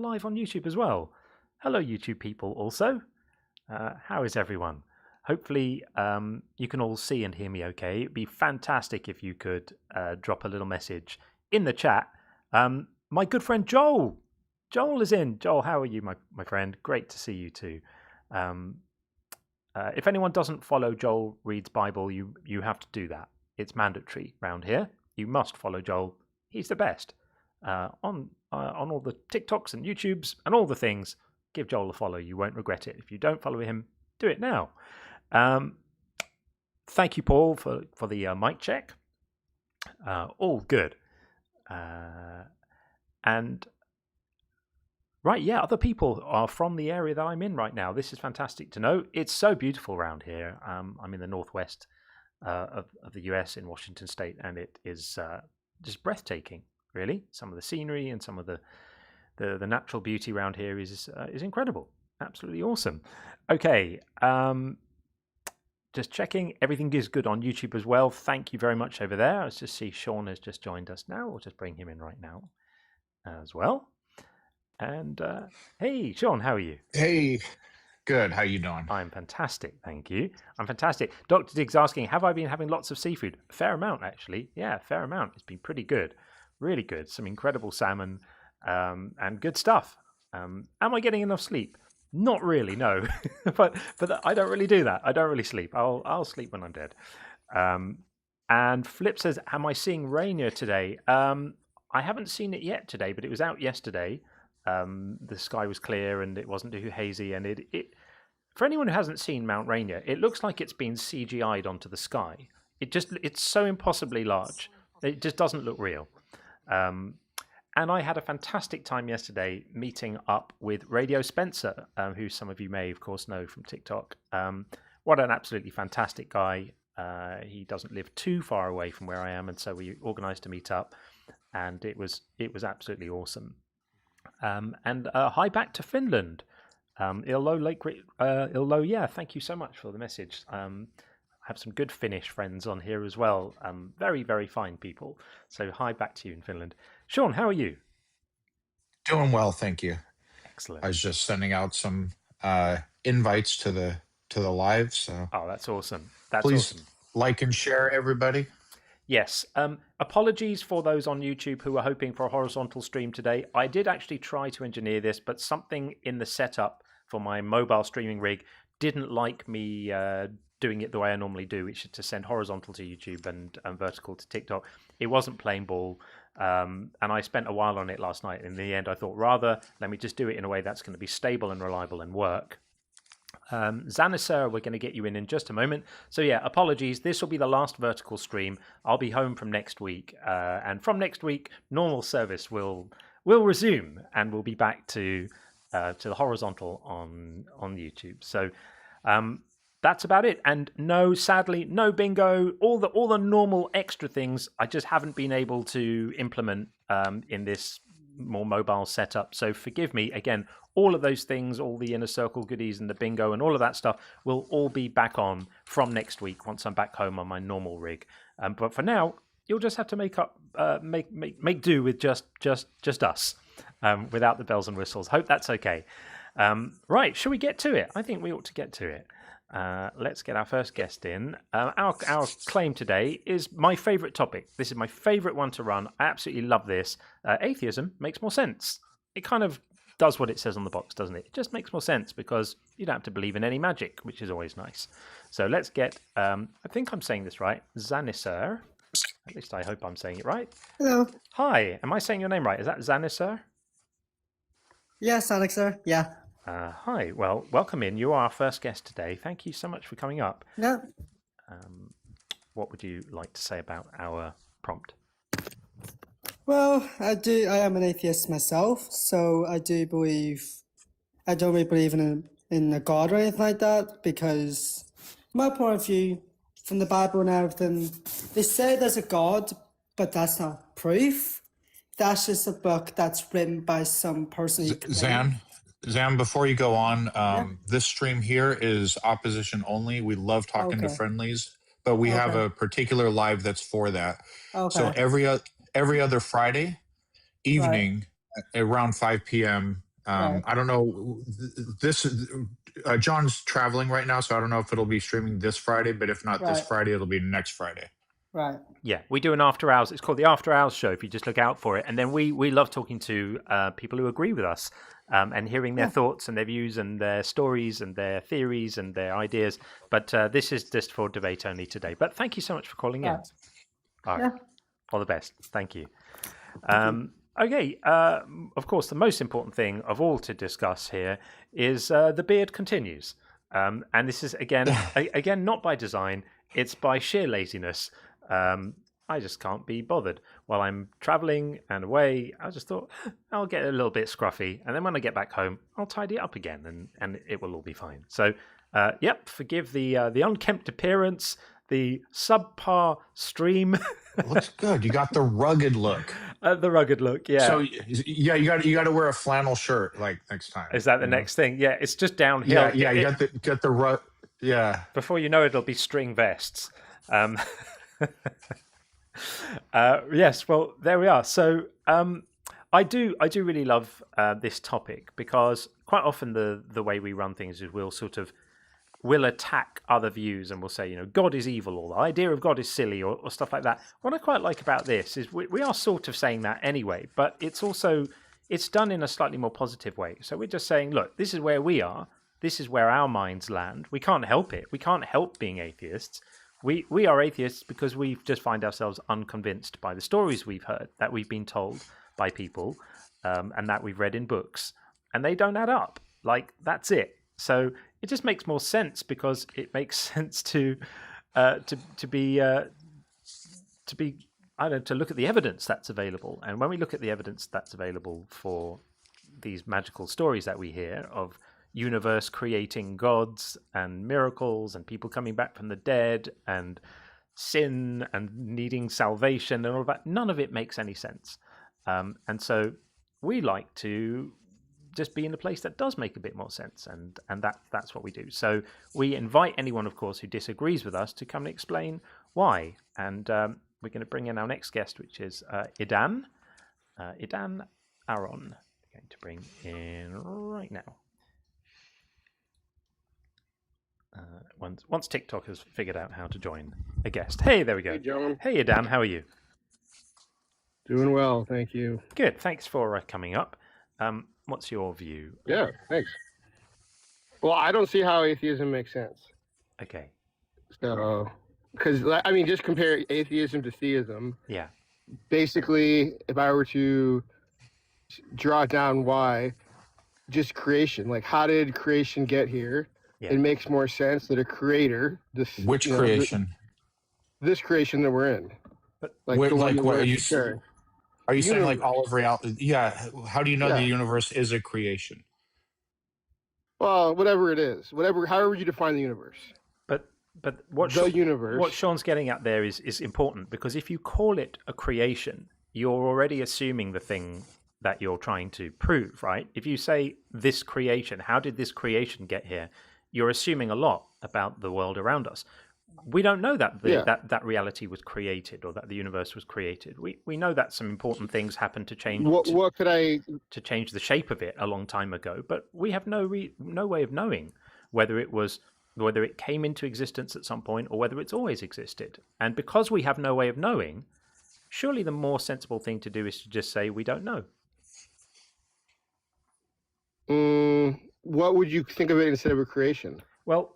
live on YouTube as well. Hello, YouTube people also. How is everyone? Hopefully you can all see and hear me okay. It'd be fantastic if you could drop a little message in the chat. My good friend Joel. Joel is in. Joel, how are you, my friend? Great to see you too. If anyone doesn't follow Joel Reads Bible, you have to do that. It's mandatory round here. You must follow Joel. He's the best. On all the TikToks and YouTubes and all the things, give Joel a follow. You won't regret it. If you don't follow him, do it now. Thank you, Paul, for the mic check. All good. And right, yeah, other people are from the area that I'm in right now. This is fantastic to know. It's so beautiful around here. I'm in the northwest of the US in Washington State, and it is just breathtaking, really. Some of the scenery and some of the natural beauty around here is incredible. Absolutely awesome. Okay, just checking. Everything is good on YouTube as well. Thank you very much over there. Let's just see Sean has just joined us now. We'll just bring him in right now as well. And hey, Sean, how are you? Hey, good. How you doing? I'm fantastic, thank you. I'm fantastic. Dr. Diggs asking, have I been having lots of seafood? A fair amount, actually. Yeah, a fair amount. It's been pretty good. Really good. Some incredible salmon and good stuff. Am I getting enough sleep? Not really, no. but I don't really do that. I don't really sleep. I'll sleep when I'm dead. And Flip says, am I seeing Rainier today? I haven't seen it yet today, but it was out yesterday. The sky was clear and it wasn't too hazy, and it for anyone who hasn't seen Mount Rainier, it looks like it's been CGI'd onto the sky. It's so impossibly large. It just doesn't look real. And I had a fantastic time yesterday meeting up with Radio Spencer, who some of you may, of course, know from TikTok. What an absolutely fantastic guy. He doesn't live too far away from where I am, and so we organised to meet up, and it was absolutely awesome. And hi back to Finland. Illo, yeah, thank you so much for the message. I have some good Finnish friends on here as well. Very, very fine people. So hi back to you in Finland. Sean, how are you? Doing well, thank you. Excellent. I was just sending out some invites to the live, so Oh, that's awesome. That's please awesome. like and share, everybody. Yes. Apologies for those on YouTube who are hoping for a horizontal stream today. I did actually try to engineer this, but something in the setup for my mobile streaming rig didn't like me doing it the way I normally do, which is to send horizontal to YouTube and vertical to TikTok. It wasn't playing ball, and I spent a while on it last night. In the end, I thought, rather, let me just do it in a way that's going to be stable and reliable and work. Zanisar, we're going to get you in just a moment. So yeah, apologies. This will be the last vertical stream. I'll be home from next week, and from next week, normal service will resume, and we'll be back to the horizontal on YouTube. So that's about it. And no, sadly, no bingo. All the normal extra things I just haven't been able to implement in this more mobile setup. So forgive me again. All of those things, all the inner circle goodies and the bingo and all of that stuff will all be back on from next week once I'm back home on my normal rig. But for now, you'll just have to make do with just us without the bells and whistles. Hope that's okay. Right, shall we get to it? I think we ought to get to it. Let's get our first guest in. Our claim today is my favorite topic. This is my favorite one to run. I absolutely love this. Atheism makes more sense. It kind of does what it says on the box, doesn't it? It just makes more sense because you don't have to believe in any magic, which is always nice. So let's get, I think I'm saying this right, Zanisar. At least I hope I'm saying it right. Hello. Hi, am I saying your name right? Is that Zanisar? Yes, Alexa. Yeah. Hi, well, welcome in. You are our first guest today. Thank you so much for coming up. Yeah. What would you like to say about our prompt? Well, I am an atheist myself, so I don't really believe in a God or anything like that, because my point of view from the Bible and everything, they say there's a God, but that's not proof. That's just a book that's written by some person. Zan, before you go on, this stream here is opposition only. We love talking to friendlies, but we have a particular live that's for that. Okay. So every other Friday evening around 5 p.m. Right. I don't know this. John's traveling right now, so I don't know if it'll be streaming this Friday. But if not this Right. Friday, it'll be next Friday. Right. Yeah, we do an after hours. It's called the After Hours Show. If you just look out for it, and then we love talking to people who agree with us and hearing their thoughts and their views and their stories and their theories and their ideas. But this is just for debate only today. But thank you so much for calling in. Right. All right. Yeah. All the best. Thank you. Okay. Of course, the most important thing of all to discuss here is the beard continues, and this is again not by design. It's by sheer laziness. I just can't be bothered. While I'm traveling and away, I just thought I'll get a little bit scruffy, and then when I get back home, I'll tidy it up again, and it will all be fine. So, yep, forgive the unkempt appearance, the subpar stream. Looks good. You got the rugged look. The rugged look, yeah. So yeah, you got to wear a flannel shirt like next time. Is that the next thing? Yeah, it's just downhill. Yeah, you got the rug. Yeah. Before you know it, it'll be string vests. Yes, well, there we are. So I do really love this topic because quite often the way we run things is we'll attack other views and we'll say, God is evil, or the idea of God is silly, or stuff like that. What I quite like about this is we are sort of saying that anyway, but it's done in a slightly more positive way. So we're just saying, look, this is where we are. This is where our minds land. We can't help it. We can't help being atheists. We are atheists because we just find ourselves unconvinced by the stories we've heard, that we've been told by people, and that we've read in books, and they don't add up. Like, that's it. So it just makes more sense because it makes sense to be to look at the evidence that's available. And when we look at the evidence that's available for these magical stories that we hear of universe creating gods and miracles and people coming back from the dead and sin and needing salvation and all of that, none of it makes any sense. And so we like to just be in a place that does make a bit more sense, and that's what we do. So we invite anyone, of course, who disagrees with us to come and explain why. And we're going to bring in our next guest, which is Idan Aaron. We're going to bring in right now. Once TikTok has figured out how to join a guest. Hey, there we go. Hey, John. Hey, Adam, how are you? Doing well, thank you. Good, thanks for coming up. What's your view? Yeah, thanks. Well, I don't see how atheism makes sense. Okay. So, because, I mean, just compare atheism to theism. Yeah. Basically, if I were to draw down why, just creation. Like, how did creation get here? Yeah. It makes more sense that a creator, Which creation? This creation that we're in. But like Wait, the one like that what we're are you sharing. Are you saying like Universe. all of reality? Yeah. How do you know Yeah. the universe is a creation? Well, whatever it is, however you define the universe. But what The universe. what Sean's getting at there is important, because if you call it a creation, you're already assuming the thing that you're trying to prove, right? If you say this creation, how did this creation get here? You're assuming a lot about the world around us. We don't know that that reality was created, or that the universe was created. We know that some important things happened to change What could I? to change the shape of it a long time ago, but we have no way of knowing whether it came into existence at some point or whether it's always existed. And because we have no way of knowing, surely the more sensible thing to do is to just say we don't know. What would you think of it instead of a creation? Well,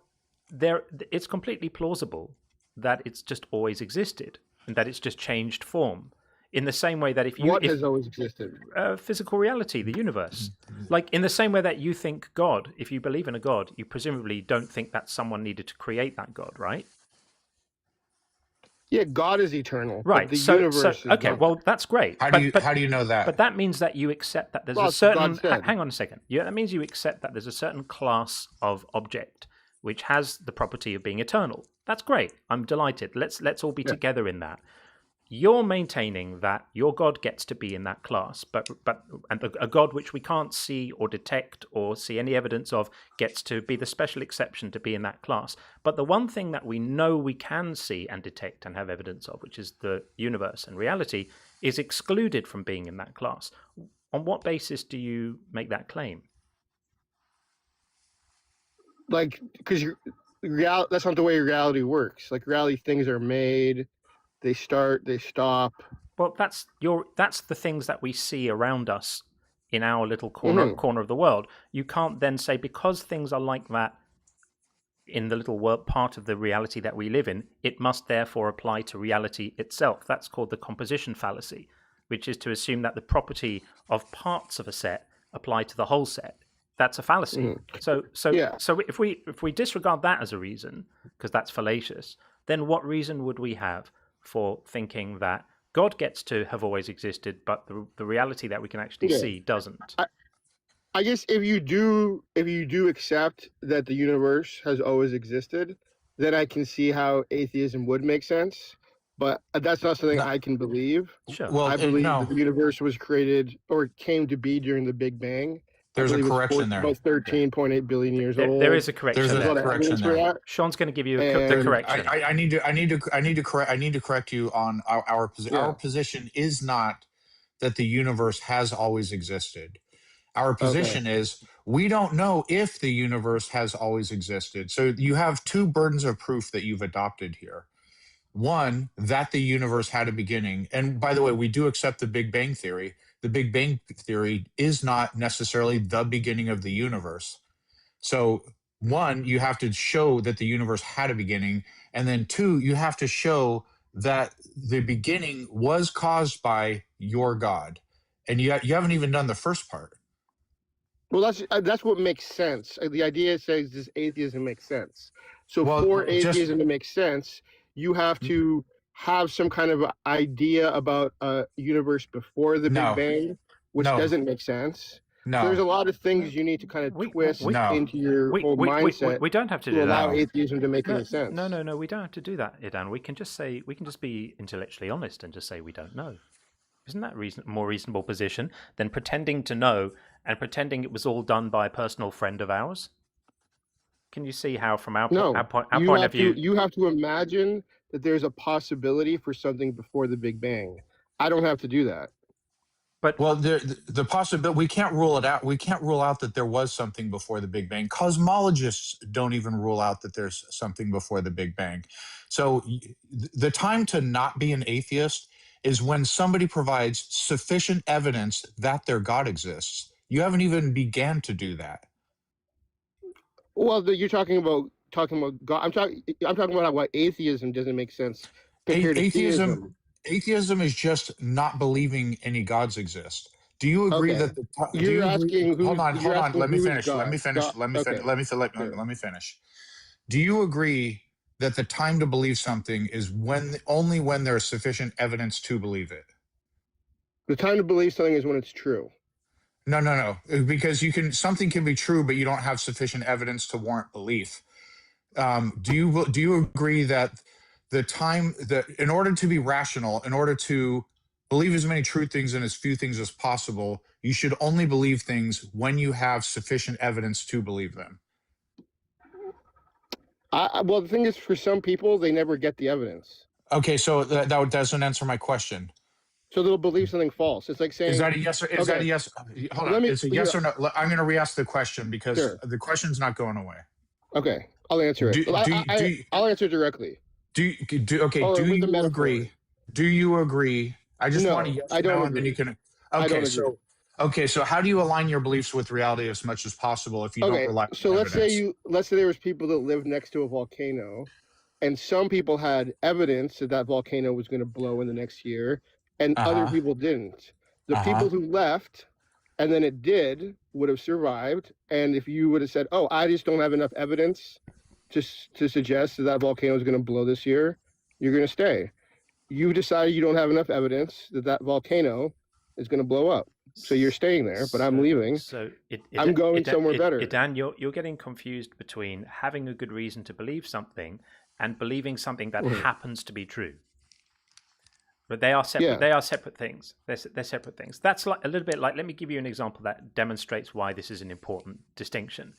it's completely plausible that it's just always existed and that it's just changed form. In the same way that if has always existed? Physical reality, the universe. Like in the same way that you think God, if you believe in a God, you presumably don't think that someone needed to create that God, right? Yeah, God is eternal. Right. But the So universe is okay, not. well that's great. How do you know that? But that means that you accept that there's Well, a certain. God said. Hang on a second. Yeah, that means you accept that there's a certain class of object which has the property of being eternal. That's great. I'm delighted. Let's all be together in that. You're maintaining that your God gets to be in that class, but a God which we can't see or detect or see any evidence of gets to be the special exception to be in that class. But the one thing that we know we can see and detect and have evidence of, which is the universe and reality, is excluded from being in that class. On what basis do you make that claim? Like, because that's not the way reality works. Like, reality, things are made, they start, they stop. Well, that's the things that we see around us in our little corner of the world. You can't then say, because things are like that in the little world part of the reality that we live in, it must therefore apply to reality itself. That's called the composition fallacy, which is to assume that the property of parts of a set apply to the whole set. That's a fallacy. So if we disregard that as a reason, because that's fallacious, then what reason would we have for thinking that God gets to have always existed, but the reality that we can actually see doesn't? I guess if you do accept that the universe has always existed, then I can see how atheism would make sense. But that's not something I can believe. Sure. Well, I believe that the universe was created or came to be during the Big Bang. There's a correction there. About 13.8 billion years old. There is a correction. There's a correction there. Sean's going to give you the correction. I need to correct you on our position. Our position is not that the universe has always existed. Our position is we don't know if the universe has always existed. So you have two burdens of proof that you've adopted here. One, that the universe had a beginning. And by the way, we do accept the Big Bang Theory. The Big Bang Theory is not necessarily the beginning of the universe. So one, you have to show that the universe had a beginning. And then two, you have to show that the beginning was caused by your God. And you haven't even done the first part. Well, that's what makes sense. The idea says this atheism makes sense. So for atheism to make sense, you have to have some kind of idea about a universe before the Big Bang, which doesn't make sense. No. So there's a lot of things you need to kind of twist into your whole mindset. We don't have to do that. Allow atheism to make any sense. No, we don't have to do that, Idan. We can just be intellectually honest and just say we don't know. Isn't that more reasonable position than pretending to know and pretending it was all done by a personal friend of ours? Can you see how, from our point of view, you have to imagine that there's a possibility for something before the Big Bang? I don't have to do that. But the possibility, we can't rule it out. We can't rule out that there was something before the Big Bang. Cosmologists don't even rule out that there's something before the Big Bang. So the time to not be an atheist is when somebody provides sufficient evidence that their God exists. You haven't even began to do that. Well, you're talking about God. I'm talking about why atheism doesn't make sense compared to theism. Atheism is just not believing any gods exist. Do you agree that hold on, let me finish. Do you agree that the time to believe something is only when there's sufficient evidence to believe it? The time to believe something is when it's true. No, because something can be true, but you don't have sufficient evidence to warrant belief. Do you agree that in order to be rational, in order to believe as many true things and as few things as possible, you should only believe things when you have sufficient evidence to believe them? Well, the thing is, for some people, they never get the evidence. Okay, so that doesn't answer my question. So they'll believe something false. It's like saying, is that a yes or is that a yes? Hold on. It's a yes or no. I'm going to re-ask the question because the question's not going away. Okay, I'll answer it. I'll answer directly. Do you agree? Do you agree? I just want to yes or no, and then you can. Okay, so how do you align your beliefs with reality as much as possible if you don't rely on evidence? Let's say there was people that lived next to a volcano, and some people had evidence that volcano was going to blow in the next year, and other people didn't. The people who left, and then it did, would have survived. And if you would have said, "Oh, I just don't have enough evidence to suggest that volcano is going to blow this year," you're going to stay. You decided you don't have enough evidence that volcano is going to blow up. So you're staying there, but I'm leaving. I'm going somewhere better. Dan, you're getting confused between having a good reason to believe something and believing something that happens to be true. But they are separate. Yeah. They are separate things. They're separate things. That's like a little bit like. Let me give you an example that demonstrates why this is an important distinction.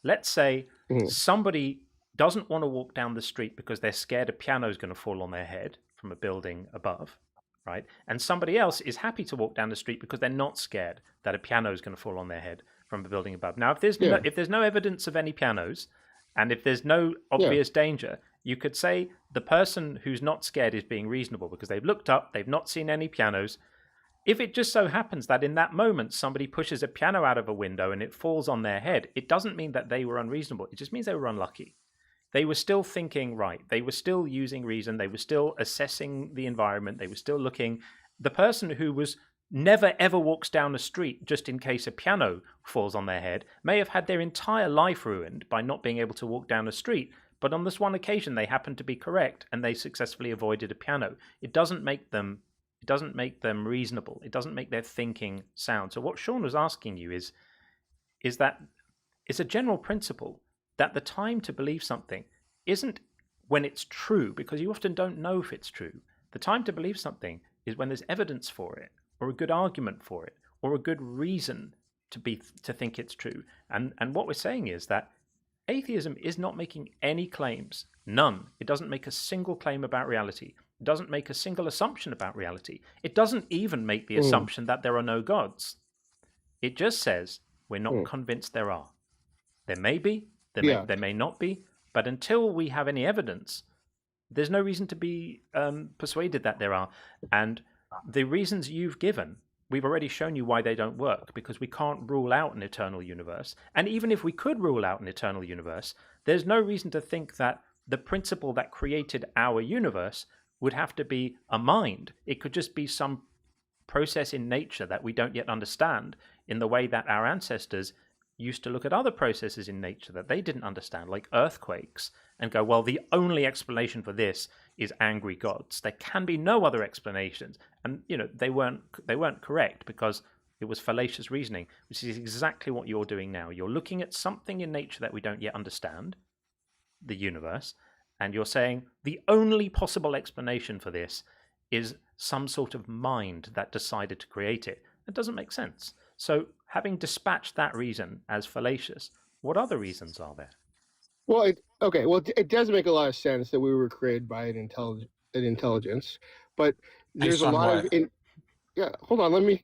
Let's say somebody doesn't want to walk down the street because they're scared a piano is going to fall on their head from a building above. right? And somebody else is happy to walk down the street because they're not scared that a piano is going to fall on their head from a building above. Now, if there's no evidence of any pianos, and if there's no obvious danger, you could say the person who's not scared is being reasonable because they've looked up, they've not seen any pianos. If it just so happens that in that moment somebody pushes a piano out of a window and it falls on their head, it doesn't mean that they were unreasonable. It just means they were unlucky. They were still thinking right. They were still using reason. They were still assessing the environment. They were still looking. The person who was never ever walks down a street just in case a piano falls on their head may have had their entire life ruined by not being able to walk down a street. But on this one occasion, they happened to be correct and they successfully avoided a piano. It doesn't make them reasonable. It doesn't make their thinking sound. So what Sean was asking you is that it's a general principle that the time to believe something isn't when it's true, because you often don't know if it's true. The time to believe something is when there's evidence for it, or a good argument for it, or a good reason to think it's true. And what we're saying is that atheism is not making any claims, none. It doesn't make a single claim about reality. It doesn't make a single assumption about reality. It doesn't even make the assumption that there are no gods. It just says we're not convinced there are. There may be, there may not be, but until we have any evidence, there's no reason to be persuaded that there are. And the reasons you've given, we've already shown you why they don't work, because we can't rule out an eternal universe. And even if we could rule out an eternal universe, there's no reason to think that the principle that created our universe would have to be a mind. It could just be some process in nature that we don't yet understand, in the way that our ancestors used to look at other processes in nature that they didn't understand, like earthquakes, and go, well, the only explanation for this is angry gods. There can be no other explanations. And they weren't correct, because it was fallacious reasoning, which is exactly what you're doing now. You're looking at something in nature that we don't yet understand, the universe, and you're saying the only possible explanation for this is some sort of mind that decided to create it. It doesn't make sense. So, having dispatched that reason as fallacious, what other reasons are there? Well, it does make a lot of sense that we were created by an intelligence, but there's a lot of hold on,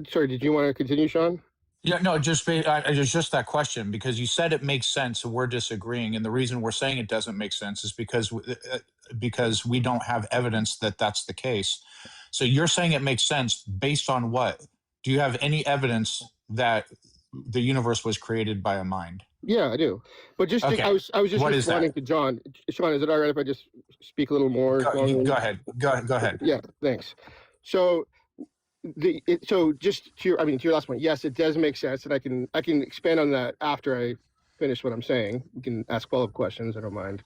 sorry, did you want to continue, Sean? Yeah, no, just that question, because you said it makes sense and we're disagreeing, and the reason we're saying it doesn't make sense is because we don't have evidence that that's the case. So you're saying it makes sense based on what? Do you have any evidence that the universe was created by a mind? Yeah, I do. But just I was just responding to John. Sean, is it all right if I just speak a little more? Go ahead. Yeah, thanks. So just to your last point, yes, it does make sense, and I can expand on that after I finish what I'm saying. You can ask follow-up questions, I don't mind.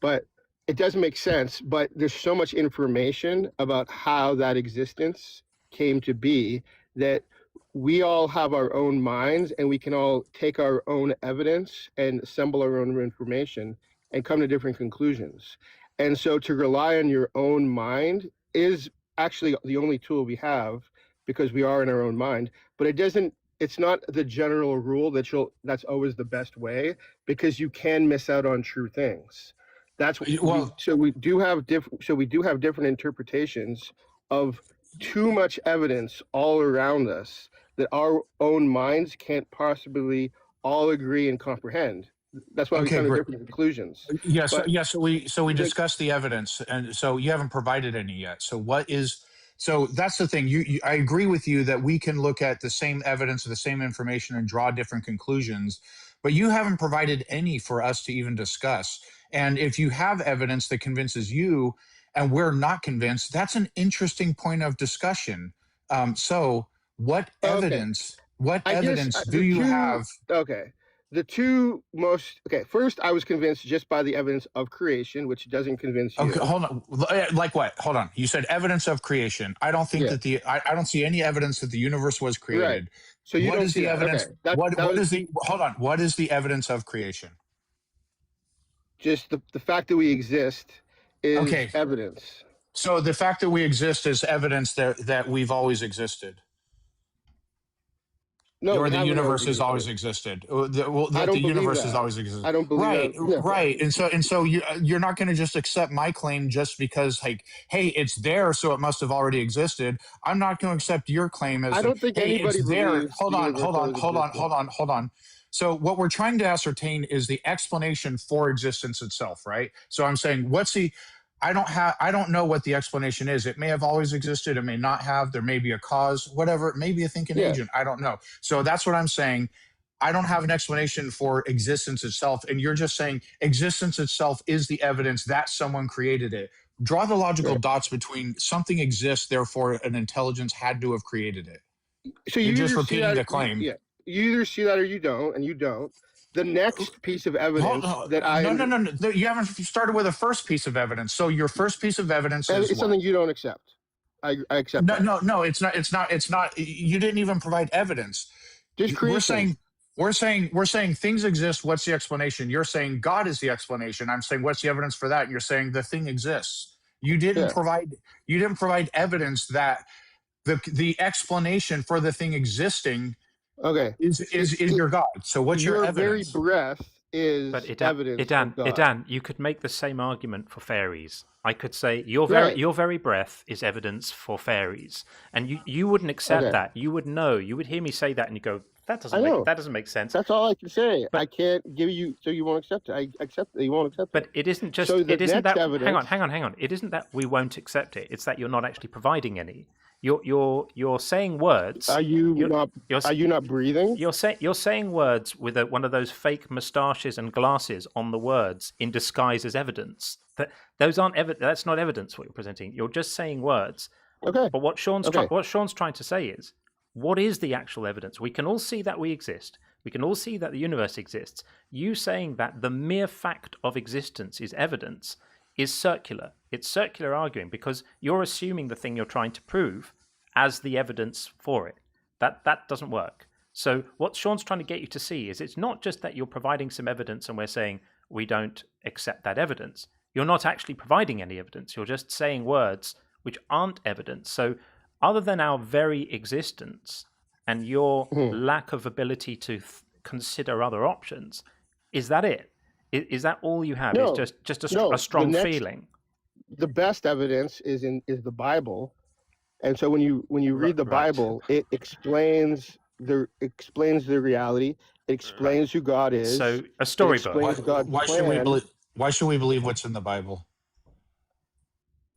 But it does make sense, but there's so much information about how that existence came to be that we all have our own minds, and we can all take our own evidence and assemble our own information and come to different conclusions. And so to rely on your own mind is actually the only tool we have, because we are in our own mind. But it's not the general rule that's always the best way, because you can miss out on true things. We do have different interpretations of too much evidence all around us that our own minds can't possibly all agree and comprehend. That's why we come to different conclusions. Yes. So we discussed the evidence, and so you haven't provided any yet. So that's the thing. I agree with you that we can look at the same evidence or the same information and draw different conclusions, but you haven't provided any for us to even discuss. And if you have evidence that convinces you and we're not convinced, that's an interesting point of discussion. So what evidence do you have? Okay. First, I was convinced just by the evidence of creation, which doesn't convince you. Okay, hold on. Like what? Hold on. You said evidence of creation. I don't think I don't see any evidence that the universe was created. Right. So you don't see the evidence? Okay. What is the evidence of creation? Just the fact that we exist is evidence. So the fact that we exist is evidence that we've always existed. No, or we the haven't universe always has always existed. existed. That I the don't believe universe has that. always existed. I don't believe Right, that. No. right. And so you're not going to just accept my claim just because, like, hey, it's there, so it must have already existed. I'm not going to accept your claim as I like, don't think hey, it's anybody there. believes Hold the on, universe hold on, always hold on, existed. hold on, hold on. So what we're trying to ascertain is the explanation for existence itself, right? So I'm saying, I don't know what the explanation is. It may have always existed. It may not have. There may be a cause, whatever. It may be a thinking Yeah. agent. I don't know. So that's what I'm saying. I don't have an explanation for existence itself. And you're just saying existence itself is the evidence that someone created it. Draw the logical dots between something exists, therefore an intelligence had to have created it. So You're you just either see repeating that, the claim. you either see that or you don't, and you don't. The next piece of evidence that No. You haven't started with a first piece of evidence. So your first piece of evidence is it's something you don't accept. I accept that. No. It's not. You didn't even provide evidence. Just creation. We're saying things exist. What's the explanation? You're saying God is the explanation. I'm saying what's the evidence for that? You're saying the thing exists. You didn't provide evidence that the explanation for the thing existing is your God. So what's your evidence? Very breath is But evidence of God. Idan, you could make the same argument for fairies. I could say your very breath is evidence for fairies, and you wouldn't accept that. You would know. You would hear me say that, and you go, that doesn't make sense. That's all I can say. But I can't give you, so you won't accept it. I accept that you won't accept it. But it isn't just. So it isn't that. Evidence, hang on. It isn't that we won't accept it. It's that you're not actually providing any. You're saying words. Are you not breathing? You're saying words with one of those fake moustaches and glasses on the words in disguise as evidence. Those aren't that's not evidence what you're presenting. You're just saying words. Okay. But what Sean's trying to say is, what is the actual evidence? We can all see that we exist. We can all see that the universe exists. You saying that the mere fact of existence is evidence is circular. It's circular arguing because you're assuming the thing you're trying to prove as the evidence for it. That doesn't work. So what Sean's trying to get you to see is it's not just that you're providing some evidence and we're saying we don't accept that evidence. You're not actually providing any evidence. You're just saying words which aren't evidence. So other than our very existence and your lack of ability to consider other options, is that it? Is that all you have? No, It's just a strong feeling. The best evidence is the Bible, and so when you read the Bible, it explains the reality. It explains who God is. So a storybook. Why should we believe what's in the Bible?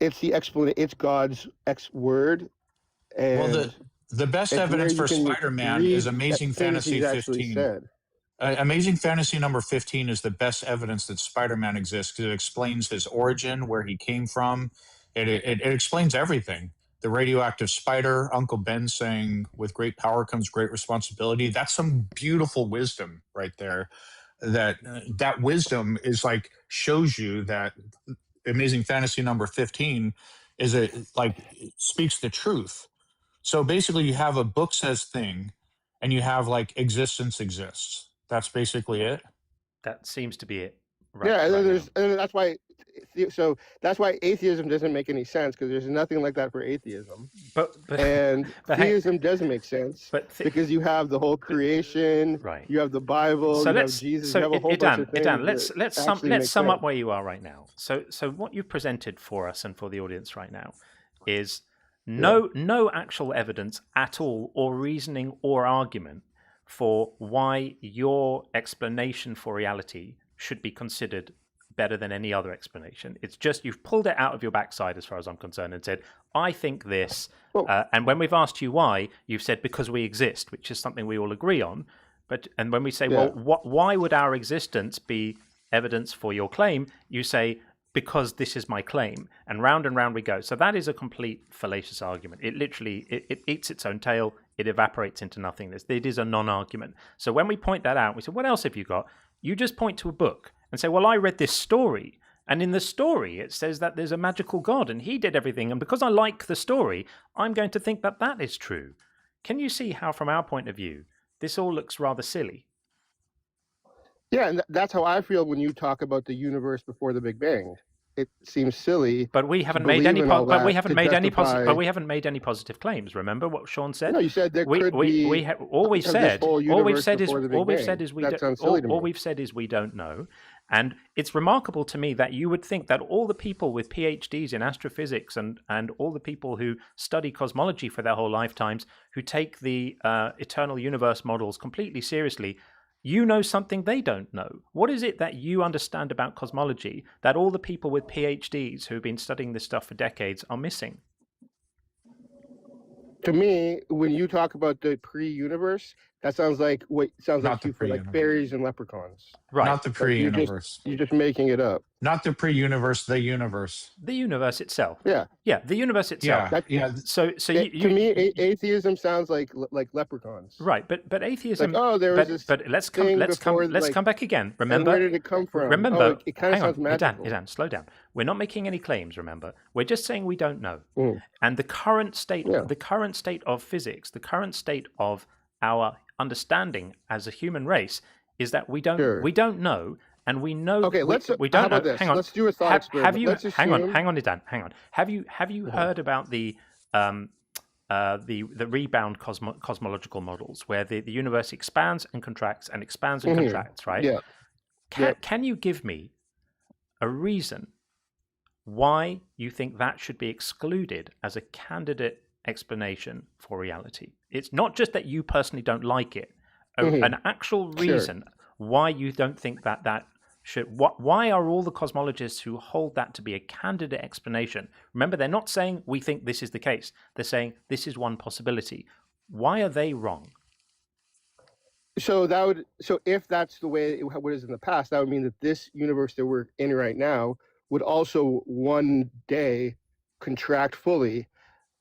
It's the explanation. It's God's word. And well, the best evidence for Spider-Man is Amazing Fantasy 15. Amazing Fantasy number 15 is the best evidence that Spider-Man exists because it explains his origin, where he came from. It explains everything. The radioactive spider, Uncle Ben saying, with great power comes great responsibility. That's some beautiful wisdom right there. That wisdom is like, shows you that Amazing Fantasy number 15 speaks the truth. So basically you have a book says thing and you have like existence exists. That's basically it. That seems to be it. And that's why. So that's why atheism doesn't make any sense because there's nothing like that for atheism. But theism doesn't make sense because you have the whole creation, right? You have the Bible, you have Jesus, you have a whole bunch of things. Let's sum up where you are right now. So what you've presented for us and for the audience right now is no actual evidence at all, or reasoning or argument for why your explanation for reality should be considered better than any other explanation. It's just you've pulled it out of your backside as far as I'm concerned and said, I think this. And when we've asked you why, you've said because we exist, which is something we all agree on. And when we say, why would our existence be evidence for your claim? You say, because this is my claim. And round we go. So that is a complete fallacious argument. It literally, it eats its own tail. It evaporates into nothingness. It is a non-argument. So when we point that out, we say, what else have you got? You just point to a book and say, well, I read this story. And in the story, it says that there's a magical God and he did everything. And because I like the story, I'm going to think that that is true. Can you see how, from our point of view, this all looks rather silly? Yeah, and that's how I feel when you talk about the universe before the Big Bang. it seems silly. But we haven't to made any. believe in all But we that haven't to made any. justify- But we haven't made any positive claims. Remember what Sean said? No, you said there could be. All we've this said. whole All we've universe said is. before the Big All we've Bang. said is we. That don't- sounds silly to all me. we've said is we don't know, and it's remarkable to me that you would think that all the people with PhDs in astrophysics and all the people who study cosmology for their whole lifetimes, who take the eternal universe models completely seriously, you know something they don't know. What is it that you understand about cosmology that all the people with PhDs who've been studying this stuff for decades are missing? To me, when you talk about the pre-universe, that sounds like what sounds Not like the you for like pre-universe. fairies and leprechauns. Right. Not the pre-universe. You're just making it up. Not the pre-universe, the universe. The universe itself. Yeah. Yeah, the universe itself. Yeah. So To me, atheism sounds like leprechauns. Right, but atheism. Like, oh, there was this but let's come back again. Remember, where did it come from? Remember, oh, it kind of sounds magical. Idan, slow down. We're not making any claims. Remember, we're just saying we don't know. Mm. And the current state, Yeah. the current state of physics, the current state of our understanding as a human race is that we don't know. And we know. Okay, we don't how about know. this? Hang on. Let's do a thought experiment. Have you? Let's Hang on, assume- Hang on. Have you heard about the rebound cosmological models where the universe expands and contracts and expands and contracts, right? Yeah. Can you give me a reason why you think that should be excluded as a candidate explanation for reality? It's not just that you personally don't like it. An actual reason why you don't think that should. Why are all the cosmologists who hold that to be a candidate explanation? Remember, they're not saying we think this is the case. They're saying this is one possibility. Why are they wrong? So if that's the way it is in the past, that would mean that this universe that we're in right now would also one day contract fully.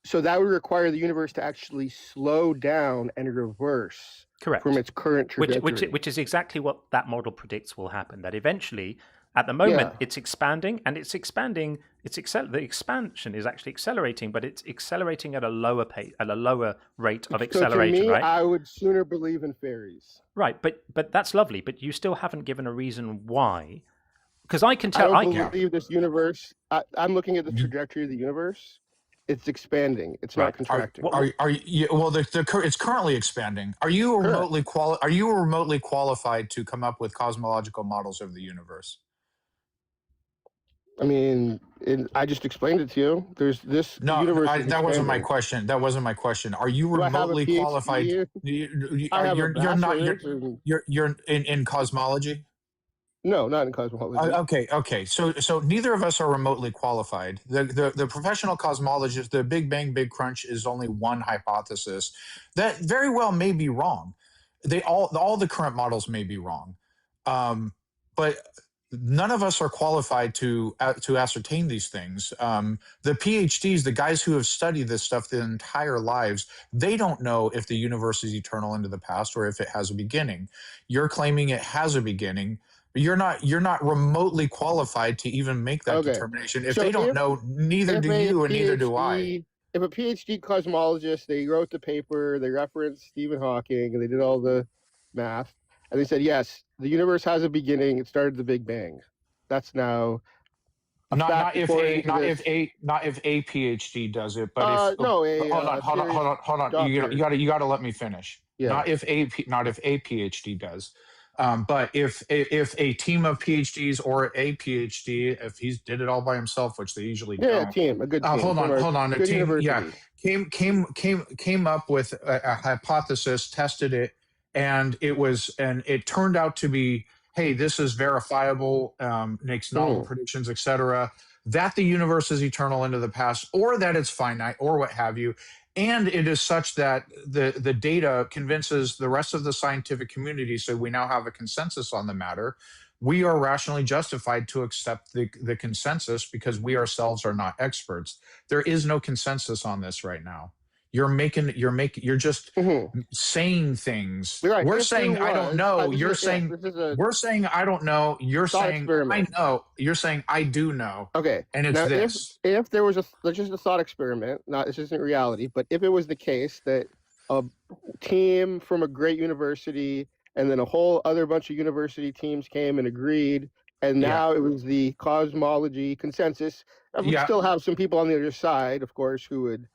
So that would require the universe to actually slow down and reverse from its current trajectory. Which is exactly what that model predicts will happen. That eventually, at the moment, it's expanding, and it's expanding. The expansion is actually accelerating, but it's accelerating at a lower pace, at a lower rate of acceleration. So to me, right? I would sooner believe in fairies. Right, but that's lovely. But you still haven't given a reason why. Because I can tell. I don't believe this universe. I'm looking at the trajectory of the universe. It's expanding. It's not contracting. It's currently expanding. Are you remotely qualified to come up with cosmological models of the universe? I mean, I just explained it to you. There's this universe. That wasn't my question. Are you remotely qualified? You're in cosmology? No, not in cosmology. Okay. So neither of us are remotely qualified. The professional cosmologist, the Big Bang Big Crunch is only one hypothesis that very well may be wrong. All the current models may be wrong, but none of us are qualified to ascertain these things. The PhDs, the guys who have studied this stuff their entire lives, they don't know if the universe is eternal into the past or if it has a beginning. You're claiming it has a beginning. You're not remotely qualified to even make that determination. If they don't know, neither do you, and neither do I. If a PhD cosmologist, they wrote the paper, they referenced Stephen Hawking, and they did all the math, and they said, yes, the universe has a beginning. It started the Big Bang. That's now. Not if a PhD does it, but hold on. You got to let me finish. Yeah. Not if a PhD does. But if a team of PhDs or a PhD, if he did it all by himself, which they usually don't. A good team. Hold on. A team, came up with a hypothesis, tested it, and it turned out to be, hey, this is verifiable, makes novel predictions, etc. That the universe is eternal into the past, or that it's finite, or what have you. And it is such that the data convinces the rest of the scientific community, so we now have a consensus on the matter. We are rationally justified to accept the consensus because we ourselves are not experts. There is no consensus on this right now. You're just saying things. Right. We're saying I don't know. You're saying we're saying I don't know. You're saying I know. You're saying I do know. Okay. And it's now, this. If there was just a thought experiment, this isn't reality, but if it was the case that a team from a great university and then a whole other bunch of university teams came and agreed and now it was the cosmology consensus. I would still have some people on the other side, of course, who would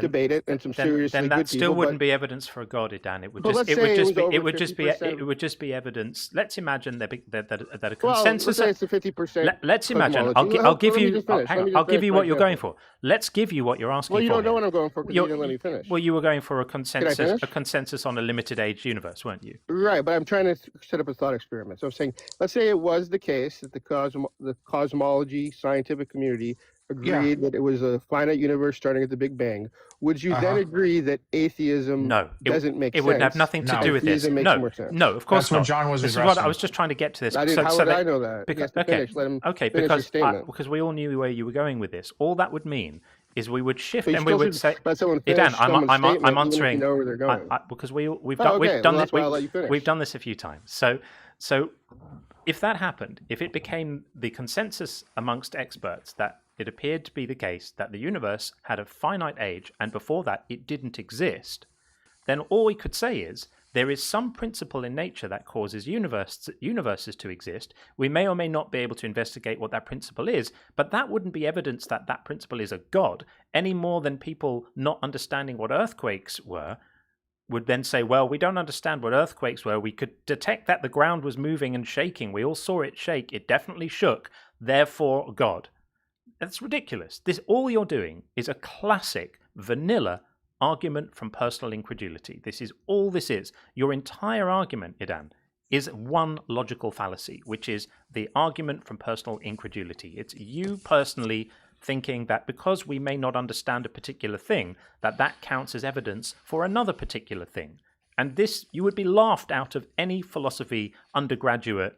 debate it, and some seriously then good that still people, wouldn't be evidence for a god, Dan. It would but just let's it say would it just was be over it would just be 50%. it would just be evidence. Let's imagine that a Well, let's consensus. say it's a 50%. Let's imagine. cosmology. I'll give Let me you. just finish. Hang Let on, me I'll just give finish you my what you're going example. for. Let's give you what you're asking for. Well, you don't know here. what I'm going for because you didn't let me finish. Well, you were going for a finish? consensus on a limited age universe, weren't you? Right, but I'm trying to set up a thought experiment. So I'm saying, let's say it was the case that the cosmology scientific community agreed that it was a finite universe starting at the Big Bang. Would you then agree that atheism doesn't make sense? It would have nothing to do with this. Atheism makes more sense. No, of course That's not. what John was This is addressing. what I was just trying to get to this. How would I know that? Because, Let him finish his statement. because we all knew where you were going with this. All that would mean is we would shift But and we would say, let someone Dan, finish someone's I'm statement, answering. even if you know where they're going. Because we've Oh, done okay. done Well, this that's why I'll let you finish. we've done this a few times. So if that happened, if it became the consensus amongst experts that it appeared to be the case that the universe had a finite age and before that it didn't exist, then all we could say is there is some principle in nature that causes universes to exist. We may or may not be able to investigate what that principle is, but that wouldn't be evidence that that principle is a god, any more than people not understanding what earthquakes were would then say, well, we don't understand what earthquakes were. We could detect that the ground was moving and shaking. We all saw it shake. It definitely shook. Therefore, God. That's ridiculous. All you're doing is a classic vanilla argument from personal incredulity. This is all this is. Your entire argument, Idan, is one logical fallacy, which is the argument from personal incredulity. It's you personally thinking that because we may not understand a particular thing, that counts as evidence for another particular thing. And this, you would be laughed out of any philosophy undergraduate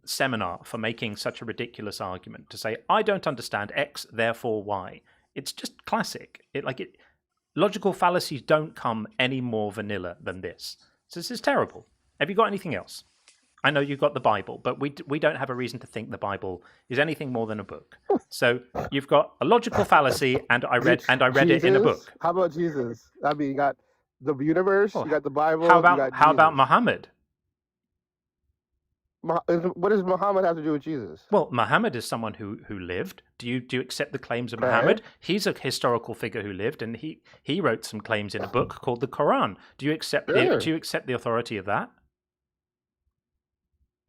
seminar for making such a ridiculous argument, to say, I don't understand X, therefore Y. It's just classic. Logical fallacies don't come any more vanilla than this. So this is terrible. Have you got anything else? I know you've got the Bible, but we don't have a reason to think the Bible is anything more than a book. So you've got a logical fallacy, and I read it in a book. How about Jesus? I mean, you got the universe, you got the Bible. How about Muhammad? What does Muhammad have to do with Jesus? Well, Muhammad is someone who lived. Do you accept the claims of Muhammad? He's a historical figure who lived, and he wrote some claims in a book called the Quran. Do you accept the authority of that?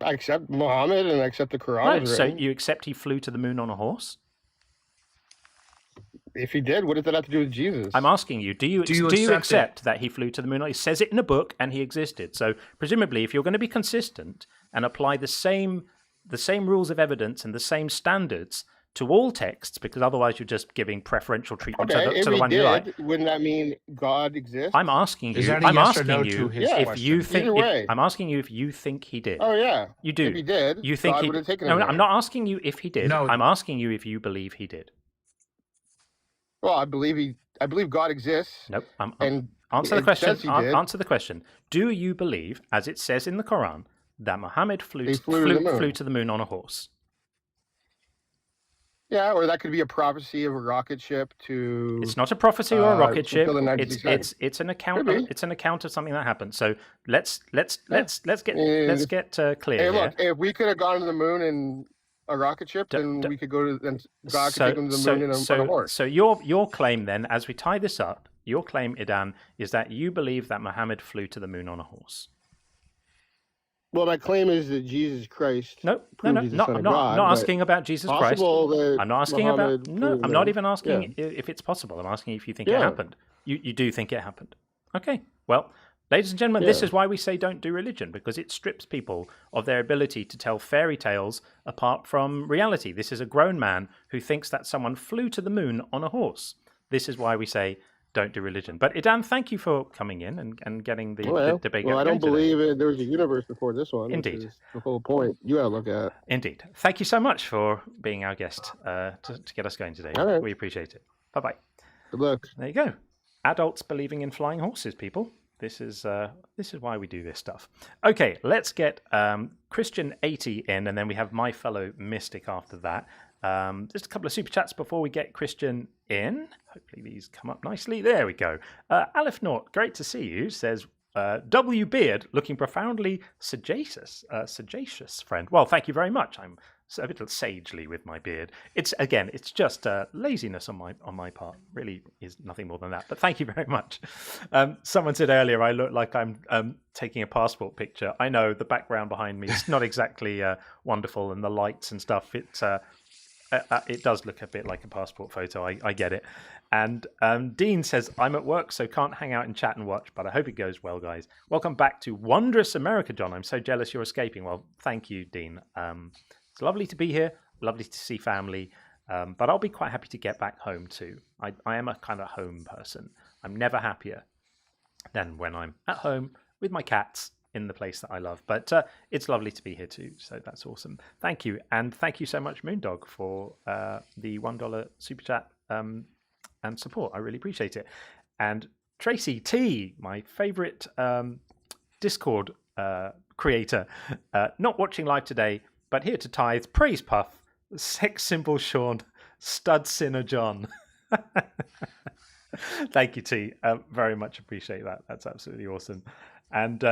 I accept Muhammad and I accept the Quran. Right, so you accept he flew to the moon on a horse? If he did, what does that have to do with Jesus? I'm asking you, do you accept that he flew to the moon? He says it in a book and he existed. So presumably, if you're going to be consistent and apply the same rules of evidence and the same standards to all texts, because otherwise you're just giving preferential treatment to the one you like. Wouldn't that mean God exists? I'm asking you. Is that a yes or no to his if question? you think. Either way. I'm asking you if you think he did. Oh yeah, you do. If he did, you think God he would have taken No, him. no, I'm not asking you if he did. No. I'm asking you if you believe he did. Well, I believe God exists. Nope. And answer the question. Answer the question. Do you believe, as it says in the Quran, that Muhammad flew to the moon on a horse? Yeah, or that could be a prophecy of a rocket ship to. It's not a prophecy or a rocket ship. It's an account. It's an account of something that happened. So let's get clear. Hey, look, if we could have gone to the moon in a rocket ship, then we could go to. And God could take them to the moon on a horse. So your claim then, as we tie this up, your claim, Idan, is that you believe that Muhammad flew to the moon on a horse. Well, my claim is that Jesus Christ. I'm not asking about Jesus Christ. I'm not asking about. No, I'm not even asking if it's possible. I'm asking if you think it happened. You do think it happened. Okay. Well, ladies and gentlemen, this is why we say don't do religion, because it strips people of their ability to tell fairy tales apart from reality. This is a grown man who thinks that someone flew to the moon on a horse. This is why we say don't do religion. But Idan, thank you for coming in and getting the debate. Well, I don't believe there was a universe before this one. Indeed. Which is the whole point you gotta look at. Indeed. Thank you so much for being our guest to get us going today. All right. We appreciate it. Bye-bye. Good luck. There you go. Adults believing in flying horses, people. This is why we do this stuff. Okay, let's get Christian 80 in, and then we have my fellow mystic after that. Just a couple of super chats before we get Christian in. Hopefully these come up nicely. There we go. Aleph Nort, great to see you, says, W. Beard, looking profoundly sagacious, friend. Well, thank you very much. I'm a bit sagely with my beard. It's just laziness on my part. Really is nothing more than that. But thank you very much. Someone said earlier I look like I'm taking a passport picture. I know the background behind me is not exactly wonderful, and the lights and stuff. It does look a bit like a passport photo. I get it. And Dean says, I'm at work, so can't hang out and chat and watch, but I hope it goes well, guys. Welcome back to wondrous America, John. I'm so jealous you're escaping. Well, thank you, Dean. It's lovely to be here. Lovely to see family. But I'll be quite happy to get back home too. I am a kind of home person. I'm never happier than when I'm at home with my cats in the place that I love. But it's lovely to be here too. So that's awesome. Thank you. And thank you so much, Moondog, for the $1 super chat and support. I really appreciate it. And Tracy T, my favorite Discord creator, not watching live today, but here to tithe, praise Puff, sex symbol Sean, stud sinner John. Thank you, T. Very much appreciate that. That's absolutely awesome. And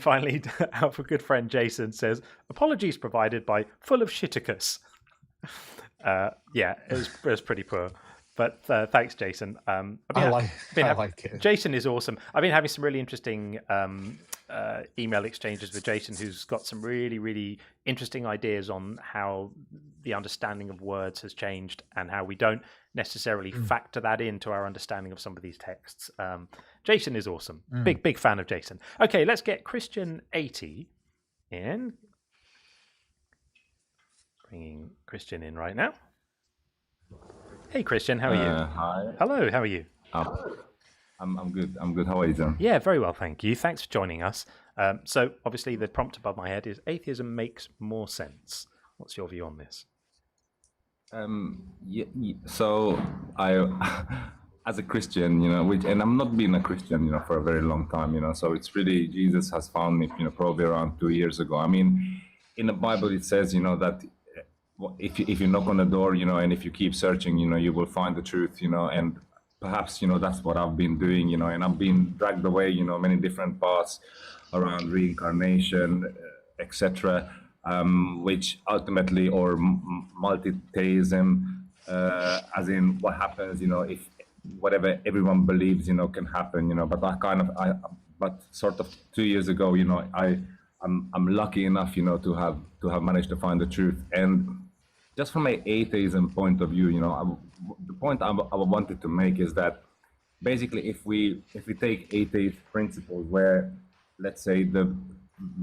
finally, our good friend Jason says, apologies provided by Full of Shiticus. Yeah, it was pretty poor. But thanks, Jason. I like it. Jason is awesome. I've been having some really interesting email exchanges with Jason, who's got some really, really interesting ideas on how the understanding of words has changed and how we don't necessarily factor that into our understanding of some of these texts. Jason is awesome. Big fan of Jason. Okay, let's get Christian80 in. Bringing Christian in right now. Hey, Christian, how are you? Hi. Hello, how are you? I'm good. I'm good. How are you, John? Yeah, very well, thank you. Thanks for joining us. So, obviously, the prompt above my head is atheism makes more sense. What's your view on this? So, I, as a Christian, and I'm not being a Christian, for a very long time, so it's really, Jesus has found me, probably around 2 years ago. I mean, in the Bible, it says, that if you knock on the door, and if you keep searching, you will find the truth, and perhaps, that's what I've been doing, and I've been dragged away, many different paths around reincarnation, etc., which ultimately, or multi-theism, as in what happens, if whatever everyone believes, can happen, but sort of 2 years ago, I'm lucky enough, to have managed to find the truth. And just from an atheism point of view, the point I wanted to make is that basically, if we take atheist principles, where let's say the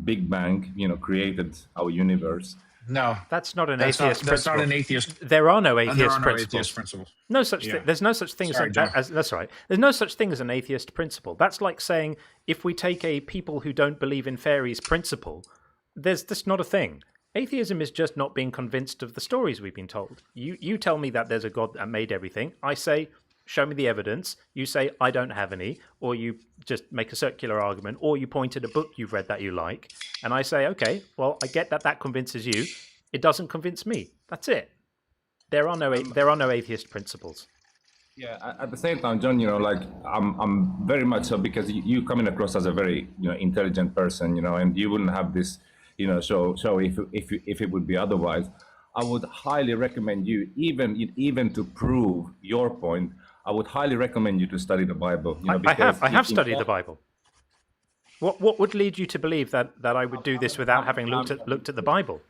Big Bang, created our universe. No, that's not an atheist principle. That's not an atheist. There are no atheist principles. No such Yeah. There's no such thing as that's right. There's no such thing as an atheist principle. That's like saying if we take a people who don't believe in fairies principle, that's not a thing. Atheism is just not being convinced of the stories we've been told. You tell me that there's a God that made everything. I say, show me the evidence. You say, I don't have any. Or you just make a circular argument. Or you point at a book you've read that you like. And I say, okay, well, I get that convinces you. It doesn't convince me. That's it. There are no atheist principles. Yeah, at the same time, John, I'm very much so, because you coming across as a very, intelligent person, and you wouldn't have this, so if it would be otherwise, I would highly recommend you, even to prove your point, I would highly recommend you to study the Bible. I have studied the Bible. What would lead you to believe that I would do this without having looked at the Bible?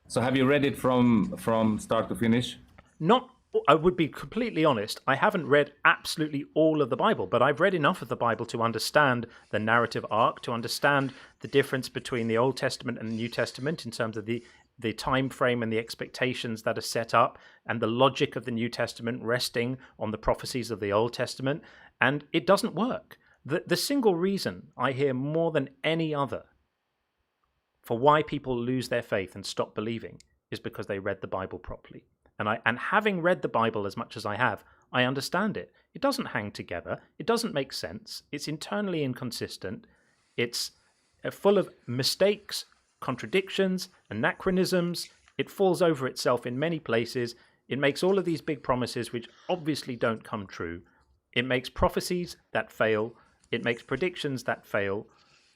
So have you read it from start to finish? Not. I would be completely honest. I haven't read absolutely all of the Bible, but I've read enough of the Bible to understand the narrative arc, to understand the difference between the Old Testament and the New Testament in terms of the time frame and the expectations that are set up, and the logic of the New Testament resting on the prophecies of the Old Testament. And it doesn't work. The single reason I hear more than any other for why people lose their faith and stop believing is because they read the Bible properly. And having read the Bible as much as I have, I understand it. It doesn't hang together. It doesn't make sense. It's internally inconsistent. It's full of mistakes, contradictions, anachronisms. It falls over itself in many places. It makes all of these big promises which obviously don't come true. It makes prophecies that fail. it makes predictions that fail.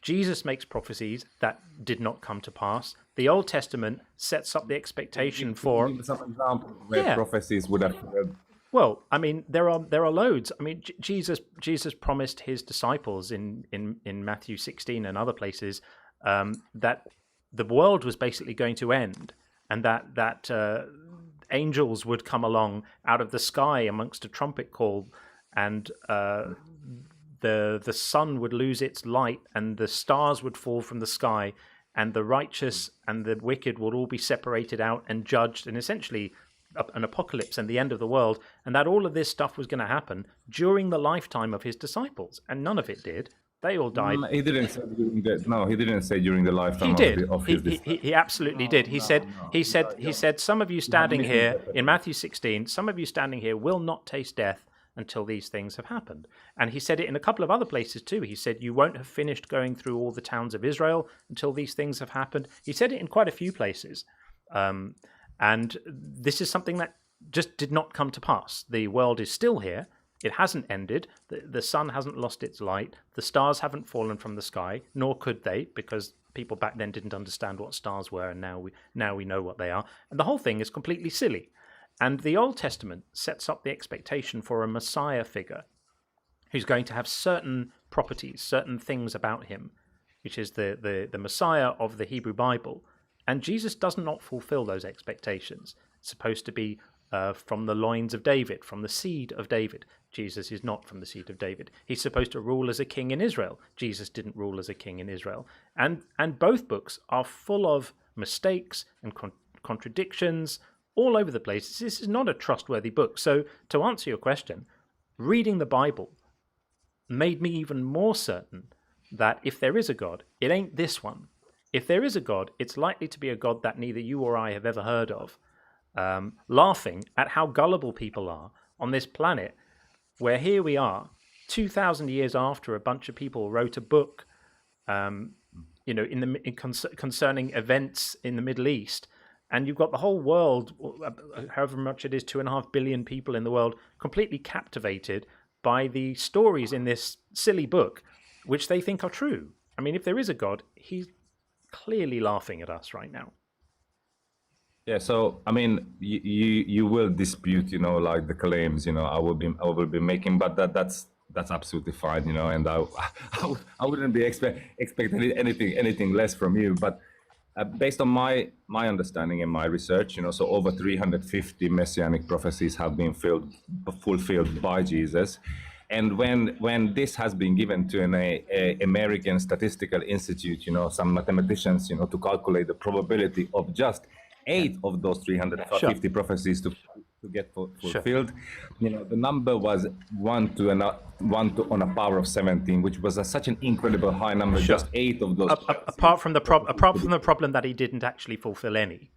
Jesus makes prophecies that did not come to pass. The Old Testament sets up the expectation for... Give some examples where prophecies would have failed. Well, I mean, there are loads. I mean, Jesus promised his disciples in Matthew 16 and other places that the world was basically going to end, and that angels would come along out of the sky amongst a trumpet call, and the sun would lose its light, and the stars would fall from the sky, and the righteous and the wicked would all be separated out and judged, and essentially an apocalypse and the end of the world, and that all of this stuff was going to happen during the lifetime of his disciples, and none of it did. They all died. He didn't say during the. He didn't say during the lifetime. He did. Of his disciples. He absolutely did. He said, some of you standing here in Matthew 16, some of you standing here will not taste death until these things have happened. And he said it in a couple of other places too. He said, you won't have finished going through all the towns of Israel until these things have happened. He said it in quite a few places. And this is something that just did not come to pass. The world is still here. It hasn't ended. The sun hasn't lost its light. The stars haven't fallen from the sky, nor could they, because people back then didn't understand what stars were, and now we know what they are. And the whole thing is completely silly. And the Old Testament sets up the expectation for a Messiah figure who's going to have certain properties, certain things about him, which is the Messiah of the Hebrew Bible. And Jesus does not fulfill those expectations. It's supposed to be from the loins of David, from the seed of David. Jesus is not from the seed of David. He's supposed to rule as a king in Israel. Jesus didn't rule as a king in Israel. And both books are full of mistakes and contradictions all over the place. This is not a trustworthy book. So to answer your question, reading the Bible made me even more certain that if there is a God, it ain't this one. If there is a God, it's likely to be a God that neither you or I have ever heard of. Laughing at how gullible people are on this planet, where here we are, 2,000 years after a bunch of people wrote a book, concerning events in the Middle East, and you've got the whole world, however much it is, 2.5 billion people in the world, completely captivated by the stories in this silly book, which they think are true. I mean, if there is a God, he's clearly laughing at us right now. Yeah, so I mean, you will dispute, like the claims, I will be making, but that's absolutely fine, and I wouldn't be expecting anything less from you. But based on my understanding and my research, so over 350 messianic prophecies have been fulfilled by Jesus. And when this has been given to an American Statistical Institute, some mathematicians, to calculate the probability of just 8 of those 350 prophecies to get fulfilled, the number was 1 to on a power of 17, which was such an incredible high number. Just 8 of those. Apart from the problem that he didn't actually fulfill any,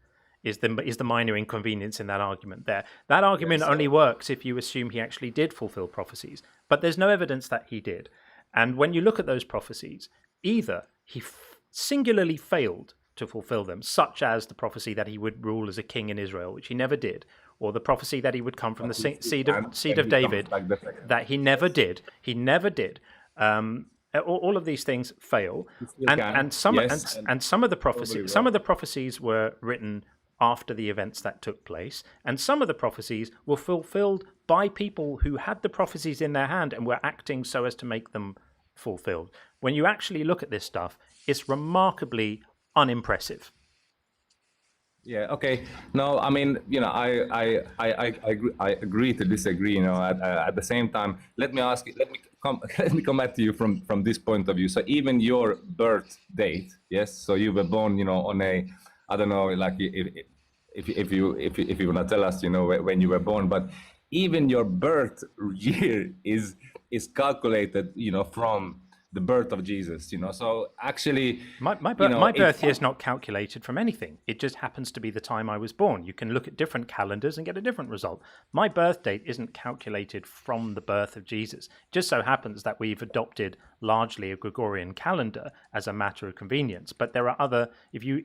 is the minor inconvenience in that argument there. That argument only works if you assume he actually did fulfill prophecies, but there's no evidence that he did. And when you look at those prophecies, either he singularly failed to fulfill them, such as the prophecy that he would rule as a king in Israel, which he never did, or the prophecy that he would come from the seed of David, that he never did. He never did. All of these things fail, and some of the prophecies were written after the events that took place, and some of the prophecies were fulfilled by people who had the prophecies in their hand and were acting so as to make them fulfilled. When you actually look at this stuff, it's remarkably unimpressive. Yeah. Okay. No, I mean, I agree to disagree. At the same time, let me come back to you from this point of view. So even your birth date, yes. So you were born, on a, I don't know, like if you want to tell us, when you were born, but even your birth year is calculated, from the birth of Jesus, So actually, my birth year is not calculated from anything. It just happens to be the time I was born. You can look at different calendars and get a different result. My birth date isn't calculated from the birth of Jesus. It just so happens that we've adopted largely a Gregorian calendar as a matter of convenience. But there are other. If you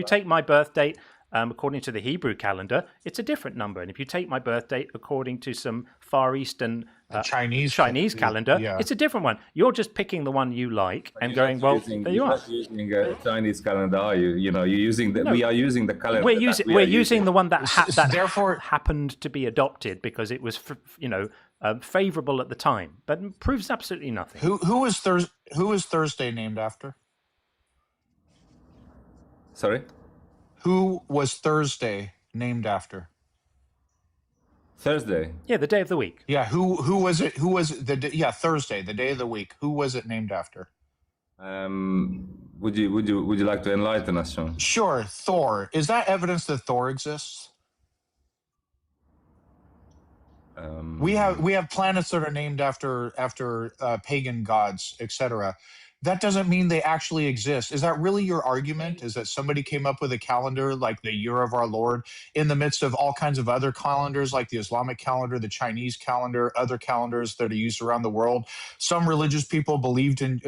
take my birth date according to the Hebrew calendar, it's a different number. And if you take my birth date according to some Far Eastern Chinese calendar. Yeah. It's a different one. You're just picking the one you like and going, well, there you are. You're using a Chinese calendar, are you? You know, you're using the. No, we are using the calendar. We're using the one that therefore happened to be adopted because it was, favorable at the time, but proves absolutely nothing. Who is Thursday named after? Sorry. Who was Thursday named after? Thursday. Yeah, the day of the week. Yeah, who was it? Who was it? Thursday, the day of the week. Who was it named after? Would you like to enlighten us, Sean? Sure, Thor. Is that evidence that Thor exists? We have planets that are named after pagan gods, etc. That doesn't mean they actually exist. Is that really your argument? Is that somebody came up with a calendar like the Year of Our Lord in the midst of all kinds of other calendars like the Islamic calendar, the Chinese calendar, other calendars that are used around the world? Some religious people believed in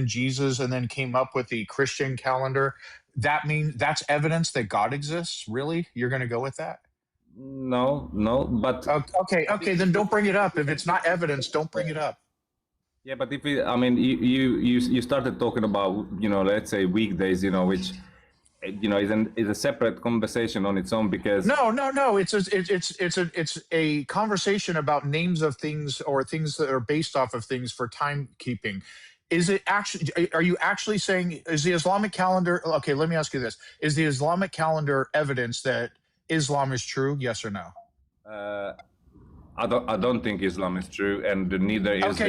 Jesus and then came up with the Christian calendar. That means that's evidence that God exists? Really? You're going to go with that? No, but okay, then don't bring it up. If it's not evidence, don't bring it up. Yeah, but if you started talking about, let's say weekdays, which, is a separate conversation on its own because no, it's a conversation about names of things or things that are based off of things for timekeeping. Is it actually? Are you actually saying is the Islamic calendar? Okay, let me ask you this: is the Islamic calendar evidence that Islam is true? Yes or no? I don't think Islam is true, and neither is.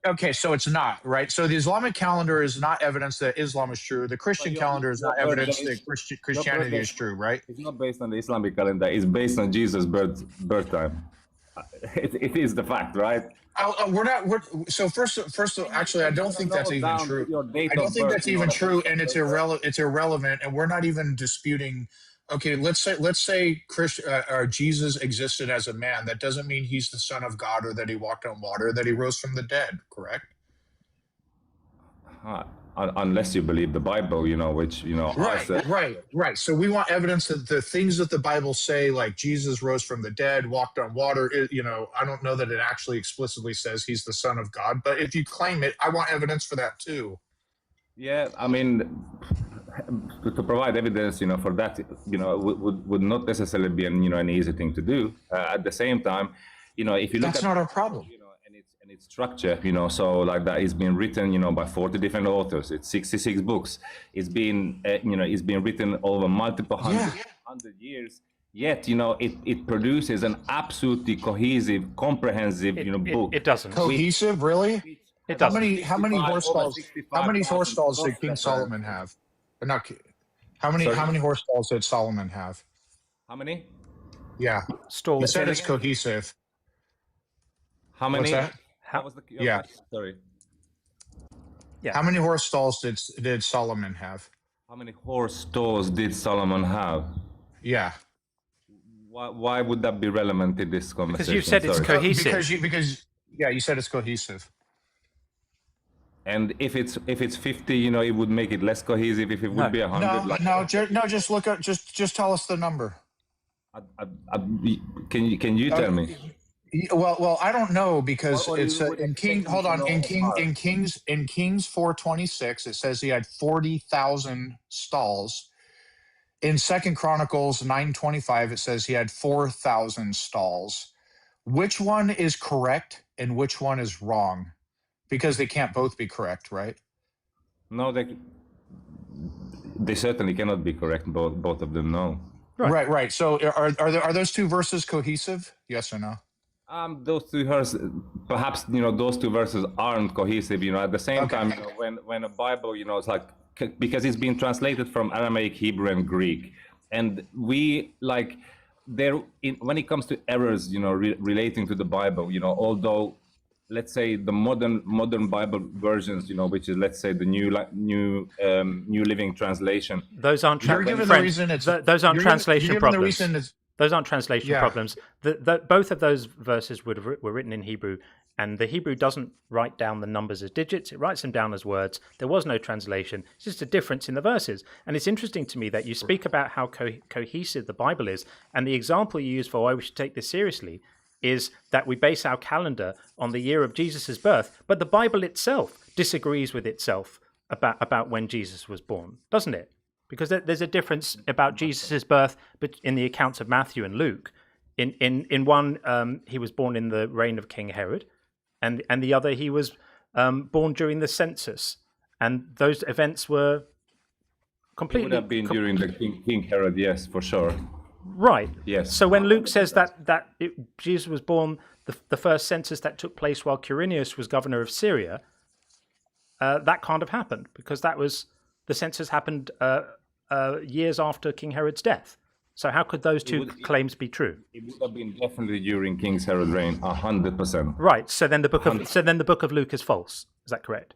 Okay. So it's not right. So the Islamic calendar is not evidence that Islam is true. The Christian calendar is not evidence that Christianity is true, right? It's not based on the Islamic calendar. It's based on Jesus' birth time. It is the fact, right? Actually, I don't think that's even true. I don't think that's even true, and it's irrelevant, and we're not even disputing. Okay, let's say Jesus existed as a man. That doesn't mean he's the Son of God or that he walked on water, that he rose from the dead, correct? Unless you believe the Bible, which, Right. So we want evidence that the things that the Bible say, like Jesus rose from the dead, walked on water, I don't know that it actually explicitly says he's the Son of God, but if you claim it, I want evidence for that too. Yeah, I mean, to provide evidence, for that, would not necessarily be an easy thing to do. At the same time, if you look that's not our problem. And its structure, so like that is being written, by 40 different authors. It's 66 books. It's been, it's been written over multiple hundred years. Yet, it produces an absolutely cohesive, comprehensive, book. It doesn't. Cohesive, really? It doesn't. How many horse stalls did King Solomon have? How many horse stalls did Solomon have? How many? Yeah. Stalls. You said it's cohesive. How many? What's that? Yeah. Sorry. Yeah. How many horse stalls did Solomon have? How many horse stalls did Solomon have? Yeah. Why would that be relevant in this conversation? Because you said it's cohesive. Because you said it's cohesive. And if it's 50, it would make it less cohesive. If it would be 100. Just look up. Just tell us the number. Can you tell me? Well, I don't know because it's in King. Hold on, in Kings 4:26, it says he had 40,000 stalls. In 2 Chronicles 9:25, it says he had 4,000 stalls. Which one is correct and which one is wrong? Because they can't both be correct, right? No, they certainly cannot be correct. Both of them, no. Right. So are those two verses cohesive? Yes or no? Those two verses, perhaps those two verses aren't cohesive. At the same time, when a Bible, it's like because it's been translated from Aramaic, Hebrew, and Greek, and we like when it comes to errors, relating to the Bible, although let's say the modern Bible versions, which is let's say the New Living Translation. Those aren't translation problems. Those aren't translation problems. Both of those verses were written in Hebrew, and the Hebrew doesn't write down the numbers as digits. It writes them down as words. There was no translation. It's just a difference in the verses. And it's interesting to me that you speak about how cohesive the Bible is, and the example you use for why we should take this seriously is that we base our calendar on the year of Jesus' birth, but the Bible itself disagrees with itself about when Jesus was born, doesn't it? Because there's a difference about Jesus' birth in the accounts of Matthew and Luke. In one, he was born in the reign of King Herod, and the other, he was born during the census. And those events were completely... It would have been during the King Herod, yes, for sure. Right. Yes. So when Luke says that Jesus was born, the first census that took place while Quirinius was governor of Syria, that can't have happened, because the census happened years after King Herod's death. So how could those two claims be true? It would have been definitely during King Herod's reign, 100%. Right. So then the book of Luke is false. Is that correct?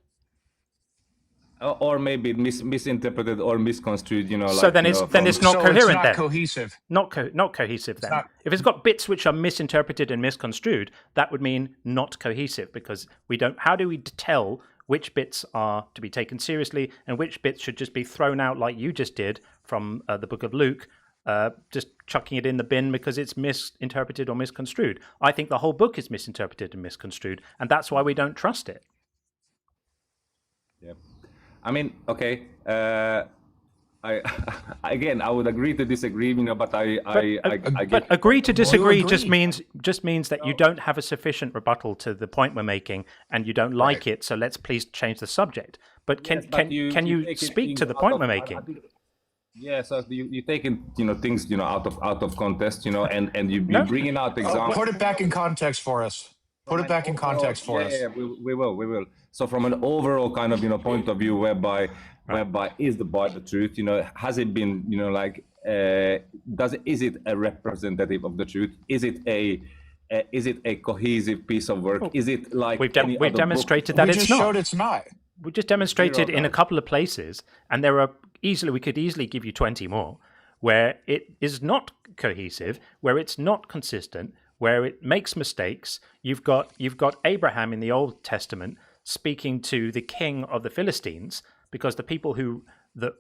Or maybe misinterpreted or misconstrued, So then it's not coherent. It's not then cohesive. Not cohesive then. If it's got bits which are misinterpreted and misconstrued, that would mean not cohesive, because we don't. How do we tell which bits are to be taken seriously and which bits should just be thrown out, like you just did from the book of Luke, just chucking it in the bin because it's misinterpreted or misconstrued? I think the whole book is misinterpreted and misconstrued, and that's why we don't trust it. Yeah. I mean, okay. I would agree to disagree, but I get. But agree to disagree just means that you don't have a sufficient rebuttal to the point we're making, and you don't like it. So let's please change the subject. But can you speak to the point we're making? Yeah, so you taking things out of context, and you bringing out examples. Put it back in context for us. Put it back in context for us. Yeah, we will. So from an overall kind of point of view, whereby is the Bible the truth? Has it been is it a representative of the truth? Is it a cohesive piece of work? Is it like we've demonstrated that it's not? We just showed it's not. We just demonstrated in a couple of places, and we could easily give you 20 more, where it is not cohesive, where it's not consistent, where it makes mistakes. You've got Abraham in the Old Testament speaking to the king of the Philistines, because the people who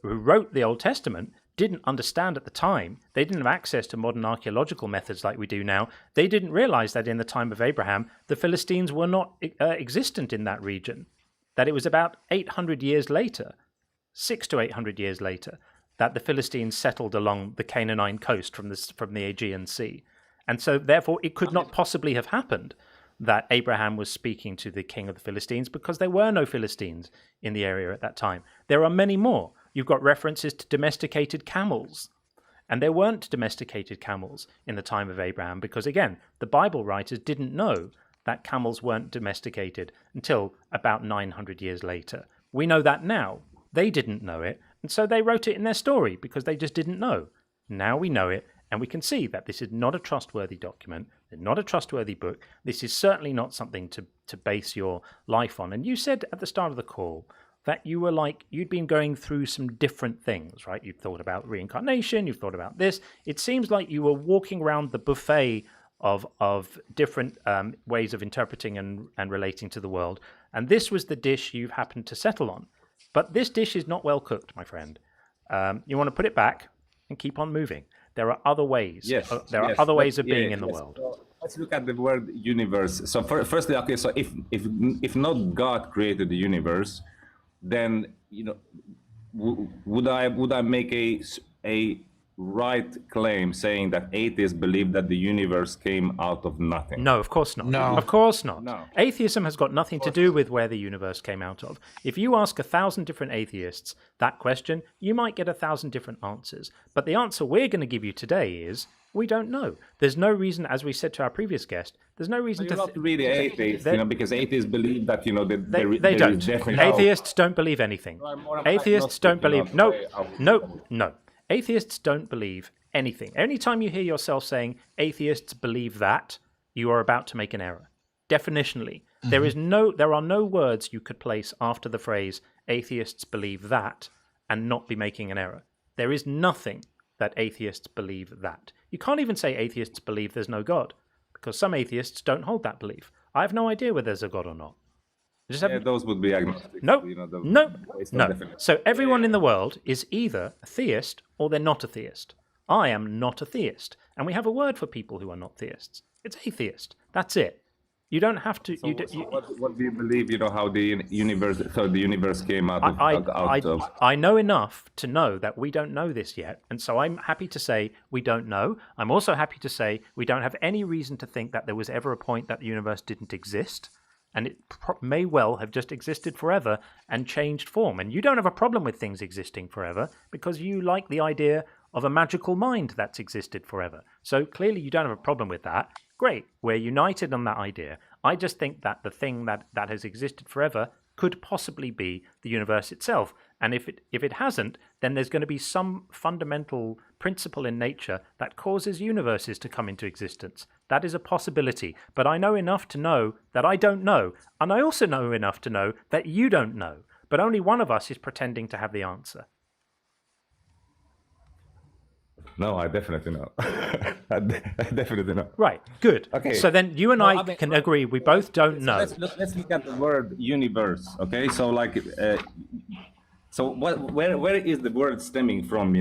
wrote the Old Testament didn't understand at the time. They didn't have access to modern archaeological methods like we do now. They didn't realize that in the time of Abraham, the Philistines were not existent in that region, that it was about 800 years later, 600 to 800 years later, that the Philistines settled along the Canaanite coast from the Aegean Sea. And so, therefore, it could not possibly have happened that Abraham was speaking to the king of the Philistines, because there were no Philistines in the area at that time. There are many more. You've got references to domesticated camels, and there weren't domesticated camels in the time of Abraham, because, again, the Bible writers didn't know that camels weren't domesticated until about 900 years later. We know that now. They didn't know it, and so they wrote it in their story because they just didn't know. Now we know it. And we can see that this is not a trustworthy document, not a trustworthy book. This is certainly not something to base your life on. And you said at the start of the call that you'd been going through some different things, right? You'd thought about reincarnation, you've thought about this. It seems like you were walking around the buffet of different ways of interpreting and relating to the world. And this was the dish you've happened to settle on. But this dish is not well cooked, my friend. You want to put it back and keep on moving. There are other ways. Yes, there are other ways of being in the world. So let's look at the word universe. So firstly, okay. So if not God created the universe, then would I make a right claim saying that atheists believe that the universe came out of nothing? No, of course not. No. Of course not. No. Atheism has got nothing to do with where the universe came out of. If you ask 1,000 different atheists that question, you might get 1,000 different answers. But the answer we're going to give you today is we don't know. There's no reason, as we said to our previous guest, there's no reason You're not really atheists, because atheists believe that they don't. definitely Atheists don't believe anything. Atheists don't believe. No. Atheists don't believe anything. Anytime you hear yourself saying atheists believe that, you are about to make an error. Definitionally, there are no words you could place after the phrase atheists believe that and not be making an error. There is nothing that atheists believe that. You can't even say atheists believe there's no God, because some atheists don't hold that belief. I have no idea whether there's a God or not. Those would be agnostic. No. So everyone in the world is either a theist or they're not a theist. I am not a theist, and we have a word for people who are not theists. It's atheist. That's it. You don't have to. So, what do you believe? How the universe? So the universe came out of. I know enough to know that we don't know this yet, and so I'm happy to say we don't know. I'm also happy to say we don't have any reason to think that there was ever a point that the universe didn't exist, and it may well have just existed forever and changed form. And you don't have a problem with things existing forever because you like the idea of a magical mind that's existed forever. So clearly you don't have a problem with that. Great, we're united on that idea. I just think that the thing that has existed forever could possibly be the universe itself. And if it hasn't, then there's going to be some fundamental principle in nature that causes universes to come into existence. That is a possibility. But I know enough to know that I don't know. And I also know enough to know that you don't know. But only one of us is pretending to have the answer. No, I definitely know. I definitely know. Right, good. Okay. So then you and I can agree we both don't know. Let's look at the word universe. Okay, so where is the word stemming from?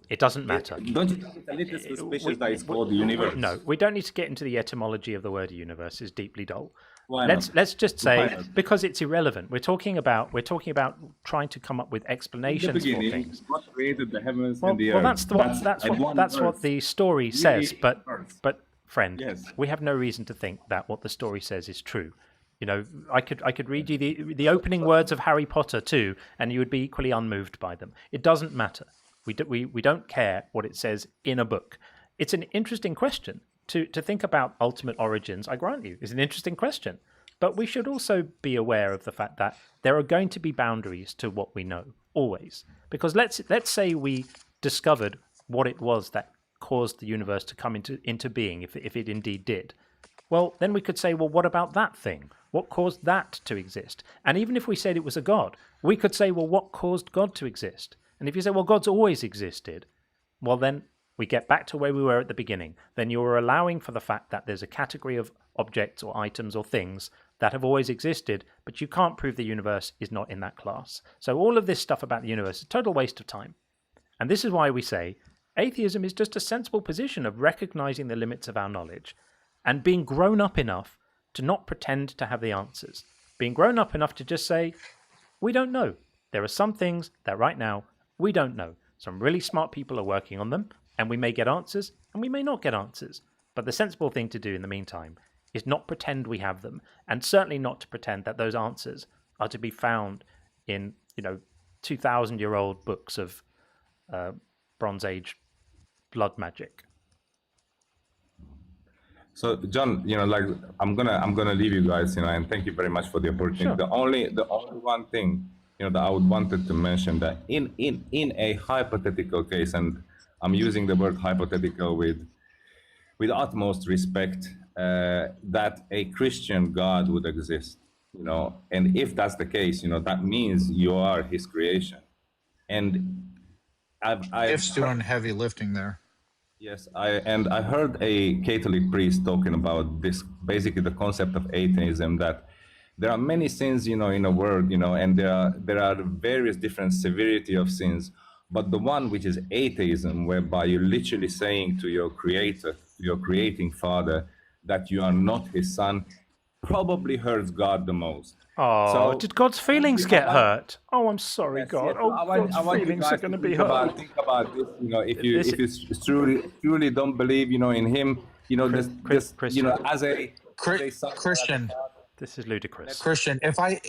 It doesn't matter. Don't you think it's a little suspicious that it's called the universe? No, we don't need to get into the etymology of the word universe. It's deeply dull. Why Let's just say because it's irrelevant. We're talking about trying to come up with explanations for things. God created the heavens and the earth. Well, that's what the story says. But friend, yes. We have no reason to think that what the story says is true. I could read you the opening words of Harry Potter too, and you would be equally unmoved by them. It doesn't matter. We don't care what it says in a book. It's an interesting question. To think about ultimate origins, I grant you, is an interesting question. But we should also be aware of the fact that there are going to be boundaries to what we know, always. Because let's say we discovered what it was that caused the universe to come into being, if it indeed did. Well, then we could say, well, what about that thing? What caused that to exist? And even if we said it was a god, we could say, well, what caused God to exist? And if you say, well, God's always existed, well, then we get back to where we were at the beginning. Then you're allowing for the fact that there's a category of objects or items or things that have always existed, but you can't prove the universe is not in that class. So all of this stuff about the universe is a total waste of time. And this is why we say atheism is just a sensible position of recognizing the limits of our knowledge and being grown up enough to not pretend to have the answers. Being grown up enough to just say, we don't know. There are some things that right now we don't know. Some really smart people are working on them, and we may get answers, and we may not get answers. But the sensible thing to do in the meantime is not pretend we have them, and certainly not to pretend that those answers are to be found in, 2,000-year-old books of Bronze Age blood magic. So, John, I'm gonna leave you guys, and thank you very much for the opportunity. Sure. The only one thing, that I would wanted to mention that in a hypothetical case, and I'm using the word hypothetical with utmost respect, that a Christian God would exist, and if that's the case, that means you are His creation, and If's doing heavy lifting there. Yes, I heard a Catholic priest talking about this, basically the concept of atheism, that there are many sins, in a world, and there are various different severity of sins, but the one which is atheism, whereby you're literally saying to your creator, your creating father, that you are not his son, probably hurts God the most. Oh, so, did God's feelings get hurt? Oh, I'm sorry, yes, God. Yes. Oh, God's feelings are going to be hurt. Think about this. If you truly don't believe, in Him, Christian. as a Christian. This is ludicrous. Christian, if I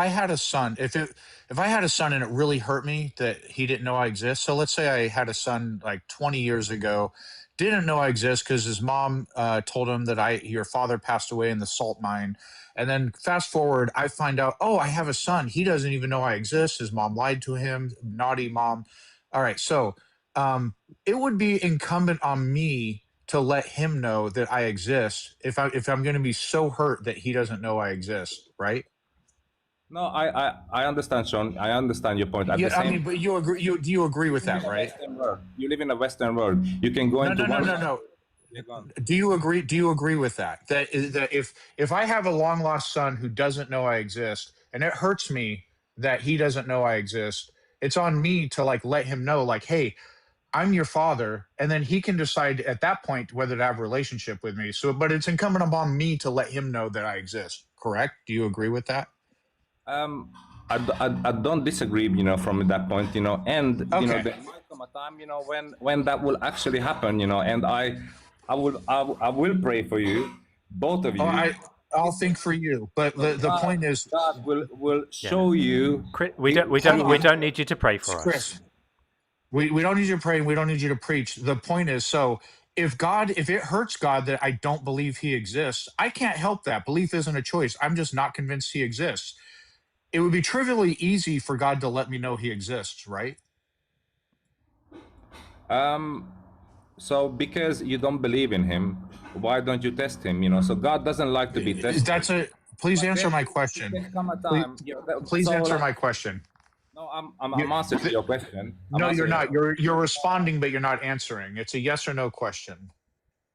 had a son, if I had a son and it really hurt me that he didn't know I exist. So let's say I had a son like 20 years ago, didn't know I exist because his mom told him that your father passed away in the salt mine. And then fast forward, I find out, I have a son. He doesn't even know I exist. His mom lied to him. Naughty mom. All right. So it would be incumbent on me to let him know that I exist if I'm going to be so hurt that he doesn't know I exist, right? No, I understand, Sean. I understand your point. Yeah, I mean, but you agree. Do you agree with that, right? You live in a Western world. You can go into no. Do you agree? Do you agree with that? That if I have a long lost son who doesn't know I exist, and it hurts me that he doesn't know I exist, it's on me to let him know, hey, I'm your father, and then he can decide at that point whether to have a relationship with me. So, but it's incumbent upon me to let him know that I exist. Correct? Do you agree with that? I don't disagree, from that point, and there might come a time, when that will actually happen, and I will pray for you, both of you. I'll think for you, but the point is, God will show you. We don't need you to pray for Chris, us. We don't need you to pray, and we don't need you to preach. The point is, so if it hurts God that I don't believe he exists, I can't help that. Belief isn't a choice. I'm just not convinced he exists. It would be trivially easy for God to let me know he exists, right? So because you don't believe in him, why don't you test him? So God doesn't like to be tested. Please answer my question. Please answer my question. No, I'm answering your question. No, you're not. You're responding, but you're not answering. It's a yes or no question.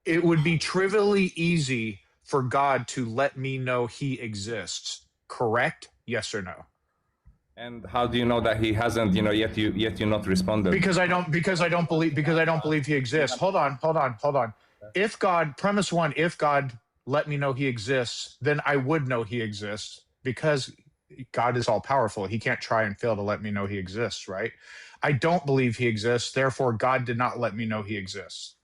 It would be trivially easy for God to let me know he exists. Correct? Yes or no? And how do you know that he hasn't, yet you not responded? Because I don't believe he exists. Hold on. Premise one, if God let me know he exists, then I would know he exists, because God is all powerful. He can't try and fail to let me know he exists, right? I don't believe he exists. Therefore, God did not let me know he exists.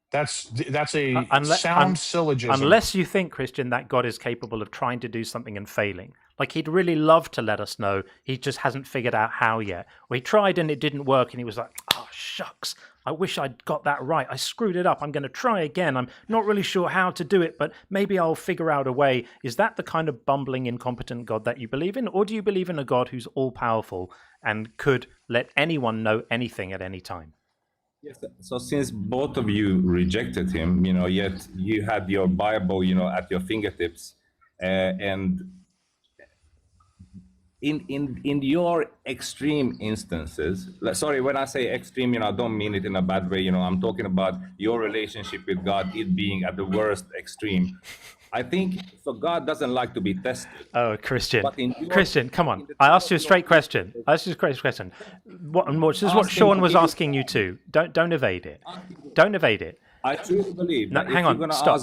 That's a sound syllogism. Unless you think, Christian, that God is capable of trying to do something and failing. Like he'd really love to let us know. He just hasn't figured out how yet. Or he tried and it didn't work and he was like, oh, shucks. I wish I'd got that right. I screwed it up. I'm going to try again. I'm not really sure how to do it, but maybe I'll figure out a way. Is that the kind of bumbling, incompetent God that you believe in? Or do you believe in a God who's all-powerful and could let anyone know anything at any time? Yes. So since both of you rejected him, yet you had your Bible, at your fingertips, and in your extreme instances, sorry, when I say extreme, I don't mean it in a bad way. I'm talking about your relationship with God, it being at the worst extreme. I think so. God doesn't like to be tested. Oh, Christian, come on! I asked you a straight question. This is what Sean was asking you to. Don't evade it. Don't evade it. I truly believe. No, hang on. Stop.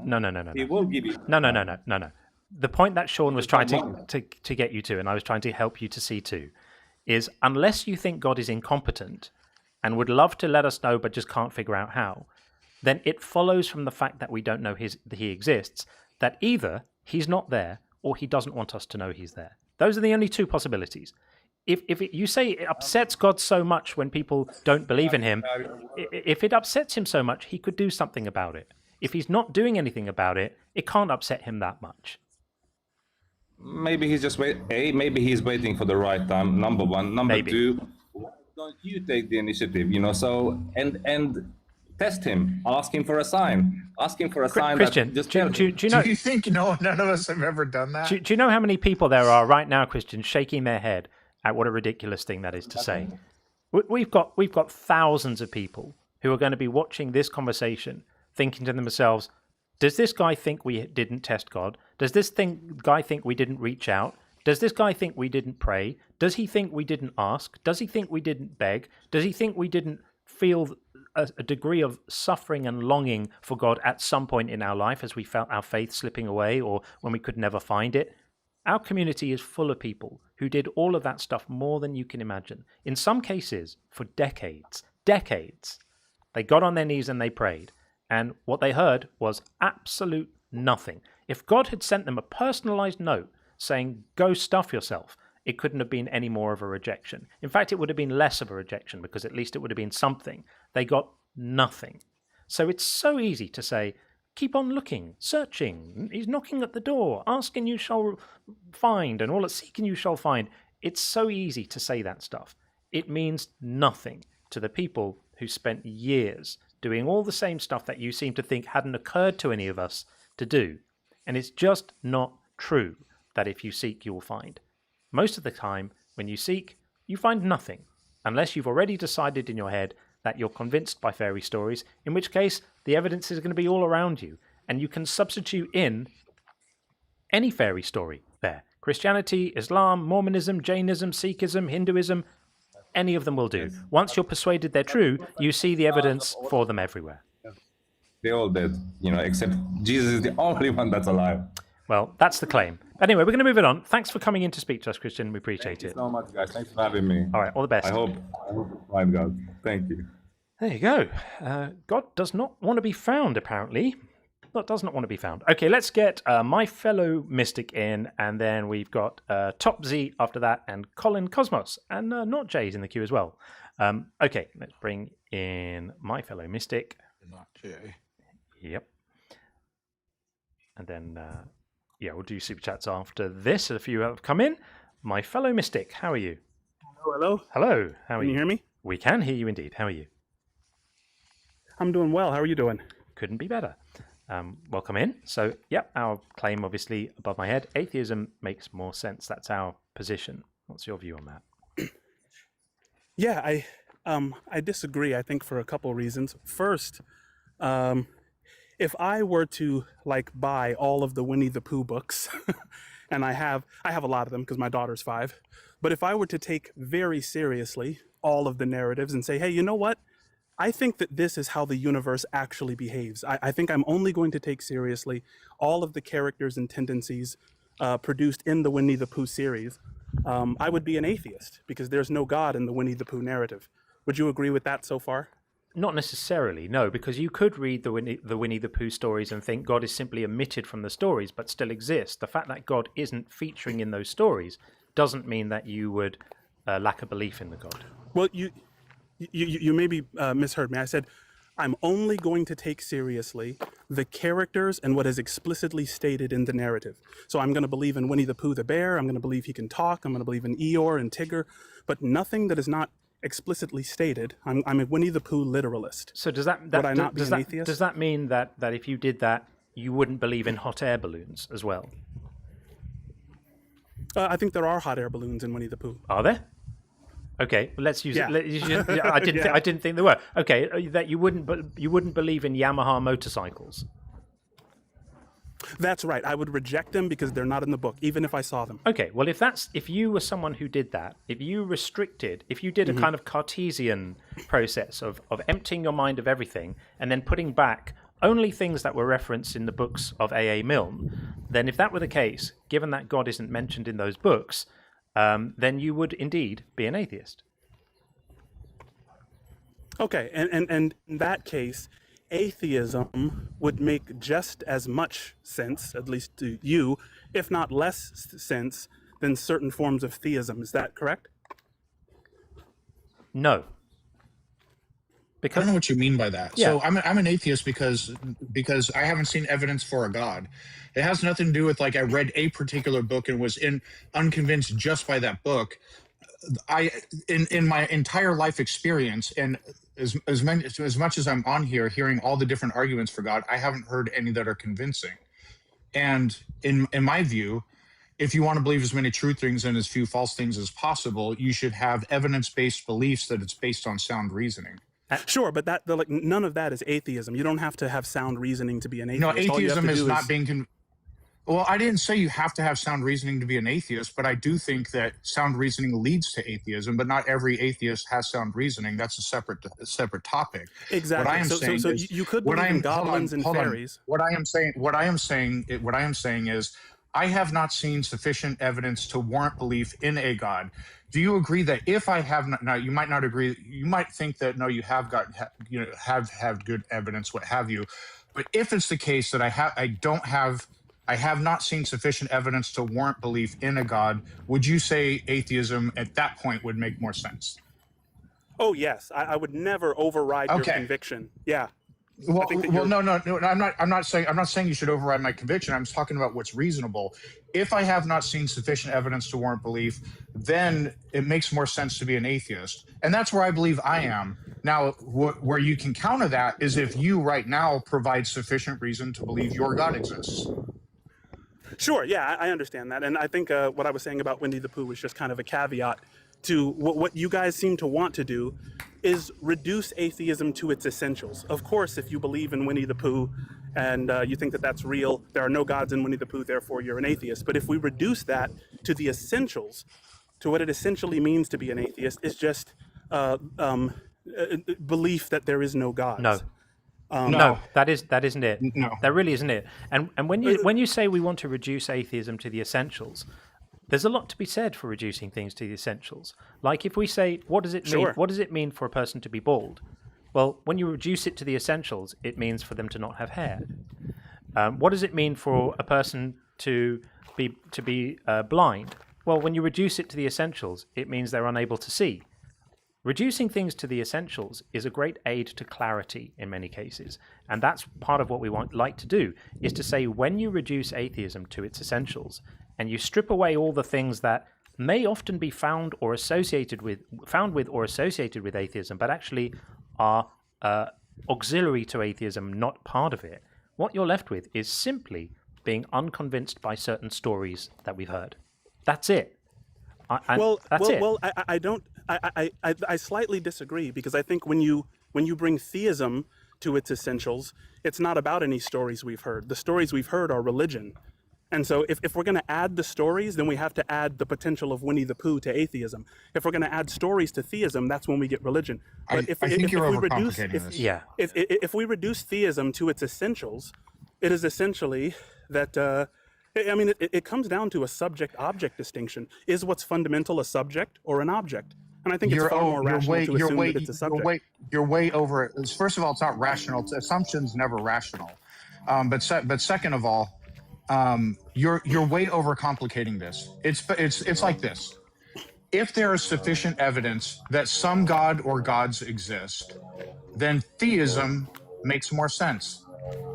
No. He will give you. No. The point that Sean was trying to get you to, and I was trying to help you to see too, is unless you think God is incompetent and would love to let us know but just can't figure out how, then it follows from the fact that we don't know he exists that either he's not there or he doesn't want us to know he's there. Those are the only two possibilities. If you say it upsets God so much when people don't believe in him, if it upsets him so much, he could do something about it. If he's not doing anything about it, it can't upset him that much. Maybe he's just maybe he's waiting for the right time. Number one. Number two, why don't you take the initiative? So and test him. Ask him for a sign. Ask him for a sign. Christian, do you know? Do you think none of us have ever done that? Do you know how many people there are right now, Christian, shaking their head at what a ridiculous thing that is to say? We've got thousands of people who are going to be watching this conversation, thinking to themselves, does this guy think we didn't test God? Does this guy think we didn't reach out? Does this guy think we didn't pray? Does he think we didn't ask? Does he think we didn't beg? Does he think we didn't feel a degree of suffering and longing for God at some point in our life as we felt our faith slipping away or when we could never find it? Our community is full of people who did all of that stuff more than you can imagine. In some cases, for decades. They got on their knees and they prayed. And what they heard was absolute nothing. If God had sent them a personalized note saying, go stuff yourself, it couldn't have been any more of a rejection. In fact, it would have been less of a rejection because at least it would have been something. They got nothing. So it's so easy to say, keep on looking, searching. He's knocking at the door. Ask and you shall find, and all at seek and you shall find. It's so easy to say that stuff. It means nothing to the people who spent years doing all the same stuff that you seem to think hadn't occurred to any of us to do. And it's just not true that if you seek, you will find. Most of the time, when you seek, you find nothing, unless you've already decided in your head that you're convinced by fairy stories, in which case the evidence is going to be all around you, and you can substitute in any fairy story there. Christianity, Islam, Mormonism, Jainism, Sikhism, Hinduism, any of them will do. Once you're persuaded they're true, you see the evidence for them everywhere. They all did, except Jesus is the only one that's alive. Well, that's the claim. Anyway, we're going to move it on. Thanks for coming in to speak to us, Christian. We appreciate it. Thank you so much, guys. Thanks for having me. All right, all the best. I hope it's fine, guys. Thank you. There you go. God does not want to be found, apparently. That does not want to be found. Okay, let's get my fellow mystic in, and then we've got Top Z after that, and Colin Cosmos, and not Jay's in the queue as well. Okay, let's bring in my fellow mystic. Not Jay. Yep. And then, we'll do super chats after this. A few have come in. My fellow mystic, how are you? Hello. Hello. How are you? Can you hear me? We can hear you indeed. How are you? I'm doing well. How are you doing? Couldn't be better. Welcome in. So, our claim obviously above my head. Atheism makes more sense. That's our position. What's your view on that? Yeah, I disagree. I think for a couple of reasons. First, if I were to buy all of the Winnie the Pooh books, and I have a lot of them because my daughter's 5, but if I were to take very seriously all of the narratives and say, hey, you know what? I think that this is how the universe actually behaves. I think I'm only going to take seriously all of the characters and tendencies produced in the Winnie the Pooh series. I would be an atheist because there's no God in the Winnie the Pooh narrative. Would you agree with that so far? Not necessarily, no, because you could read the Winnie the Pooh stories and think God is simply omitted from the stories but still exists. The fact that God isn't featuring in those stories doesn't mean that you would lack a belief in the God. Well, you maybe misheard me. I said, I'm only going to take seriously the characters and what is explicitly stated in the narrative. So I'm going to believe in Winnie the Pooh the bear. I'm going to believe he can talk. I'm going to believe in Eeyore and Tigger, but nothing that is not explicitly stated. I'm a Winnie the Pooh literalist. So does that would I not be an atheist? Does that mean that if you did that, you wouldn't believe in hot air balloons as well? I think there are hot air balloons in Winnie the Pooh. Are there? Okay, well, let's use Yeah. it. I didn't think there were. Okay, that you wouldn't believe in Yamaha motorcycles. That's right. I would reject them because they're not in the book, even if I saw them. Okay, well, if you were someone who did that, if you did a kind of Cartesian process of emptying your mind of everything and then putting back only things that were referenced in the books of A.A. Milne, then if that were the case, given that God isn't mentioned in those books, then you would indeed be an atheist. Okay, and in that case, atheism would make just as much sense, at least to you, if not less sense, than certain forms of theism. Is that correct? No. I don't know what you mean by that. Yeah. So I'm an atheist because I haven't seen evidence for a God. It has nothing to do with I read a particular book and was unconvinced just by that book. In my entire life experience, and as much as I'm on here hearing all the different arguments for God, I haven't heard any that are convincing. And in my view, if you want to believe as many true things and as few false things as possible, you should have evidence-based beliefs that it's based on sound reasoning. Sure, but none of that is atheism. You don't have to have sound reasoning to be an atheist. No, All you have atheism to is do not being. Well, I didn't say you have to have sound reasoning to be an atheist, but I do think that sound reasoning leads to atheism. But not every atheist has sound reasoning. That's a separate topic. Exactly. What I am saying so is, you could believe in goblins and fairies. What I am saying is, I have not seen sufficient evidence to warrant belief in a God. Do you agree that if I have not, now you might not agree, you might think that no, you have have good evidence, what have you, but if it's the case that I have not seen sufficient evidence to warrant belief in a God, would you say atheism at that point would make more sense? Oh yes, I would never override your conviction. Yeah. Well, no. I'm not saying you should override my conviction. I'm talking about what's reasonable. If I have not seen sufficient evidence to warrant belief, then it makes more sense to be an atheist, and that's where I believe I am. Now, where you can counter that is if you right now provide sufficient reason to believe your God exists. Sure, yeah, I understand that. And I think what I was saying about Winnie the Pooh was just kind of a caveat to what you guys seem to want to do is reduce atheism to its essentials. Of course, if you believe in Winnie the Pooh and you think that that's real, there are no gods in Winnie the Pooh, therefore you're an atheist. But if we reduce that to the essentials, to what it essentially means to be an atheist, is just uh, um, belief that there is no gods. No. No. No, that isn't it. No. That really isn't it. And when you say we want to reduce atheism to the essentials, there's a lot to be said for reducing things to the essentials. Like if we say, what does it mean? What does it mean for a person to be bald? Well, when you reduce it to the essentials, it means for them to not have hair. What does it mean for a person to be blind? Well, when you reduce it to the essentials, it means they're unable to see. Reducing things to the essentials is a great aid to clarity in many cases. And that's part of what we like to do, is to say when you reduce atheism to its essentials and you strip away all the things that may often be found with or associated with atheism, but actually are auxiliary to atheism, not part of it, what you're left with is simply being unconvinced by certain stories that we've heard. That's it. I slightly disagree, because I think when you bring theism to its essentials, it's not about any stories we've heard. The stories we've heard are religion. And so if we're going to add the stories, then we have to add the potential of Winnie the Pooh to atheism. If we're going to add stories to theism, that's when we get religion. But I think you're overcomplicating this. Yeah. If we reduce theism to its essentials, it is essentially that... it comes down to a subject-object distinction. Is what's fundamental a subject or an object? And I think it's far more rational to assume that it's a subject. You're way over it. First of all, it's not rational. Assumption's never rational. But second of all, you're way overcomplicating this. It's like this. If there is sufficient evidence that some god or gods exist, then theism makes more sense.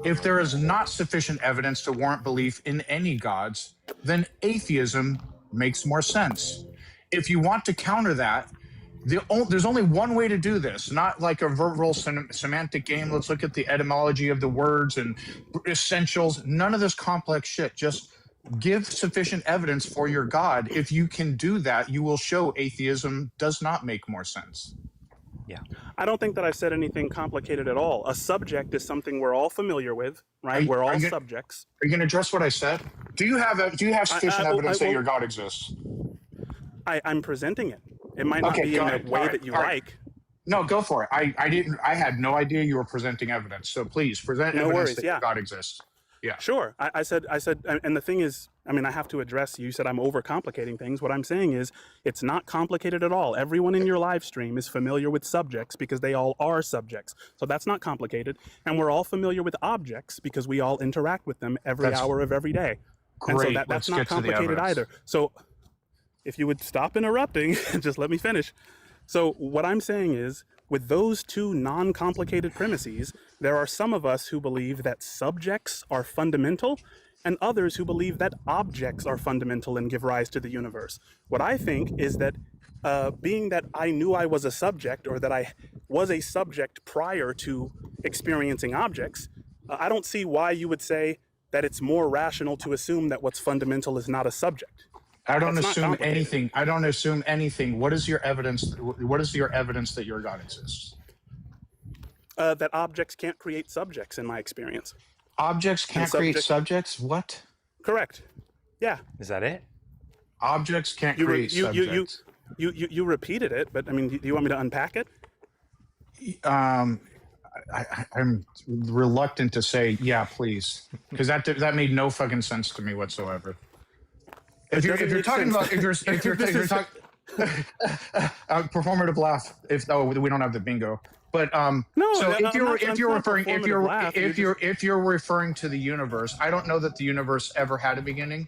If there is not sufficient evidence to warrant belief in any gods, then atheism makes more sense. If you want to counter that, there's only one way to do this, not like a verbal semantic game. Let's look at the etymology of the words and essentials. None of this complex shit. Just give sufficient evidence for your God. If you can do that, you will show atheism does not make more sense. Yeah. I don't think that I said anything complicated at all. A subject is something we're all familiar with, right? We're all subjects. Are you going to address what I said? Do you have sufficient evidence that your God exists? I'm presenting it. It might not be in a way that you like. No, go for it. I had no idea you were presenting evidence. So please present evidence that your God exists. Yeah. Sure. I said, and the thing is, I have to address, you said I'm overcomplicating things. What I'm saying is it's not complicated at all. Everyone in your live stream is familiar with subjects because they all are subjects. So that's not complicated. And we're all familiar with objects because we all interact with them every hour of every day. Great. And so that's not complicated either. So if you would stop interrupting and just let me finish. So what I'm saying is, with those two non-complicated premises, there are some of us who believe that subjects are fundamental and others who believe that objects are fundamental and give rise to the universe. What I think is that being that I knew I was a subject, or that I was a subject prior to experiencing objects, I don't see why you would say that it's more rational to assume that what's fundamental is not a subject. I don't assume anything. I don't assume anything. What is your evidence? What is your evidence that your God exists? That objects can't create subjects, in my experience. Objects can't create subjects? What? Correct. Yeah. Is that it? Objects can't create subjects. You repeated it, but do you want me to unpack it? I'm reluctant to say, yeah, please, because that made no fucking sense to me whatsoever. If you're talking performative laugh, we don't have the bingo, but if you're referring to the universe, I don't know that the universe ever had a beginning.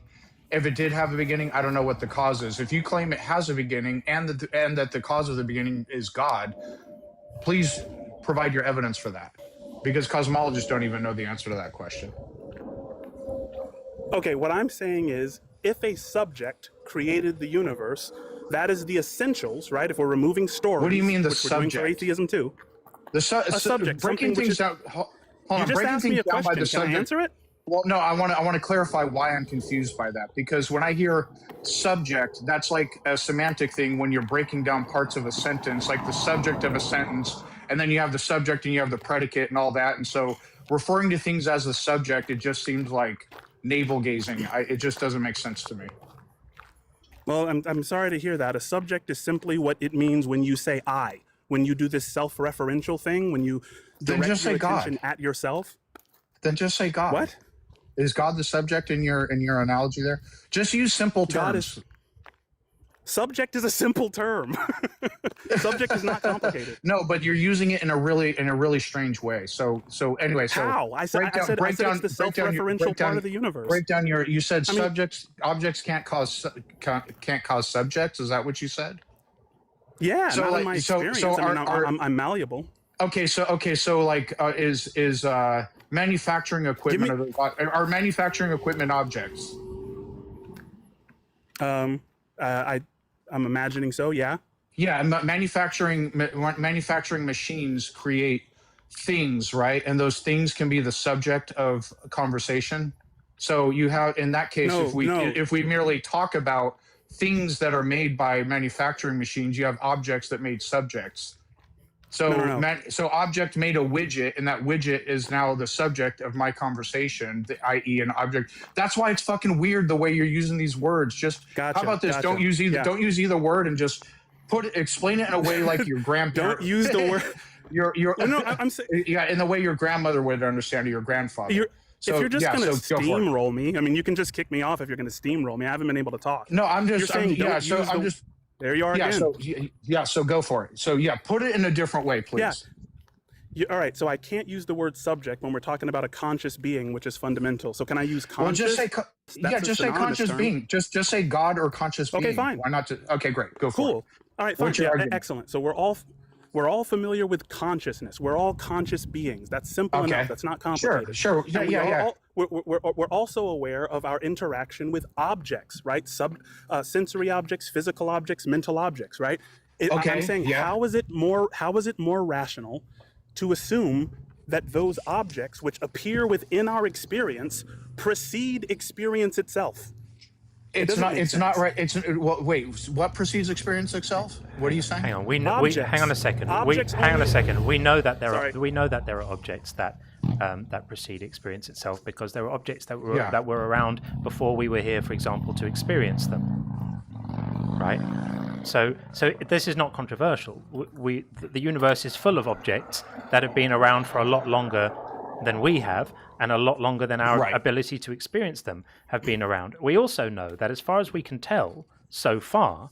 If it did have a beginning, I don't know what the cause is. If you claim it has a beginning and that the cause of the beginning is God, please provide your evidence for that, because cosmologists don't even know the answer to that question. Okay, what I'm saying is, if a subject created the universe, that is the essentials, right? If we're removing stories, what do you mean the which subject? We're doing for atheism too. A subject. Breaking things down. You just asked me a question. Can I answer it? Well, no. I want to clarify why I'm confused by that, because when I hear subject, that's like a semantic thing when you're breaking down parts of a sentence, like the subject of a sentence, and then you have the subject and you have the predicate and all that. And so referring to things as the subject, it just seems like navel gazing. It just doesn't make sense to me. Well, I'm sorry to hear that. A subject is simply what it means when you say I. When you do this self-referential thing, when you Then direct just your say attention God. at yourself. Then just say God. What? Is God the subject in your analogy there? Just use simple God terms. is subject is a simple term. Subject is not complicated. No, but you're using it in a really strange way. So anyway, so How? I said it's the self-referential part of the universe. break down your. You said objects can't cause subjects. Is that what you said? Yeah, So not like, in my so experience. I'm malleable. Okay, so like, is manufacturing equipment are manufacturing equipment objects? I'm imagining so. Yeah. Yeah, and manufacturing machines create things, right? And those things can be the subject of conversation. So you have, in that case, if we merely talk about things that are made by manufacturing machines, you have objects that made subjects. So so object made a widget, and that widget is now the subject of my conversation, i.e. an object. That's why it's fucking weird the way you're using these words. Just Gotcha, how about this? gotcha. Don't use either word, and just explain it in a way like your grandparents. Don't use the word. I'm saying, yeah, in the way your grandmother would understand, or your grandfather. If you're just going to steamroll me, I mean, you can just kick me off if you're going to steamroll me. I haven't been able to talk. No, There you are again. So go for it. So yeah, put it in a different way, please. Yeah. All right. So I can't use the word subject when we're talking about a conscious being, which is fundamental. So can I use conscious? Well, just say conscious being. Just say God or conscious being. Okay, fine. Why not? Okay, great. Go for it. Cool. All right, fine. Yeah, excellent. So we're all familiar with consciousness. We're all conscious beings. That's simple enough. That's not complicated. Sure. Yeah. We're also aware of our interaction with objects, right? Sensory objects, physical objects, mental objects, right? I'm saying, how is it more rational to assume that those objects, which appear within our experience, precede experience itself? It's not right. Wait. What precedes experience itself? What are you saying? Hang on. Hang on a second. We know that there are objects that precede experience itself, because there are objects that were around before we were here, for example, to experience them. Right. So this is not controversial. The universe is full of objects that have been around for a lot longer than we have, and a lot longer than our ability to experience them have been around. We also know that, as far as we can tell so far,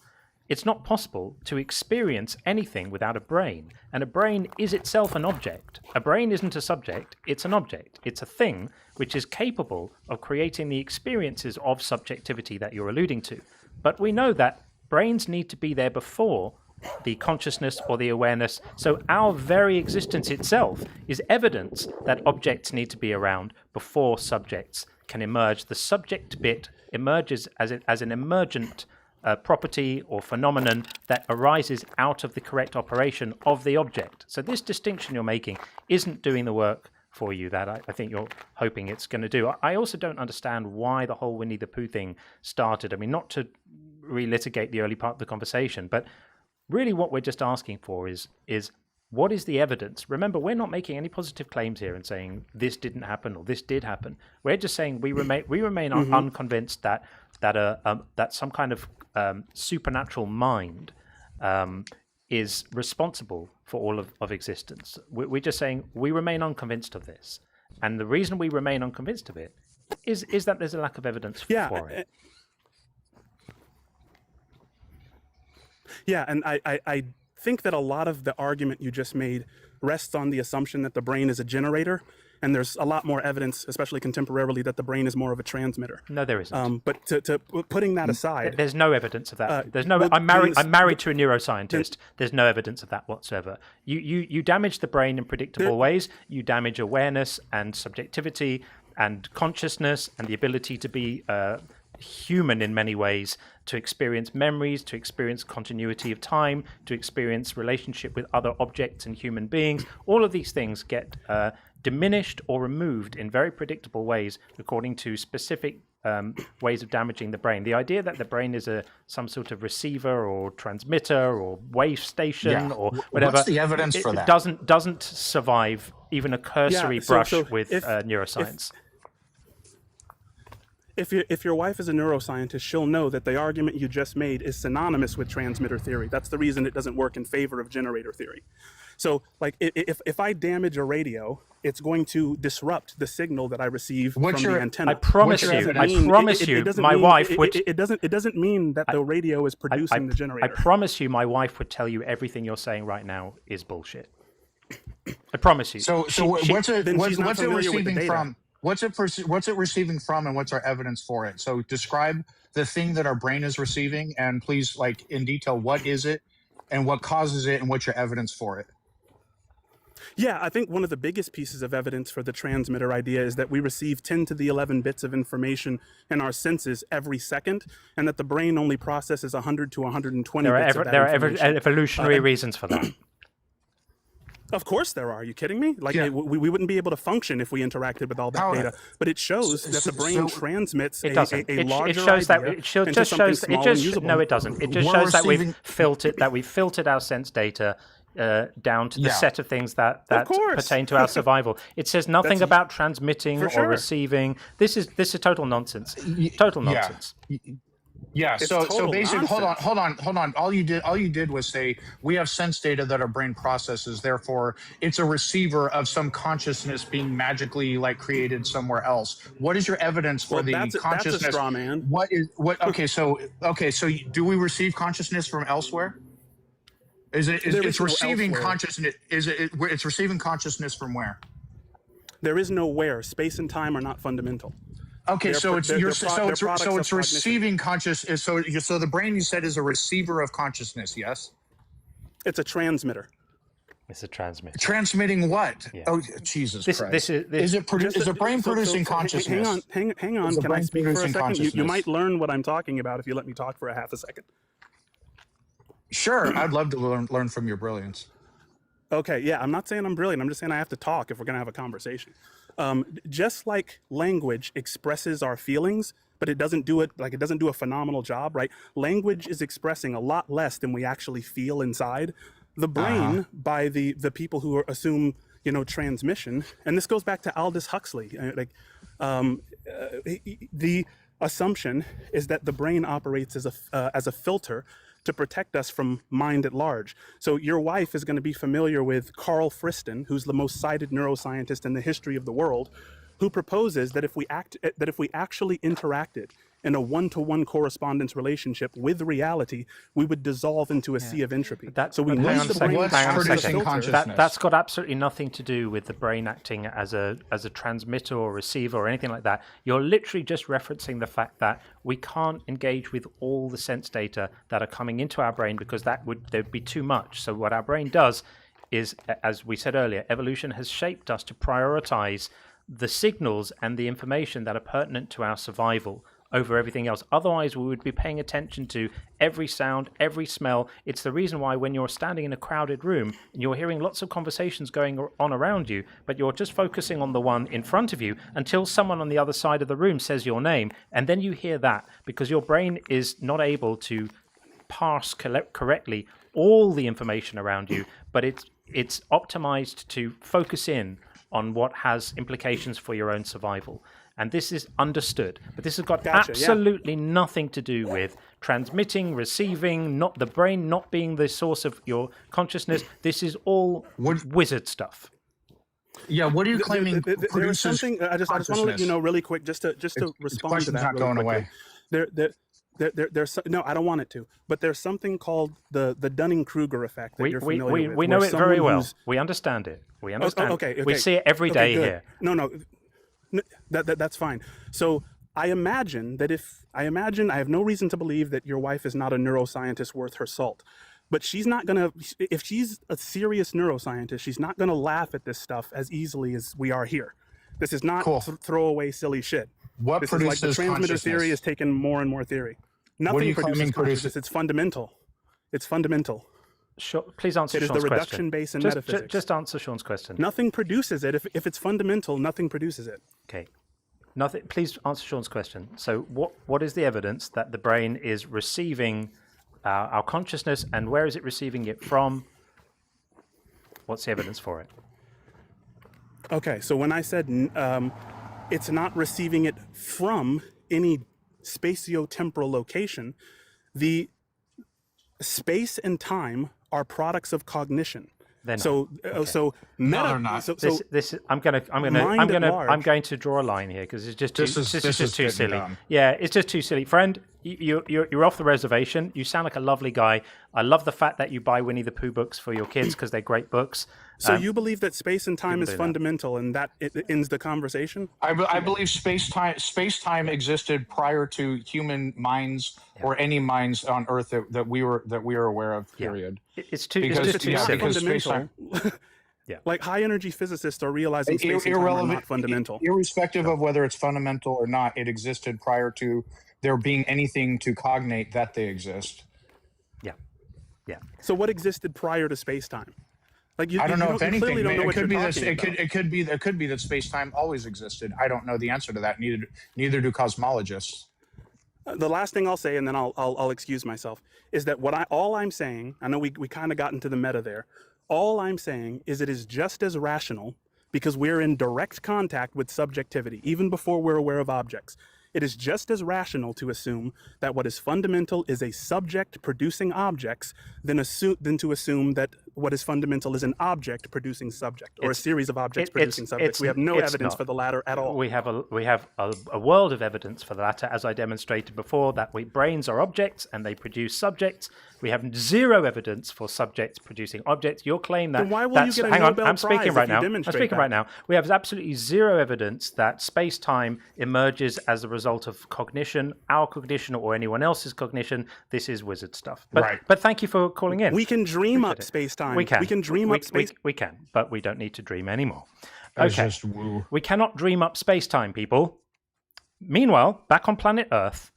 it's not possible to experience anything without a brain. And a brain is itself an object. A brain isn't a subject, it's an object. It's a thing which is capable of creating the experiences of subjectivity that you're alluding to. But we know that brains need to be there before the consciousness or the awareness. So our very existence itself is evidence that objects need to be around before subjects can emerge. The subject bit emerges as an emergent property or phenomenon that arises out of the correct operation of the object. So this distinction you're making isn't doing the work for you that I think you're hoping it's going to do. I also don't understand why the whole Winnie the Pooh thing started. I mean, not to relitigate the early part of the conversation, but really what we're just asking for is what is the evidence? Remember, we're not making any positive claims here and saying this didn't happen or this did happen. We're just saying we remain unconvinced that some kind of supernatural mind is responsible for all of existence. We're just saying we remain unconvinced of this. And the reason we remain unconvinced of it is that there's a lack of evidence for it. Yeah, and I think that a lot of the argument you just made rests on the assumption that the brain is a generator, and there's a lot more evidence, especially contemporarily, that the brain is more of a transmitter. No, there isn't. But to putting that aside, there's no evidence of that. I'm married to a neuroscientist. There's no evidence of that whatsoever. You damage the brain in predictable ways. You damage awareness and subjectivity and consciousness and the ability to be human in many ways, to experience memories, to experience continuity of time, to experience relationship with other objects and human beings. All of these things get diminished or removed in very predictable ways according to specific ways of damaging the brain. The idea that the brain is some sort of receiver or transmitter or wave station or whatever. What's the evidence for that? Doesn't survive even a cursory brush with neuroscience. if your wife is a neuroscientist, she'll know that the argument you just made is synonymous with transmitter theory. That's the reason it doesn't work in favor of generator theory. So, like, if I damage a radio, it's going to disrupt the signal that I receive from the antenna. I promise you, my wife would. It doesn't mean that the radio is producing the generator. I promise you, my wife would tell you everything you're saying right now is bullshit. I promise you. So what's it receiving from? What's it receiving from, and what's our evidence for it? So describe the thing that our brain is receiving, and please, like, in detail, what is it, and what causes it, and what's your evidence for it? Yeah, I think one of the biggest pieces of evidence for the transmitter idea is that we receive 10 to the 11 bits of information in our senses every second, and that the brain only processes 100 to 120 bits of that information. There are evolutionary reasons for that. Of course there are. Are you kidding me? Like, we wouldn't be able to function if we interacted with all that data. But it shows that the brain transmits a larger idea into something small and usable. No, it doesn't. It just shows that we've filtered our sense data down to the set of things that pertain to our survival. It says nothing about transmitting or receiving. This is total nonsense. Total nonsense. Yeah. So basically, hold on. All you did was say we have sense data that our brain processes. Therefore, it's a receiver of some consciousness being magically, like, created somewhere else. What is your evidence for the consciousness? That's a straw man. Okay. So do we receive consciousness from elsewhere? It's receiving consciousness? It's receiving consciousness from where? There is no where. Space and time are not fundamental. Okay, so it's receiving consciousness. So the brain, you said, is a receiver of consciousness. Yes. It's a transmitter. It's a transmitter. Transmitting what? Yeah. Oh, Jesus Christ! Is the brain producing consciousness? Hang on. Can I speak for a second? You might learn what I'm talking about if you let me talk for a half a second. Sure, I'd love to learn from your brilliance. Okay, yeah, I'm not saying I'm brilliant. I'm just saying I have to talk if we're going to have a conversation. Just like language expresses our feelings, but it doesn't do a phenomenal job, right? Language is expressing a lot less than we actually feel inside. The brain, by the people who assume, transmission, and this goes back to Aldous Huxley, the assumption is that the brain operates as a filter to protect us from mind at large. So your wife is going to be familiar with Carl Friston, who's the most cited neuroscientist in the history of the world, who proposes that if we actually interacted in a one-to-one correspondence relationship with reality, we would dissolve into a sea of entropy. So we need the brain producing consciousness. That's got absolutely nothing to do with the brain acting as a transmitter or receiver or anything like that. You're literally just referencing the fact that we can't engage with all the sense data that are coming into our brain because there'd be too much. So what our brain does is, as we said earlier, evolution has shaped us to prioritize the signals and the information that are pertinent to our survival over everything else. Otherwise, we would be paying attention to every sound, every smell. It's the reason why when you're standing in a crowded room and you're hearing lots of conversations going on around you, but you're just focusing on the one in front of you until someone on the other side of the room says your name, and then you hear that because your brain is not able to parse correctly all the information around you, but it's optimized to focus in on what has implications for your own survival. And this is understood, but this has got absolutely nothing to do with transmitting, receiving, not the brain not being the source of your consciousness. This is all wizard stuff. Yeah, what are you claiming produces there is something, I just want to let you know really quick, just to respond to that. Not going away. There's no, I don't want it to, but there's something called the Dunning-Kruger effect that you're familiar with. We know it very well. We understand it. We understand. Okay. We see it every day here. No, that's fine. So I imagine I have no reason to believe that your wife is not a neuroscientist worth her salt. But she's not gonna, if she's a serious neuroscientist, she's not gonna laugh at this stuff as easily as we are here. This is not throwaway silly shit. What this produces is like the transmitter theory is taking more and more theory. Nothing produces consciousness. It's fundamental. It's fundamental. Sure, please answer Sean's question. It is the reduction base in metaphysics. Just answer Sean's question. Nothing produces it. If it's fundamental, nothing produces it. Okay. Nothing. Please answer Sean's question. So what is the evidence that the brain is receiving our consciousness, and where is it receiving it from? What's the evidence for it? Okay, so when I said it's not receiving it from, any spatio-temporal location, the space and time are products of cognition. They're not. So, Okay. so No, meta. they're not. I'm going to draw a line here because it's just too, This is just too getting silly. dumb. Yeah, it's just too silly, friend. You're off the reservation. You sound like a lovely guy. I love the fact that you buy Winnie the Pooh books for your kids because they're great books. So you believe that space and time is do that. fundamental, and that it ends the conversation? I believe space-time existed prior to human minds or any minds on Earth that we were aware of. Period. It's too Because- it's just too yeah, silly. because fundamental. Yeah. Like high energy physicists are realizing space and time are not fundamental. Irrespective of whether it's fundamental or not, it existed prior to there being anything to cognate that they exist. Yeah. So what existed prior to space time? Like I don't know if anything. Clearly don't know It what could be you're that talking about. it could be that space-time always existed. I don't know the answer to that. Neither do cosmologists. The last thing I'll say, and then I'll excuse myself, is that all I'm saying, I know we kind of got into the meta there. All I'm saying is it is just as rational, because we're in direct contact with subjectivity, even before we're aware of objects. It is just as rational to assume that what is fundamental is a subject producing objects than to assume that what is fundamental is an object producing subject, or a series of objects producing subjects. We have no evidence for the latter at all. We have a world of evidence for the latter, as I demonstrated before, that brains are objects and they produce subjects. We have zero evidence for subjects producing objects. Your claim that Then why will you get a hang on, Nobel I'm Prize speaking if right you now. I'm demonstrate speaking that? right now. We have absolutely zero evidence that space-time emerges as a result of cognition, our cognition, or anyone else's cognition. This is wizard stuff. But, Right. But thank you for calling in. We can dream up space-time. We can. We can dream up space. We can, but we don't need to dream anymore. It's Okay. just woo. We cannot dream up space-time, people. Meanwhile, back on planet Earth,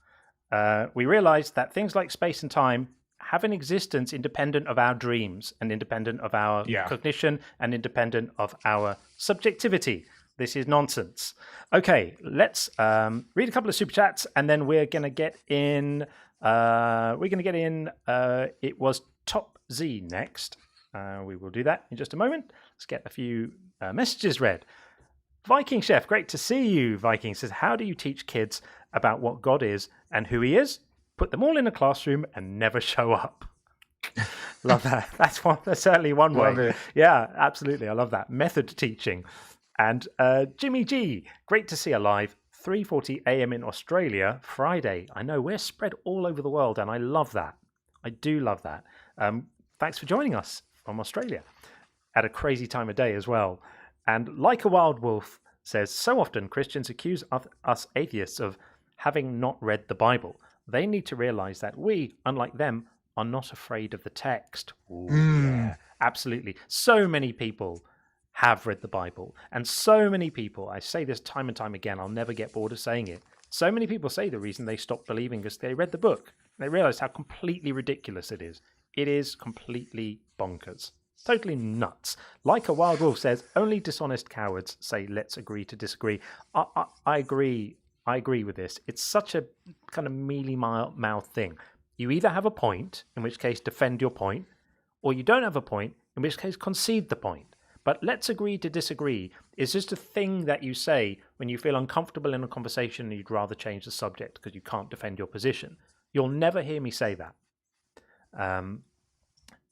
we realized that things like space and time have an existence independent of our dreams and independent of our cognition and independent of our subjectivity. This is nonsense. Okay, let's read a couple of super chats, and then we're going to get in. It was Top Z next. We will do that in just a moment. Let's get a few messages read. Viking Chef, great to see you. Viking says, how do you teach kids about what God is and who he is? Put them all in a classroom and never show up. Love that. That's certainly one way. Love it. Yeah, absolutely. I love that. Method teaching. And Jimmy G, great to see you live. 3:40 a.m. in Australia, Friday. I know we're spread all over the world, and I love that. I do love that. Thanks for joining us from Australia at a crazy time of day as well. And Like a Wild Wolf says, so often Christians accuse us atheists of having not read the Bible. They need to realize that we, unlike them, are not afraid of the text. Ooh, yeah, absolutely. So many people have read the Bible. And so many people, I say this time and time again, I'll never get bored of saying it. So many people say the reason they stopped believing is they read the book. They realized how completely ridiculous it is. It is completely bonkers. Totally nuts. Like a Wild Wolf says, only dishonest cowards say, let's agree to disagree. I agree. I agree with this. It's such a kind of mealy-mouthed thing. You either have a point, in which case defend your point, or you don't have a point, in which case concede the point. But let's agree to disagree is just a thing that you say when you feel uncomfortable in a conversation and you'd rather change the subject because you can't defend your position. You'll never hear me say that.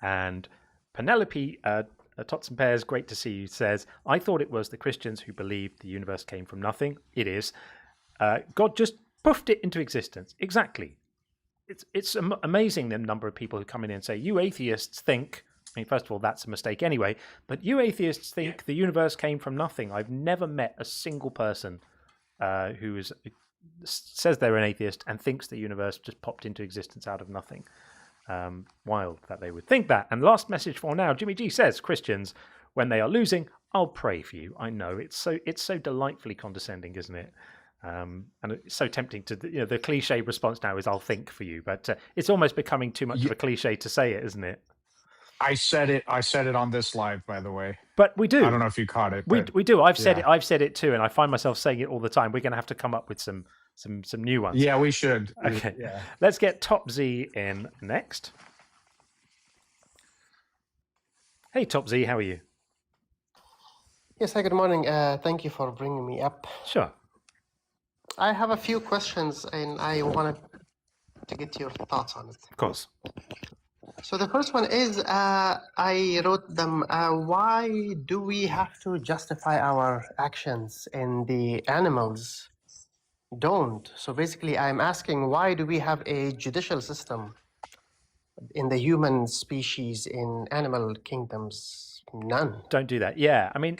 And Penelope Tots and Pears, great to see you, says, I thought it was the Christians who believed the universe came from nothing. It is. God just poofed it into existence. Exactly. It's amazing the number of people who come in and say, you atheists think, I mean, first of all, that's a mistake anyway, but you atheists think the universe came from nothing. I've never met a single person who says they're an atheist and thinks the universe just popped into existence out of nothing. Wild that they would think that. And last message for now, Jimmy G says, Christians, when they are losing, I'll pray for you. I know, it's so delightfully condescending, isn't it? And it's so tempting to, the cliche response now is I'll think for you, but it's almost becoming too much of a cliche to say it, isn't it? I said it on this live, by the way. But we do. I don't know if you caught it. We do. I've said it too, and I find myself saying it all the time. We're going to have to come up with some new ones. Yeah, we should. Okay. Yeah. Let's get Top Z in next. Hey, Top Z, how are you? Yes, hi, good morning. Thank you for bringing me up. Sure. I have a few questions, and I wanted to get your thoughts on it. Of course. So the first one is, I wrote them, why do we have to justify our actions and the animals don't? So basically, I'm asking, why do we have a judicial system in the human species, in animal kingdoms? None. Don't do that. Yeah, I mean,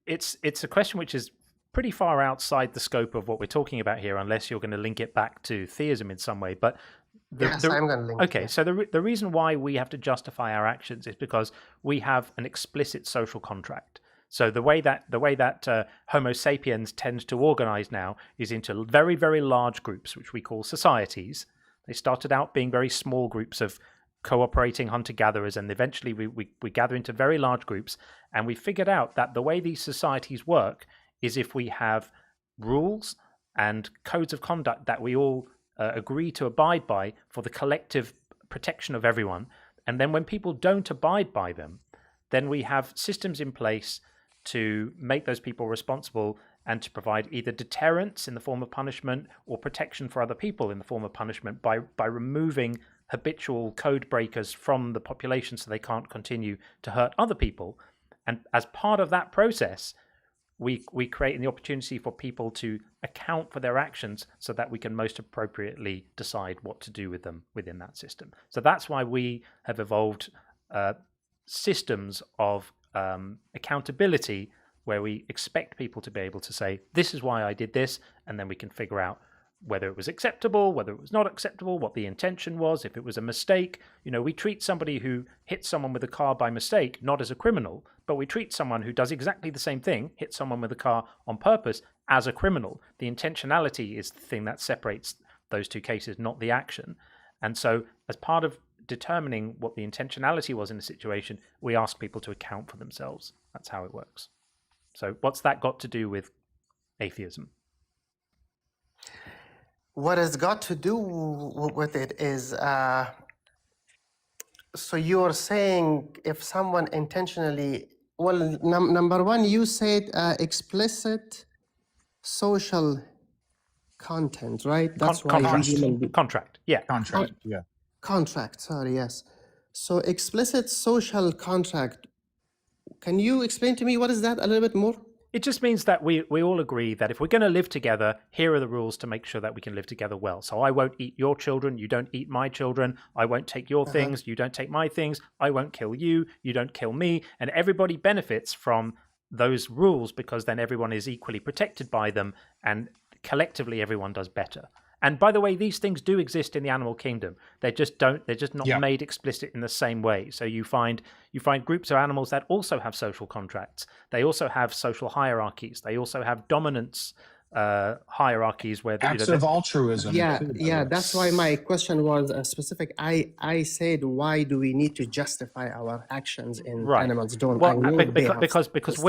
it's a question which is pretty far outside the scope of what we're talking about here, unless you're going to link it back to theism in some way. But Yes, I'm going to link it. okay, so the reason why we have to justify our actions is because we have an explicit social contract. So the way that Homo sapiens tends to organize now is into very, very large groups, which we call societies. They started out being very small groups of cooperating hunter-gatherers, and eventually we gather into very large groups, and we figured out that the way these societies work is if we have rules and codes of conduct that we all agree to abide by for the collective protection of everyone, and then when people don't abide by them, then we have systems in place to make those people responsible and to provide either deterrence in the form of punishment or protection for other people in the form of punishment by removing habitual code breakers from the population so they can't continue to hurt other people. And as part of that process, we create the opportunity for people to account for their actions so that we can most appropriately decide what to do with them within that system. So that's why we have evolved systems of accountability where we expect people to be able to say, this is why I did this, and then we can figure out whether it was acceptable, whether it was not acceptable, what the intention was, if it was a mistake. You know, we treat somebody who hits someone with a car by mistake not as a criminal, but we treat someone who does exactly the same thing, hits someone with a car on purpose, as a criminal. The intentionality is the thing that separates those two cases, not the action. And so as part of determining what the intentionality was in a situation, we ask people to account for themselves. That's how it works. So what's that got to do with atheism? What it's got to do with it is, so you're saying if someone intentionally, well, number one, you said explicit social content, right? That's why contract, yeah. Contract, yeah. Contract, sorry, yes. So explicit social contract, can you explain to me what is that a little bit more? It just means that we all agree that if we're going to live together, here are the rules to make sure that we can live together well. So I won't eat your children, you don't eat my children. I won't take your things, you don't take my things. I won't kill you, you don't kill me. And everybody benefits from those rules because then everyone is equally protected by them, and collectively everyone does better. And by the way, these things do exist in the animal kingdom. They're just not made explicit in the same way. So you find groups of animals that also have social contracts. They also have social hierarchies. They also have dominance hierarchies where acts of altruism. Yeah. That's why my question was specific. I said, why do we need to justify our actions in animals? Because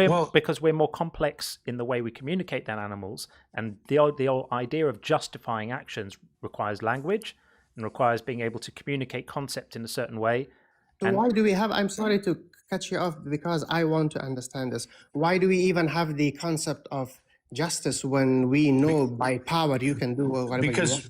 we're more complex in the way we communicate than animals, and the idea of justifying actions requires language and requires being able to communicate concepts in a certain way. So why do we have? I'm sorry to cut you off because I want to understand this. Why do we even have the concept of justice when we know by power you can do whatever you want? Because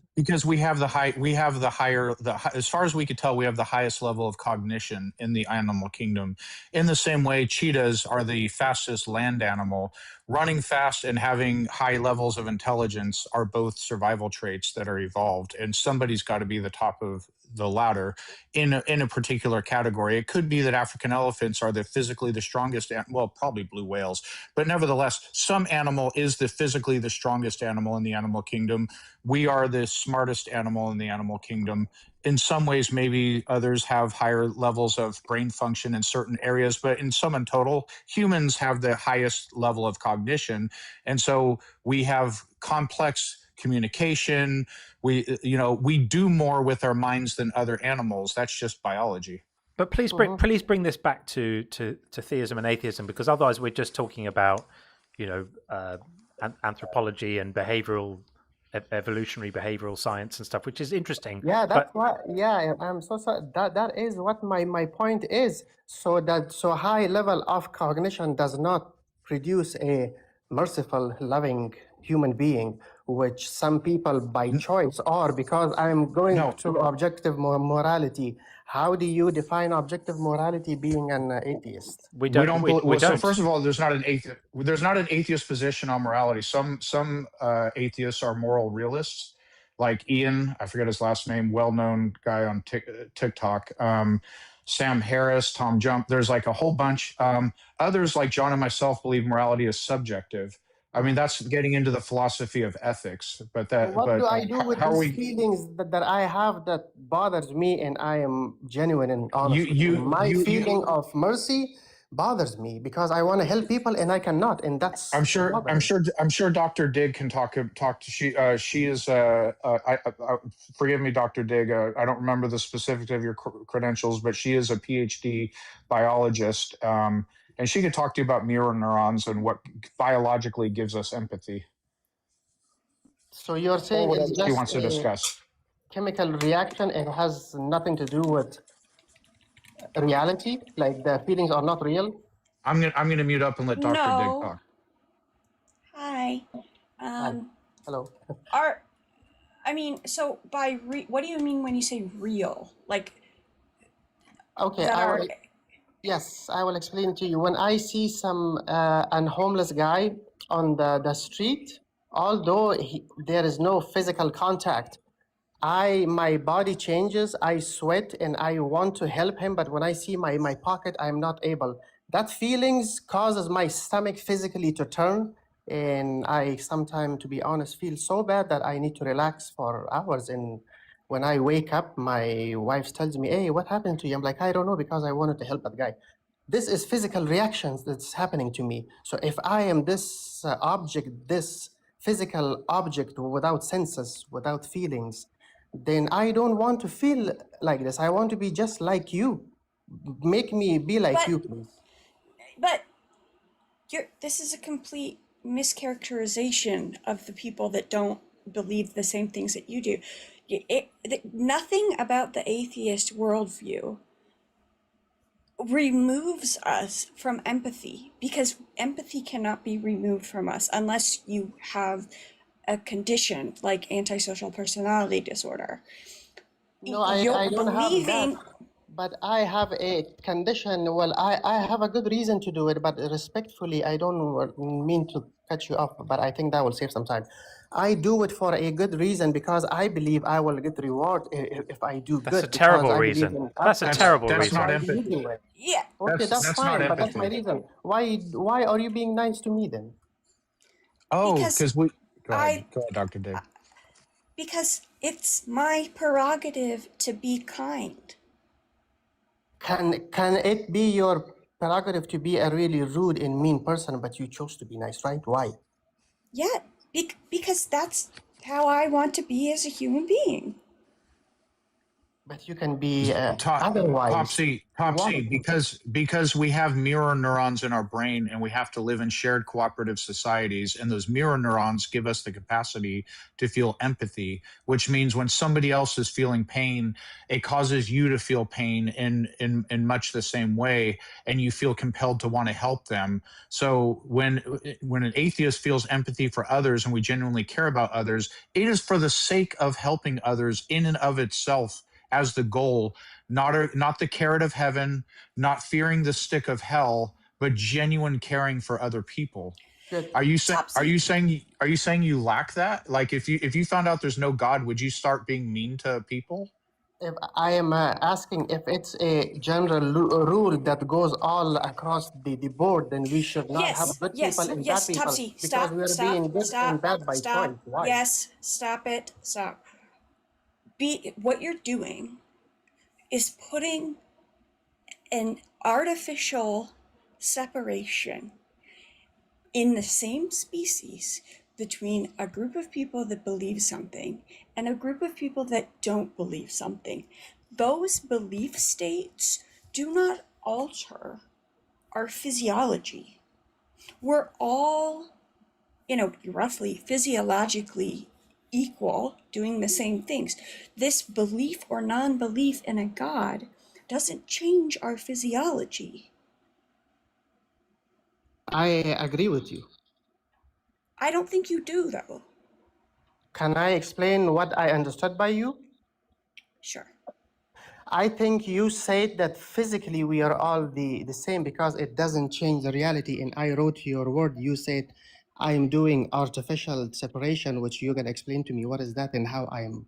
as far as we could tell, we have the highest level of cognition in the animal kingdom. In the same way, cheetahs are the fastest land animal. Running fast and having high levels of intelligence are both survival traits that are evolved, and somebody's got to be the top of the ladder in a particular category. It could be that African elephants are physically the strongest, well, probably blue whales, but nevertheless, some animal is physically the strongest animal in the animal kingdom. We are the smartest animal in the animal kingdom. In some ways, maybe others have higher levels of brain function in certain areas, but in sum and total, humans have the highest level of cognition. And so we have complex communication. We do more with our minds than other animals. That's just biology. But please bring this back to theism and atheism, because otherwise we're just talking about anthropology and evolutionary behavioral science and stuff, which is interesting. Yeah, that's why. Yeah, I'm so sorry. That is what my point is. So high level of cognition does not produce a merciful, loving human being. which some people by choice or because I'm going to objective morality. How do you define objective morality being an atheist? We don't. So first of all, there's not an atheist position on morality. Some atheists are moral realists, like Ian, I forget his last name, well-known guy on TikTok. Sam Harris, Tom Jump. There's like a whole bunch. Others like John and myself believe morality is subjective. I mean, that's getting into the philosophy of ethics. But what do I do with these feelings that I have that bothers me, and I am genuine and honest? My feeling of mercy bothers me because I want to help people and I cannot, and that's. I'm sure Dr. Dig can talk to she is forgive me, Dr. Dig, I don't remember the specifics of your credentials, but she is a PhD biologist, and she could talk to you about mirror neurons and what biologically gives us empathy. So you're saying it's just she wants to discuss chemical reaction and has nothing to do with reality, like the feelings are not real? I'm gonna mute up and let Dr. Dig talk. Hi. Hello. I mean, so by what do you mean when you say real? Like, okay, yes, I will explain to you. When I see some homeless guy on the street, although there is no physical contact, my body changes, I sweat, and I want to help him, but when I see my pocket, I'm not able. That feelings causes my stomach physically to turn, and I sometimes, to be honest, feel so bad that I need to relax for hours. And when I wake up, my wife tells me, hey, what happened to you? I'm like, I don't know, because I wanted to help that guy. This is physical reactions that's happening to me. So if I am this object, this physical object without senses, without feelings, then I don't want to feel like this. I want to be just like you. Make me be like you, please. But this is a complete mischaracterization of the people that don't believe the same things that you do. Nothing about the atheist worldview removes us from empathy, because empathy cannot be removed from us unless you have a condition like antisocial personality disorder. No, I don't have that, but I have a condition. Well, I have a good reason to do it, but respectfully, I don't mean to cut you off, but I think that will save some time. I do it for a good reason because I believe I will get reward if I do good. That's a terrible reason. That's a terrible reason. That's not empathy. Yeah. Okay, that's fine, but that's my reason. Why are you being nice to me then? Oh, because we... Go ahead, Dr. Dig. Because it's my prerogative to be kind. Can it be your prerogative to be a really rude and mean person, but you chose to be nice, right? Why? Yeah, because that's how I want to be as a human being. But you can be otherwise. Popsy, because we have mirror neurons in our brain and we have to live in shared cooperative societies, and those mirror neurons give us the capacity to feel empathy, which means when somebody else is feeling pain, it causes you to feel pain in much the same way, and you feel compelled to want to help them. So when an atheist feels empathy for others and we genuinely care about others, it is for the sake of helping others in and of itself as the goal, not the carrot of heaven, not fearing the stick of hell, but genuine caring for other people. Good. Are you saying you lack that? Like if you found out there's no God, would you start being mean to people? If I am asking if it's a general rule that goes all across the board, then we should not have good people and bad people. Topsy, because we are being good and bad by choice. Why? Yes, stop it. Stop. What you're doing is putting an artificial separation in the same species between a group of people that believe something and a group of people that don't believe something. Those belief states do not alter our physiology. We're all, roughly physiologically equal, doing the same things. This belief or non-belief in a God doesn't change our physiology. I agree with you. I don't think you do, though. Can I explain what I understood by you? Sure. I think you said that physically we are all the same because it doesn't change the reality. And I wrote your word. You said I am doing artificial separation, which you can explain to me what is that and how I am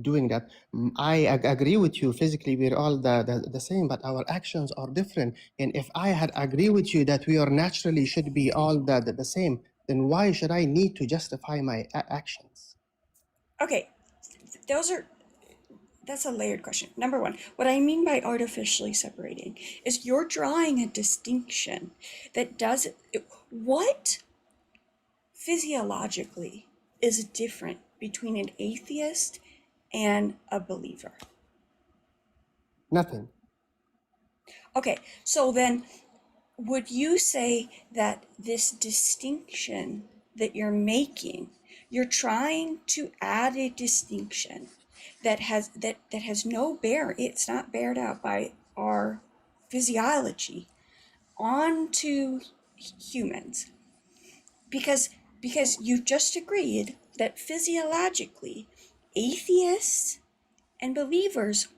doing that. Agree with you. Physically, we're all the same, but our actions are different. And if I had agree with you that we are naturally should be all the same, then why should I need to justify my actions? Okay, that's a layered question. Number one, what I mean by artificially separating is you're drawing a distinction that doesn't. What physiologically is different between an atheist and a believer? Nothing. Okay, so then would you say that this distinction that you're making, you're trying to add a distinction that has no it's not bared out by our physiology onto humans, because you've just agreed that physiologically atheists and believers,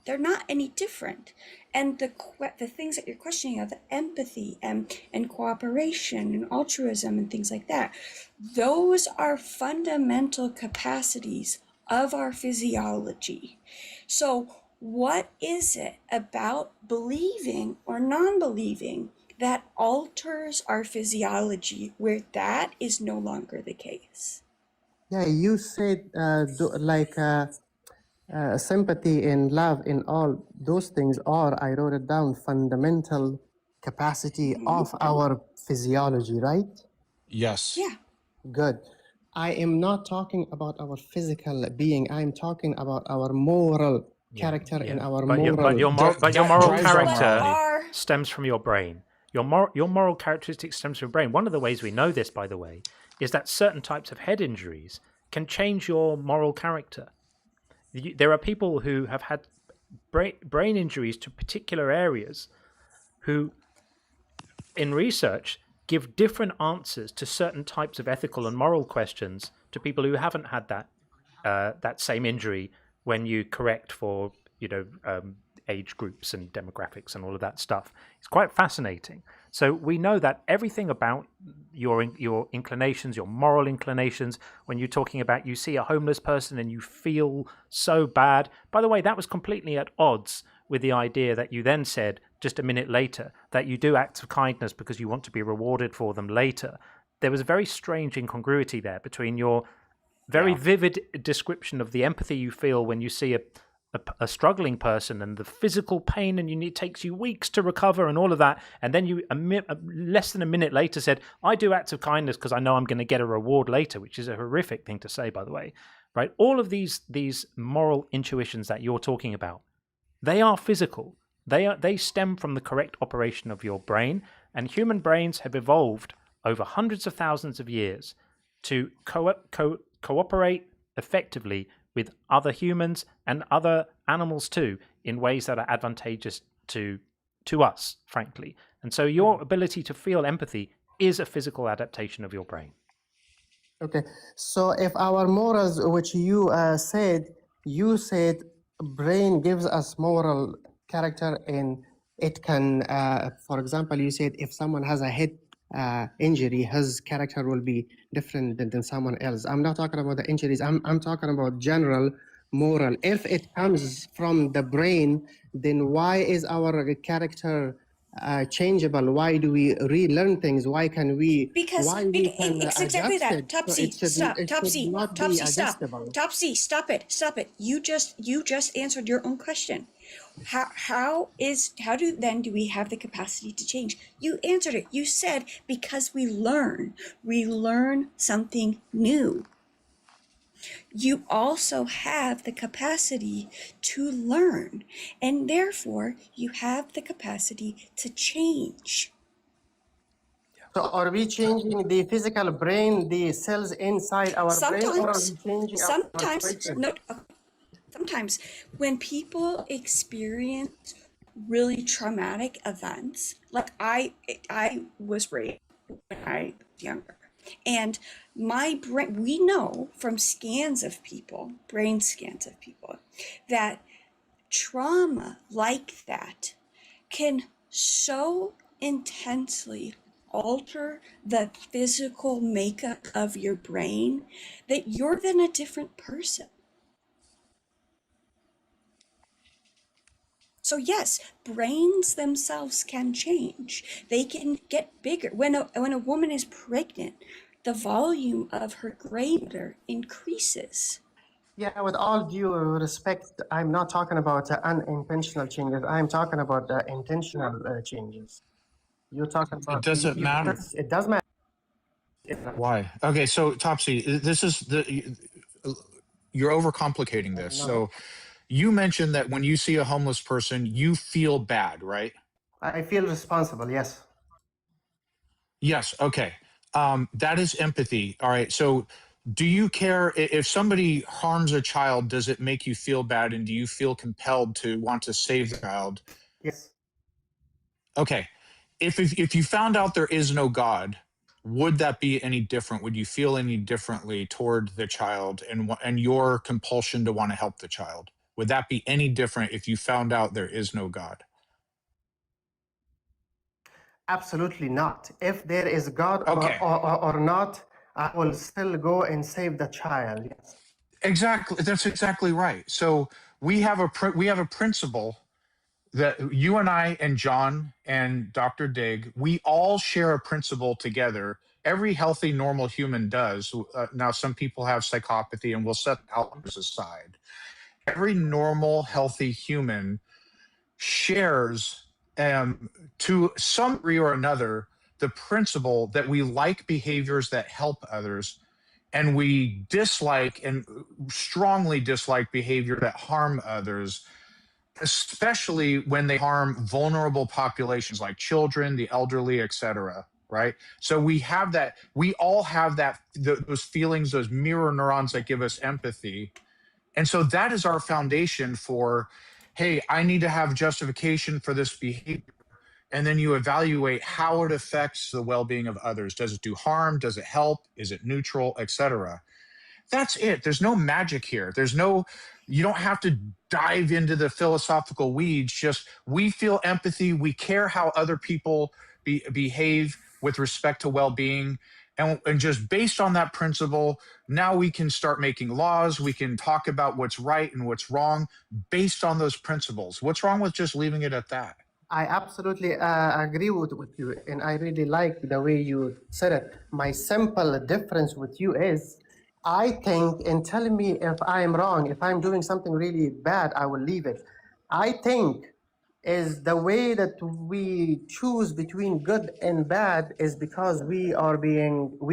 they're not any different. And the things that you're questioning are the empathy and cooperation and altruism and things like that. Those are fundamental capacities of our physiology. So what is it about believing or non-believing that alters our physiology where that is no longer the case? Yeah, you said sympathy and love and all those things are, I wrote it down, fundamental capacity of our physiology, right? Yes. Yeah. Good. I am not talking about our physical being. I'm talking about our moral character and our but moral. your moral drives our character morality. stems from your brain. Your moral characteristics stems from your brain. One of the ways we know this, by the way, is that certain types of head injuries can change your moral character. There are people who have had brain injuries to particular areas who, in research, give different answers to certain types of ethical and moral questions to people who haven't had that same injury when you correct for age groups and demographics and all of that stuff. It's quite fascinating. So we know that everything about your inclinations, your moral inclinations, when you're talking about you see a homeless person and you feel so bad. By the way, that was completely at odds with the idea that you then said just a minute later that you do acts of kindness because you want to be rewarded for them later. There was a very strange incongruity there between your very vivid description of the empathy you feel when you see a struggling person and the physical pain, and it takes you weeks to recover and all of that, and then you less than a minute later said, I do acts of kindness because I know I'm going to get a reward later, which is a horrific thing to say, by the way, right? All of these moral intuitions that you're talking about, they are physical. They stem from the correct operation of your brain, and human brains have evolved over hundreds of thousands of years to cooperate effectively with other humans and other animals too, in ways that are advantageous to us, frankly. And so your ability to feel empathy is a physical adaptation of your brain. Okay, so if our morals, which you said brain gives us moral character, and it can, for example, you said if someone has a head injury, his character will be different than someone else. I'm not talking about the injuries. I'm talking about general moral. If it comes from the brain, then why is our character changeable? Why do we relearn things? Why can we? Because why we can it's exactly adjust that. it? Topsy, So stop. Topsy, not Topsy, be stop. adjustable. Topsy, stop it. Stop it. You just answered your own question. How do we have the capacity to change? You answered it. You said because we learn something new. You also have the capacity to learn, and therefore you have the capacity to change. So are we changing the physical brain, the cells inside our brain, or are we changing our brain? Sometimes when people experience really traumatic events, like I was raped when I was younger, And my brain, we know from scans of people, brain scans of people, that trauma like that can so intensely alter the physical makeup of your brain that you're then a different person. So yes, brains themselves can change. They can get bigger. When a woman is pregnant, the volume of her gray matter increases. Yeah, with all due respect, I'm not talking about unintentional changes. I'm talking about intentional changes. You're talking It about doesn't matter. it does matter. Why? Okay, so Topsy, this is you're overcomplicating this. No, So you mentioned that when you see a homeless person, you feel bad, right? I feel responsible. Yes. Yes. Okay. That is empathy. All right. So do you care if somebody harms a child? Does it make you feel bad? And do you feel compelled to want to save the child? Yes. Okay. If you found out there is no God, would that be any different? Would you feel any differently toward the child and your compulsion to want to help the child? Would that be any different if you found out there is no God? Absolutely not. If there is God Okay. or not, I will still go and save the child. Yes. Exactly. That's exactly right. So we have a principle that you and I and John and Dr. Dig, we all share a principle together. Every healthy, normal human does. Now, some people have psychopathy, and we'll set others aside. Every normal, healthy human shares, to some degree or another, the principle that we like behaviors that help others, and we dislike and strongly dislike behavior that harm others, especially when they harm vulnerable populations like children, the elderly, etc. Right? So we all have those feelings, those mirror neurons that give us empathy. And so that is our foundation for, hey, I need to have justification for this behavior. And then you evaluate how it affects the well-being of others. Does it do harm? Does it help? Is it neutral, etc.? That's it. There's no magic here. You don't have to dive into the philosophical weeds. Just we feel empathy. We care how other people behave with respect to well-being. And just based on that principle, now we can start making laws. We can talk about what's right and what's wrong based on those principles. What's wrong with just leaving it at that? I absolutely agree with you, and I really like the way you said it. My simple difference with you is, I think, in telling me if I'm wrong, if I'm doing something really bad, I will leave it. I think is the way that we choose between good and bad is because we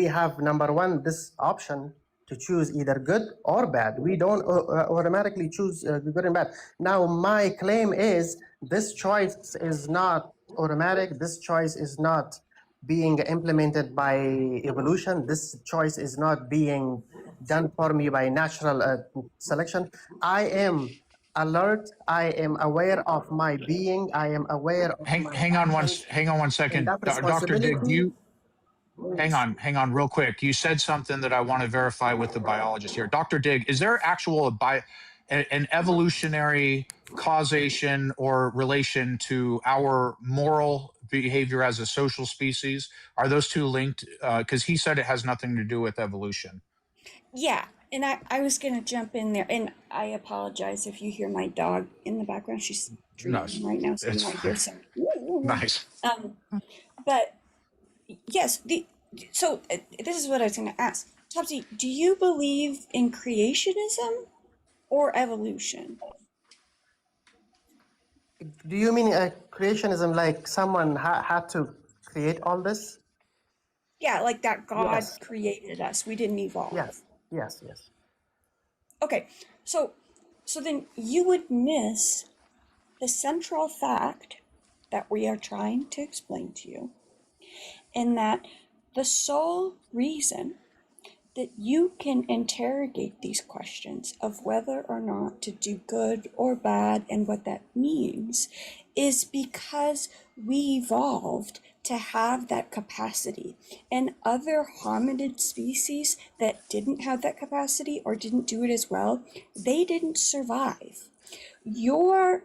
have, number one, this option to choose either good or bad. We don't automatically choose good and bad. Now, my claim is this choice is not automatic. This choice is not being implemented by evolution. This choice is not being done for me by natural selection. I am alert. I am aware of my being. I am aware of my Hang on actions. one second. And that Dr. Dig, responsibility. hang on real quick. You said something that I want to verify with the biologist here. Dr. Dig, is there an evolutionary causation or relation to our moral behavior as a social species? Are those two linked? Because he said it has nothing to do with evolution. Yeah, and I was going to jump in there, and I apologize if you hear my dog in the background. She's drinking right now, so you might hear some. Nice. But yes, so this is what I was going to ask. Topsy, do you believe in creationism or evolution? Do you mean creationism, like someone had to create all this? Yeah, like that God Yes. created us. We didn't evolve. Yes. Okay, so then you would miss the central fact that we are trying to explain to you, in that the sole reason that you can interrogate these questions of whether or not to do good or bad and what that means is because we evolved to have that capacity. And other hominid species that didn't have that capacity or didn't do it as well, they didn't survive. Your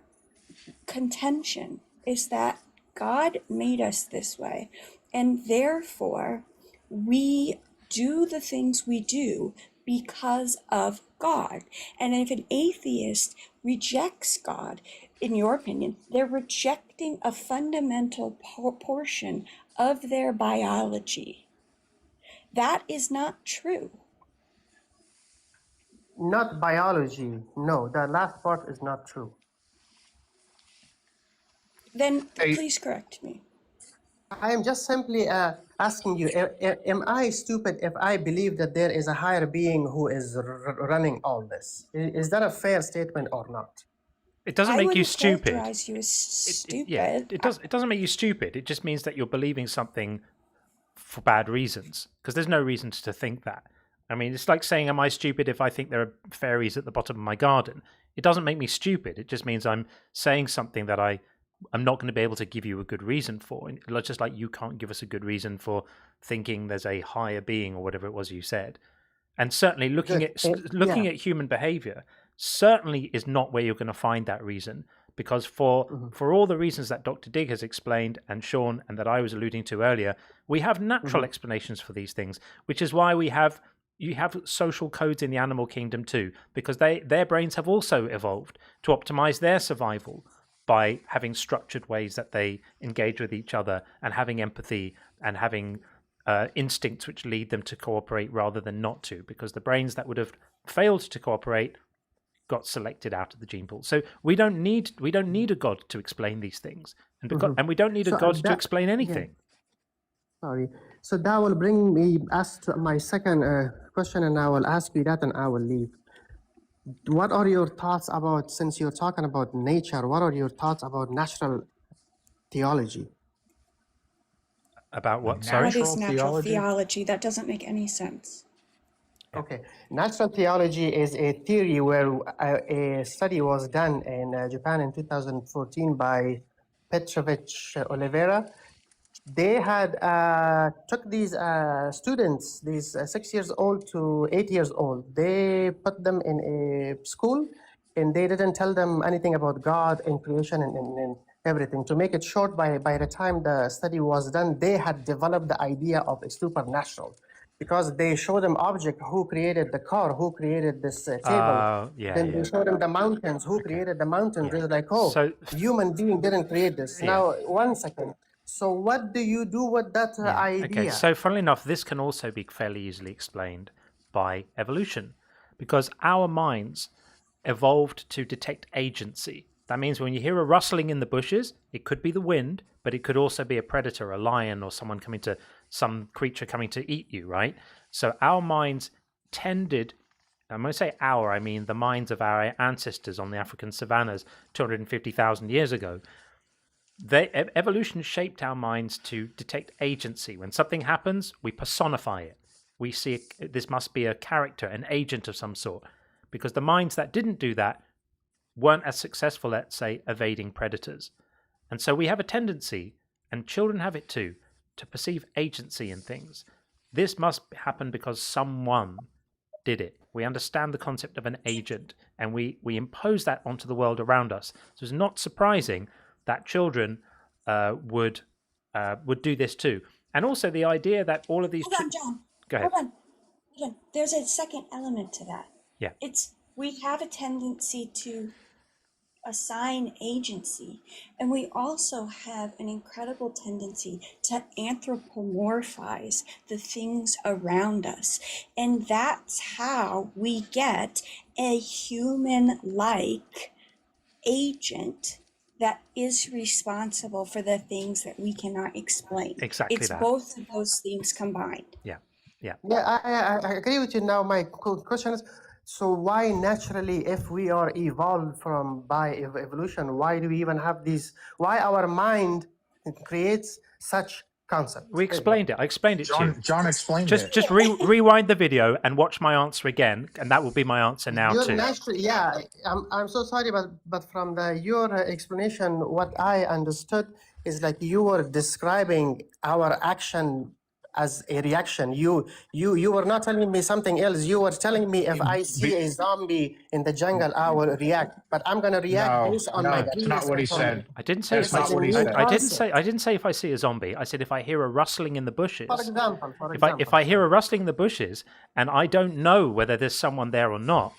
contention is that God made us this way, and therefore we do the things we do because of God. And if an atheist rejects God, in your opinion, they're rejecting a fundamental portion of their biology. That is not true. Not biology. No, the last part is not true. Then please correct me. I am just simply asking you, am I stupid if I believe that there is a higher being who is running all this? Is that a fair statement or not? It doesn't make you stupid. Characterize you as stupid. It doesn't make you stupid. It just means that you're believing something for bad reasons, because there's no reason to think that. I mean, it's like saying, am I stupid if I think there are fairies at the bottom of my garden? It doesn't make me stupid. It just means I'm saying something that I'm not going to be able to give you a good reason for. Just like you can't give us a good reason for thinking there's a higher being or whatever it was you said. And certainly looking at human behavior certainly is not where you're going to find that reason, because for all the reasons that Dr. Digg has explained, and Sean, and that I was alluding to earlier, we have natural explanations for these things, which is why you have social codes in the animal kingdom too, because their brains have also evolved to optimize their survival by having structured ways that they engage with each other, and having empathy, and having instincts which lead them to cooperate rather than not to, because the brains that would have failed to cooperate got selected out of the gene pool. So we don't need a god to explain these things, and we don't need a god to explain anything. Yeah. Sorry. So that will bring me to my second question, and I will ask you that, and I will leave. What are your thoughts about, since you're talking about nature, what are your thoughts about natural theology? About what? Sorry? What is natural theology? That doesn't make any sense. Okay. Natural theology is a theory where a study was done in Japan in 2014 by Petrovich Oliveira. They had took these students, these 6 years old to 8 years old. They put them in a school, and they didn't tell them anything about God and creation and everything. To make it short, by the time the study was done, they had developed the idea of a supernatural, because they showed them object, who created the car, who created this table. They showed them the mountains, who created the mountains. They're like, human being didn't create this. Now, 1 second. So what do you do with that idea? Okay, so funnily enough, this can also be fairly easily explained by evolution, because our minds evolved to detect agency. That means when you hear a rustling in the bushes, it could be the wind, but it could also be a predator, a lion, or some creature coming to eat you, right? So our minds tended, and when I say our, I mean the minds of our ancestors on the African savannas 250,000 years ago. Evolution shaped our minds to detect agency. When something happens, we personify it. We see this must be a character, an agent of some sort, because the minds that didn't do that weren't as successful at, say, evading predators. And so we have a tendency, and children have it too, to perceive agency in things. This must happen because someone did it. We understand the concept of an agent, and we impose that onto the world around us. So it's not surprising that children would do this too. And also the idea that all of these... Hold on, John. Go ahead. Hold on. There's a second element to that. Yeah. We have a tendency to assign agency, and we also have an incredible tendency to anthropomorphize the things around us. And that's how we get a human-like agent that is responsible for the things that we cannot explain. Exactly. It's both of those things combined. Yeah. I agree with you. Now my question is, so why naturally, if we are evolved by evolution, why do we even have these, why our mind creates such concept. We explained it. I explained it to you. John explained Just it. just rewind the video and watch my answer again, and that will be my answer now You're too. naturally, yeah. I'm so sorry, but from your explanation, what I understood is like you were describing our action as a reaction. You were not telling me something else. You were telling me if I see a zombie in the jungle, I will react. But I'm gonna react based on my that's previous not what he information. said. I didn't say That's if I, not what he I, said. I didn't say I didn't say if I see a zombie. I said if I hear a rustling in the bushes. For example, If I hear a rustling in the bushes and I don't know whether there's someone there or not,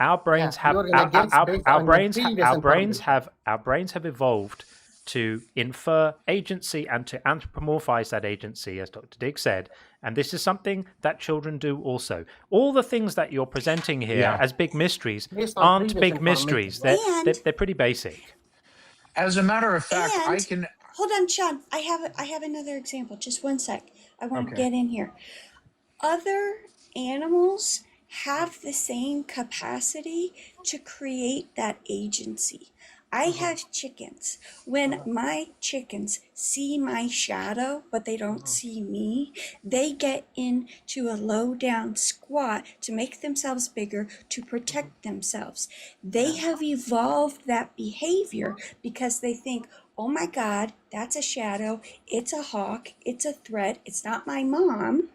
our brains have you're gonna guess based on the previous information. our brains have evolved to infer agency and to anthropomorphize that agency, as Dr. Digg said. And this is something that children do also. All the things that you're presenting here as big mysteries Based on aren't previous big mysteries. And- They're pretty basic. As a matter of fact, I And- can. Hold on, Sean. I have another example. Just one sec. I want to Okay. get in here. Other animals have the same capacity to create that agency. I have chickens. When my chickens see my shadow, but they don't see me, they get into a low down squat to make themselves bigger to protect themselves. They have evolved that behavior because they think, oh my God, that's a shadow. It's a hawk. It's a threat. It's not my mom.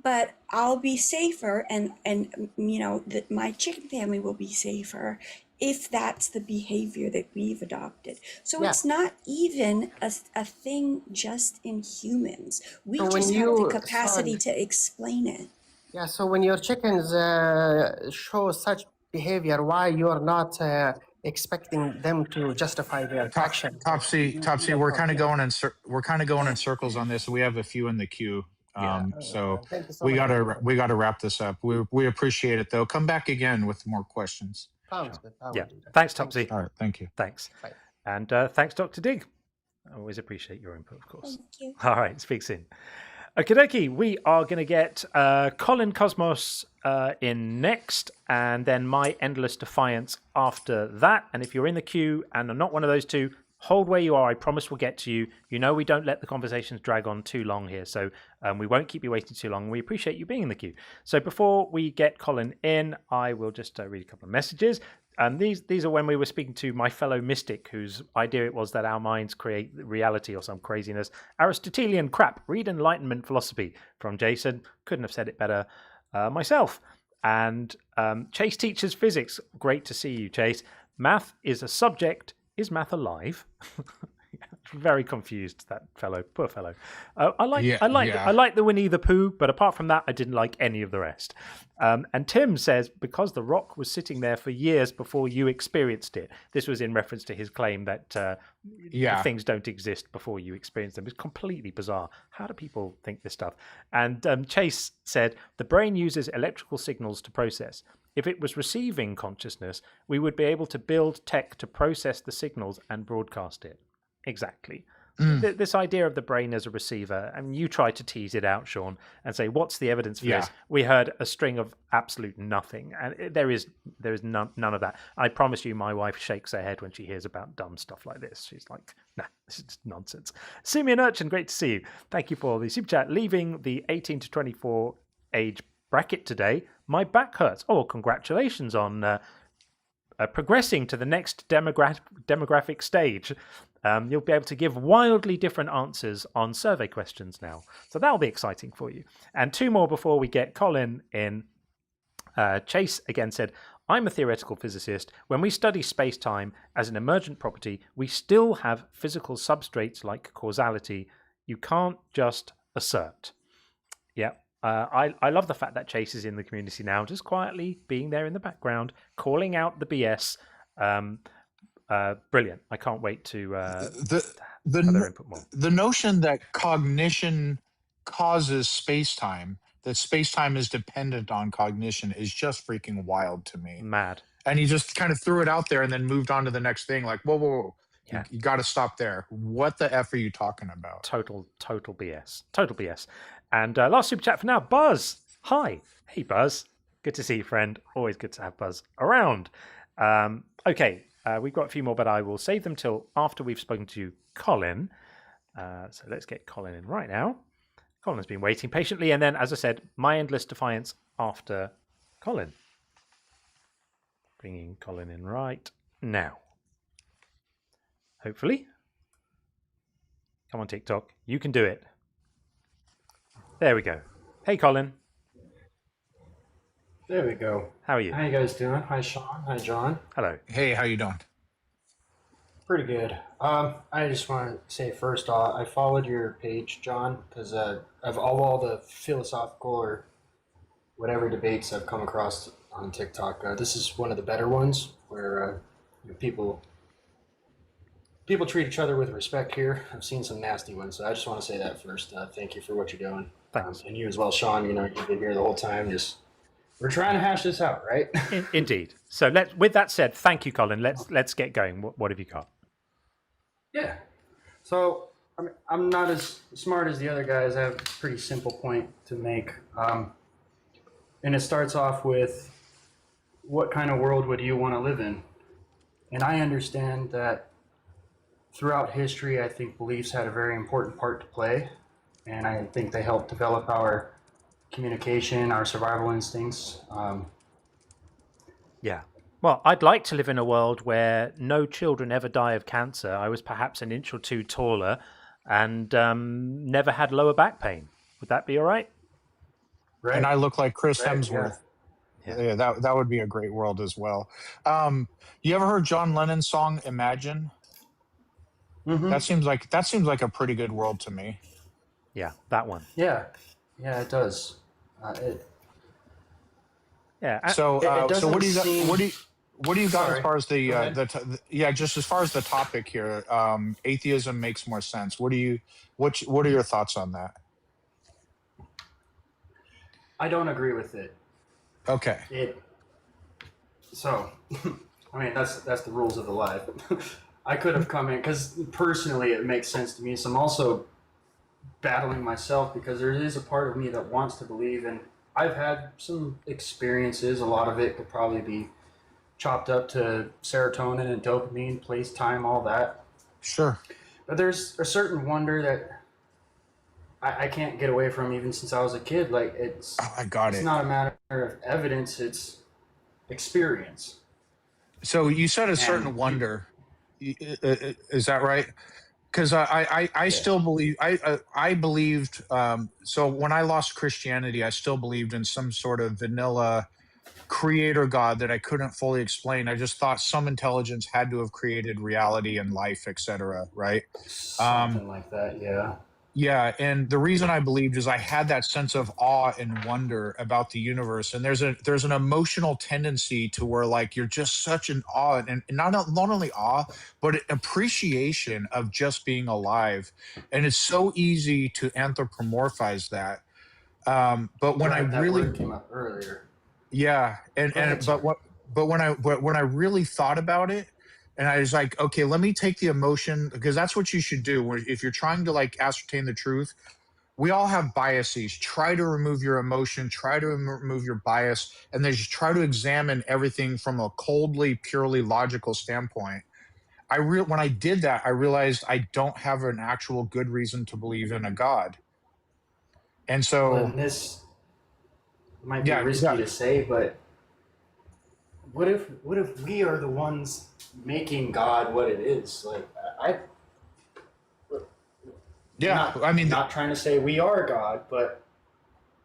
But I'll be safer, and you know that my chicken family will be safer if that's the behavior that we've adopted. So it's not even a thing just in humans. We So when just have the you- capacity sorry. to explain it. Yeah, so when your chickens show such behavior, why you're not expecting them to justify their action? Topsy, we're kind of going in circles on this. We have a few in the queue. So Thank you so we much. gotta wrap this up. We appreciate it though. Come back again with more questions. Sounds good. I will Yeah. do that. Thanks, Topsy. All right, thank you. Thanks. Bye. And thanks, Dr. Digg. I always appreciate your input, of course. Thank you. All right, speak soon. Okie dokie, we are going to get Colin Cosmos in next, and then My Endless Defiance after that. And if you're in the queue and are not one of those two, hold where you are. I promise we'll get to you. You know we don't let the conversations drag on too long here, so we won't keep you waiting too long. We appreciate you being in the queue. So before we get Colin in, I will just read a couple of messages. And these are when we were speaking to my fellow mystic, whose idea it was that our minds create reality or some craziness. Aristotelian crap. Read Enlightenment philosophy from Jason. Couldn't have said it better myself. And Chase teaches physics. Great to see you, Chase. Math is a subject. Is math alive? Very confused, that fellow. Poor fellow. I like the Winnie the Pooh, but apart from that, I didn't like any of the rest. And Tim says, because the rock was sitting there for years before you experienced it. This was in reference to his claim that things don't exist before you experience them. It's completely bizarre. How do people think this stuff? And Chase said, the brain uses electrical signals to process. If it was receiving consciousness, we would be able to build tech to process the signals and broadcast it. Exactly. This idea of the brain as a receiver, I mean, you try to tease it out, Sean, and say, what's the evidence for this? We heard a string of absolute nothing, and there is none of that. I promise you, my wife shakes her head when she hears about dumb stuff like this. She's like, nah, this is just nonsense. Simeon Urchin, great to see you. Thank you for the super chat. Leaving the 18 to 24 age bracket today, my back hurts. Oh, congratulations on progressing to the next demographic stage. You'll be able to give wildly different answers on survey questions now. So that'll be exciting for you. And two more before we get Colin in. Chase again said, I'm a theoretical physicist. When we study space-time as an emergent property, we still have physical substrates like causality. You can't just assert. Yeah. I love the fact that Chase is in the community now, just quietly being there in the background, calling out the BS. Brilliant. I can't wait to the notion that cognition causes space-time, that space-time is dependent on cognition, is just freaking wild to me. Mad. And he just kind of threw it out there and then moved on to the next thing. Like, whoa. Yeah. You got to stop there. What the F are you talking about? Total BS. Total BS. And last super chat for now, Buzz. Hi. Hey, Buzz. Good to see you, friend. Always good to have Buzz around. Okay, we've got a few more, but I will save them till after we've spoken to Colin. So let's get Colin in right now. Colin's been waiting patiently, and then, as I said, my endless defiance after Colin. Bringing Colin in right now. Hopefully. Come on, TikTok. You can do it. There we go. Hey, Colin. There we go. How are you? How you guys doing? Hi, Sean. Hi, John. Hello. Hey, how you doing? Pretty good. I just want to say first off, I followed your page, John, because of all the philosophical or whatever debates I've come across on TikTok. This is one of the better ones where people treat each other with respect here. I've seen some nasty ones, so I just want to say that first. Thank you for what you're doing. Thanks. And you as well, Sean. You've been here the whole time. We're trying to hash this out, right? Indeed. So with that said, thank you, Colin. Let's get going. What have you got? Yeah. So I'm not as smart as the other guys. I have a pretty simple point to make. And it starts off with, what kind of world would you want to live in? And I understand that throughout history, I think beliefs had a very important part to play. And I think they helped develop our communication, our survival instincts. Yeah. Well, I'd like to live in a world where no children ever die of cancer. I was perhaps an inch or two taller and never had lower back pain. Would that be all right? Right. And I look like Chris Hemsworth. Yeah, that would be a great world as well. You ever heard John Lennon's song "Imagine"? Mm-hmm. That seems like a pretty good world to me. Yeah, that one. Yeah, it does. Yeah. So what do you got as far as just as far as the topic here? Atheism makes more sense. What are your thoughts on that? I don't agree with it. Okay. So, I mean, that's the rules of the life. I could have come in because personally it makes sense to me. So I'm also battling myself because there is a part of me that wants to believe, and I've had some experiences. A lot of it could probably be chopped up to serotonin and dopamine, place, time, all that. Sure. But there's a certain wonder that I can't get away from even since I was a kid. Like it's not a matter of evidence, it's experience. So you said a certain wonder. Is that right? Because I still believe I believed so when I lost Christianity, I still believed in some sort of vanilla creator God that I couldn't fully explain. I just thought some intelligence had to have created reality and life, etc. Right? Something like that, yeah. Yeah, and the reason I believed is I had that sense of awe and wonder about the universe, and there's an emotional tendency to where like you're just such an awe and not only awe but appreciation of just being alive, and it's so easy to anthropomorphize that. But when I really word came up earlier, yeah, but when I really thought about it. And I was like, okay, let me take the emotion, because that's what you should do. If you're trying to like ascertain the truth, we all have biases. Try to remove your emotion, try to remove your bias, and then just try to examine everything from a coldly, purely logical standpoint. When I did that, I realized I don't have an actual good reason to believe in a God. And so this might be risky to say, but what if we are the ones making God what it is? Like not trying to say we are God, but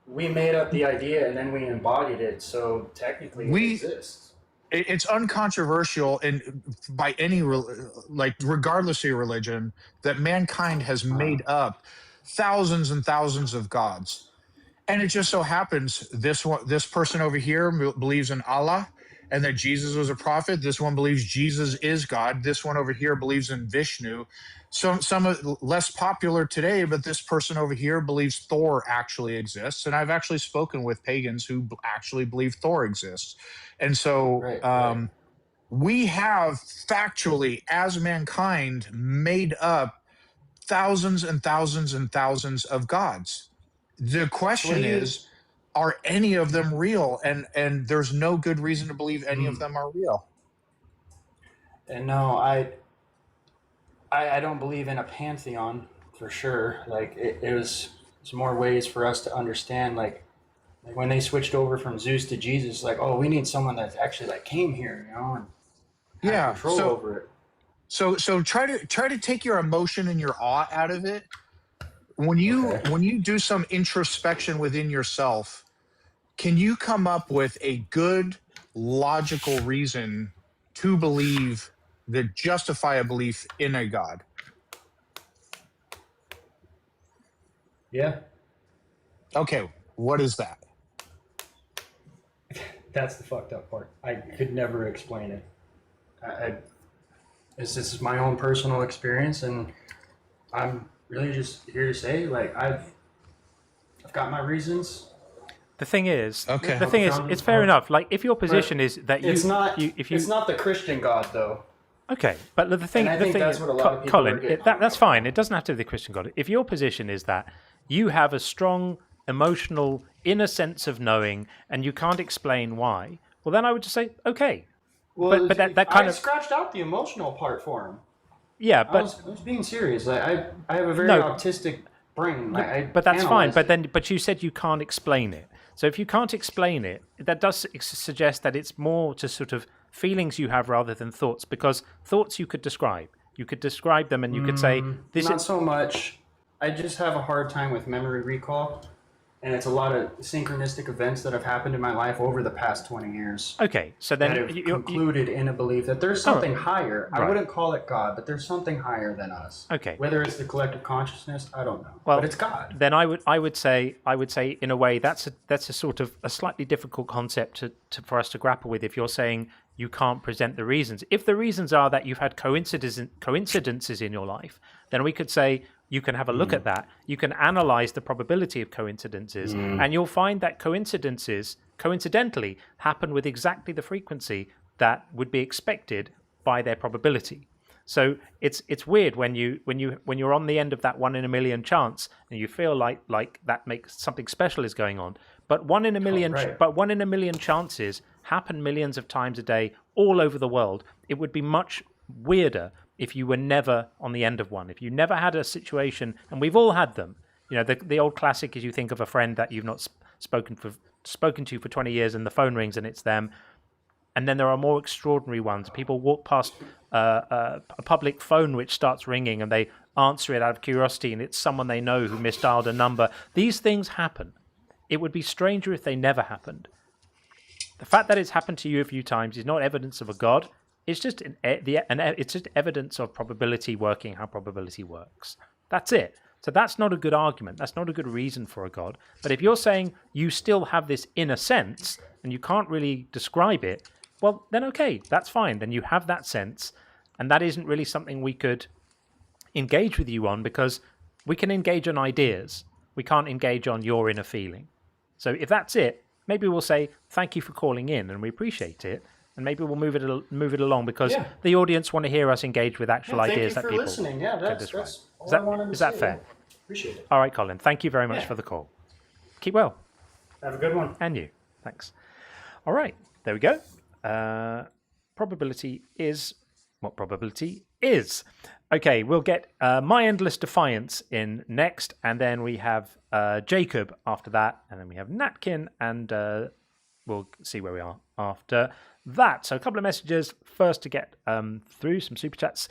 we made up the idea and then we embodied it, so technically it exists. It's uncontroversial and by any regardless of your religion that mankind has made up thousands and thousands of gods. And it just so happens this person over here believes in Allah and that Jesus was a prophet. This one believes Jesus is God. This one over here believes in Vishnu. Some less popular today, but this person over here believes Thor actually exists. And I've actually spoken with pagans who actually believe Thor exists. And so we have factually, as mankind, made up thousands and thousands and thousands of gods. The question is, are any of them real? And there's no good reason to believe any of them are real. And no, I don't believe in a pantheon for sure. Like it's more ways for us to understand. Like when they switched over from Zeus to Jesus, like, oh, we need someone that's actually like came here, and had control over it. So try to take your emotion and your awe out of it. When you do some introspection within yourself, can you come up with a good logical reason to believe, that justify a belief in a God? Yeah. Okay, what is that? That's the fucked up part. I could never explain it. This is my own personal experience, and I'm really just here to say, like, I've got my reasons. The thing is, okay. The thing is, it's fair enough. Like, if your position is that it's not the Christian God, though. Okay, but the thing, that's what a lot of people Colin, that's fine. It doesn't have to be the Christian God. If your position is that you have a strong emotional inner sense of knowing and you can't explain why, well, then I would just say, okay. Well, but that kind I of scratched out the emotional part for him. Yeah, but I was being serious. Like, I have a very autistic brain. But that's fine. But you said you can't explain it. So if you can't explain it, that does suggest that it's more to sort of feelings you have rather than thoughts, because thoughts you could describe. You could describe them and you could say, this not is so much. I just have a hard time with memory recall. And it's a lot of synchronistic events that have happened in my life over the past 20 years. Okay, so then that have concluded in a belief that there's something higher. Right. I wouldn't call it God, but there's something higher than us. Okay. Whether it's the collective consciousness, I don't know. Well, but it's God. Then I would say in a way that's a sort of a slightly difficult concept for us to grapple with. If you're saying you can't present the reasons, if the reasons are that you've had coincidences in your life, then we could say, you can have a look at that. You can analyze the probability of coincidences, and you'll find that coincidences, coincidentally, happen with exactly the frequency that would be expected by their probability. So it's weird when you're on the end of that 1 in a million chance, and you feel like that makes something special is going on. But 1 in a million, but 1 in a million chances happen millions of times a day all over the world. It would be much weirder if you were never on the end of one, if you never had a situation, and we've all had them. You know, the old classic is you think of a friend that you've not spoken to for 20 years and the phone rings and it's them. And then there are more extraordinary ones. People walk past a public phone which starts ringing and they answer it out of curiosity and it's someone they know who misdialed a number. These things happen. It would be stranger if they never happened. The fact that it's happened to you a few times is not evidence of a God. It's just it's just evidence of probability working, how probability works. That's it. So that's not a good argument. That's not a good reason for a God. But if you're saying you still have this inner sense and you can't really describe it, well, then okay, that's fine. Then you have that sense, and that isn't really something we could engage with you on, because we can engage on ideas. We can't engage on your inner feeling. So if that's it, maybe we'll say thank you for calling in, and we appreciate it. And maybe we'll move it along, because the audience want to hear us engage with actual ideas that people listening. Yeah, that's all I wanted to say. Is that fair? Appreciate it. All right, Colin. Thank you very much for the call. Keep well. Have a good one. And you. Thanks. All right. There we go. Probability is what probability is. Okay, we'll get My Endless Defiance in next, and then we have Jacob after that, and then we have Natkin, and we'll see where we are after that. So a couple of messages first to get through, some super chats.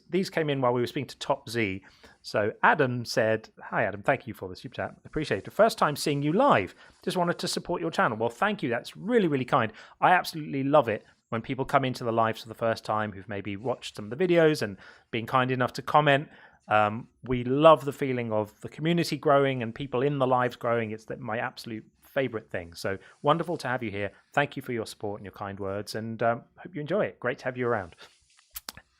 These came in while we were speaking to Top Z. So Adam said, hi Adam, thank you for the super chat. Appreciate it. First time seeing you live. Just wanted to support your channel. Well, thank you. That's really, really kind. I absolutely love it when people come into the lives for the first time who've maybe watched some of the videos and been kind enough to comment. We love the feeling of the community growing and people in the lives growing. It's my absolute favorite thing. So wonderful to have you here. Thank you for your support and your kind words, and hope you enjoy it. Great to have you around.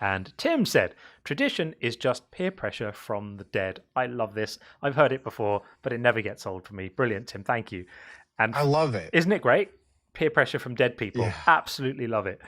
And Tim said, tradition is just peer pressure from the dead. I love this. I've heard it before, but it never gets old for me. Brilliant, Tim. Thank you. And I love it. Isn't it great? Peer pressure from dead people. Yeah. Absolutely love it.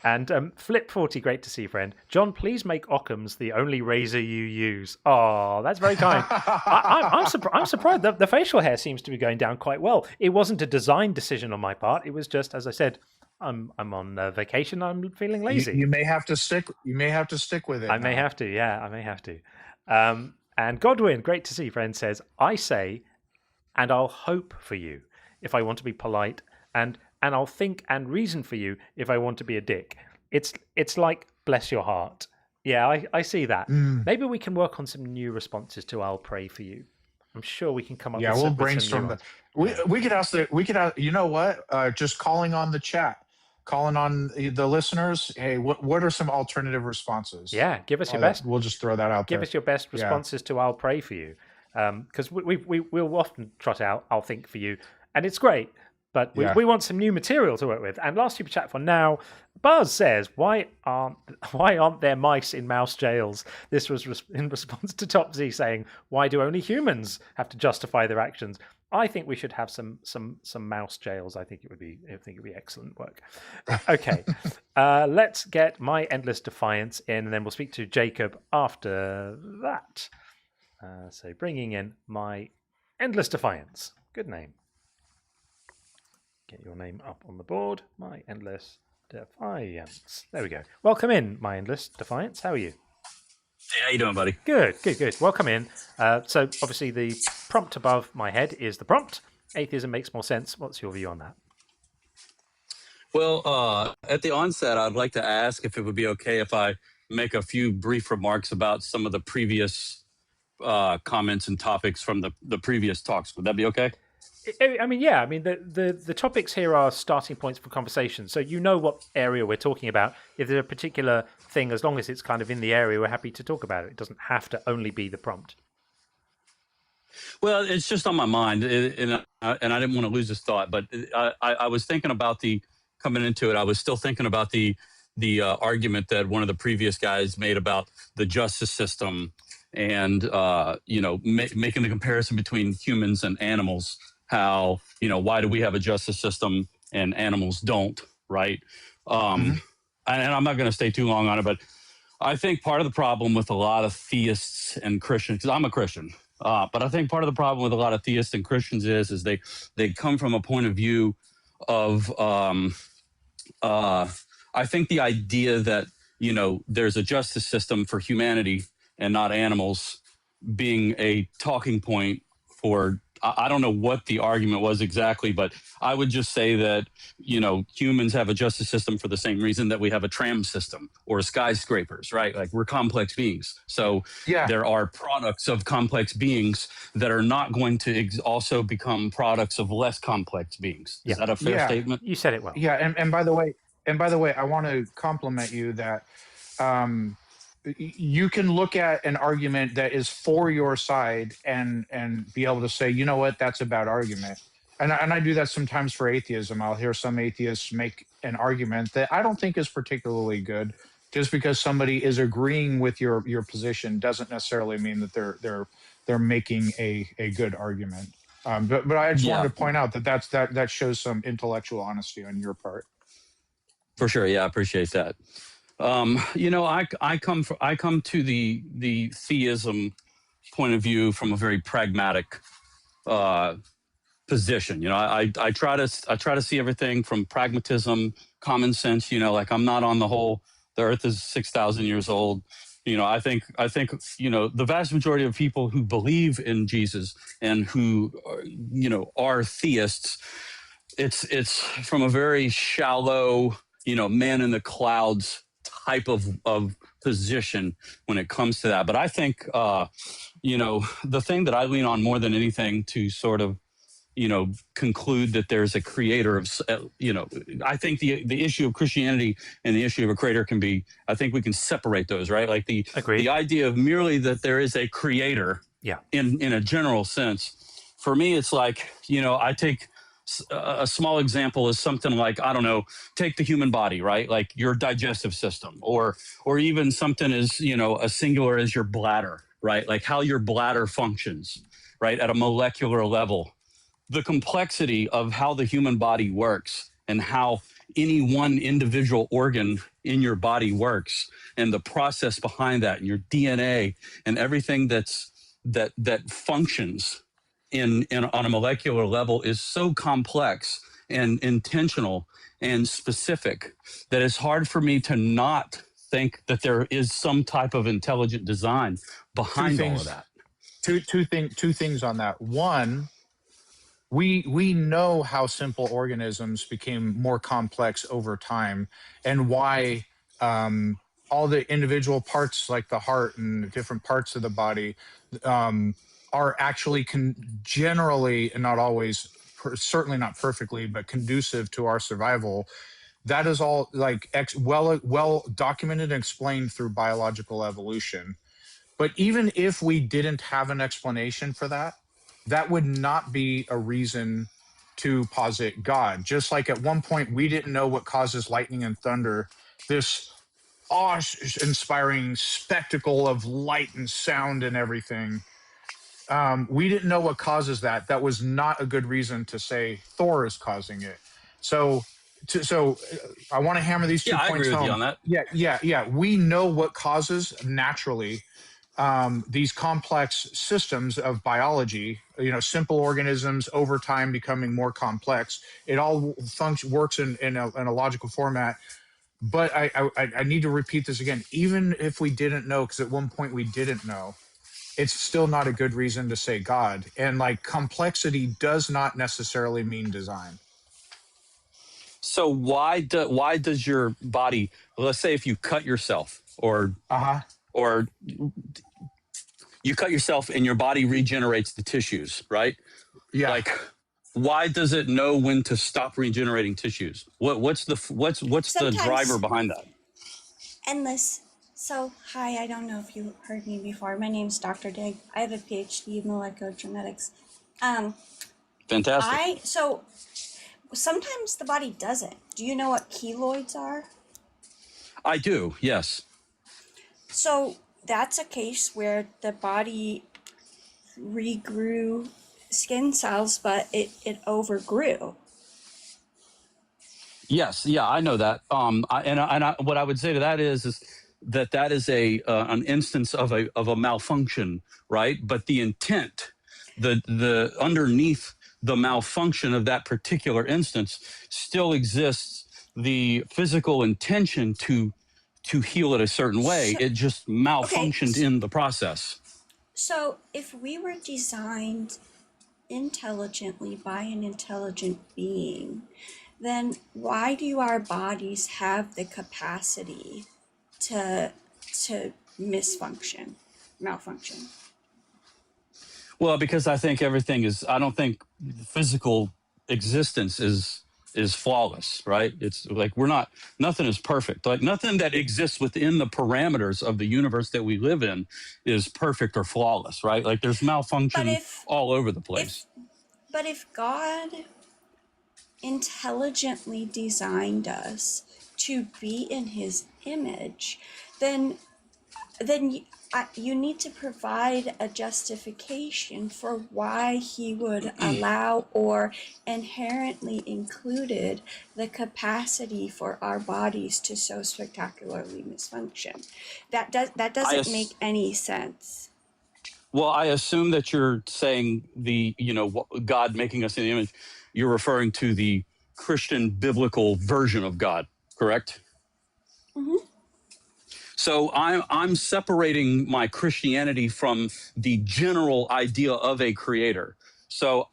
And Flip40, great to see you, friend. John, please make Occam's the only razor you use. Oh, that's very kind. I'm surprised. The facial hair seems to be going down quite well. It wasn't a design decision on my part. It was just, as I said, I'm on vacation. I'm feeling lazy. You may have to stick. You may have to stick with it. I may have to. Yeah, I may have to. And Godwin, great to see you, friend, says, I say, and I'll hope for you if I want to be polite, and I'll think and reason for you if I want to be a dick. It's like bless your heart. Yeah, I see that. Maybe we can work on some new responses to I'll pray for you. I'm sure we can come up with we'll some brainstorm new that. We could ask you know what? Just calling on the chat, calling on the listeners. Hey, what are some alternative responses? Yeah, give us your best. We'll just throw that out there. Give us your best responses to I'll pray for you. Because we'll often trot out I'll think for you, and it's great. But we want some new material to work with. And last super chat for now, Buzz says, why aren't there mice in mouse jails? This was in response to Top Z saying, why do only humans have to justify their actions? I think we should have some mouse jails. I think it would be excellent work. Okay, let's get my endless defiance in, and then we'll speak to Jacob after that. So bringing in my endless defiance. Good name. Get your name up on the board. My endless defiance. There we go. Welcome in, my endless defiance. How are you? Hey, how you doing, buddy? Good. Welcome in. So obviously the prompt above my head is the prompt. Atheism makes more sense. What's your view on that? Well, at the onset, I'd like to ask if it would be okay if I make a few brief remarks about some of the previous comments and topics from the previous talks. Would that be okay? I mean, yeah. I mean, the topics here are starting points for conversation. So you know what area we're talking about. If there's a particular thing, as long as it's kind of in the area, we're happy to talk about it. It doesn't have to only be the prompt. Well, it's just on my mind, and I didn't want to lose this thought. But I was thinking about coming into it. I was still thinking about the argument that one of the previous guys made about the justice system, and making the comparison between humans and animals. How, why do we have a justice system and animals don't, right? And I'm not going to stay too long on it, but I think part of the problem with a lot of theists and Christians, because I'm a Christian, but I think part of the problem with a lot of theists and Christians is they come from a point of view of, I think the idea that, there's a justice system for humanity and not animals being a talking point for, I don't know what the argument was exactly, but I would just say that, humans have a justice system for the same reason that we have a tram system or skyscrapers, right? Like we're complex beings. So there are products of complex beings that are not going to also become products of less complex beings. Is that a fair statement? You said it well. Yeah. And by the way, I want to compliment you that, you can look at an argument that is for your side and be able to say, you know what, that's a bad argument. And I do that sometimes for atheism. I'll hear some atheists make an argument that I don't think is particularly good. Just because somebody is agreeing with your position doesn't necessarily mean that they're making a good argument. But I just wanted to point out that shows some intellectual honesty on your part. For sure. Yeah, I appreciate that. I come to the theism point of view from a very pragmatic position. I try to see everything from pragmatism, common sense. Like I'm not on the whole. The Earth is 6,000 years old. I think the vast majority of people who believe in Jesus and who are theists, it's from a very shallow man in the clouds type of position when it comes to that. But I think, the thing that I lean on more than anything to sort of, conclude that there's a creator of, I think the issue of Christianity and the issue of a creator I think we can separate those, right? Like the idea of merely that there is a creator in a general sense. For me, it's like, I take a small example is something like, I don't know, take the human body, right? Like your digestive system, or even something as, as singular as your bladder, right? Like how your bladder functions, right? At a molecular level, the complexity of how the human body works and how any one individual organ in your body works and the process behind that and your DNA and everything that functions on a molecular level is so complex and intentional and specific that it's hard for me to not think that there is some type of intelligent design behind all of that. two things on that. One, we know how simple organisms became more complex over time, and why all the individual parts, like the heart and different parts of the body, are actually generally, and not always, certainly not perfectly, but conducive to our survival. That is all like well documented and explained through biological evolution. But even if we didn't have an explanation for that, that would not be a reason to posit God. Just like at one point we didn't know what causes lightning and thunder, this awe-inspiring spectacle of light and sound and everything. We didn't know what causes that. That was not a good reason to say Thor is causing it. So I want to hammer these 2 points home. I agree with you on that. Yeah. We know what causes naturally these complex systems of biology, simple organisms over time becoming more complex. It all works in a logical format. But I need to repeat this again. Even if we didn't know, because at one point we didn't know, it's still not a good reason to say God. And like complexity does not necessarily mean design. So why does your body, let's say if you cut yourself or you cut yourself and your body regenerates the tissues, right? Yeah. Like, why does it know when to stop regenerating tissues? What's the driver behind that? Endless. So, hi, I don't know if you heard me before. My name's Dr. Dig. I have a PhD in molecular genetics. Fantastic. So sometimes the body doesn't. Do you know what keloids are? I do, yes. So that's a case where the body regrew skin cells, but it overgrew. Yes, yeah, I know that. What I would say to that is that is an instance of a malfunction, right? But the intent, the underneath the malfunction of that particular instance still exists. The physical intention to heal it a certain way. It just malfunctioned in the process. So if we were designed intelligently by an intelligent being, then why do our bodies have the capacity to malfunction? Well, because I think I don't think physical existence is flawless, right? It's like nothing is perfect. Like nothing that exists within the parameters of the universe that we live in is perfect or flawless, right? Like there's malfunction all over the place. But if God intelligently designed us to be in his image, then you need to provide a justification for why he would allow or inherently included the capacity for our bodies to so spectacularly misfunction. That doesn't make any sense. Well, I assume that you're saying God making us in the image, you're referring to the Christian biblical version of God, correct? Mm-hmm. So I'm separating my Christianity from the general idea of a creator. So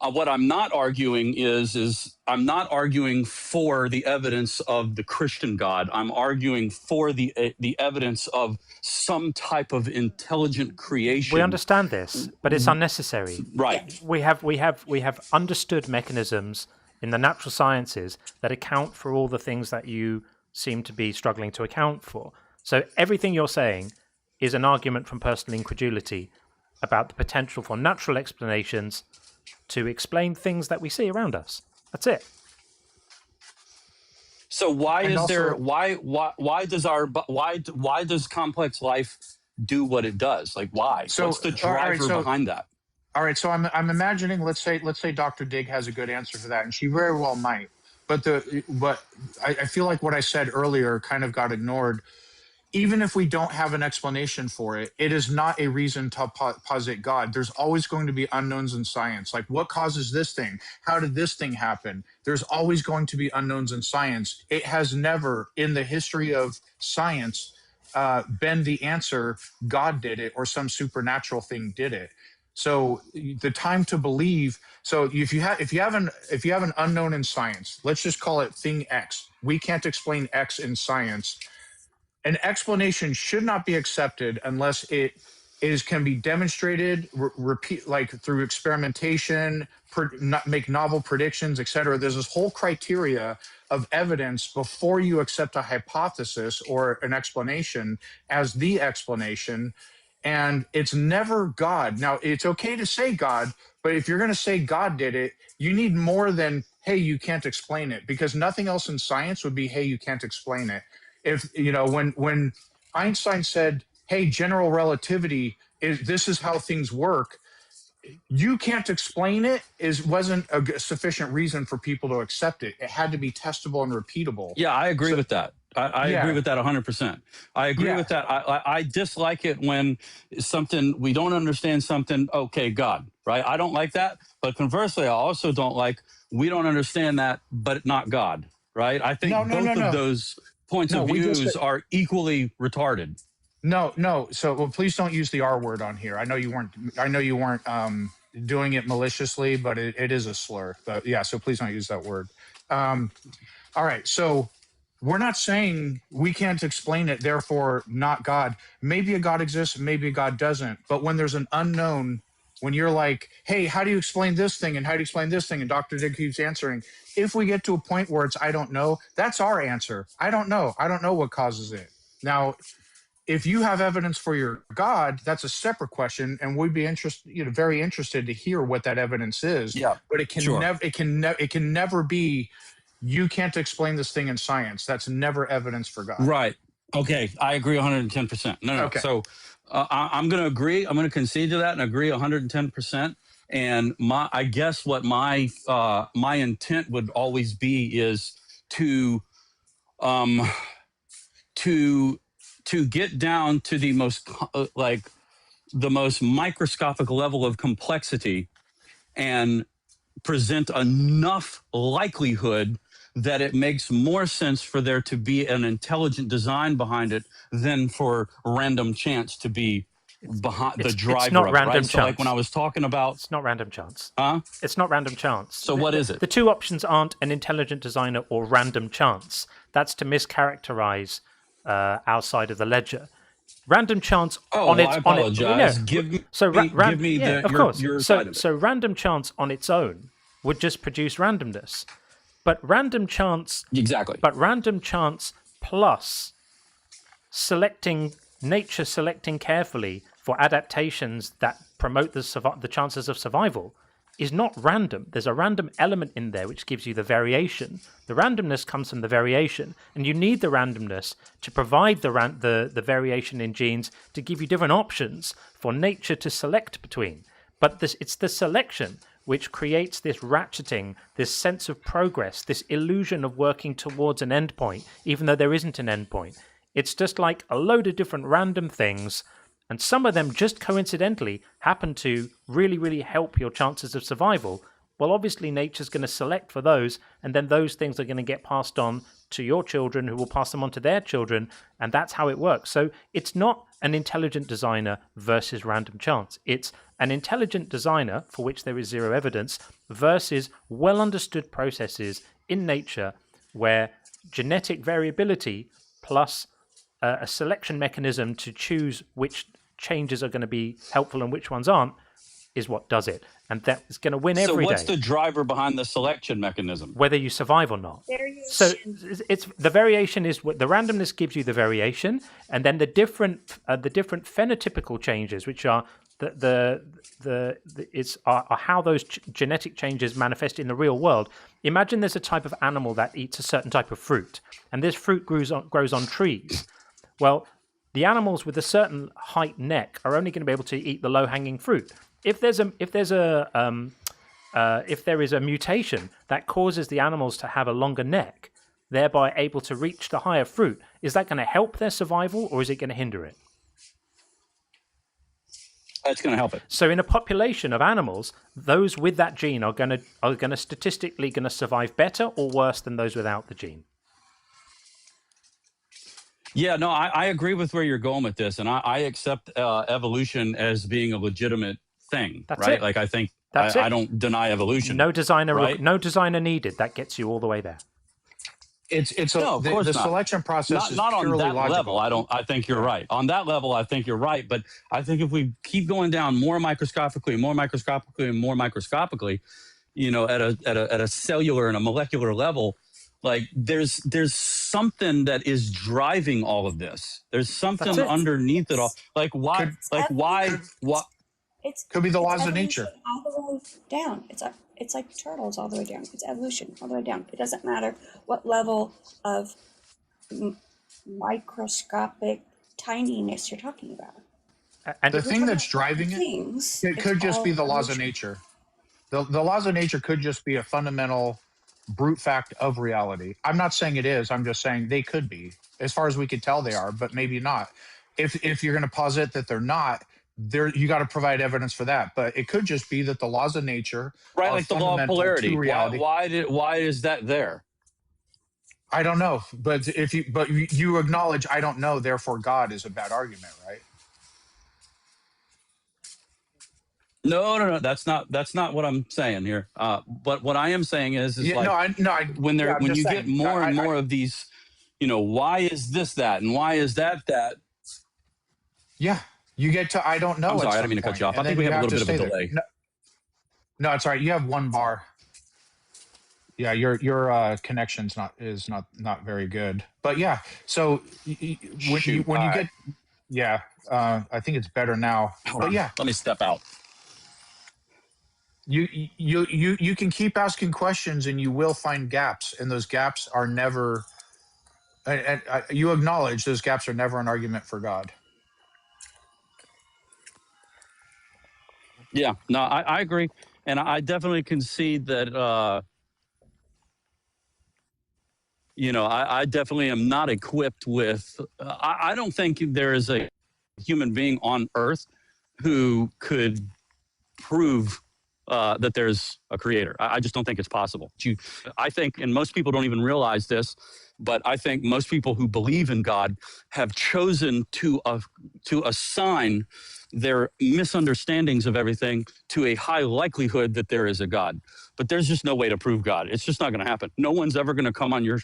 what I'm not arguing is I'm not arguing for the evidence of the Christian God. I'm arguing for the evidence of some type of intelligent creation. We understand this, but it's unnecessary. Right. We have understood mechanisms in the natural sciences that account for all the things that you seem to be struggling to account for. So everything you're saying is an argument from personal incredulity about the potential for natural explanations to explain things that we see around us. That's it. So why does complex life do what it does? Like why? So what's the driver behind that? All right, so I'm imagining, let's say Dr. Dig has a good answer for that, and she very well might. But I feel like what I said earlier kind of got ignored. Even if we don't have an explanation for it, it is not a reason to posit God. There's always going to be unknowns in science. Like, what causes this thing? How did this thing happen? There's always going to be unknowns in science. It has never, in the history of science, been the answer, God did it or some supernatural thing did it. So the time to believe. So if you have an unknown in science, let's just call it thing X. We can't explain X in science. An explanation should not be accepted unless it can be demonstrated, repeat, like through experimentation, make novel predictions, etc. There's this whole criteria of evidence before you accept a hypothesis or an explanation as the explanation. And it's never God. Now, it's okay to say God, but if you're going to say God did it, you need more than, hey, you can't explain it, because nothing else in science would be, hey, you can't explain it. If, when Einstein said, hey, general relativity this is how things work, you can't explain it wasn't a sufficient reason for people to accept it. It had to be testable and repeatable. Yeah, I agree with that. I agree with that 100%. I agree with that. I dislike it when something, we don't understand something, okay, God, right? I don't like that. But conversely, I also don't like, we don't understand that, but not God, right? I think both of those points of views are equally retarded. No. So, please don't use the R word on here. I know you weren't doing it maliciously, but it is a slur. But yeah, so please don't use that word. All right. So we're not saying we can't explain it, therefore not God. Maybe a God exists, maybe a God doesn't. But when there's an unknown, when you're like, hey, how do you explain this thing? And how do you explain this thing? And Dr. Dig keeps answering. If we get to a point where it's, I don't know, that's our answer. I don't know. I don't know what causes it. Now, if you have evidence for your God, that's a separate question, and we'd be very interested to hear what that evidence is. Yeah, but it can never be, you can't explain this thing in science. That's never evidence for God. Right. Okay. I agree 110%. No. Okay. So I'm going to agree. I'm going to concede to that and agree 110%. And I guess what my intent would always be is to get down to the most the most microscopic level of complexity and present enough likelihood that it makes more sense for there to be an intelligent design behind it than for random chance to be behind the driver. It's not of it, random right? chance. So like when I was talking about, it's not random chance. Huh? It's not random chance. So what is it? The two options aren't an intelligent designer or random chance. That's to mischaracterize our side of the ledger. Random chance I apologize. Give me your side of it. So random chance on its own would just produce randomness. But random chance plus nature selecting carefully for adaptations that promote the chances of survival is not random. There's a random element in there which gives you the variation. The randomness comes from the variation, and you need the randomness to provide the variation in genes to give you different options for nature to select between. But it's the selection which creates this ratcheting, this sense of progress, this illusion of working towards an endpoint, even though there isn't an endpoint. It's just like a load of different random things, and some of them just coincidentally happen to really, really help your chances of survival. Well, obviously nature's going to select for those, and then those things are going to get passed on to your children, who will pass them on to their children, and that's how it works. So it's not an intelligent designer versus random chance. It's an intelligent designer, for which there is zero evidence, versus well understood processes in nature where genetic variability plus a selection mechanism to choose which changes are going to be helpful and which ones aren't is what does it. And that is going to win every day. So what's the driver behind the selection mechanism? Whether you survive or not. Variation. So it's the variation is what the randomness gives you the variation, and then the different phenotypical changes, which are are how those genetic changes manifest in the real world. Imagine there's a type of animal that eats a certain type of fruit, and this fruit grows on trees. Well, the animals with a certain height neck are only going to be able to eat the low-hanging fruit. If there is a mutation that causes the animals to have a longer neck, thereby able to reach the higher fruit, is that going to help their survival or is it going to hinder it? It's going to help it. So in a population of animals, those with that gene are going to statistically survive better or worse than those without the gene. Yeah, no, I agree with where you're going with this, and I accept evolution as being a legitimate thing, That's right? it. Like I think That's I it. don't deny evolution, No designer, right? no designer needed. That gets you all the way there. No, of course The not. selection process is Not on purely that level. logical. I think you're right. On that level, I think you're right. But I think if we keep going down more microscopically, more microscopically, and more microscopically, at a cellular and a molecular level, like there's something that is driving all of this. There's something underneath it all. Like why? Could be the laws of evolution nature. all the way down. It's like turtles all the way down. It's evolution all the way down. It doesn't matter what level of microscopic tininess you're talking about. And the thing that's driving it could just be the laws of nature. The laws of nature could just be a fundamental brute fact of reality. I'm not saying it is. I'm just saying they could be. As far as we could tell, they are, but maybe not. If you're going to posit that they're not, you got to provide evidence for that. But it could just be that the laws of nature, right, like the law of polarity. Reality. Why is that there? I don't know, but you acknowledge I don't know, therefore God is a bad argument, right? No. That's not what I'm saying here. But what I am saying is when you get more and more of these, why is this that and why is that? Yeah, you get to I don't know. I'm sorry, I didn't mean to cut you off. I think we have a little bit of a delay. No, it's all right. You have one bar. Yeah, your connection's not very good. But yeah, so when you get, yeah, I think it's better now. But yeah, let me step out. You can keep asking questions and you will find gaps, and those gaps are never. And you acknowledge those gaps are never an argument for God. Yeah, no, I agree, and I definitely concede that. I definitely am not equipped with. I don't think there is a human being on Earth who could prove that there's a creator. I just don't think it's possible. I think, and most people don't even realize this, but I think most people who believe in God have chosen to assign their misunderstandings of everything to a high likelihood that there is a God. But there's just no way to prove God. It's just not going to happen. No one's ever going to come on you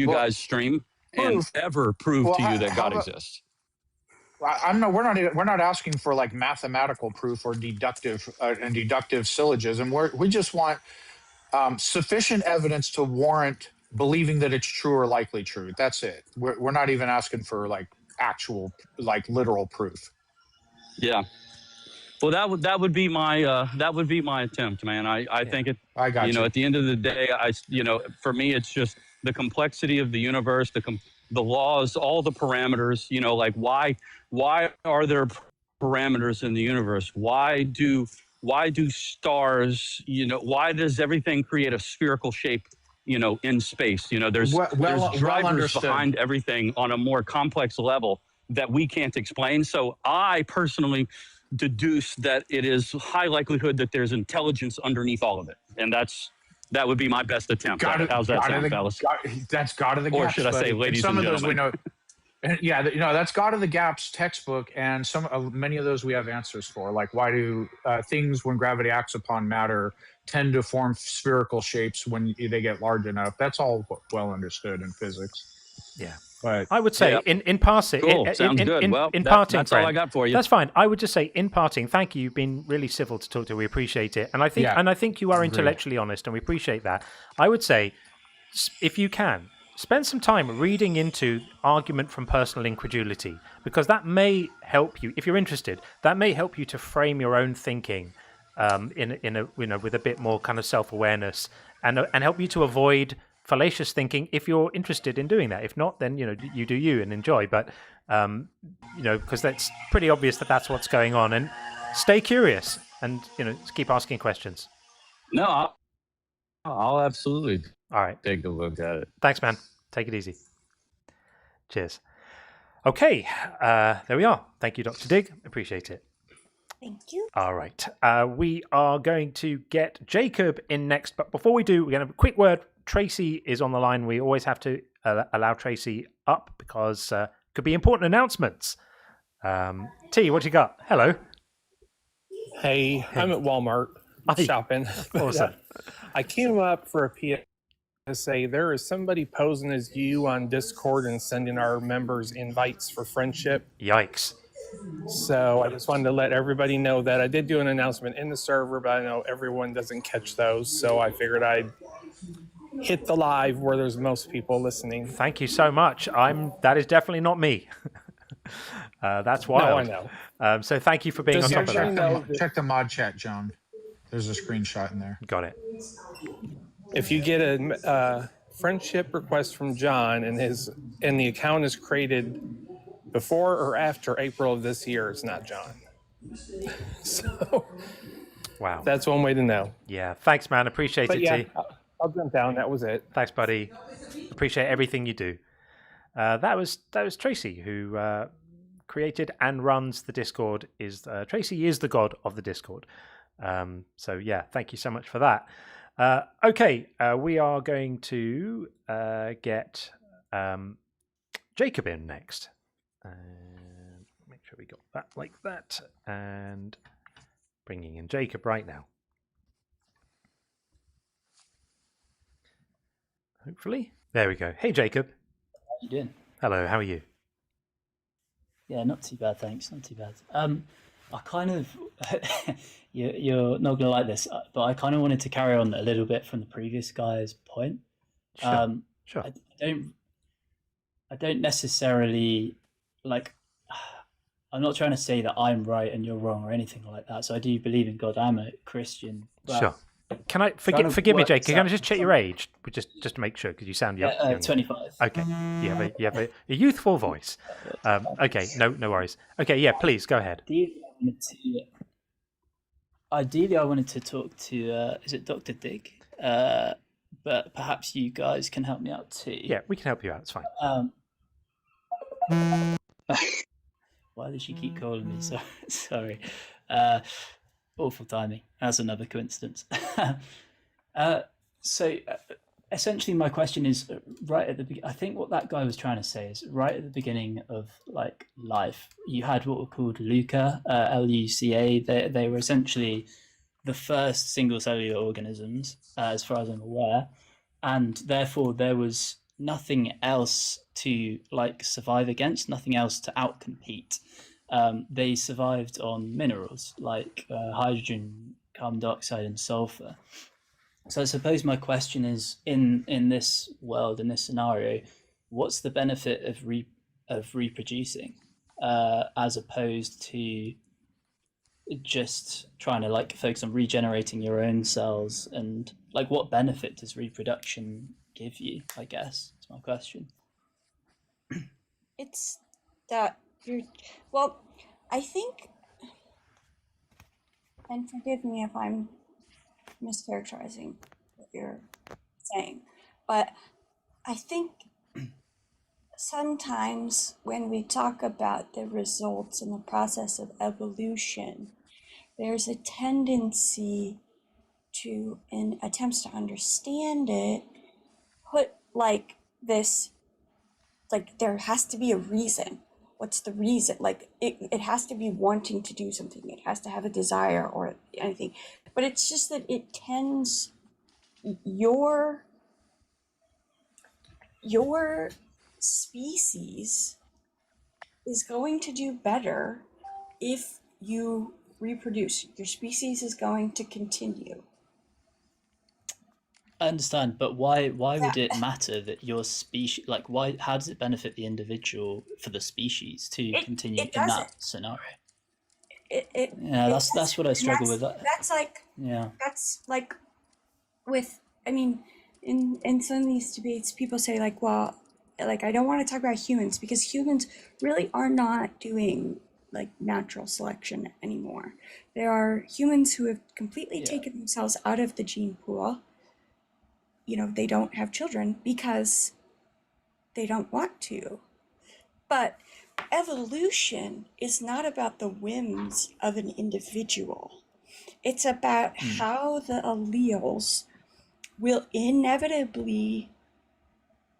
guys' stream and ever prove to you that God exists. We're not asking for like mathematical proof or deductive syllogism. We just want sufficient evidence to warrant believing that it's true or likely true. That's it. We're not even asking for like actual, like literal proof. Yeah. Well, that would be my attempt, man. I think it. I got you. At the end of the day, for me, it's just the complexity of the universe, the laws, all the parameters. Like why are there parameters in the universe? Why do stars? Why does everything create a spherical shape? In space. There's drivers behind everything on a more complex level that we can't explain. So I personally deduce that it is high likelihood that there's intelligence underneath all of it, and that would be my best attempt. How's that sound, fellas? That's God of the Gaps. Or should I say, ladies and gentlemen? Some of those we know. Yeah, that's God of the Gaps textbook, and many of those we have answers for. Like, why do things, when gravity acts upon matter, tend to form spherical shapes when they get large enough? That's all well understood in physics. Yeah. But I would say in parting, cool. Sounds good. Well, parting, that's all I got for you. That's fine. I would just say in parting, thank you. You've been really civil to talk to. We appreciate it, and I think you are intellectually honest, and we appreciate that. I would say, if you can, spend some time reading into argument from personal incredulity, because that may help you if you're interested. That may help you to frame your own thinking with a bit more kind of self-awareness, and help you to avoid fallacious thinking if you're interested in doing that. If not, then you do you and enjoy. But because that's pretty obvious that that's what's going on. And stay curious and just keep asking questions. No, I'll absolutely. All right, take a look at it. Thanks, man. Take it easy. Cheers. Okay, there we are. Thank you, Dr. Dig. Appreciate it. Thank you. All right, we are going to get Jacob in next. But before we do, we're going to have a quick word. Tracy is on the line. We always have to allow Tracy up because could be important announcements. T, what you got? Hello. Hey, I'm at Walmart shopping. Awesome. I came up for a PSA. There is somebody posing as you on Discord and sending our members invites for friendship. Yikes. So I just wanted to let everybody know that I did do an announcement in the server, but I know everyone doesn't catch those. So I figured I'd hit the live where there's most people listening. Thank you so much. That is definitely not me. That's wild. No, I know. So thank you for being on top of that. Check the mod chat, John. There's a screenshot in there. Got it. If you get a friendship request from John and the account is created before or after April of this year, it's not John. So wow, that's one way to know. Yeah, thanks, man. Appreciate it, T. I'll jump down. That was it. Thanks, buddy. Appreciate everything you do. That was Tracy, who created and runs the Discord. Tracy is the god of the Discord. So yeah, thank you so much for that. Okay, we are going to get Jacob in next. Make sure we got that like that, and bringing in Jacob right now. Hopefully, there we go. Hey, Jacob. How you doing? Hello. How are you? Yeah, not too bad, thanks. Not too bad. I kind of you're not gonna like this, but I kind of wanted to carry on a little bit from the previous guy's point. Sure. I don't necessarily like. I'm not trying to say that I'm right and you're wrong or anything like that. So I do believe in God. I'm a Christian. But sure. Can I forgive me, Jake? Can I just check your age, just to make sure, because you sound young. 25. Okay. You have a youthful voice. Okay. No worries. Okay. Yeah. Please go ahead. Ideally, I wanted to talk to is it Dr. Dig? But perhaps you guys can help me out too. Yeah, we can help you out. It's fine. Why does she keep calling me? Sorry. Awful timing. That's another coincidence. So essentially my question is right at the beginning. I think what that guy was trying to say is right at the beginning of like life, you had what were called LUCA, LUCA. They were essentially the first single cellular organisms, as far as I'm aware. And therefore there was nothing else to like survive against, nothing else to outcompete. They survived on minerals like hydrogen, carbon dioxide, and sulfur. So I suppose my question is, in this world, in this scenario, what's the benefit of reproducing as opposed to just trying to like focus on regenerating your own cells, and like what benefit does reproduction give you? I guess is my question. It's that well, I think, and forgive me if I'm mischaracterizing what you're saying, but I think sometimes when we talk about the results in the process of evolution, there's a tendency to, in attempts to understand it, put like this, like there has to be a reason. What's the reason? Like it has to be wanting to do something. It has to have a desire or anything. But it's just that it tends, your species is going to do better if you reproduce. Your species is going to continue. I understand, but why would it matter that your species, like how does it benefit the individual for the species to continue in that scenario? That's what I struggle with. That's like with, I mean, in some of these debates, people say like, well, like I don't want to talk about humans because humans really are not doing like natural selection anymore. There are humans who have completely taken themselves out of the gene pool. You know, they don't have children because they don't want to. But evolution is not about the whims of an individual. It's about how the alleles will inevitably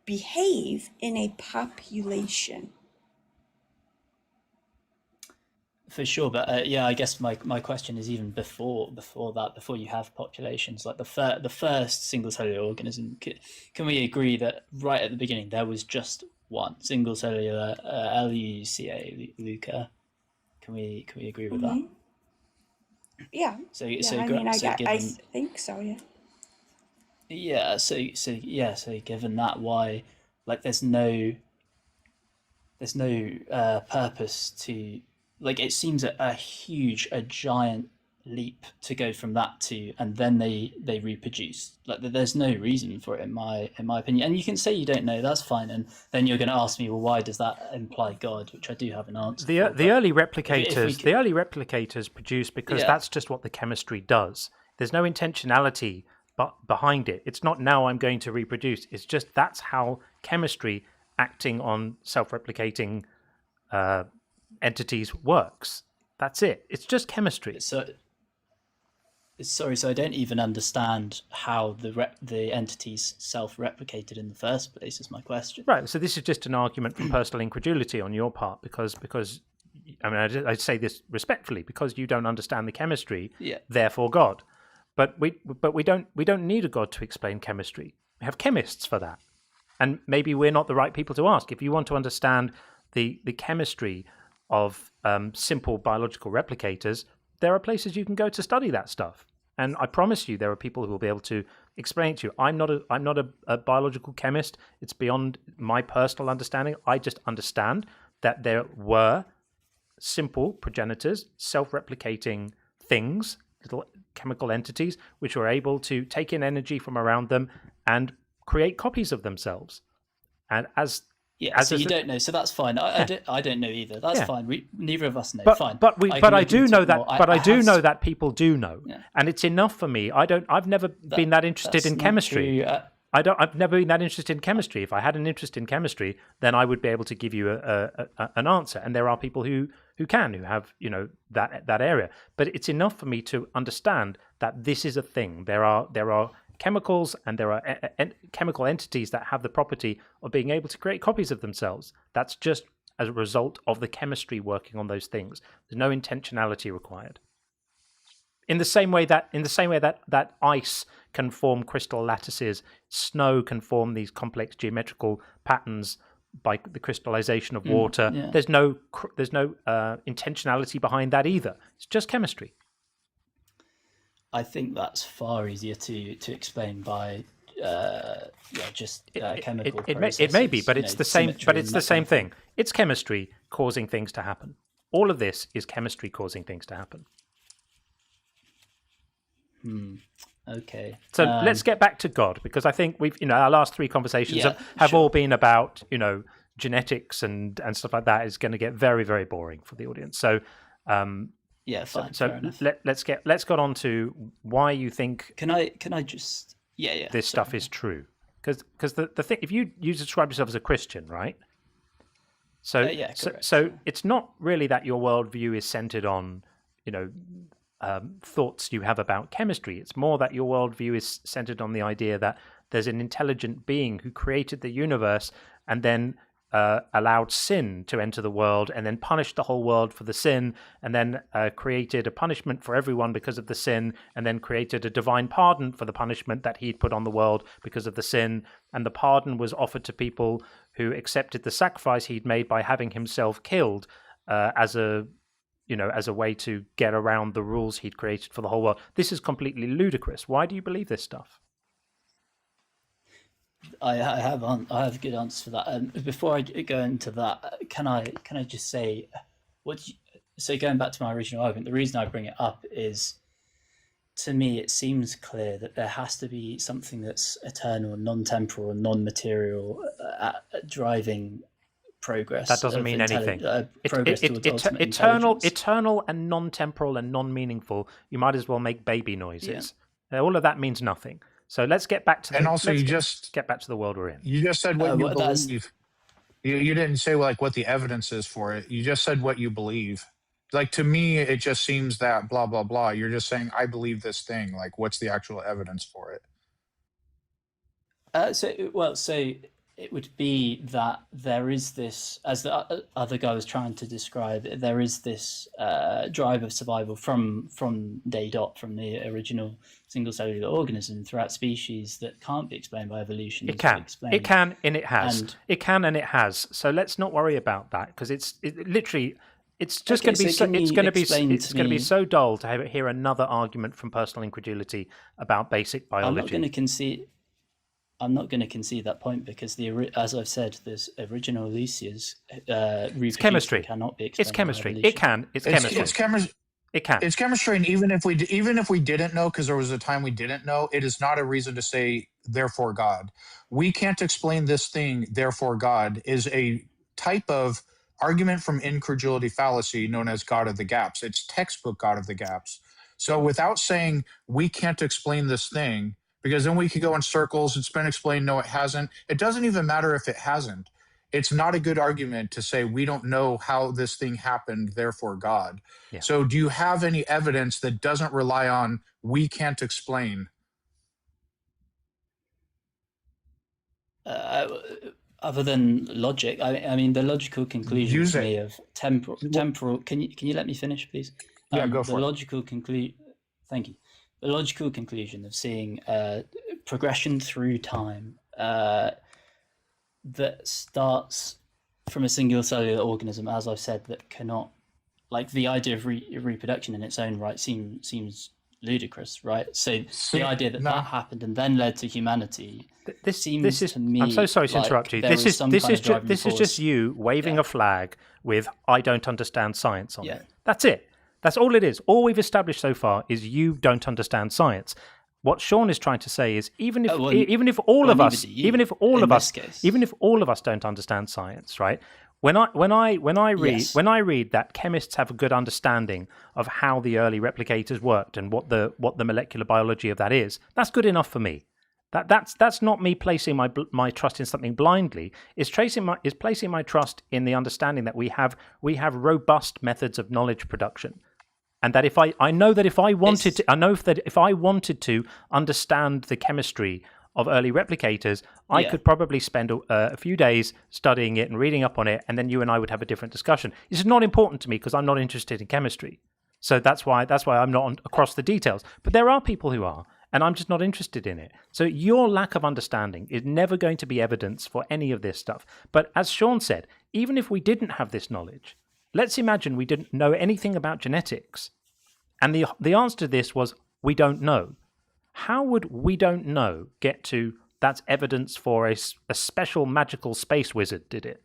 behave in a population. For sure, but yeah, I guess my question is even before that, before you have populations, like the first single cellular organism. Can we agree that right at the beginning there was just one single cellular LUCA, Luca? Can we agree with that? Yeah. So yeah, so I mean, I given, think so. Yeah. yeah, so given that, why, like, there's no purpose to, like, it seems a giant leap to go from that to, and then they reproduce. Like, there's no reason for it in my opinion. And you can say you don't know, that's fine, and then you're going to ask me, well, why does that imply God? Which I do have an answer for. The early replicators produce because that's just what the chemistry does. There's no intentionality behind it. It's not, now I'm going to reproduce. It's just, that's how chemistry acting on self-replicating entities works. That's it. It's just chemistry. So I don't even understand how the entities self-replicated in the first place, is my question. Right. So this is just an argument from personal incredulity on your part, because I mean, I say this respectfully, because you don't understand the chemistry. Yeah. Therefore, God. But we don't need a God to explain chemistry. We have chemists for that. And maybe we're not the right people to ask. If you want to understand the chemistry of simple biological replicators, there are places you can go to study that stuff. And I promise you, there are people who will be able to explain it to you. I'm not a biological chemist. It's beyond my personal understanding. I just understand that there were simple progenitors, self-replicating things, little chemical entities, which were able to take in energy from around them and create copies of themselves. And so you don't know, so that's fine. I don't know either. That's fine. Neither of us know. Fine. But I do know that. But I do know that people do know, and it's enough for me. I've never been that interested in chemistry. I've never been that interested in chemistry. If I had an interest in chemistry, then I would be able to give you an answer. And there are people who have that area. But it's enough for me to understand that this is a thing. There are chemicals, and there are chemical entities that have the property of being able to create copies of themselves. That's just as a result of the chemistry working on those things. There's no intentionality required. In the same way that ice can form crystal lattices, snow can form these complex geometrical patterns by the crystallization of water. There's no intentionality behind that either. It's just chemistry. I think that's far easier to explain by chemical processes. It may be, but it's the same. But it's the same thing. It's chemistry causing things to happen. All of this is chemistry causing things to happen. Okay. So let's get back to God, because I think we've our last three conversations have all been about genetics and stuff like that. Is going to get very, very boring for the audience. So. Fine. So let's get on to why you think. Can I just this stuff is true, because the thing, if you describe yourself as a Christian, right? So so it's not really that your worldview is centered on thoughts you have about chemistry. It's more that your worldview is centered on the idea that there's an intelligent being who created the universe and then allowed sin to enter the world, and then punished the whole world for the sin, and then created a punishment for everyone because of the sin, and then created a divine pardon for the punishment that he'd put on the world because of the sin. And the pardon was offered to people who accepted the sacrifice he'd made by having himself killed as a way to get around the rules he'd created for the whole world. This is completely ludicrous. Why do you believe this stuff? I have a good answer for that. Before I go into that, can I just say, so going back to my original argument, the reason I bring it up is, to me, it seems clear that there has to be something that's eternal, non-temporal, and non-material driving progress. That doesn't mean anything. Eternal and non-temporal and non-meaningful. You might as well make baby noises. All of that means nothing. So let's get back to get back to the world we're in. You just said what you believe. You didn't say what the evidence is for it. You just said what you believe. Like, to me, it just seems that blah blah blah. You're just saying I believe this thing. Like, what's the actual evidence for it? So it would be that there is this, as the other guy was trying to describe, there is this drive of survival from day dot, from the original single cellular organism throughout species that can't be explained by evolution. It can, and it has. It can, and it has. So let's not worry about that, because it's literally. It's just going to be. It's going to be so dull to hear another argument from personal incredulity about basic biology. I'm not going to concede. I'm not going to concede that point, because as I've said, there's original Lucia's it's chemistry. Cannot be explained. It's chemistry. By it can. It's chemistry. It's chemistry. It can. It's chemistry, and even if we didn't know, because there was a time we didn't know, it is not a reason to say therefore God. We can't explain this thing, therefore God is a type of argument from incredulity fallacy known as God of the gaps. It's textbook God of the gaps. So without saying we can't explain this thing, because then we could go in circles, it's been explained, no, it hasn't. It doesn't even matter if it hasn't. It's not a good argument to say we don't know how this thing happened, therefore God. Yeah. So do you have any evidence that doesn't rely on we can't explain? Other than logic, I mean, the logical conclusion for me of temporal. Can you let me finish, please? Yeah, go for it. Thank you. The logical conclusion of seeing progression through time that starts from a single cellular organism, as I've said, that cannot, like, the idea of reproduction in its own right seems ludicrous, right? So the idea that happened and then led to humanity. This is to me. I'm so sorry to interrupt you. This is just you waving a flag with "I don't understand science" on it. That's it. That's all it is. All we've established so far is you don't understand science. What Sean is trying to say is even if all of us don't understand science, right? When I read that chemists have a good understanding of how the early replicators worked and what the molecular biology of that is, that's good enough for me. That's not me placing my trust in something blindly. It's placing my trust in the understanding that we have robust methods of knowledge production, and that if I wanted to understand the chemistry of early replicators, I could probably spend a few days studying it and reading up on it, and then you and I would have a different discussion. This is not important to me because I'm not interested in chemistry, so that's why I'm not across the details. But there are people who are. And I'm just not interested in it. So your lack of understanding is never going to be evidence for any of this stuff. But as Sean said, even if we didn't have this knowledge, let's imagine we didn't know anything about genetics. And the answer to this was, we don't know. How would we don't know get to that's evidence for a special magical space wizard did it?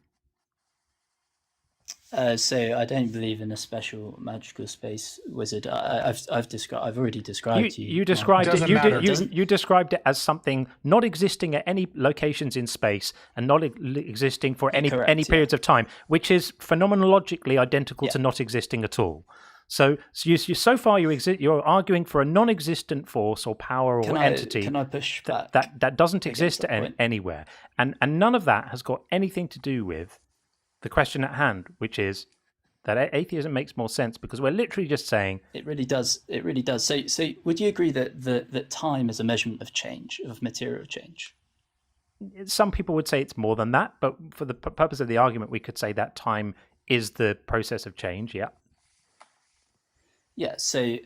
So I don't believe in a special magical space wizard. I've already described to you. You described it. You described it as something not existing at any locations in space and not existing for any periods of time, which is phenomenologically identical to not existing at all. So you're arguing for a non-existent force or power or entity. Can I push back? That doesn't exist anywhere, and none of that has got anything to do with the question at hand, which is that atheism makes more sense because we're literally just saying it really does. It really does. So would you agree that time is a measurement of change, of material change? Some people would say it's more than that, but for the purpose of the argument, we could say that time is the process of change. Yeah. Yeah. So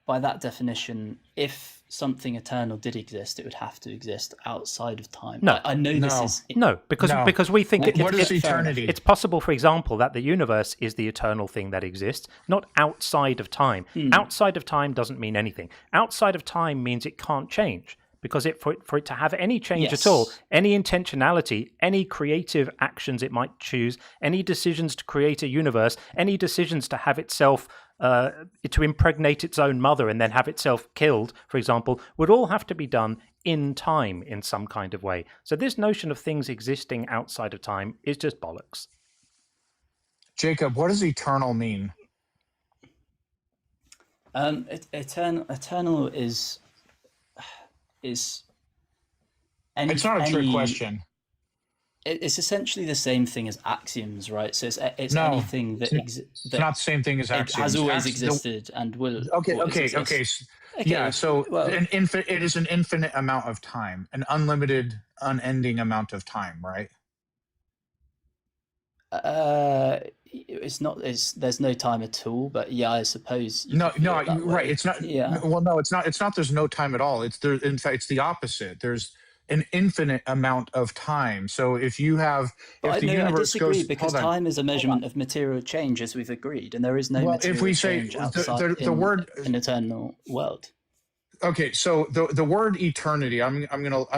by that definition, if something eternal did exist, it would have to exist outside of time. No, I know this is because we think what is eternity? It's possible, for example, that the universe is the eternal thing that exists, not outside of time. Outside of time doesn't mean anything. Outside of time means it can't change. Because for it to have any change at all, any intentionality, any creative actions it might choose, any decisions to create a universe, any decisions to have itself, to impregnate its own mother and then have itself killed, for example, would all have to be done in time in some kind of way. So this notion of things existing outside of time is just bollocks. Jacob, what does eternal mean? Eternal is it's not a trick question. It's essentially the same thing as axioms, right? So it's anything that it's not the same thing as axioms. Has always existed and will. Okay. Yeah. So it is an infinite amount of time, an unlimited unending amount of time, right? It's not. There's no time at all. But yeah, I suppose. No, no, right. Way. It's not. Yeah. Well, no, it's not. It's not. There's no time at all. It's there. In fact, it's the opposite. There's an infinite amount of time. So if you have, but if the universe I disagree goes, because time is a measurement of material change, as we've agreed, and there is no material if we say change outside the word an eternal world. Okay, so the word eternity, I'm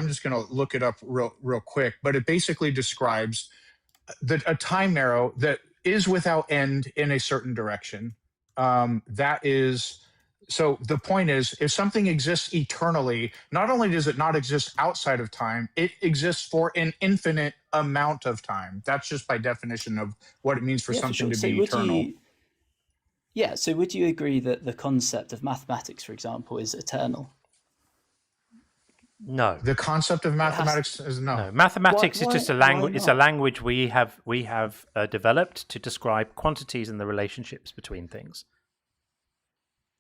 just gonna look it up real quick, but it basically describes a time arrow that is without end in a certain direction. That is, so the point is, if something exists eternally, not only does it not exist outside of time, it exists for an infinite amount of time. That's just by definition of what it means for something to be eternal. Yeah, so would you agree that the concept of mathematics, for example, is eternal? No. The concept of mathematics is no. No. Mathematics is just a language. It's a language we have developed to describe quantities and the relationships between things.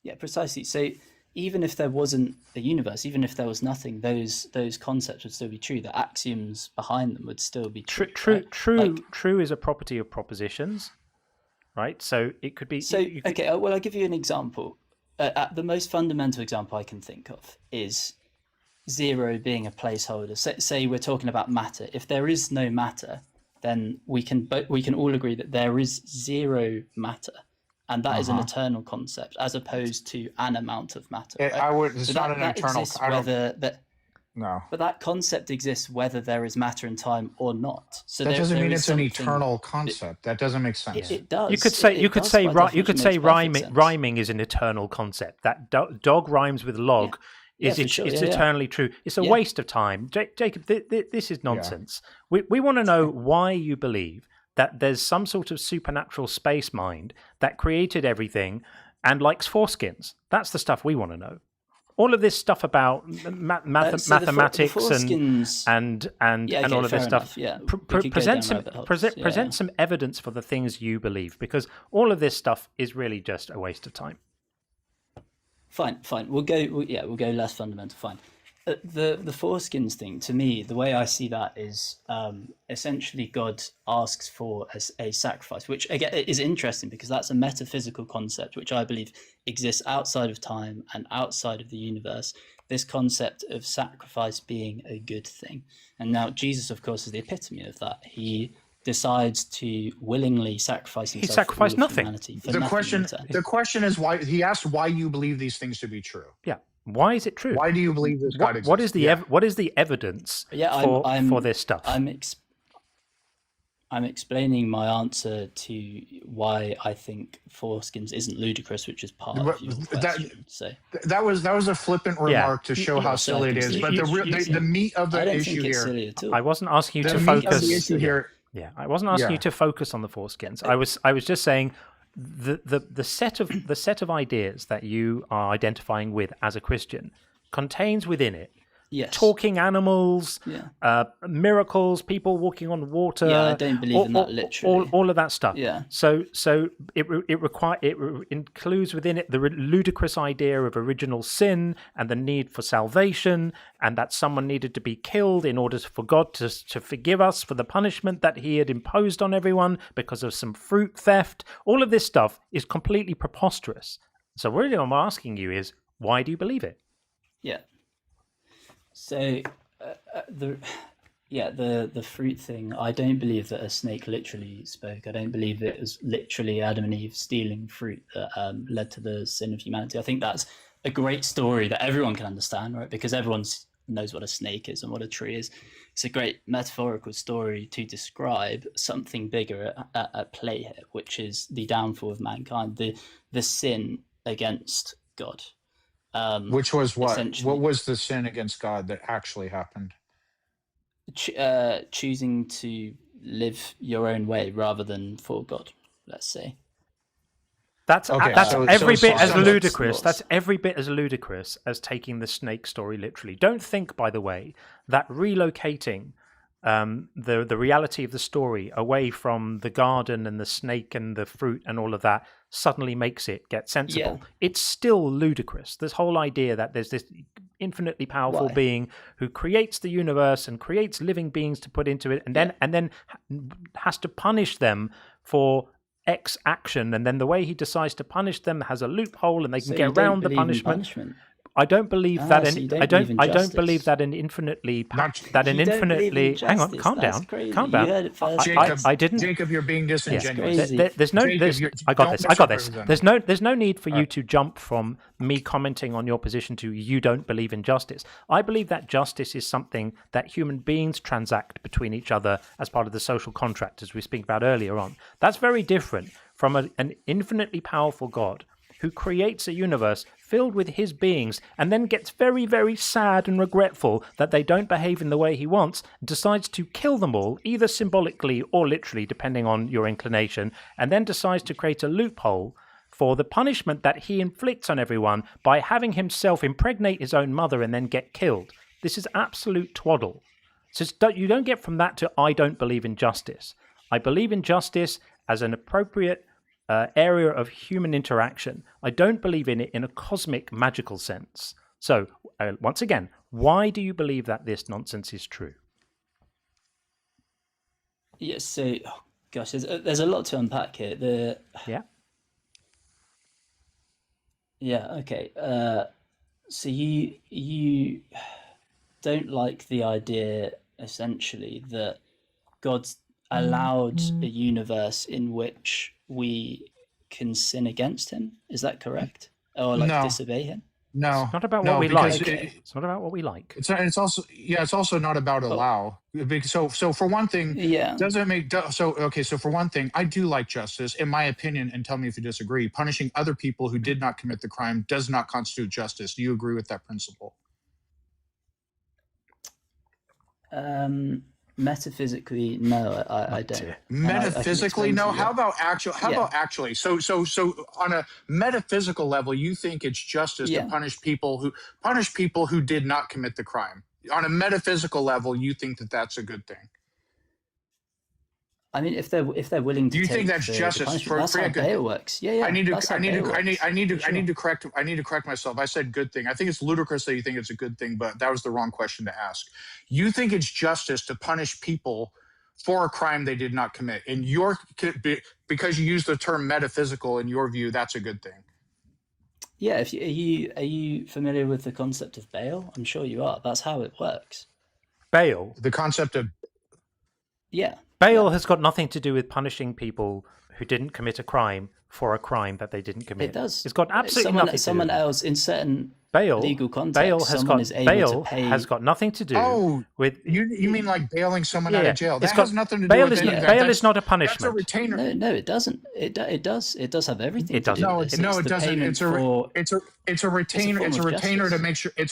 Yeah, precisely. So even if there wasn't a universe, even if there was nothing, those concepts would still be true. The axioms behind them would still be true. True is a property of propositions, right? So it could be. So okay, well, I'll give you an example. The most fundamental example I can think of is 0 being a placeholder. Say we're talking about matter. If there is no matter, then we can all agree that there is 0 matter, and that is an eternal concept, as opposed to an amount of matter. Right? It's not an eternal. No. But that concept exists whether there is matter and time or not. So that doesn't mean it's an eternal concept. That doesn't make sense. It does. You could say rhyming is an eternal concept. That dog rhymes with log. Yeah. It's eternally true. It's a waste of time. Jacob, this is nonsense. Yeah. We want to know why you believe that there's some sort of supernatural space mind that created everything and likes foreskins. That's the stuff we want to know. All of this stuff about mathematics and all of this stuff. Present some evidence for the things you believe, because all of this stuff is really just a waste of time. Fine. We'll go less fundamental. Fine. The foreskins thing, to me, the way I see that is essentially God asks for a sacrifice, which again is interesting because that's a metaphysical concept which I believe exists outside of time and outside of the universe. This concept of sacrifice being a good thing, and now Jesus, of course, is the epitome of that. He decides to willingly sacrifice himself. He sacrificed nothing. The question is why he asked why you believe these things to be true. Yeah. Why is it true? Why do you believe this God exists? What is the evidence for this stuff? I'm explaining my answer to why I think foreskins isn't ludicrous, which is part of your question. That was a flippant remark to show how silly it is. But the meat of the issue here. I wasn't asking you to focus. The issue here. Yeah, I wasn't asking you to focus on the foreskins. I was just saying the set of ideas that you are identifying with as a Christian contains within it talking animals, miracles, people walking on water. Yeah, I don't believe in that literally. All of that stuff. Yeah. So it includes within it the ludicrous idea of original sin and the need for salvation, and that someone needed to be killed in order for God to forgive us for the punishment that He had imposed on everyone because of some fruit theft. All of this stuff is completely preposterous. So really, what I'm asking you is, why do you believe it? Yeah. So the fruit thing, I don't believe that a snake literally spoke. I don't believe it was literally Adam and Eve stealing fruit that led to the sin of humanity. I think that's a great story that everyone can understand, right? Because everyone knows what a snake is and what a tree is. It's a great metaphorical story to describe something bigger at play here, which is the downfall of mankind, the sin against God. Which was what? What was the sin against God that actually happened? Choosing to live your own way rather than for God, let's say. That's every bit as ludicrous. That's every bit as ludicrous as taking the snake story literally. Don't think, by the way, that relocating the reality of the story away from the garden and the snake and the fruit and all of that suddenly makes it get sensible. It's still ludicrous. This whole idea that there's this infinitely powerful Why? being who creates the universe and creates living beings to put into it, and then has to punish them for X action, and then the way he decides to punish them has a loophole, and they can So you get don't around the believe in punishment. punishment? I don't believe Ah, that. so you don't I believe in don't. I don't believe justice. that an infinitely. That an You don't believe in infinitely. Hang on. justice? Calm That's down. crazy. Calm You down. heard it first. Jacob, I didn't. Jacob, you're being That's disingenuous. crazy. There's no. Jacob, There's, you're- I got don't this. I got this. misrepresent. There's no need for you Alright. to jump from me commenting on your position to you don't believe in justice. I believe that justice is something that human beings transact between each other as part of the social contract, as we speak about earlier on. That's very different from an infinitely powerful God who creates a universe filled with his beings and then gets very, very sad and regretful that they don't behave in the way he wants, and decides to kill them all, either symbolically or literally, depending on your inclination, and then decides to create a loophole for the punishment that he inflicts on everyone by having himself impregnate his own mother and then get killed. This is absolute twaddle. So you don't get from that to I don't believe in justice. I believe in justice as an appropriate area of human interaction. I don't believe in it in a cosmic, magical sense. So, once again, why do you believe that this nonsense is true? Yes. So, oh gosh, there's a lot to unpack here. Yeah. Yeah. Okay. So you don't like the idea, essentially, that God's allowed a universe in which we can sin against him. Is that correct? Or No. disobey him? No, It's not about no, what we because like. Okay. It's not about what we like. it's also it's also not about allow. So for one thing, Yeah. doesn't make so okay. So for one thing, I do like justice, in my opinion, and tell me if you disagree. Punishing other people who did not commit the crime does not constitute justice. Do you agree with that principle? Metaphysically, no, I don't. dear. And I can Metaphysically, explain no. to you How why. about actual? How Yeah. about actually? So on a metaphysical level, you think it's justice to Yeah. punish people who did not commit the crime. On a metaphysical level, you think that that's a good thing. I mean, if they're willing to Do you take think that's the justice punishment, that's for how a good? bail works. Yeah, I need to that's how bail works. I need For sure. to correct myself. I said good thing. I think it's ludicrous that you think it's a good thing, but that was the wrong question to ask. You think it's justice to punish people for a crime they did not commit. In your because you use the term metaphysical, in your view, that's a good thing. Yeah, are you familiar with the concept of bail? I'm sure you are. That's how it works. Bail. The concept of Yeah. Bail has got nothing to do with punishing people who didn't commit a crime for a crime that they didn't commit. It does. It's got absolutely nothing to do. Someone else in certain Bail, legal context, bail has someone got is able bail to pay. has got nothing to do with. You mean like bailing someone out Yeah, of jail? it's That got- has nothing to do bail with is any not- of that. bail That's- is not a That's a punishment. retainer. No, it doesn't. It does. It does have everything. It to do doesn't. with this. No, It's it the doesn't. payment It's a retainer. form It's a of retainer to justice. make sure. It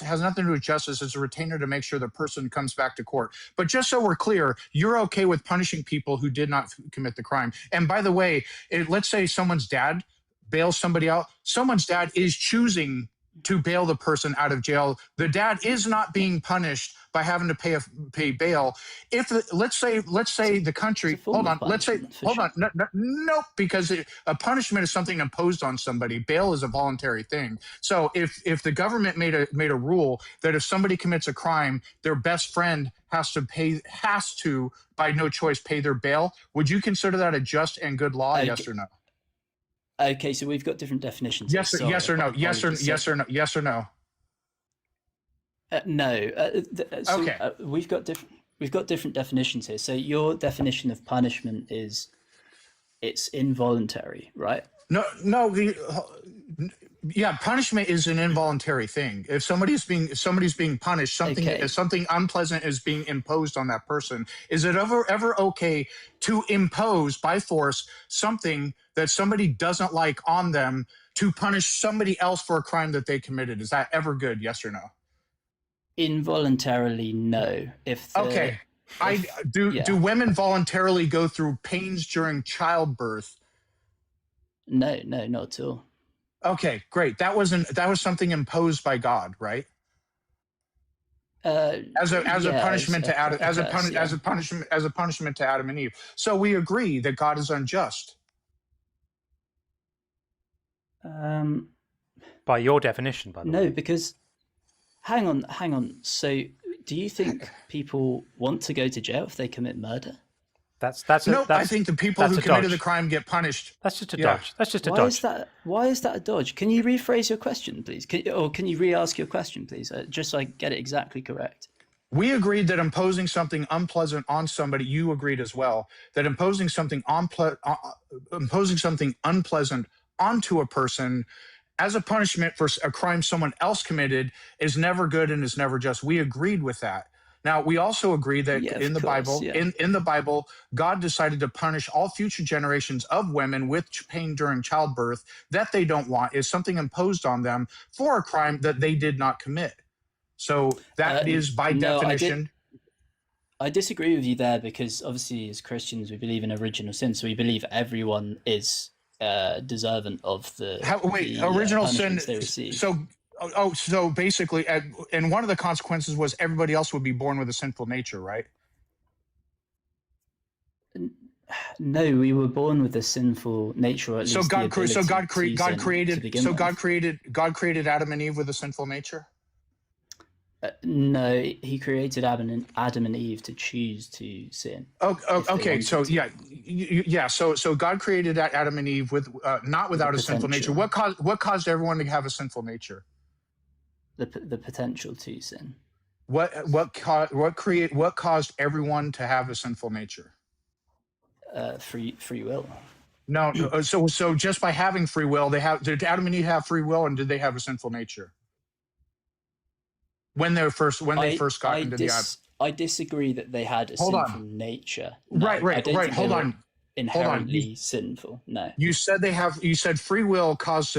has nothing to do with justice. It's a retainer to make sure the person comes back to court. But just so we're clear, you're okay with punishing people who did not commit the crime. And by the way, let's say someone's dad bails somebody out. Someone's dad is choosing to bail the person out of jail. The dad is not being punished by having to pay bail. If let's say the country, It's a form hold on, of let's say, punishment, for hold sure. on, no, because a punishment is something imposed on somebody. Bail is a voluntary thing. So if the government made a rule that if somebody commits a crime, their best friend has to by no choice pay their bail, would you consider that a just and good law? Okay. Yes or no? Okay, so we've got different definitions. here. Yes or Sorry, yes or no? Yes or apologies. yes or no? Yes or no? No. So, Okay. we've got different definitions here. So your definition of punishment is it's involuntary, right? No. Yeah, punishment is an involuntary thing. If somebody's being punished, something unpleasant is being imposed on that person. Is it ever okay to impose by force something that somebody doesn't like on them to punish somebody else for a crime that they committed? Is that ever good? Yes or no? Involuntarily, no. Okay. Do women voluntarily go through pains during childbirth? No, not at all. Okay, great. That was something imposed by God, right? As a punishment to Adam, as a punishment to Adam and Eve. So we agree that God is unjust. By your definition, by the way. No, because hang on. So, do you think people want to go to jail if they commit murder? I think the people who committed the crime get punished. That's just a dodge. That's just a dodge. dodge. Why is that a dodge? Can you rephrase your question, please? Can you re-ask your question, please? Just so I get it exactly correct. We agreed that imposing something unpleasant on somebody, you agreed as well, that imposing something unpleasant onto a person as a punishment for a crime someone else committed is never good and is never just. We agreed with that. Now, we also agree that in the Bible, God decided to punish all future generations of women with pain during childbirth that they don't want, is something imposed on them for a crime that they did not commit. So that is by definition. I disagree with you there, because obviously as Christians, we believe in original sin. So we believe everyone is deserving of the original sin. They receive. So basically, and one of the consequences was everybody else would be born with a sinful nature, right? No, we were born with a sinful nature. Or at least God created Adam and Eve with a sinful nature. No, he created Adam and Eve to choose to sin. Okay. So So God created Adam and Eve with not without a sinful nature. What caused everyone to have a sinful nature? The potential to sin. What caused everyone to have a sinful nature? Free will. No. So just by having free will, did Adam and Eve have free will, and did they have a sinful nature? When they first got into the island. I disagree that they had a sinful nature. No, right. Hold on. Inherently sinful. No. You said free will caused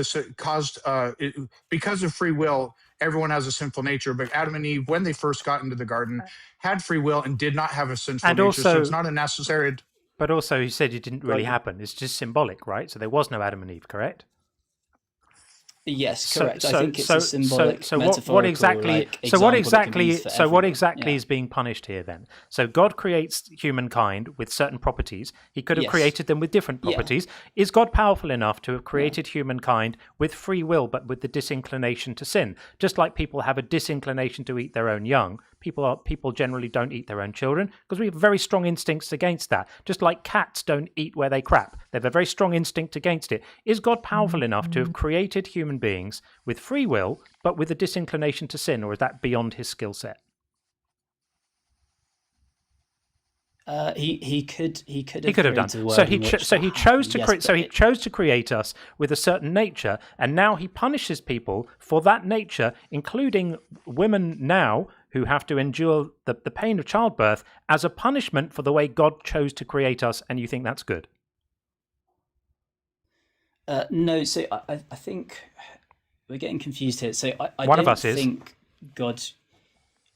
because of free will, everyone has a sinful nature. But Adam and Eve, when they first got into the garden, had free will and did not have a sinful nature. Also, so it's not a necessary. But also, you said it didn't really happen. It's just symbolic, right? So there was no Adam and Eve, correct? Yes, correct. I think it's a symbolic, metaphorical. What exactly is being punished here then? So God creates humankind with certain properties. He could have created them with different properties. Yeah. Is God powerful enough to have created humankind with free will, but with the disinclination to sin? Just like people have a disinclination to eat their own young, people generally don't eat their own children because we have very strong instincts against that. Just like cats don't eat where they crap. They have a very strong instinct against it. Is God powerful enough to have created human beings with free will, but with a disinclination to sin, or is that beyond his skill set? He could have done. So he chose to create us with a certain nature, and now he punishes people for that nature, including women now who have to endure the pain of childbirth as a punishment for the way God chose to create us. And you think that's good? No. So I think we're getting confused here. So I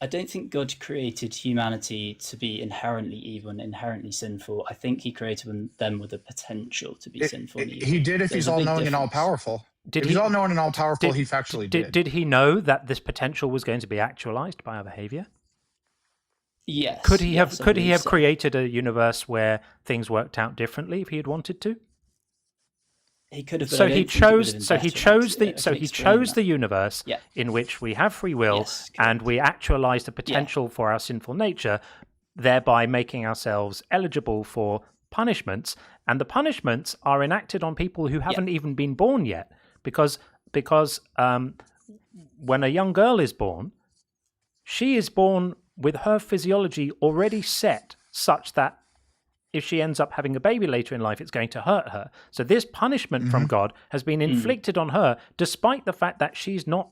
don't think God created humanity to be inherently evil and inherently sinful. I think he created them with a potential to be sinful and evil. He did if he's all-knowing and all-powerful. If he's all-knowing and all-powerful, he factually did. Did he know that this potential was going to be actualized by our behavior? Yes. Could he have created a universe where things worked out differently if he had wanted to? He could have. He chose the universe in which we have free will and we actualize the potential for our sinful nature, thereby making ourselves eligible for punishments. And the punishments are enacted on people who haven't even been born yet, because when a young girl is born, she is born with her physiology already set such that if she ends up having a baby later in life, it's going to hurt her. So this punishment from God has been inflicted on her, despite the fact that she's not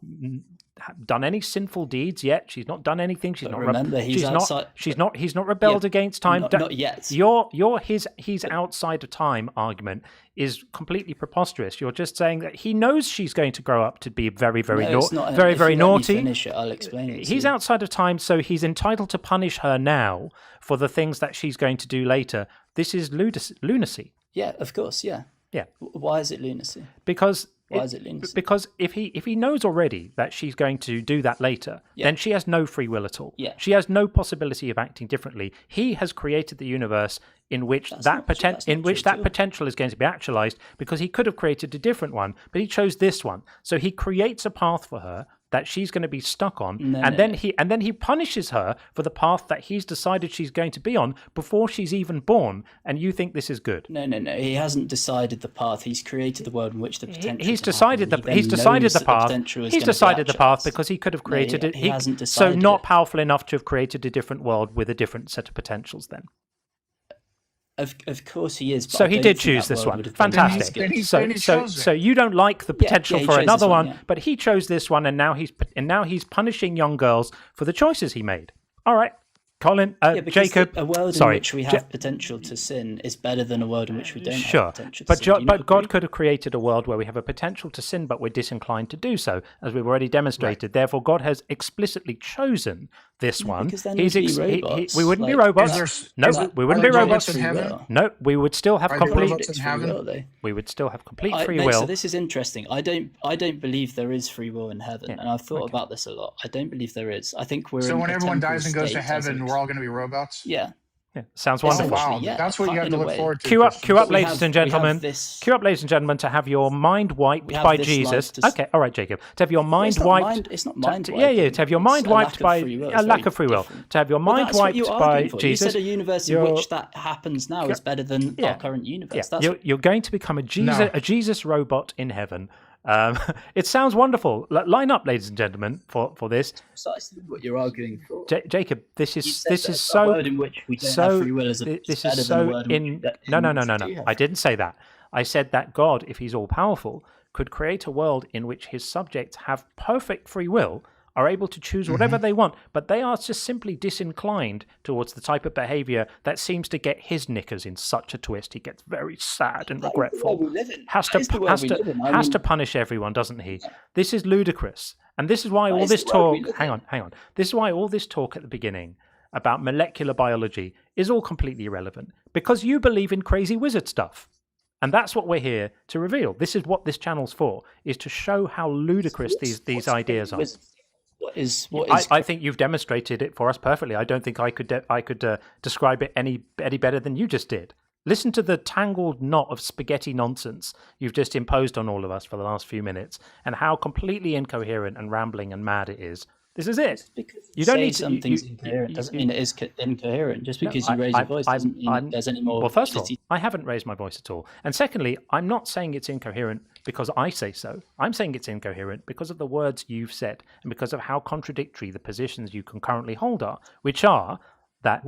done any sinful deeds yet. She's not done anything. He's not rebelled against time. Not yet. Your he's outside of time argument is completely preposterous. You're just saying that he knows she's going to grow up to be very naughty. Finish it, I'll explain it. He's outside of time, so he's entitled to punish her now for the things that she's going to do later. This is lunacy. Yeah, of course. Yeah. Yeah. Why is it lunacy? Because if he knows already that she's going to do that later, then she has no free will at all. Yeah. She has no possibility of acting differently. He has created the universe in which that potential is going to be actualized, because he could have created a different one, but he chose this one. So he creates a path for her that she's going to be stuck on, No, and no, then he punishes her for the path that he's decided she's going to be on before she's even born. And you think this is good? No. He hasn't decided the path. He's created the world in which the potential. He's decided the path. He's decided the path because he could have created it. He hasn't decided. So not powerful enough to have created a different world with a different set of potentials. Then. Of course he is. But So I he don't did think choose that this world one. would have been as Fantastic. good. So you don't like the potential he for chose another this one, one, yeah. but he chose this one, and now he's punishing young girls for the choices he made. All right, Colin, Jacob. A world in which we have potential to sin is better than a world in which we don't have potential to sin. But God could have created a world where we have a potential to sin, but we're disinclined to do so, as we've already demonstrated. Right. Therefore, God has explicitly chosen this one. Because then we wouldn't be robots. We wouldn't be robots in heaven. No, we would still have complete. We would still have complete free will. So this is interesting. I don't believe there is free will in heaven, and I've thought about this a lot. I don't believe there is. I think we're. So in when a everyone temporal dies and goes to state, heaven, we're all going to be robots. Yeah. Sounds wonderful. Wow, that's what you have to look forward to. Queue up, ladies and gentlemen. Queue up, ladies and gentlemen, to have your mind wiped by Jesus. Okay, all right, Jacob. To have your mind wiped. It's not mind wiped. Yeah. To have your mind wiped by a lack of free will. To have your mind wiped by Jesus. You said a universe in which that happens now is better than our current universe. You're going to become a Jesus robot in heaven. It sounds wonderful. Line up, ladies and gentlemen, for this. Precisely what you're arguing for, Jacob. This is so. A world in which we don't have free will is this is so in. No. I didn't say that. I said that God, if He's all powerful, could create a world in which His subjects have perfect free will, are able to choose whatever they want, but they are just simply disinclined towards the type of behavior that seems to get his knickers in such a twist. He gets very sad and regretful. Has to punish everyone, doesn't he? This is ludicrous. And this is why all this talk... Hang on. This is why all this talk at the beginning about molecular biology is all completely irrelevant. Because you believe in crazy wizard stuff. And that's what we're here to reveal. This is what this channel's for, is to show how ludicrous these ideas are. I think you've demonstrated it for us perfectly. I don't think I could describe it any better than you just did. Listen to the tangled knot of spaghetti nonsense you've just imposed on all of us for the last few minutes, and how completely incoherent and rambling and mad it is. This is it. You don't need something's incoherent doesn't mean it is incoherent. Just because you raise your voice doesn't mean there's any more. Well, first of all, I haven't raised my voice at all. And secondly, I'm not saying it's incoherent because I say so. I'm saying it's incoherent because of the words you've said and because of how contradictory the positions you can currently hold are, which are that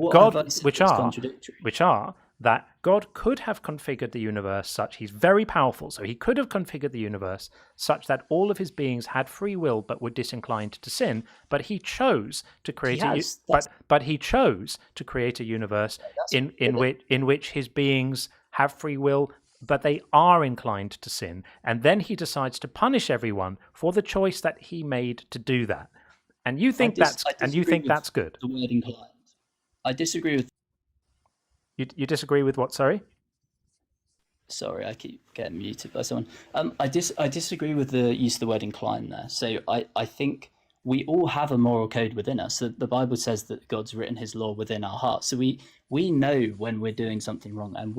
that God could have configured the universe such, He's very powerful, so He could have configured the universe such that all of His beings had free will but were disinclined to sin, but He chose to create He chose to create a universe in which His beings have free will but they are inclined to sin, and then He decides to punish everyone for the choice that He made to do that. And you think that's good. The word inclined. I disagree with. You disagree with what? Sorry, I keep getting muted by someone. I disagree with the use of the word incline there. So I think we all have a moral code within us. So the Bible says that God's written His law within our hearts. So we know when we're doing something wrong, and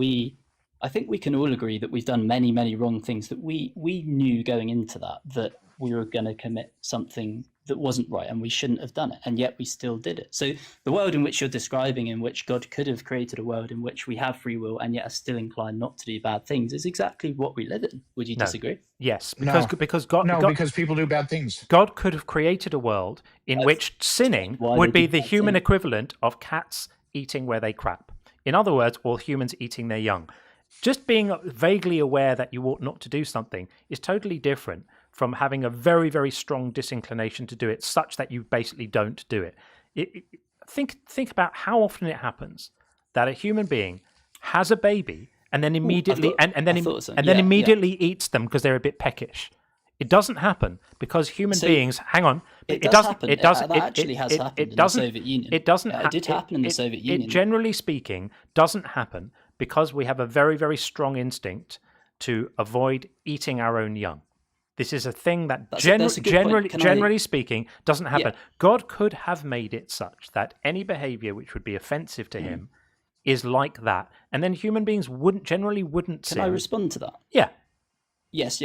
I think we can all agree that we've done many, many wrong things that we knew going into that we were going to commit something that wasn't right and we shouldn't have done it, and yet we still did it. So the world in which you're describing, in which God could have created a world in which we have free will and yet are still inclined not to do bad things, is exactly what we live in. Would you disagree? Yes, because God... because people do bad things. God could have created a world in which sinning would be the human equivalent of cats eating where they crap. In other words, or humans eating their young. Just being vaguely aware that you ought not to do something is totally different from having a very, very strong disinclination to do it, such that you basically don't do it. Think about how often it happens that a human being has a baby and then immediately immediately eats them because they're a bit peckish. It doesn't happen because human beings. Hang on, it doesn't. That actually has happened in the Soviet Union. It doesn't. It did happen in the Soviet Union. It generally speaking doesn't happen because we have a very, very strong instinct to avoid eating our own young. This is a thing that generally speaking doesn't happen. Yeah. God could have made it such that any behavior which would be offensive to Him is like that, and then human beings wouldn't sin. Can I respond to that? Yeah. Yes.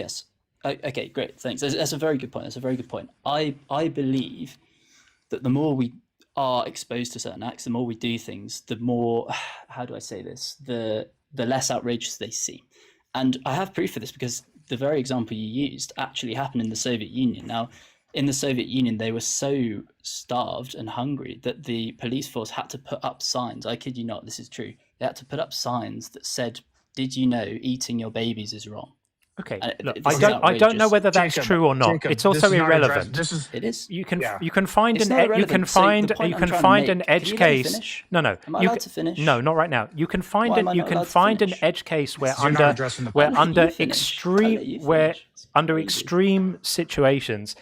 Okay, great, thanks. That's a very good point. That's a very good point. I believe that the more we are exposed to certain acts, the more we do things, the more, how do I say this, the less outrageous they seem. And I have proof for this because the very example you used actually happened in the Soviet Union. Now, in the Soviet Union, they were so starved and hungry that the police force had to put up signs. I kid you not, this is true. They had to put up signs that said, "Did you know eating your babies is wrong?" Okay, look, I don't know whether that's true or not. It's also irrelevant. It is. You can find an edge case. No. Am I allowed to finish? No, not right now. You can find an edge case where under extreme situations,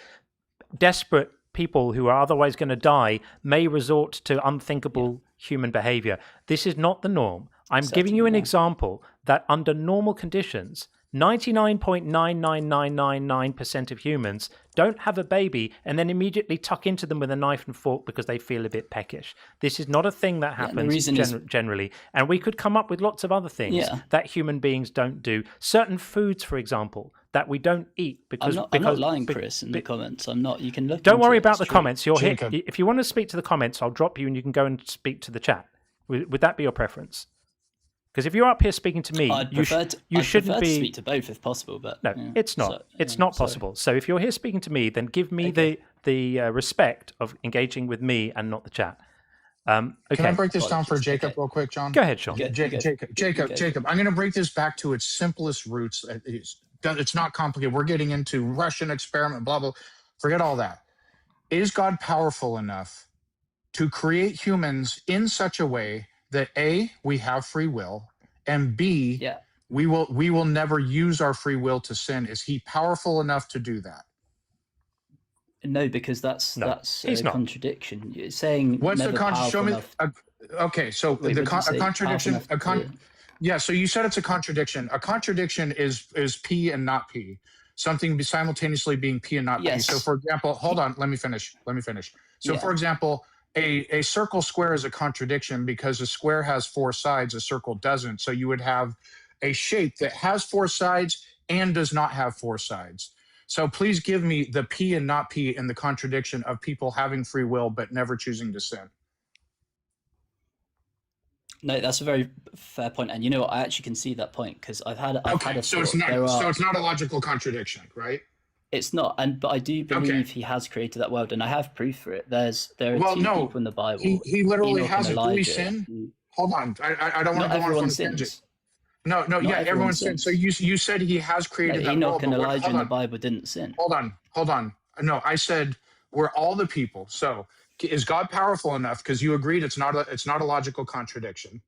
desperate people who are otherwise going to die may resort to unthinkable human behavior. This is not the norm. I'm giving you an example that under normal conditions, 99.99999% of humans don't have a baby and then immediately tuck into them with a knife and fork because they feel a bit peckish. This is not a thing that happens generally. And we could come up with lots of other things that human beings don't do. Certain foods, for example, that we don't eat because I'm not lying, Chris, in the comments. I'm not. You can look. Don't worry about the comments. You're here. If you want to speak to the comments, I'll drop you and you can go and speak to the chat. Would that be your preference? Because if you're up here speaking to me, you shouldn't be. Speak to both if possible, but no, it's not. It's not possible. So if you're here speaking to me, then give me the respect of engaging with me and not the chat. Okay. Can I break this down for Jacob real quick, John? Go ahead, Sean. Jacob. I'm going to break this back to its simplest roots. It's not complicated. We're getting into Russian experiment, blah blah. Forget all that. Is God powerful enough to create humans in such a way that A, we have free will, and B, we will never use our free will to sin? Is he powerful enough to do that? No, because that's a contradiction. You're saying what's the contradiction? Show me. Okay, so a contradiction. Yeah, so you said it's a contradiction. A contradiction is P and not P. Something simultaneously being P and not P. So, for example, hold on. Let me finish. So, for example, a circle square is a contradiction because a square has four sides, a circle doesn't. So you would have a shape that has four sides and does not have four sides. So please give me the P and not P in the contradiction of people having free will but never choosing to sin. No, that's a very fair point, and you know what? I actually can see that point because I've had. So it's not a logical contradiction, right? It's not, but I do believe he has created that world, and I have proof for it. There are two people in the Bible. He literally has. Do we sin? Hold on, I don't want to go on a tangent. No, everyone sins. So you said he has created that Enoch world. and Elijah in the Bible didn't sin. Hold on. No, I said we're all the people. So is God powerful enough? Because you agreed it's not a logical contradiction.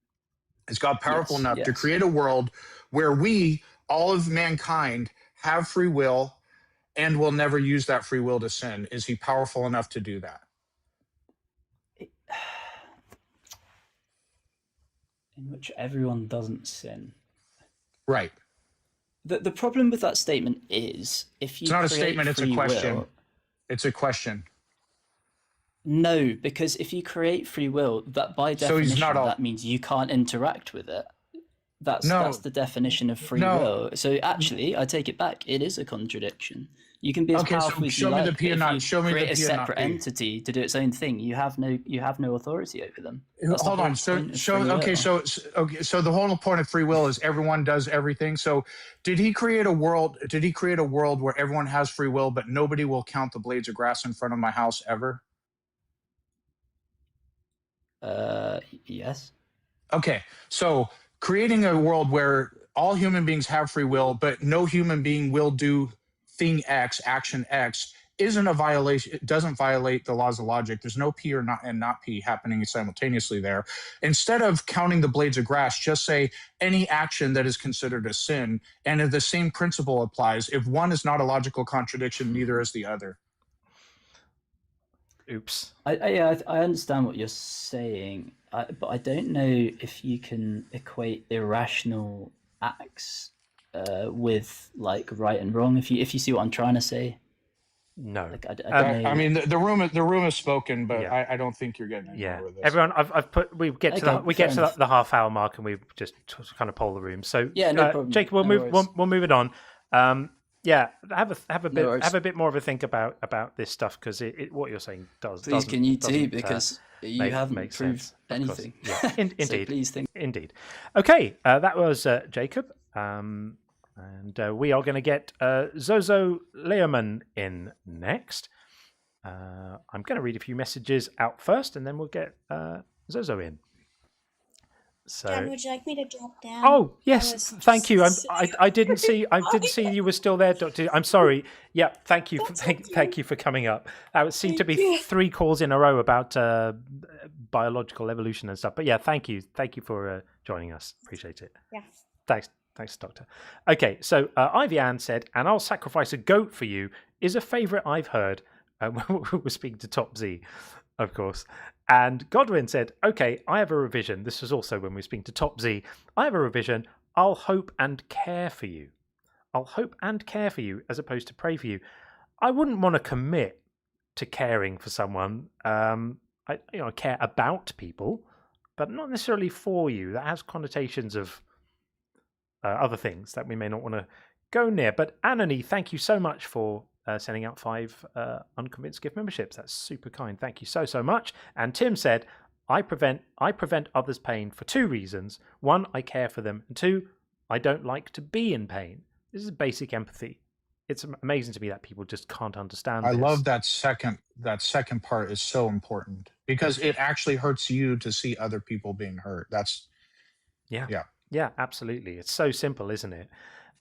Is God powerful enough to create a world where we, all of mankind, have free will and will never use that free will to sin? Is he powerful enough to do that? In which everyone doesn't sin. Right. The problem with that statement is if you It's not a statement, it's a question. It's a question. No, because if you create free will, that by definition that means you can't interact with it. That's the definition of free will. So actually, I take it back. It is a contradiction. You can be as powerful as you like. If you create a separate entity to do its own thing, you have no authority over them. Hold on. So the whole point of free will is everyone does everything. So did he create a world where everyone has free will, but nobody will count the blades of grass in front of my house ever? Yes. Okay. So creating a world where all human beings have free will, but no human being will do thing X, action X, isn't a violation. It doesn't violate the laws of logic. There's no P or not and not P happening simultaneously there. Instead of counting the blades of grass, just say any action that is considered a sin. And if the same principle applies, if one is not a logical contradiction, neither is the other. Oops. I understand what you're saying, but I don't know if you can equate irrational acts with like right and wrong. If you see what I'm trying to say. No. Like, I don't know. I mean, the room is spoken, but I don't think you're getting anywhere with this. Everyone, we get to the half hour mark, and we just kind of poll the room. So no problem. Jacob, we'll move it on. yeah, have a bit No worries. have a bit more of a think about this stuff, because what you're saying Please, can you too? doesn't, Because you haven't make proved sense. Of course. anything. Yeah, So indeed, please think. indeed. Okay, that was Jacob, and we are going to get Zozo Leoman in next. I'm going to read a few messages out first, and then we'll get Zozo in. So, Dan, would you like me to drop down? oh yes, thank you. I didn't see you were still there, Doctor. I'm sorry. Yeah, thank you. Thank you for coming up. That seemed to be 3 calls in a row about biological evolution and stuff. But yeah, thank you for joining us. Appreciate it. Yeah. Thanks, Doctor. Okay, so Ivy Ann said, "And I'll sacrifice a goat for you," is a favourite I've heard. We're speaking to Top Z, of course. And Godwin said, "Okay, I have a revision." This was also when we were speaking to Top Z. "I have a revision. I'll hope and care for you. I'll hope and care for you as opposed to pray for you." I wouldn't want to commit to caring for someone. I care about people, but not necessarily for you. That has connotations of other things that we may not want to go near. But Anony, thank you so much for sending out 5 Unconvinced gift memberships. That's super kind. Thank you so much. And Tim said, I prevent others' pain for 2 reasons. 1, I care for them. And 2, I don't like to be in pain. This is basic empathy. It's amazing to me that people just can't understand I this. love that second part is so important, because it actually hurts you to see other people being hurt. That's Yeah, absolutely. It's so simple, isn't it?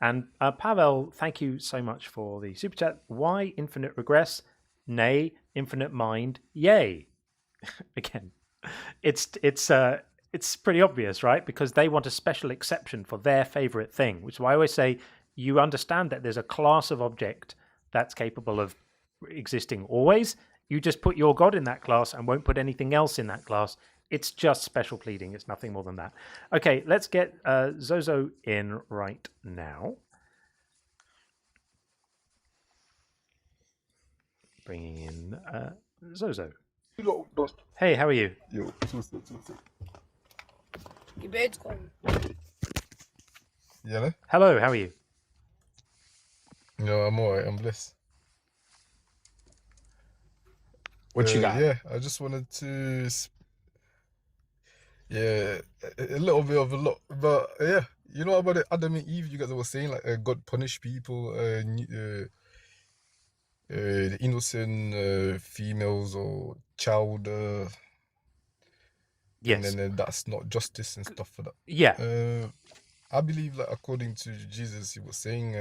And Pavel, thank you so much for the super chat. Why infinite regress? Nay, infinite mind. Yay! Again, it's pretty obvious, right? Because they want a special exception for their favorite thing, which is why I always say you understand that there's a class of object that's capable of existing always. You just put your God in that class and won't put anything else in that class. It's just special pleading. It's nothing more than that. Okay, let's get Zozo in right now. Bringing in Zozo. Hey, how are you? Your bed's gone. Yeah. Hello, how are you? No, I'm alright. I'm blessed. What you got? Yeah, I just wanted to. Yeah, a little bit of a lot, but yeah, you know about the Adam and Eve. You guys were saying like God punished people, the innocent females or child. Yes. And then that's not justice and stuff for that. Yeah. I believe like according to Jesus, he was saying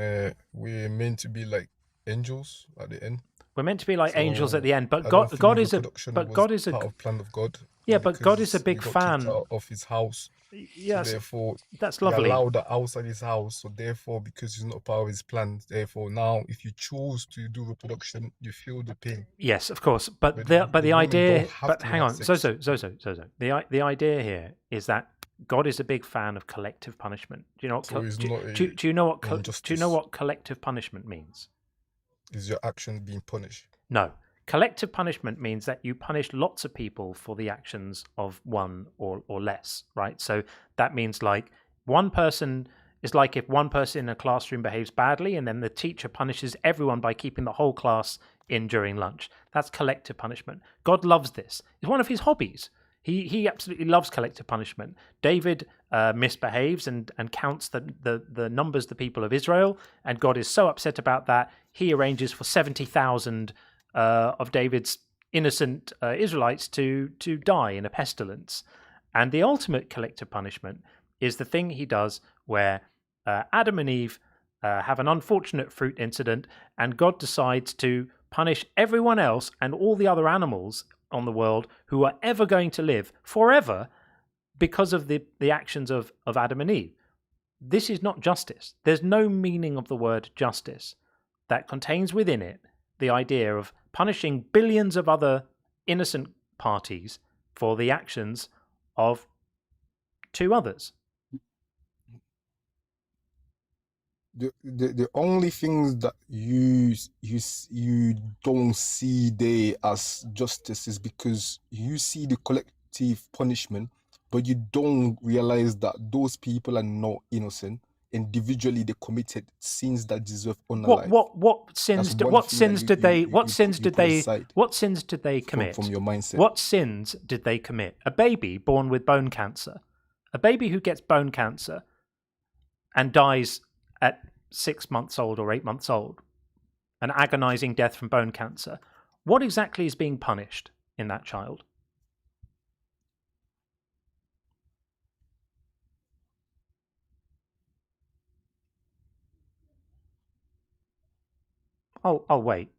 we're meant to be like angels at the end. We're meant to be like angels at the end, but I God is a part of plan of God. Yeah, but God is a big fan of his house. Yes, so therefore that's lovely. He allowed the outside his house, so therefore, because he's not part of his plan, therefore now, if you choose to do reproduction, you feel the pain. Yes, of course, but the idea. But hang on, Zozo. The idea here is that God is a big fan of collective punishment. Do you know what? Do you know what collective punishment means? Is your action being punished? No. Collective punishment means that you punish lots of people for the actions of one or less, right? So that means like one person is like if one person in a classroom behaves badly and then the teacher punishes everyone by keeping the whole class in during lunch. That's collective punishment. God loves this. It's one of his hobbies. He absolutely loves collective punishment. David misbehaves and counts the numbers, the people of Israel, and God is so upset about that, he arranges for 70,000 of David's innocent Israelites to die in a pestilence. And the ultimate collective punishment is the thing he does where Adam and Eve have an unfortunate fruit incident, and God decides to punish everyone else and all the other animals on the world who are ever going to live forever because of the actions of Adam and Eve. This is not justice. There's no meaning of the word justice that contains within it the idea of punishing billions of other innocent parties for the actions of 2 others. The only things that you don't see there as justice is because you see the collective punishment, but you don't realize that those people are not innocent. individually they committed sins that deserve honor. What sins did they commit? From your mindset. What sins did they commit? A baby born with bone cancer, a baby who gets bone cancer and dies at 6 months old or 8 months old, an agonizing death from bone cancer. What exactly is being punished in that child? I'll wait.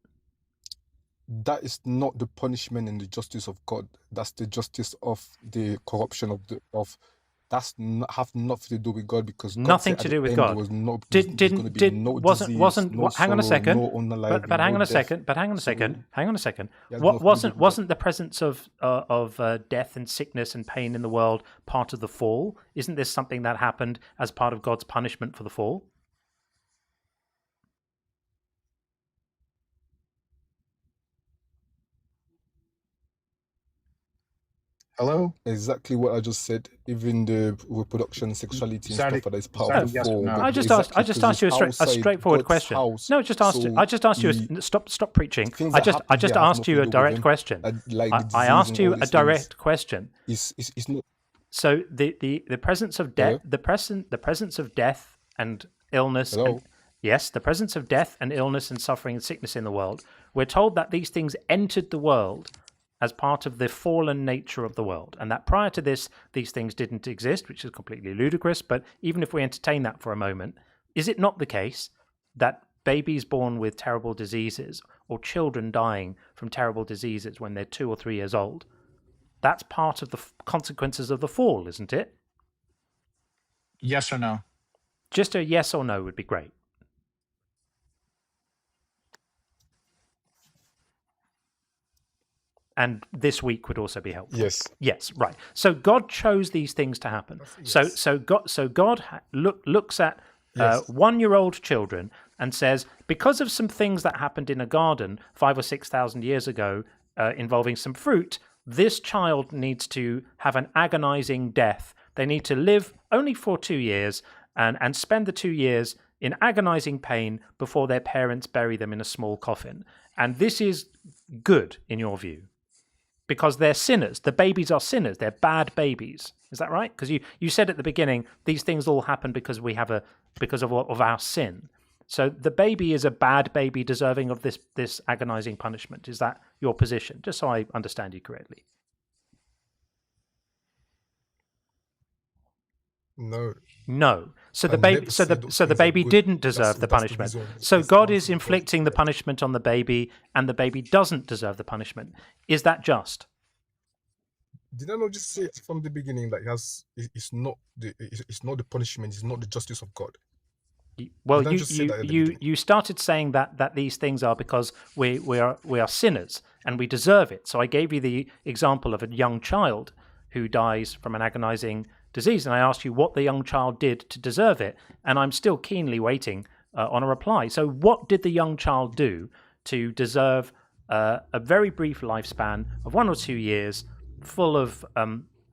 That is not the punishment and the justice of God. That's the justice of the corruption of. That's have nothing to do with God, because God nothing to do with God. Hang on a second. But hang on a second. Wasn't the presence of death and sickness and pain in the world part of the fall? Isn't this something that happened as part of God's punishment for the fall? Hello? Exactly what I just said. Even the reproduction, sexuality, and stuff like that is part of the fall. I just asked you a straightforward question. No, I just asked you. Stop preaching. I just asked you a direct question. I asked you a direct question. It's not. So the presence of death, the presence of death and illness. Yes, the presence of death and illness and suffering and sickness in the world. We're told that these things entered the world as part of the fallen nature of the world, and that prior to this, these things didn't exist, which is completely ludicrous. But even if we entertain that for a moment, is it not the case that babies born with terrible diseases or children dying from terrible diseases when they're 2 or 3 years old, that's part of the consequences of the fall, isn't it? Yes or no? Just a yes or no would be great. And this week would also be helpful. Yes, right. So God chose these things to happen. Yes. So God looks at 1-year-old children and says, because of some things that happened in a garden 5,000 or 6,000 years ago involving some fruit, this child needs to have an agonizing death. They need to live only for 2 years and spend the 2 years in agonizing pain before their parents bury them in a small coffin. And this is good in your view, because they're sinners. The babies are sinners. They're bad babies. Is that right? Because you said at the beginning these things all happen because of our sin. So the baby is a bad baby deserving of this agonizing punishment. Is that your position? Just so I understand you correctly. No. So the baby didn't deserve the punishment. So God is inflicting the punishment on the baby, and the baby doesn't deserve the punishment. Is that just? Did I not just say from the beginning that it's not the punishment, it's not the justice of God? Well, you started saying that these things are because we are sinners and we deserve it. So I gave you the example of a young child who dies from an agonizing disease, and I asked you what the young child did to deserve it, and I'm still keenly waiting on a reply. So what did the young child do to deserve a very brief lifespan of 1 or 2 years full of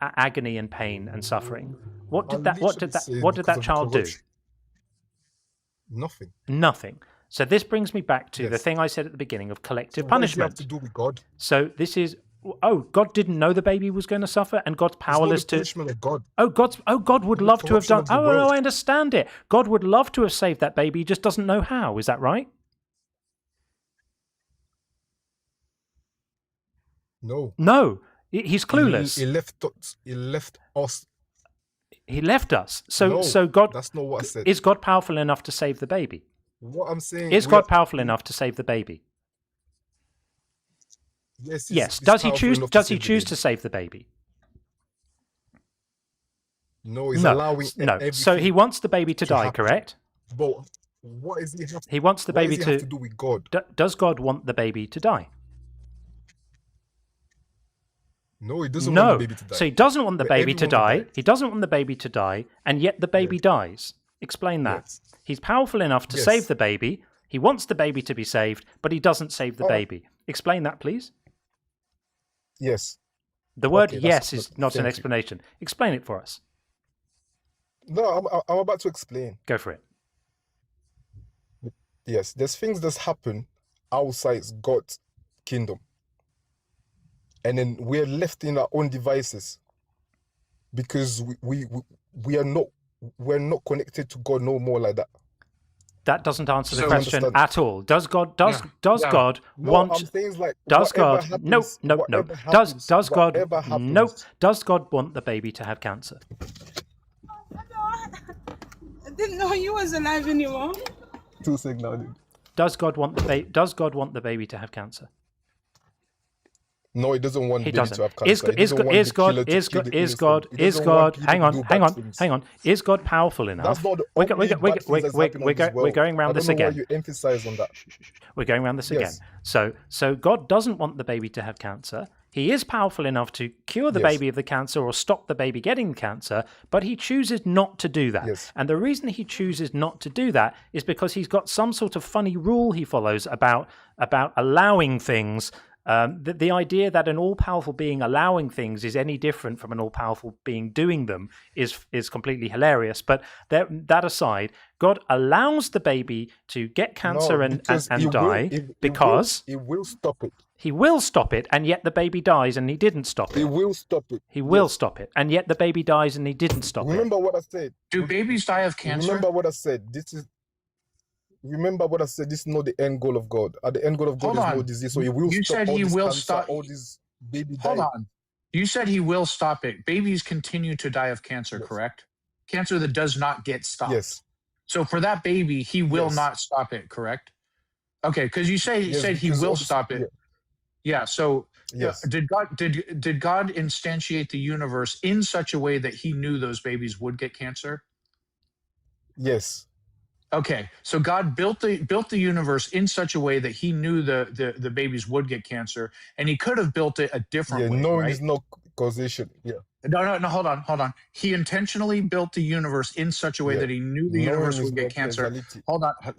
agony and pain and suffering? What did that child do? Nothing. So this brings me back to the thing I said at the beginning of collective punishment. What does it have to do with God? So this is God didn't know the baby was going to suffer, and God's powerless to. Of God. God would love to have done. No, I understand it. God would love to have saved that baby, he just doesn't know how. Is that right? No. He's clueless. He left us. He left us. So God. That's not what I said. Is God powerful enough to save the baby? What I'm saying is God powerful enough to save the baby? Yes. Does he choose to save the baby? No, he's allowing. No. So he wants the baby to die, correct? But what is he? He wants the baby to do with God. Does God want the baby to die? No, he doesn't want the baby to die. So he doesn't want the baby to die. He doesn't want the baby to die, and yet the baby dies. Explain that. Yes. He's powerful enough to save the baby. He wants the baby to be saved, but he doesn't save the baby. Explain that, please. Yes. The word yes is not an explanation. Explain it for us. No, I'm about to explain. Go for it. Yes, there's things that happen outside God's kingdom. And then we're left in our own devices because we're not connected to God no more like that. That doesn't answer the So question understand. at all. Does God God No, want? I'm saying like Does whatever God? happens, No. whatever Does happens, God? whatever happens. No. Does God want the baby to have cancer? I didn't know you was alive anymore. 2 seconds now, dude. Does God want the baby? Does God want the baby to have cancer? No, he doesn't want He baby doesn't. to have cancer. Is God? Hang on. Is God powerful enough? That's not the only bad things that's happening on this world. We're going around this I don't know again. why you emphasize on that. We're going around this again. Yes. So God doesn't want the baby to have cancer. He is powerful enough to cure the Yes. baby of the cancer or stop the baby getting cancer, but he chooses not to do that. Yes. And the reason he chooses not to do that is because he's got some sort of funny rule he follows about allowing things. The idea that an all-powerful being allowing things is any different from an all-powerful being doing them is completely hilarious. But that aside, God allows the baby to get cancer and die because he will stop it. He will stop it, and yet the baby dies, and he didn't stop it. He will stop it. He will stop it, and yet the baby dies, and he didn't stop Remember what I said. Do babies die of cancer? Remember what I said. Remember what I said. This is not the end goal of God. At the end goal of God is no disease. So he will You stop said all he this will cancer, stop- all these baby Hold dying. on. You said he will stop it. Babies continue to die of cancer, correct? Cancer that does not get stopped. Yes. So for that baby, he will Yes. not stop it, correct? Okay, because you said Yes, he because will obviously- stop it. Yeah. So Yes. did God instantiate the universe in such a way that he knew those babies would get cancer? Yes. Okay, so God built the universe in such a way that he knew the babies would get cancer, and he could have built it a different way, knowing right? is no causation. Yeah. No, hold on. He intentionally built the universe in such a way that he knew the Knowing universe is would get not cancer. causality.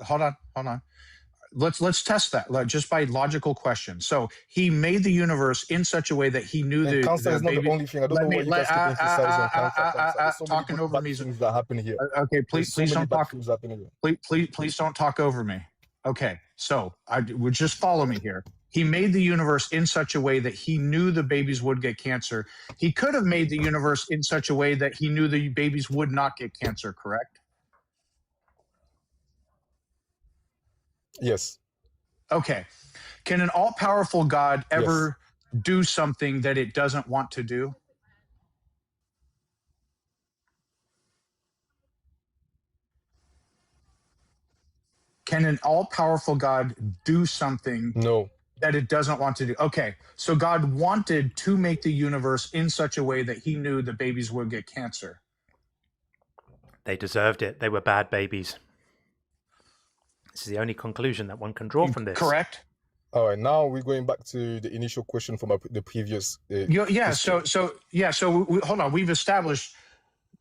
Hold on. Let's test that just by logical question. So he made the universe in such a way that he knew And cancer the is not baby. the only thing. I don't know why you guys keep emphasizing on cancer. There's so many talking good over bad me. things that happen here. Okay, There's please so many don't bad talk. things happening here. Please don't talk over me. Okay, so I would just follow me here. He made the universe in such a way that he knew the babies would get cancer. He could have made the universe in such a way that he knew the babies would not get cancer, correct? Yes. Okay. Can an all-powerful God ever do something that it doesn't want to do? Can an all-powerful God do something that it doesn't want to do? Okay, so God wanted to make the universe in such a way that he knew the babies would get cancer. They deserved it. They were bad babies. This is the only conclusion that one can draw from this. Correct. All right, now we're going back to the initial question from the previous. So hold on. We've established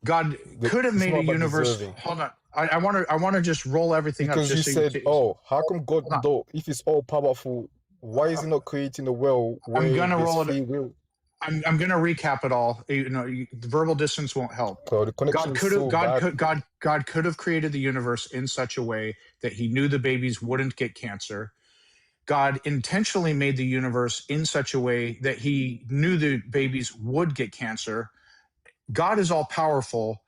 God could have made a universe. Hold on. I want to just roll everything because up. Because you said, how come God, though, if he's all powerful, why is he not creating a world where there's free will? I'm going to recap it all. The verbal distance won't help. So the connection God could have created the universe in such a way that he knew the babies wouldn't get cancer. God intentionally made the universe in such a way that he knew the babies would get cancer. God is all powerful.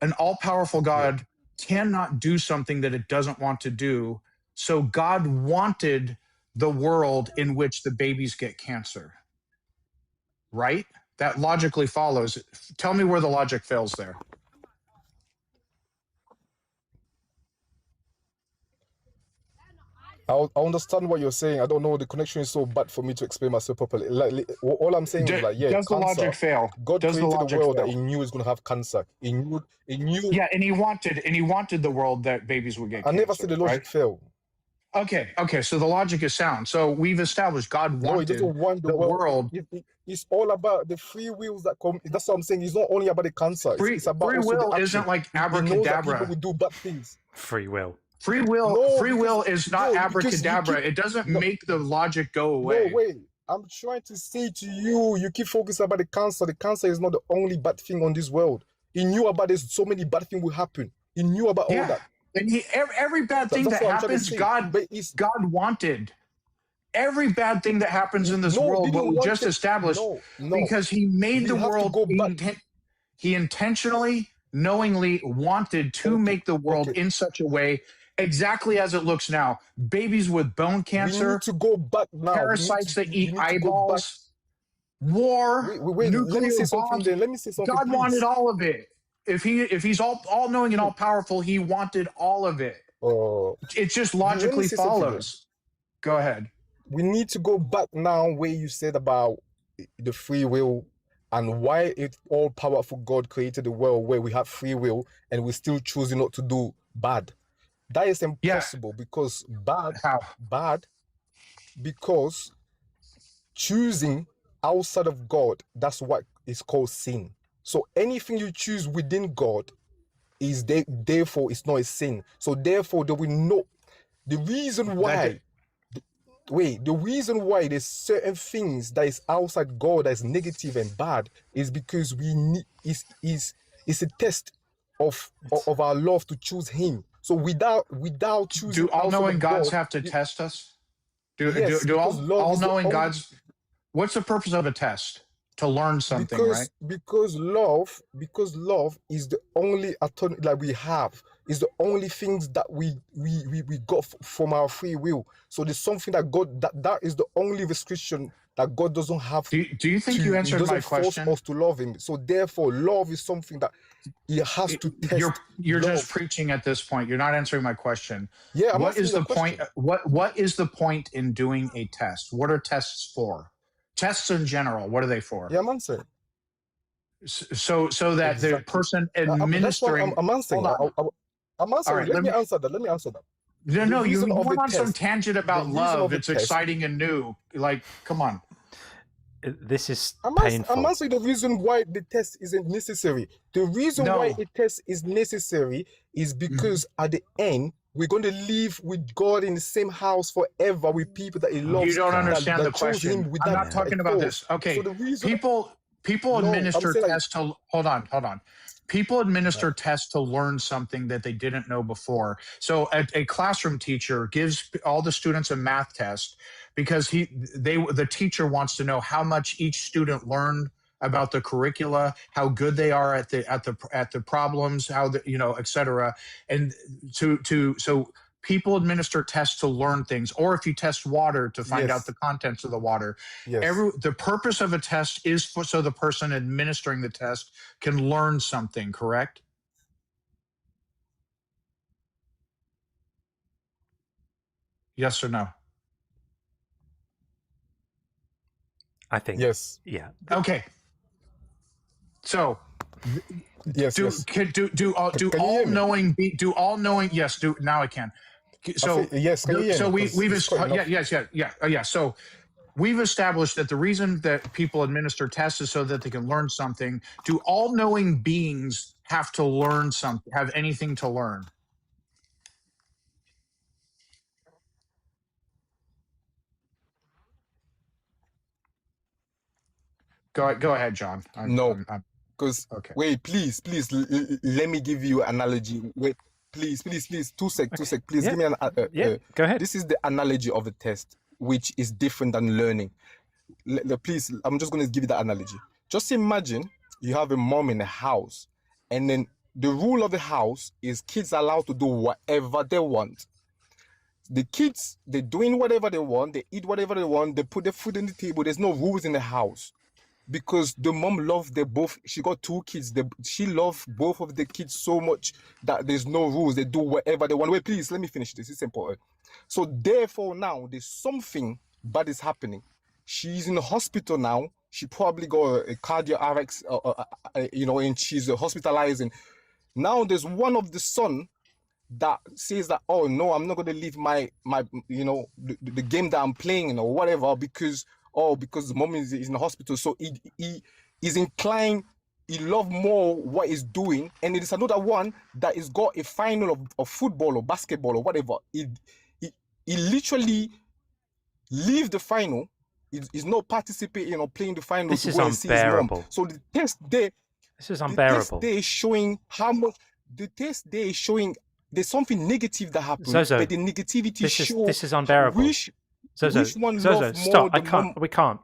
An all powerful God cannot do something that it doesn't want to do. So God wanted the world in which the babies get cancer. Right? That logically follows. Tell me where the logic fails there. I understand what you're saying. I don't know. The connection is so bad for me to explain myself properly. Like, all I'm saying is does cancer, the logic fail? God does created the a world fail? that he knew was going to have cancer. He knew. Yeah, and he wanted the world that babies would get cancer. I never said the logic fail. Okay. So the logic is sound. So we've established God wanted he doesn't want the world. It's all about the free wills that come. That's what I'm saying. It's not only about the cancer. It's about free will isn't like abracadabra. He knows that people will do bad things. Free will. Free will is not abracadabra. It doesn't make the logic go away. No, wait. I'm trying to say to you, you keep focusing about the cancer. The cancer is not the only bad thing on this world. He knew about this. So many bad things will happen. He knew about all that. And every bad thing that happens, God wanted. Every bad thing that happens in this world, what we just established, because he made the world, he intentionally, knowingly wanted to make the world in such a way, exactly as it looks now. Babies with bone cancer, we need to go back now. Parasites that eat eyeballs, war, nuclear bombs. Let me say something. God wanted all of it. If he's all knowing and all powerful, he wanted all of it. It just logically follows. Go ahead. We need to go back now where you said about the free will and why it's all powerful God created the world where we have free will and we're still choosing not to do bad. That is impossible because bad because choosing outside of God, that's what is called sin. So anything you choose within God is therefore it's not a sin. So therefore there will not the reason why the reason why there's certain things that is outside God that is negative and bad is because we need is a test of our love to choose him. So without choosing, do all-knowing gods have to test us? Do all-knowing gods? What's the purpose of a test? To learn something, right? Because love is the only autonomy that we have. Is the only things that we got from our free will. So there's something that God that is the only restriction that God doesn't have. Do you think you answered my question? Force us to love him. So therefore, love is something that he has to test. You're just preaching at this point. You're not answering my question. Yeah, what is the point? What is the point in doing a test? What are tests for? Tests in general, what are they for? Yeah, I'm answering. So that the person administering. I'm answering. I'm answering. Right, let me answer that. No, you went on some tangent about love. It's exciting and new. Like, come on. This is painful. I'm answering the reason why the test isn't necessary. The reason why the test is necessary is because at the end, we're going to live with God in the same house forever with people that he loves. You don't understand the question. I'm not talking about this. Okay, so the reason, people administer tests to hold on. People administer tests to learn something that they didn't know before. So a classroom teacher gives all the students a math test because the teacher wants to know how much each student learned about the curricula, how good they are at the problems, how et cetera. And so people administer tests to learn things, or if you test water to find out the contents of the water. The purpose of a test is so the person administering the test can learn something, correct? Yes or no? I think yes. Yeah. Okay. So, do all knowing? Yes. Now I can. So yes. So So we've established that the reason that people administer tests is so that they can learn something. Do all knowing beings have to learn something? Have anything to learn? Go ahead, John. Because wait, please, let me give you an analogy. Wait, please, 2 sec. Please give me an. Go ahead. This is the analogy of the test, which is different than learning. Please, I'm just going to give you that analogy. Just imagine you have a mom in a house, and then the rule of the house is kids are allowed to do whatever they want. The kids, they're doing whatever they want. They eat whatever they want. They put their food on the table. There's no rules in the house. Because the mom loved them both. She got 2 kids. She loved both of the kids so much that there's no rules. They do whatever they want. Wait, please, let me finish this. It's important. So therefore now, there's something bad is happening. She's in the hospital now. She probably got a cardiac arrest, and she's hospitalized. And now there's one of the son that says that, oh, no, I'm not going to leave my the game that I'm playing or whatever because the mom is in the hospital. So he is inclined, he loves more what he's doing. And it is another one that has got a final of football or basketball or whatever. He literally leave the final. He's not participating or playing the final. This is unbearable. So the test there, This is The unbearable. test there is showing how much. The test there is showing there's something negative that happened, Zozo, but the negativity shows this is unbearable. which Zozo, one Zozo, love more. stop! The I can't. mom. We can't.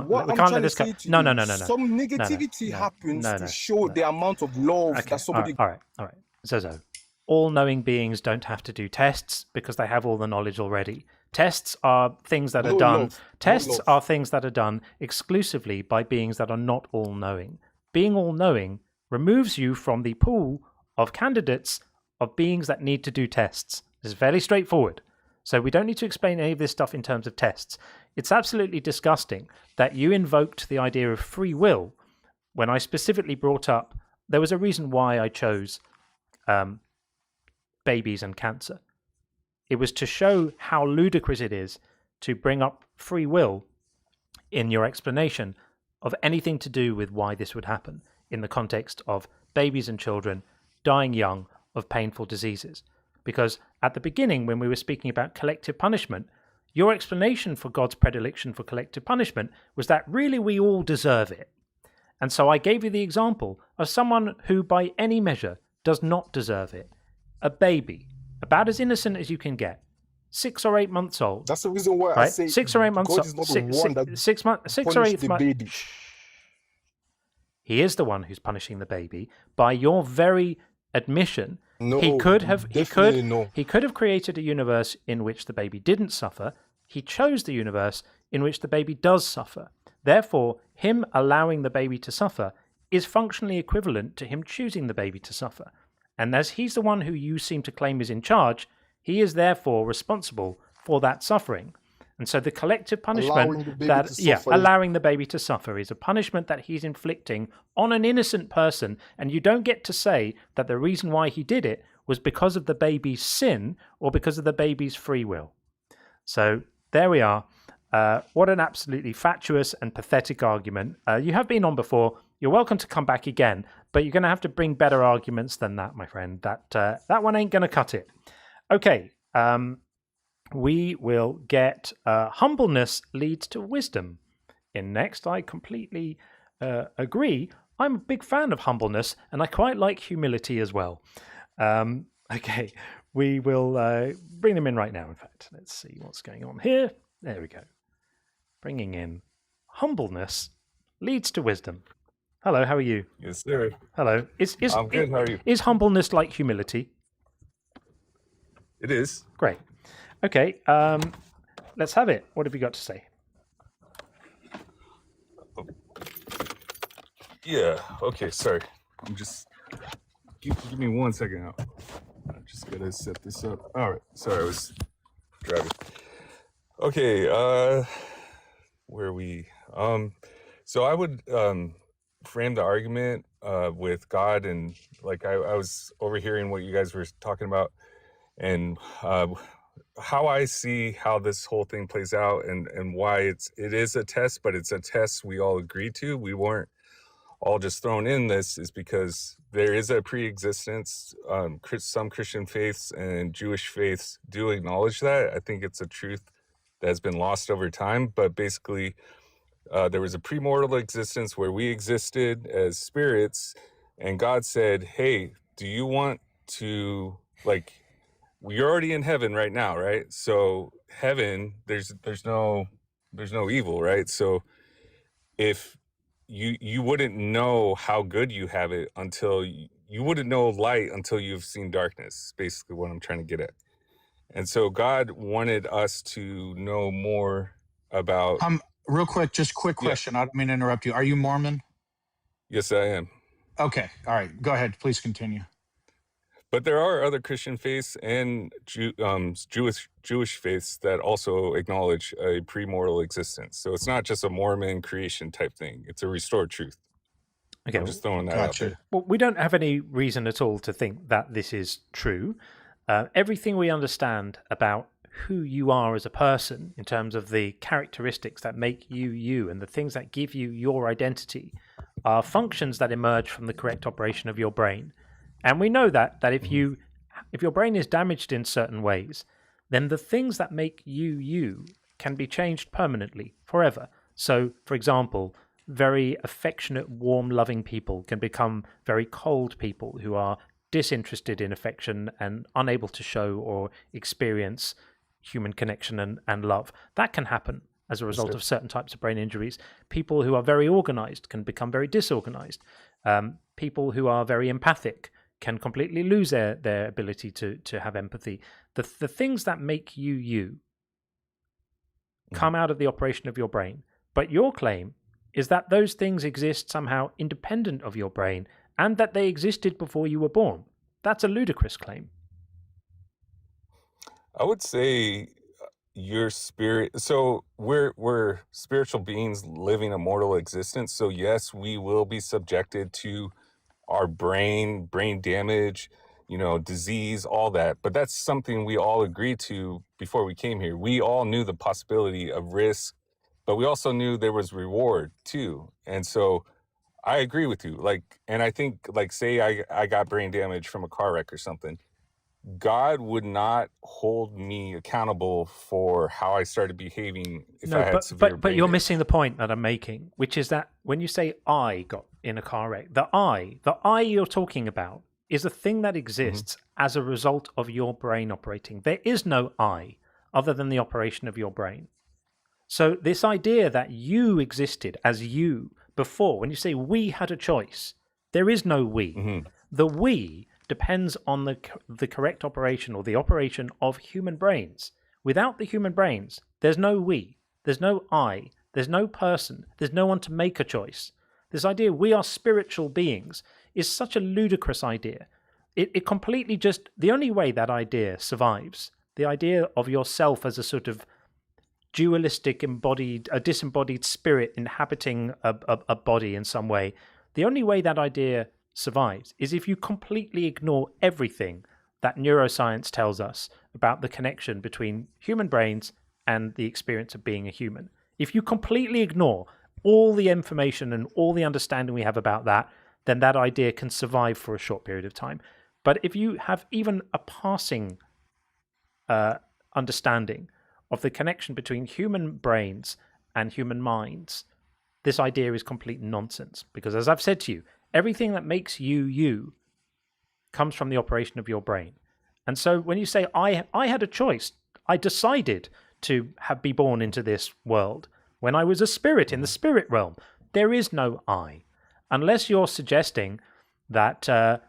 What We I'm can't trying let to this go. say to No, you, no, no, no, no. some negativity happens to show the amount of love Okay. that somebody. All right. Zozo, all-knowing beings don't have to do tests because they have all the knowledge already. Tests are things that are done. Tests are things that are done exclusively by beings that are not all-knowing. Being all-knowing removes you from the pool of candidates of beings that need to do tests. This is fairly straightforward. So we don't need to explain any of this stuff in terms of tests. It's absolutely disgusting that you invoked the idea of free will when I specifically brought up there was a reason why I chose babies and cancer. It was to show how ludicrous it is to bring up free will in your explanation of anything to do with why this would happen in the context of babies and children dying young of painful diseases. Because at the beginning, when we were speaking about collective punishment, your explanation for God's predilection for collective punishment was that really we all deserve it. And so I gave you the example of someone who by any measure does not deserve it. A baby, about as innocent as you can get, 6 or 8 months old. That's the reason why I say 6 or 8 months God old. is not the one that 6 or punished 8 the months. baby. He is the one who's punishing the baby by your very admission. No, he could have created a universe in which the baby didn't suffer. He chose the universe in which the baby does suffer. Therefore, him allowing the baby to suffer is functionally equivalent to him choosing the baby to suffer. And as he's the one who you seem to claim is in charge, he is therefore responsible for that suffering. And so the collective punishment allowing the baby to suffer is a punishment that he's inflicting on an innocent person, and you don't get to say that the reason why he did it was because of the baby's sin or because of the baby's free will. So there we are. What an absolutely fatuous and pathetic argument. You have been on before. You're welcome to come back again, but you're going to have to bring better arguments than that, my friend. That one ain't going to cut it. Okay. We will get humbleness leads to wisdom in next. I completely agree. I'm a big fan of humbleness, and I quite like humility as well. Okay, we will bring them in right now, in fact. Let's see what's going on here. There we go. Bringing in humbleness leads to wisdom. Hello, how are you? Yes, sir. Hello. I'm good, how are you? Is humbleness like humility? It is. Great. Okay, let's have it. What have you got to say? Yeah, okay, sorry. I'm just... Give me 1 second. I'm just going to set this up. All right, sorry, I was driving. Okay, where are we? So I would frame the argument with God, and like I was overhearing what you guys were talking about, and how I see how this whole thing plays out, and why it is a test, but it's a test we all agreed to. We weren't all just thrown in this, is because there is a pre-existence. Some Christian faiths and Jewish faiths do acknowledge that. I think it's a truth that has been lost over time, but basically there was a premortal existence where we existed as spirits, and God said, hey, do you want to, like, you're already in heaven right now, right? So heaven, there's no evil, right? So if you wouldn't know how good you have it until you wouldn't know light until you've seen darkness, basically what I'm trying to get at. And so God wanted us to know more about... Real quick, just quick question. I don't mean to interrupt you. Are you Mormon? Yes, I am. Okay. All right. Go ahead. Please continue. But there are other Christian faiths and Jewish faiths that also acknowledge a premortal existence. So it's not just a Mormon creation type thing. It's a restored truth. Okay, I'm just throwing that out there. Well, we don't have any reason at all to think that this is true. Everything we understand about who you are as a person, in terms of the characteristics that make you you and the things that give you your identity, are functions that emerge from the correct operation of your brain. And we know that if your brain is damaged in certain ways, then the things that make you you can be changed permanently, forever. So, for example, very affectionate, warm, loving people can become very cold people who are disinterested in affection and unable to show or experience human connection and love. That can happen as a result of certain types of brain injuries. People who are very organized can become very disorganized. People who are very empathic can completely lose their ability to have empathy. The things that make you come out of the operation of your brain. But your claim is that those things exist somehow independent of your brain and that they existed before you were born. That's a ludicrous claim. I would say your spirit. So we're spiritual beings living a mortal existence. So yes, we will be subjected to our brain damage, disease, all that. But that's something we all agreed to before we came here. We all knew the possibility of risk, but we also knew there was reward too. And so I agree with you. And I think, say I got brain damage from a car wreck or something. God would not hold me accountable for how I started behaving if I had severe brain but you're damage. missing the point that I'm making, which is that when you say I got in a car wreck, the I you're talking about is a thing that exists as a result of your brain operating. There is no I other than the operation of your brain. So this idea that you existed as you before, when you say we had a choice, there is no we. The we depends on the correct operation or the operation of human brains. Without the human brains, there's no we, there's no I, there's no person, there's no one to make a choice. This idea we are spiritual beings is such a ludicrous idea. It completely just, the only way that idea survives, the idea of yourself as a sort of dualistic a disembodied spirit inhabiting a body in some way, the only way that idea survives is if you completely ignore everything that neuroscience tells us about the connection between human brains and the experience of being a human. If you completely ignore all the information and all the understanding we have about that, then that idea can survive for a short period of time. But if you have even a passing understanding of the connection between human brains and human minds, this idea is complete nonsense. Because as I've said to you, everything that makes you comes from the operation of your brain. And so when you say, I had a choice, I decided to be born into this world when I was a spirit in the spirit realm, there is no I. Unless you're suggesting that,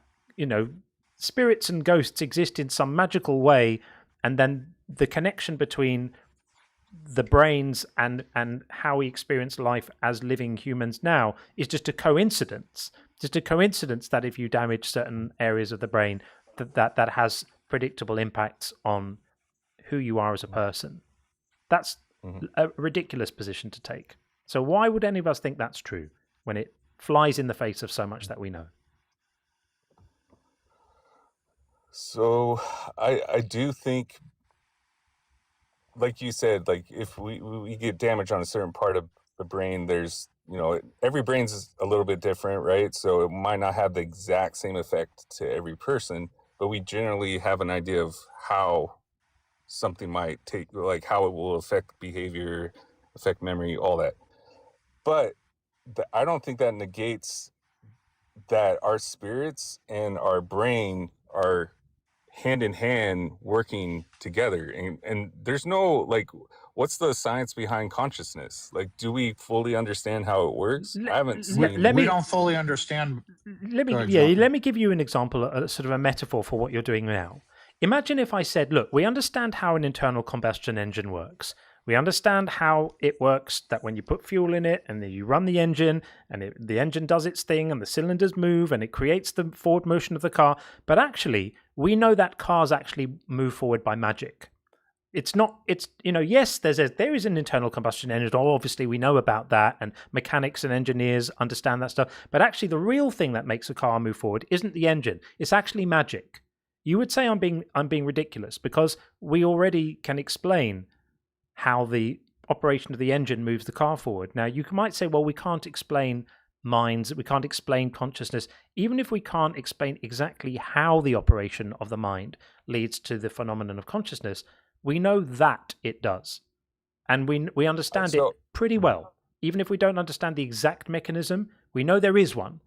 spirits and ghosts exist in some magical way, and then the connection between the brains and how we experience life as living humans now is just a coincidence. Just a coincidence that if you damage certain areas of the brain, that has predictable impacts on who you are as a person. That's a ridiculous position to take. So why would any of us think that's true when it flies in the face of so much that we know? So I do think, like you said, if we get damage on a certain part of the brain, there's, every brain's a little bit different, right? So it might not have the exact same effect to every person, but we generally have an idea of how something might how it will affect behavior, affect memory, all that. But I don't think that negates that our spirits and our brain are hand in hand working together, and there's no what's the science behind consciousness? Do we fully understand how it works? I haven't seen. We don't fully understand. Let me give you an example, a sort of a metaphor for what you're doing now. Imagine if I said, look, we understand how an internal combustion engine works. We understand how it works, that when you put fuel in it and then you run the engine and the engine does its thing and the cylinders move and it creates the forward motion of the car. But actually, we know that cars actually move forward by magic. It's not, yes, there is an internal combustion engine. Obviously, we know about that, and mechanics and engineers understand that stuff. But actually, the real thing that makes a car move forward isn't the engine. It's actually magic. You would say I'm being ridiculous because we already can explain how the operation of the engine moves the car forward. Now, you might say, well, we can't explain minds, we can't explain consciousness. Even if we can't explain exactly how the operation of the mind leads to the phenomenon of consciousness, we know that it does. And we understand it pretty well. Even if we don't understand the exact mechanism, we know there is one.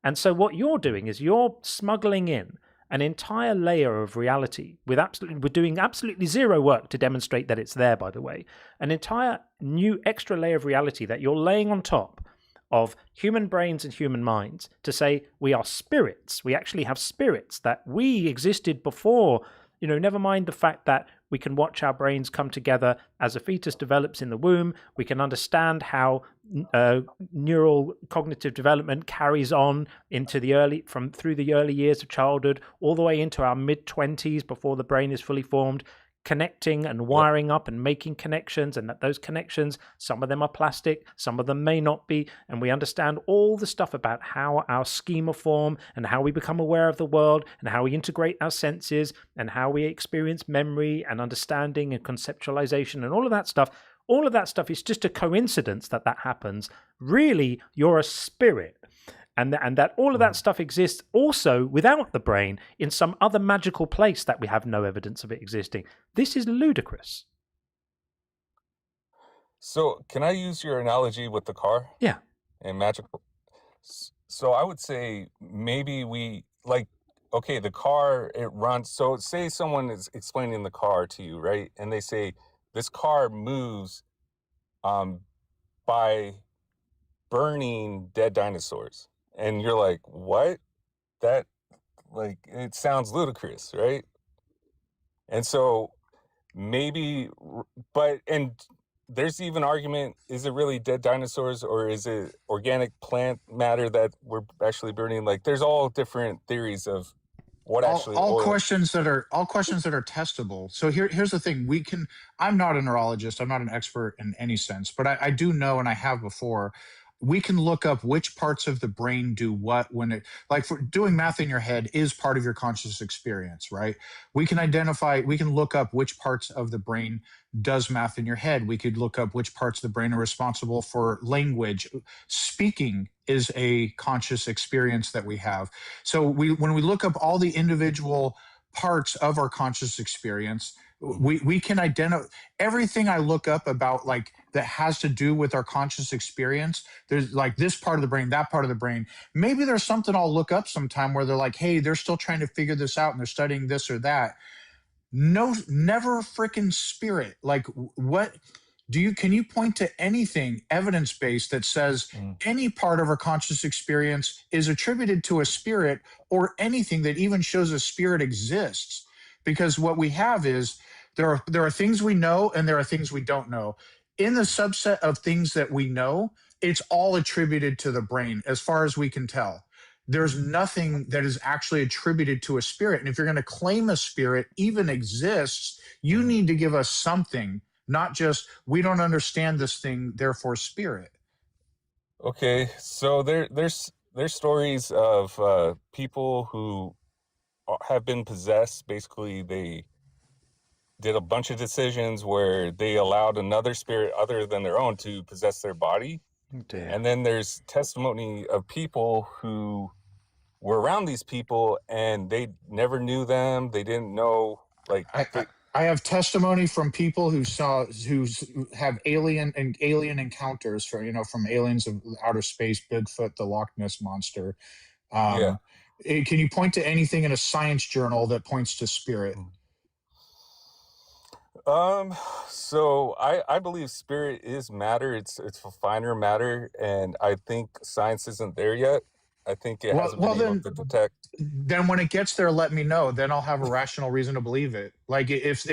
And so what you're doing is you're smuggling in an entire layer of reality we're doing absolutely zero work to demonstrate that it's there, by the way. An entire new extra layer of reality that you're laying on top of human brains and human minds to say we are spirits. We actually have spirits, that we existed before. Never mind the fact that we can watch our brains come together as a fetus develops in the womb. We can understand how neural cognitive development carries on into through the early years of childhood, all the way into our mid-20s before the brain is fully formed, connecting and wiring up and making connections, and that those connections, some of them are plastic, some of them may not be, and we understand all the stuff about how our schema form and how we become aware of the world and how we integrate our senses and how we experience memory and understanding and conceptualization and all of that stuff. All of that stuff is just a coincidence that happens. Really, you're a spirit. And that all of that stuff exists also without the brain in some other magical place that we have no evidence of it existing. This is ludicrous. So can I use your analogy with the car? Yeah. And magical. So I would say maybe the car, it runs. So say someone is explaining the car to you, right? And they say, this car moves by burning dead dinosaurs. And you're like, what? That, it sounds ludicrous, right? And so maybe, and there's even argument, is it really dead dinosaurs or is it organic plant matter that we're actually burning? There's all different theories of what actually all questions that are testable. So here's the thing. I'm not a neurologist, I'm not an expert in any sense, but I do know, and I have before, we can look up which parts of the brain do what when it, for doing math in your head is part of your conscious experience, right? We can look up which parts of the brain does math in your head. We could look up which parts of the brain are responsible for language. Speaking is a conscious experience that we have. So when we look up all the individual parts of our conscious experience, we can identify everything I look up about that has to do with our conscious experience. There's this part of the brain, that part of the brain. Maybe there's something I'll look up sometime where they're like, hey, they're still trying to figure this out and they're studying this or that. No, never freaking spirit. Can you point to anything evidence-based that says any part of our conscious experience is attributed to a spirit, or anything that even shows a spirit exists? Because what we have is there are things we know and there are things we don't know. In the subset of things that we know, it's all attributed to the brain as far as we can tell. There's nothing that is actually attributed to a spirit. And if you're going to claim a spirit even exists, you need to give us something, not just, we don't understand this thing, therefore spirit. Okay, so there's stories of people who have been possessed. Basically, they did a bunch of decisions where they allowed another spirit other than their own to possess their body. And then there's testimony of people who were around these people and they never knew them. They didn't know, I have testimony from people who have alien encounters from aliens of outer space, Bigfoot, the Loch Ness monster. Can you point to anything in a science journal that points to spirit? So I believe spirit is matter. It's a finer matter, and I think science isn't there yet. I think it hasn't been able to detect. Then when it gets there, let me know. Then I'll have a rational reason to believe it. If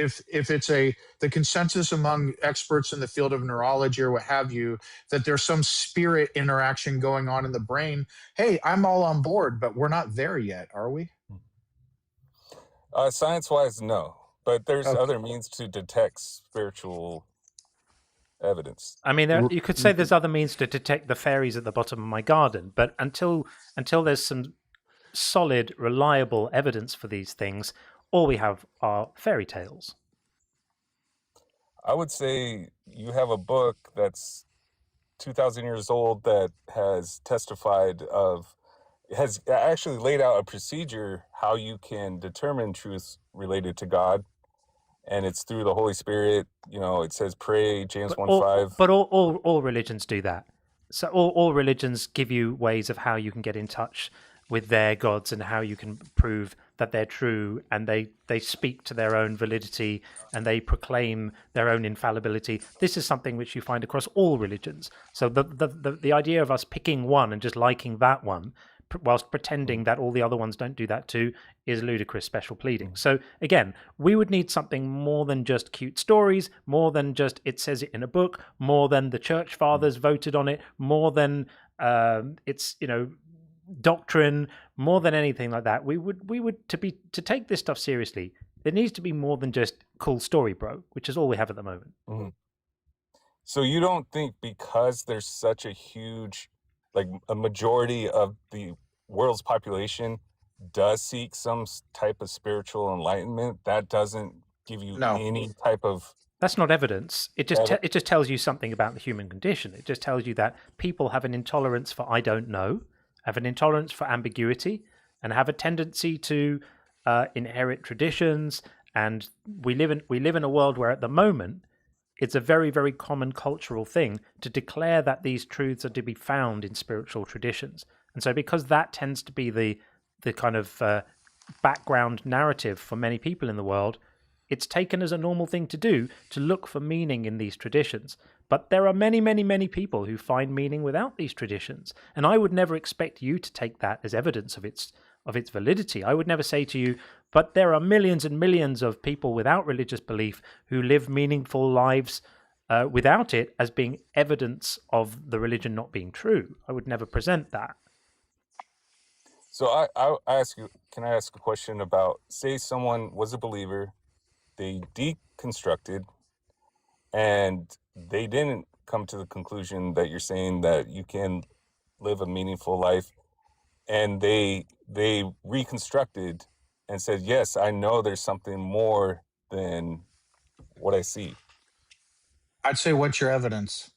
it's the consensus among experts in the field of neurology or what have you, that there's some spirit interaction going on in the brain, hey, I'm all on board, but we're not there yet, are we? Science-wise, no. But there's other means to detect spiritual evidence. I mean, you could say there's other means to detect the fairies at the bottom of my garden, but until there's some solid, reliable evidence for these things, all we have are fairy tales. I would say you have a book that's 2,000 years old that has has actually laid out a procedure how you can determine truth related to God. and it's through the Holy Spirit. It says pray, James 1:5. But all religions do that. So all religions give you ways of how you can get in touch with their gods and how you can prove that they're true, and they speak to their own validity and they proclaim their own infallibility. This is something which you find across all religions. So the idea of us picking one and just liking that one whilst pretending that all the other ones don't do that too is ludicrous special pleading. So again, we would need something more than just cute stories, more than just it says it in a book, more than the church fathers voted on it, more than it's doctrine, more than anything like that. We would to take this stuff seriously, there needs to be more than just cool story, bro, which is all we have at the moment. Mm-hmm. So you don't think because there's such a huge, like a majority of the world's population does seek some type of spiritual enlightenment, that doesn't give you any type of... That's not evidence. It just tells you something about the human condition. It just tells you that people have an intolerance for I don't know, have an intolerance for ambiguity, and have a tendency to inherit traditions. And we live in a world where at the moment it's a very, very common cultural thing to declare that these truths are to be found in spiritual traditions. And so because that tends to be the kind of background narrative for many people in the world, it's taken as a normal thing to do to look for meaning in these traditions. But there are many, many, many people who find meaning without these traditions. And I would never expect you to take that as evidence of its validity. I would never say to you, but there are millions and millions of people without religious belief who live meaningful lives without it as being evidence of the religion not being true. I would never present that. So I ask you, can I ask a question about, say someone was a believer, they deconstructed, and they didn't come to the conclusion that you're saying that you can live a meaningful life, and they reconstructed and said, yes, I know there's something more than what I see. I'd say, what's your evidence?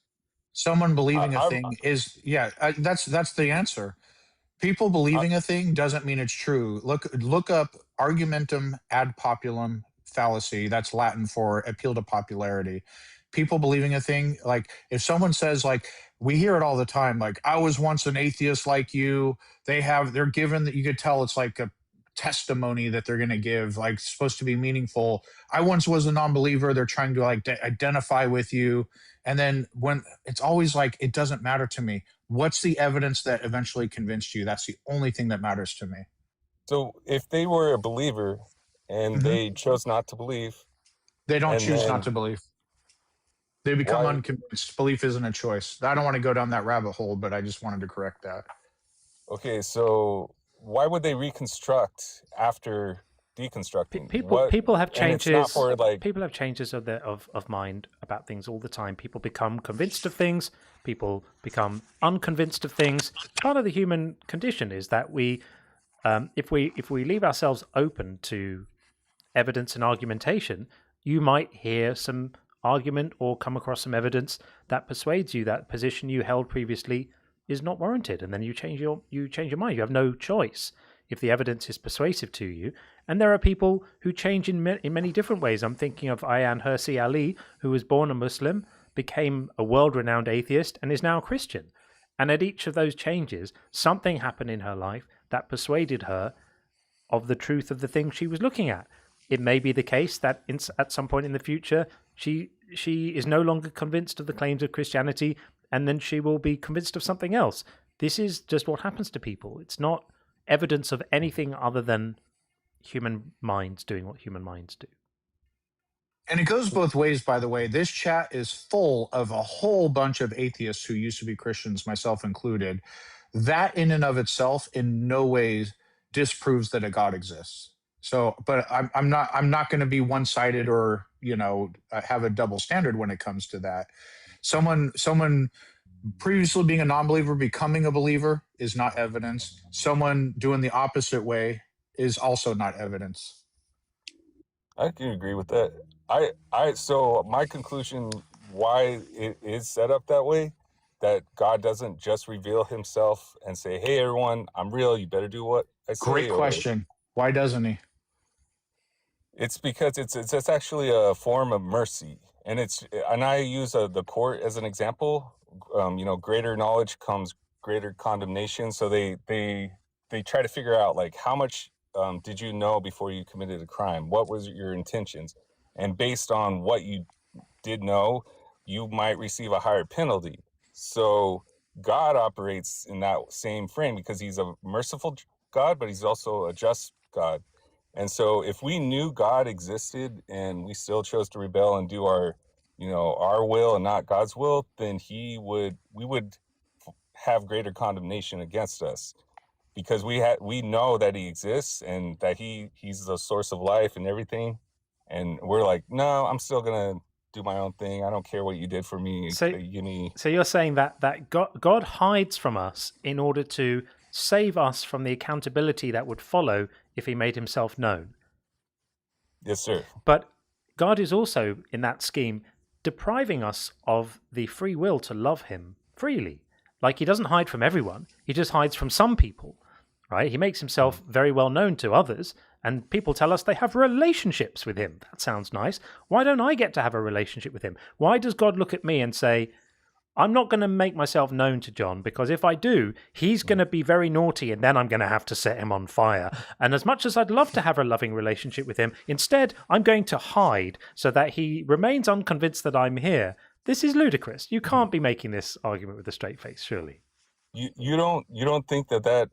Someone believing a thing is, that's the answer. People believing a thing doesn't mean it's true. Look up argumentum ad populum fallacy. That's Latin for appeal to popularity. People believing a thing, like if someone says, like, we hear it all the time, like, I was once an atheist like you. They're given that, you could tell it's like a testimony that they're going to give, like supposed to be meaningful. I once was a non-believer. They're trying to like identify with you. And then when it's always like, it doesn't matter to me. What's the evidence that eventually convinced you? That's the only thing that matters to me. So if they were a believer and they chose not to believe, they don't choose not to believe. They become unconvinced. Belief isn't a choice. I don't want to go down that rabbit hole, but I just wanted to correct that. Okay, so why would they reconstruct after deconstructing? People have changes. People have changes of mind about things all the time. People become convinced of things. People become unconvinced of things. Part of the human condition is that we, if we leave ourselves open to evidence and argumentation, you might hear some argument or come across some evidence that persuades you that position you held previously is not warranted, and then you change your mind. You have no choice if the evidence is persuasive to you. And there are people who change in many different ways. I'm thinking of Ayaan Hirsi Ali, who was born a Muslim, became a world-renowned atheist, and is now a Christian. And at each of those changes, something happened in her life that persuaded her of the truth of the thing she was looking at. It may be the case that at some point in the future, she is no longer convinced of the claims of Christianity, and then she will be convinced of something else. This is just what happens to people. It's not evidence of anything other than human minds doing what human minds do. And it goes both ways, by the way. This chat is full of a whole bunch of atheists who used to be Christians, myself included. That in and of itself in no way disproves that a God exists. So, but I'm not going to be one-sided or, have a double standard when it comes to that. Someone previously being a non-believer becoming a believer is not evidence. Someone doing the opposite way is also not evidence. I can agree with that. So my conclusion why it is set up that way, that God doesn't just reveal himself and say, hey everyone, I'm real, you better do what I say. Great question. Why doesn't he? It's because it's actually a form of mercy, and I use the court as an example. Greater knowledge comes greater condemnation. So they try to figure out like how much did you know before you committed a crime? What was your intentions? And based on what you did know, you might receive a higher penalty. So God operates in that same frame because he's a merciful God, but he's also a just God. And so if we knew God existed and we still chose to rebel and do our will and not God's will, then we would have greater condemnation against us, because we know that he exists and that he's the source of life and everything. And we're like, no, I'm still going to do my own thing. I don't care what you did for me. So you're saying that God hides from us in order to save us from the accountability that would follow if he made himself known. Yes, sir. But God is also, in that scheme, depriving us of the free will to love him freely. Like, he doesn't hide from everyone. He just hides from some people, right? He makes himself very well known to others, and people tell us they have relationships with him. That sounds nice. Why don't I get to have a relationship with him? Why does God look at me and say, I'm not going to make myself known to John, because if I do, he's going to be very naughty and then I'm going to have to set him on fire. And as much as I'd love to have a loving relationship with him, instead I'm going to hide so that he remains unconvinced that I'm here. This is ludicrous. You can't be making this argument with a straight face, surely. You don't think that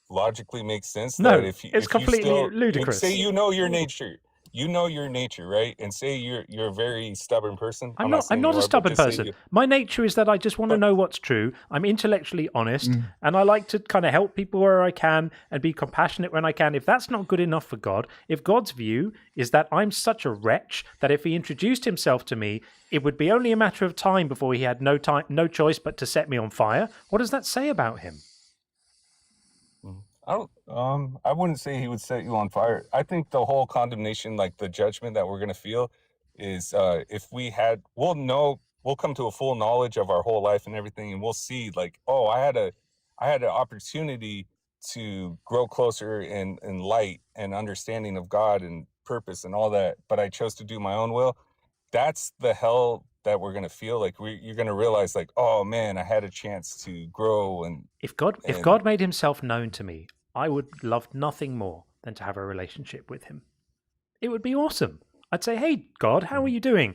logically makes sense? No, that it's completely ludicrous. Say you know your nature. You know your nature, right? And say you're a very stubborn person. I'm not a stubborn person. My nature is that I just want to know what's true. I'm intellectually honest, and I like to kind of help people where I can and be compassionate when I can. If that's not good enough for God, if God's view is that I'm such a wretch that if he introduced himself to me, it would be only a matter of time before he had no choice but to set me on fire, what does that say about him? I wouldn't say he would set you on fire. I think the whole condemnation, like the judgment that we're going to feel, is if we'll come to a full knowledge of our whole life and everything, and we'll see like, oh, I had an opportunity to grow closer in light and understanding of God and purpose and all that, but I chose to do my own will. That's the hell that we're going to feel. Like you're going to realize like, oh man, I had a chance to grow. And if God made himself known to me, I would love nothing more than to have a relationship with him. It would be awesome. I'd say, hey, God, how are you doing?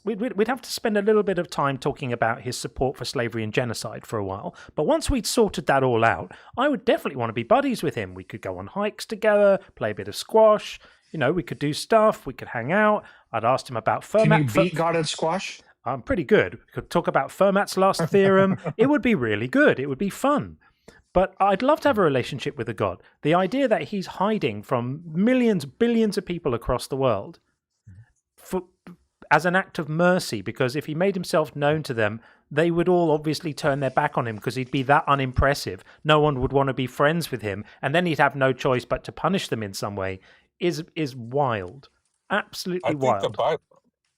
We'd have to spend a little bit of time talking about his support for slavery and genocide for a while. But once we'd sorted that all out, I would definitely want to be buddies with him. We could go on hikes together, play a bit of squash. We could do stuff. We could hang out. I'd asked him about Fermat. Can you beat God at squash? I'm pretty good. We could talk about Fermat's last theorem. It would be really good. It would be fun. But I'd love to have a relationship with a God. The idea that he's hiding from millions, billions of people across the world as an act of mercy, because if he made himself known to them, they would all obviously turn their back on him because he'd be that unimpressive. No one would want to be friends with him, and then he'd have no choice but to punish them in some way, is wild. Absolutely wild.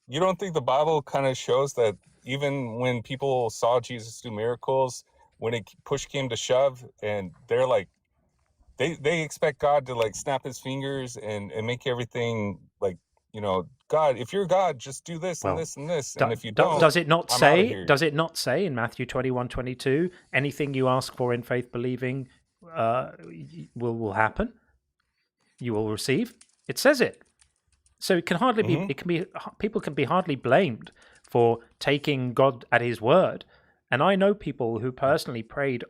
You don't think the Bible kind of shows that even when people saw Jesus do miracles, when push came to shove, and they're like, they expect God to like snap his fingers and make everything like, God, if you're God, just do this and this and this. And if you don't, does it not say in Matthew 21:22, anything you ask for in faith believing will happen? You will receive. It says it. So it can hardly be. People can be hardly blamed for taking God at his word. And I know people who personally prayed.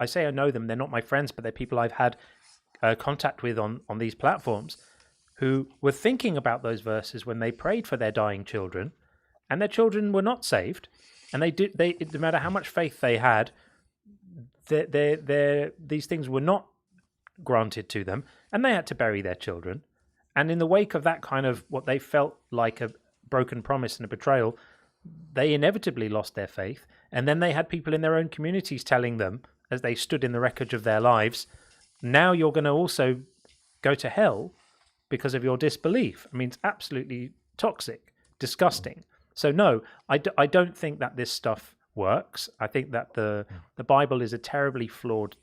I say I know them; they're not my friends, but they're people I've had contact with on these platforms, who were thinking about those verses when they prayed for their dying children, and their children were not saved. And no matter how much faith they had, these things were not granted to them, and they had to bury their children. And in the wake of that kind of what they felt like a broken promise and a betrayal, they inevitably lost their faith. And then they had people in their own communities telling them, as they stood in the wreckage of their lives, now you're going to also go to hell because of your disbelief. I mean, it's absolutely toxic, disgusting. So no, I don't think that this stuff works. I think that the Bible is a terribly flawed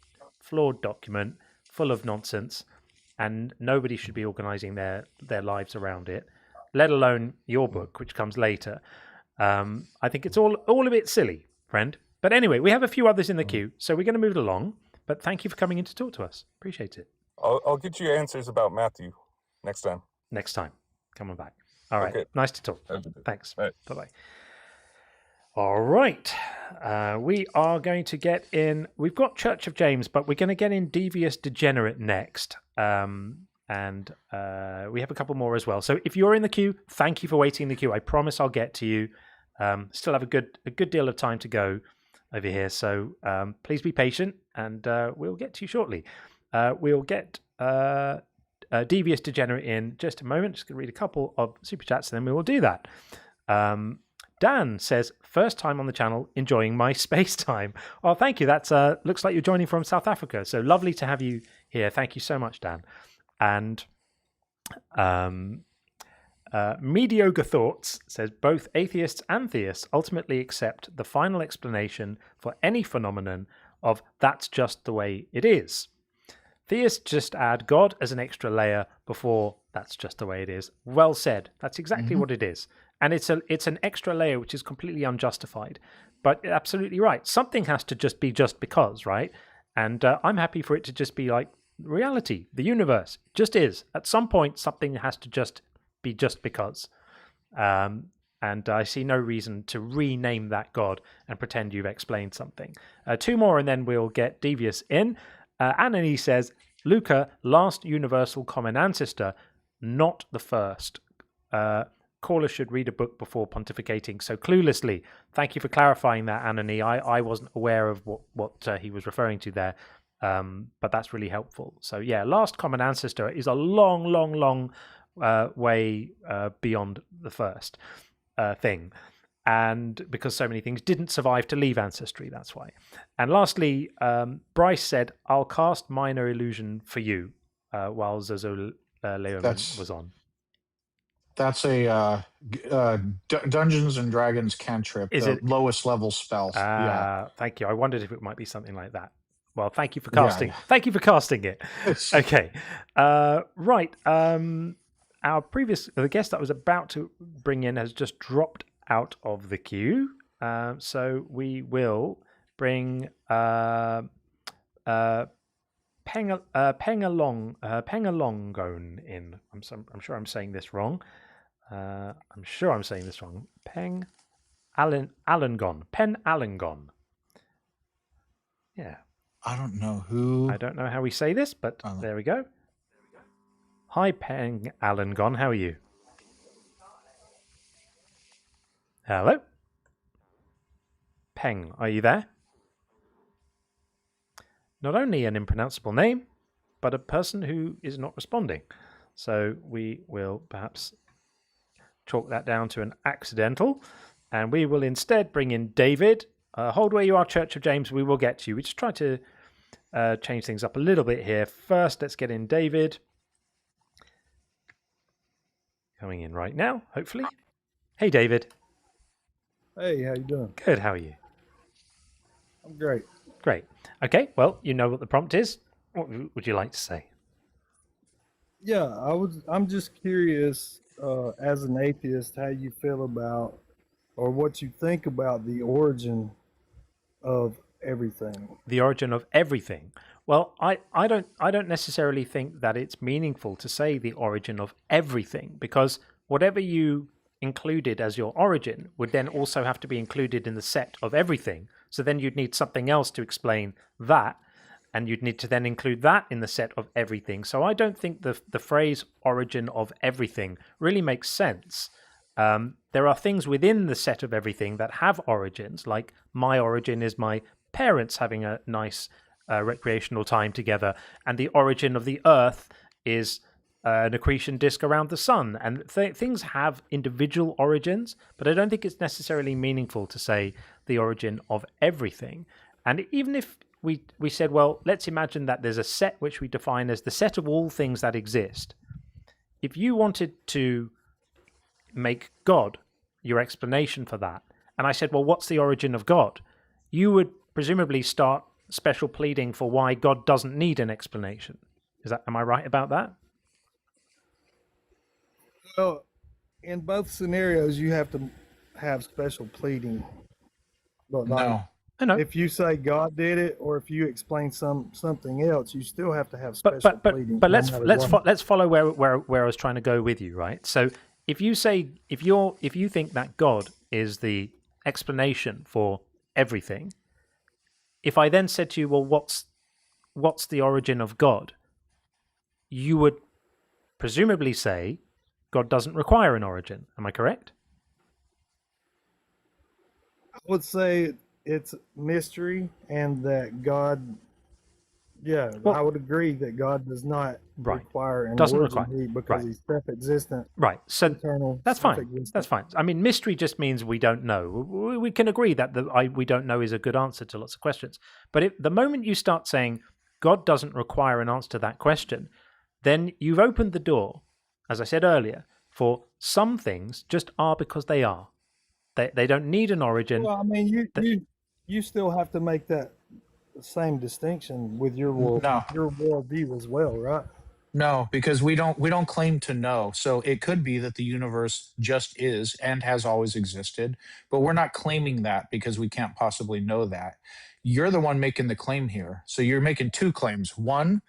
document, full of nonsense. and nobody should be organizing their lives around it, let alone your book, which comes later. I think it's all a bit silly, friend. But anyway, we have a few others in the queue, so we're going to move it along. But thank you for coming in to talk to us. Appreciate it. I'll get you answers about Matthew next time. Next time. Come on back. All right. Okay. Nice to talk. Thanks. Right. Bye-bye. All right. We are going to get in. We've got Church of James, but we're going to get in Devious Degenerate next. And we have a couple more as well. So if you're in the queue, thank you for waiting in the queue. I promise I'll get to you. Still have a good deal of time to go over here. So please be patient, and we'll get to you shortly. We'll get Devious Degenerate in just a moment. Just going to read a couple of super chats, and then we will do that. Dan says, first time on the channel, enjoying my space time. Oh, thank you. That's looks like you're joining from South Africa. So lovely to have you here. Thank you so much, Dan. And Mediocre Thoughts says, both atheists and theists ultimately accept the final explanation for any phenomenon of that's just the way it is. Theists just add God as an extra layer before that's just the way it is. Well said. That's exactly what it is. And it's an extra layer which is completely unjustified. But absolutely right. Something has to just be just because, right? And I'm happy for it to just be like reality. The universe just is. At some point, something has to just be just because. And I see no reason to rename that God and pretend you've explained something. Two more and then we'll get Devious in. Anani says, Luca, last universal common ancestor, not the first. Caller should read a book before pontificating so cluelessly. Thank you for clarifying that, Anani. I wasn't aware of what he was referring to there, but that's really helpful. So yeah, last common ancestor is a long way beyond the first thing. And because so many things didn't survive to leave ancestry, that's why. And lastly, Bryce said, I'll cast Minor Illusion for you while Zozo Leoman was on. That's a Dungeons and Dragons cantrip, Is the it lowest level spell. Yeah. Thank you. I wondered if it might be something like that. Well, thank you for casting. Yeah. Thank you for casting it. Okay. Right. The guest that I was about to bring in has just dropped out of the queue. So we will bring Pengalongon in. I'm sure I'm saying this wrong. Pen Allengon. Yeah. I don't know who. I don't know how we say this, but there we go. Hi, Peng Allengon. How are you? Hello? Peng, are you there? Not only an impronounceable name, but a person who is not responding. So we will perhaps chalk that down to an accidental, and we will instead bring in David. Hold where you are, Church of James. We will get to you. We just try to change things up a little bit here. First, let's get in David. Coming in right now, hopefully. Hey, David. Hey, how you doing? Good, how are you? I'm great. Great. Okay, well, you know what the prompt is. What would you like to say? Yeah, I'm just curious, as an atheist, how you feel about, or what you think about the origin of everything. The origin of everything. Well, I don't necessarily think that it's meaningful to say the origin of everything, because whatever you included as your origin would then also have to be included in the set of everything. So then you'd need something else to explain that, and you'd need to then include that in the set of everything. So I don't think the phrase origin of everything really makes sense. There are things within the set of everything that have origins, like my origin is my parents having a nice recreational time together, and the origin of the earth is an accretion disk around the sun. And things have individual origins, but I don't think it's necessarily meaningful to say the origin of everything. And even if we said, well, let's imagine that there's a set which we define as the set of all things that exist. If you wanted to make God your explanation for that, and I said, well, what's the origin of God? You would presumably start special pleading for why God doesn't need an explanation. Am I right about that? Well, in both scenarios, you have to have special pleading. But No. if you say God did it, or if you explain something else, you still have to have special pleading. But no let's matter let's what. let's follow where I was trying to go with you, right? So if you think that God is the explanation for everything, if I then said to you, well, what's the origin of God? You would presumably say God doesn't require an origin. Am I correct? I would say it's mystery, and that God. Yeah, I would agree that God does not require an origin because He's self-existent. Right. So eternal. That's fine. That's fine. I mean, mystery just means we don't know. We can agree that we don't know is a good answer to lots of questions. But the moment you start saying God doesn't require an answer to that question, then you've opened the door, as I said earlier, for some things just are because they are. They don't need an origin. Well, I mean, you still have to make that same distinction with your worldview as well, right? No, because we don't claim to know. So it could be that the universe just is and has always existed, but we're not claiming that because we can't possibly know that. You're the one making the claim here. So you're making two claims. One,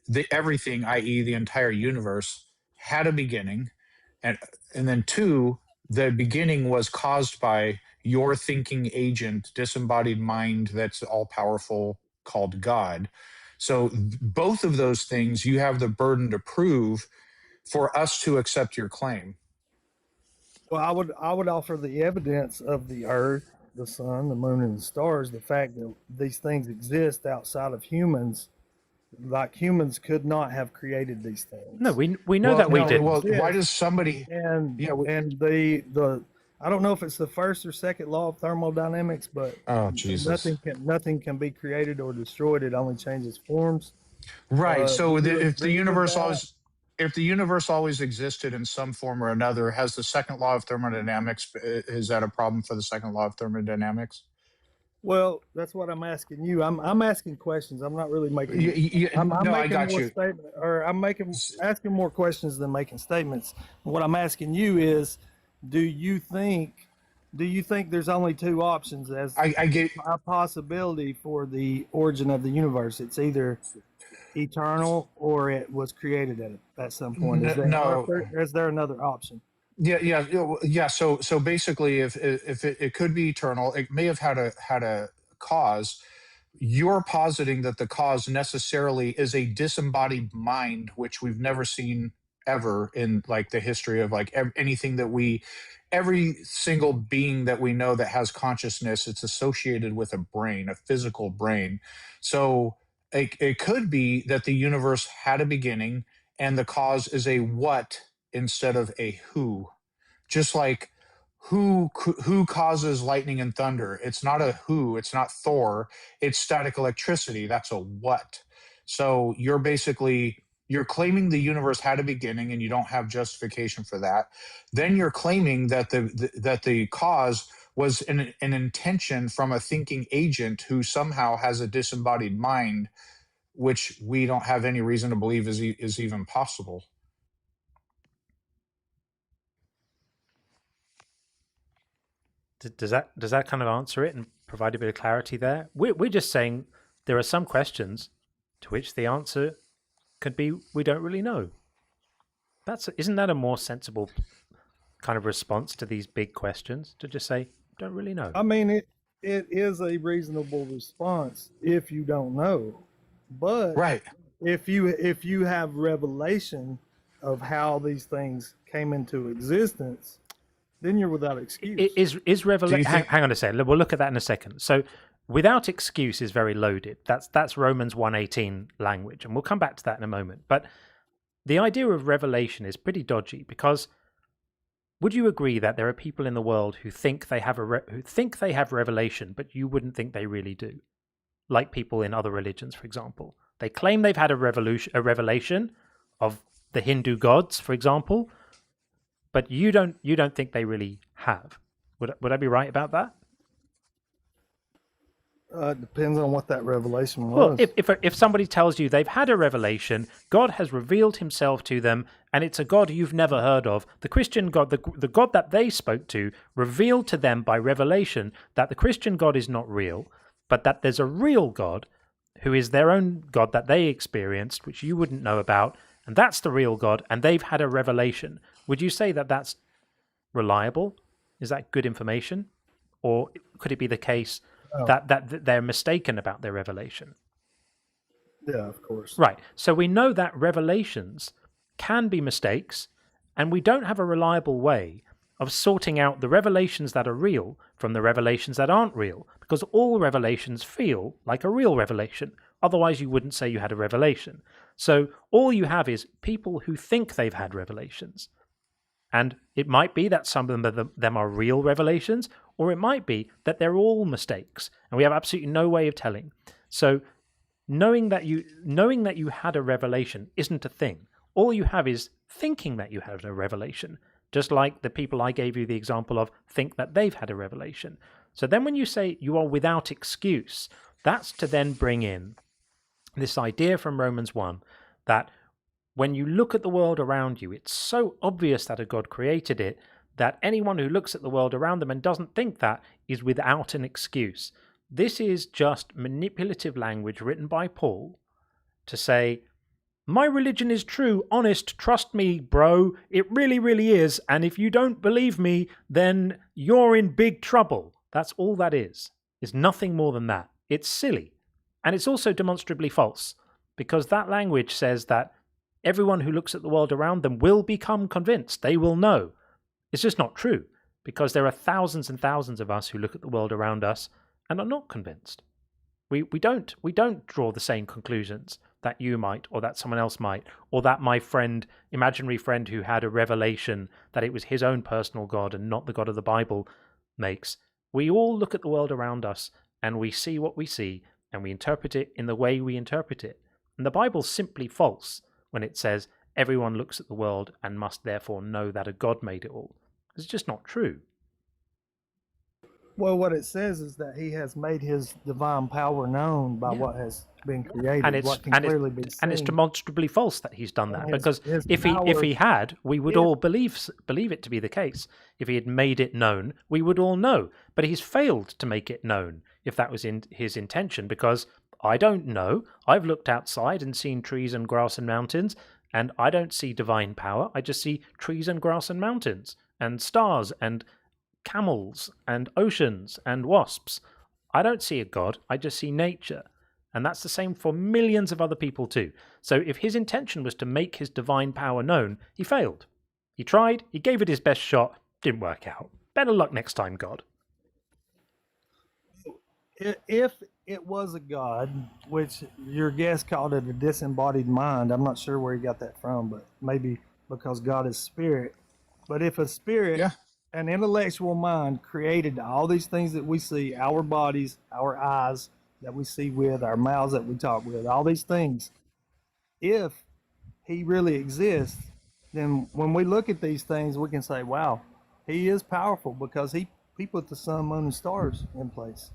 the everything, i.e., the entire universe, had a beginning, and then two, the beginning was caused by your thinking agent, disembodied mind that's all powerful, called God. So both of those things you have the burden to prove for us to accept your claim. Well, I would offer the evidence of the earth, the sun, the moon, and the stars, the fact that these things exist outside of humans. Like humans could not have created these things. No, we know that we did. Well, why does somebody? And the I don't know if it's the first or second law of thermodynamics, but Jesus, nothing can be created or destroyed. It only changes forms. Right. So if the universe always existed in some form or another, has the second law of thermodynamics, is that a problem for the second law of thermodynamics? Well, that's what I'm asking you. I'm asking questions. I'm not really making. I'm no, I making got more you. statement, or I'm asking more questions than making statements. What I'm asking you is, do you think there's only two options as I get a possibility for the origin of the universe? It's either eternal or it was created at some point. Is there another option? Yeah. So basically, if it could be eternal, it may have had a cause. You're positing that the cause necessarily is a disembodied mind, which we've never seen ever in like the history of like anything that every single being that we know that has consciousness, it's associated with a brain, a physical brain. So it could be that the universe had a beginning and the cause is a what instead of a who. Just like who causes lightning and thunder? It's not a who, it's not Thor, it's static electricity. That's a what. So you're claiming the universe had a beginning and you don't have justification for that. Then you're claiming that the cause was an intention from a thinking agent who somehow has a disembodied mind, which we don't have any reason to believe is even possible. Does that kind of answer it and provide a bit of clarity there? We're just saying there are some questions to which the answer could be we don't really know. Isn't that a more sensible kind of response to these big questions, to just say don't really know? I mean, it is a reasonable response if you don't know, but right. If you have revelation of how these things came into existence, then you're without excuse. Is revelation? Hang on a second. We'll look at that in a second. So, without excuse is very loaded. That's Romans 1:18 language, and we'll come back to that in a moment. But the idea of revelation is pretty dodgy because would you agree that there are people in the world who think they have revelation, but you wouldn't think they really do? Like people in other religions, for example, they claim they've had a revelation of the Hindu gods, for example. But you don't think they really have. Would I be right about that? Depends on what that revelation was. Well, if somebody tells you they've had a revelation, God has revealed himself to them, and it's a God you've never heard of, the Christian God, the God that they spoke to, revealed to them by revelation that the Christian God is not real, but that there's a real God who is their own God that they experienced, which you wouldn't know about, and that's the real God, and they've had a revelation. Would you say that that's reliable? Is that good information? Or could it be the case that they're mistaken about their revelation? Yeah, of course. Right. So we know that revelations can be mistakes, and we don't have a reliable way of sorting out the revelations that are real from the revelations that aren't real, because all revelations feel like a real revelation. Otherwise, you wouldn't say you had a revelation. So all you have is people who think they've had revelations. And it might be that some of them are real revelations, or it might be that they're all mistakes, and we have absolutely no way of telling. So knowing that you had a revelation isn't a thing. All you have is thinking that you had a revelation, just like the people I gave you the example of think that they've had a revelation. So then when you say you are without excuse, that's to then bring in this idea from Romans 1 that when you look at the world around you, it's so obvious that a God created it that anyone who looks at the world around them and doesn't think that is without an excuse. This is just manipulative language written by Paul to say, my religion is true, honest, trust me, bro, it really, really is, and if you don't believe me, then you're in big trouble. That's all that is. It's nothing more than that. It's silly. And it's also demonstrably false, because that language says that everyone who looks at the world around them will become convinced. They will know. It's just not true, because there are thousands and thousands of us who look at the world around us and are not convinced. We don't draw the same conclusions that you might, or that someone else might, or that my friend, imaginary friend who had a revelation that it was his own personal God and not the God of the Bible makes. We all look at the world around us and we see what we see and we interpret it in the way we interpret it. And the Bible's simply false when it says everyone looks at the world and must therefore know that a God made it all. It's just not true. Well, what it says is that he has made his divine power known by what has been created, And it's demonstrably false that he's done that, because if he had, we would all believe it to be the case. If he had made it known, we would all know. But he's failed to make it known, if that was in his intention, because I don't know. I've looked outside and seen trees and grass and mountains, and I don't see divine power. I just see trees and grass and mountains and stars and camels and oceans and wasps. I don't see a God, I just see nature. And that's the same for millions of other people too. So if his intention was to make his divine power known, he failed. He tried, he gave it his best shot, didn't work out. Better luck next time, God. If it was a God, which your guest called it a disembodied mind, I'm not sure where he got that from, but maybe because God is spirit. But if a spirit, an intellectual mind created all these things that we see, our bodies, our eyes that we see with, our mouths that we talk with, all these things, if he really exists, then when we look at these things, we can say, wow, he is powerful because he put the sun, moon, and stars in place.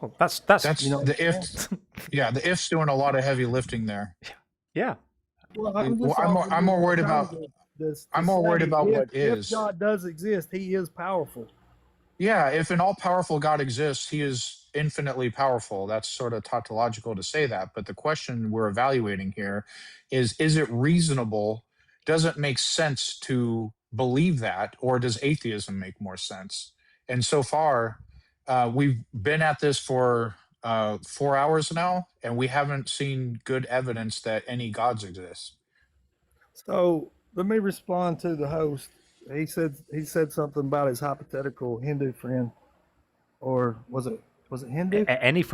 Well, that's the if. Yeah, the if's doing a lot of heavy lifting there. Yeah. Well, I'm more worried about. I'm more worried about what is. If God does exist, he is powerful. Yeah, if an all-powerful God exists, he is infinitely powerful. That's sort of tautological to say that. But the question we're evaluating here is it reasonable? Does it make sense to believe that? Or does atheism make more sense? And so far, we've been at this for 4 hours now, and we haven't seen good evidence that any gods exist. So let me respond to the host. He said something about his hypothetical Hindu friend, or was it Hindu? Any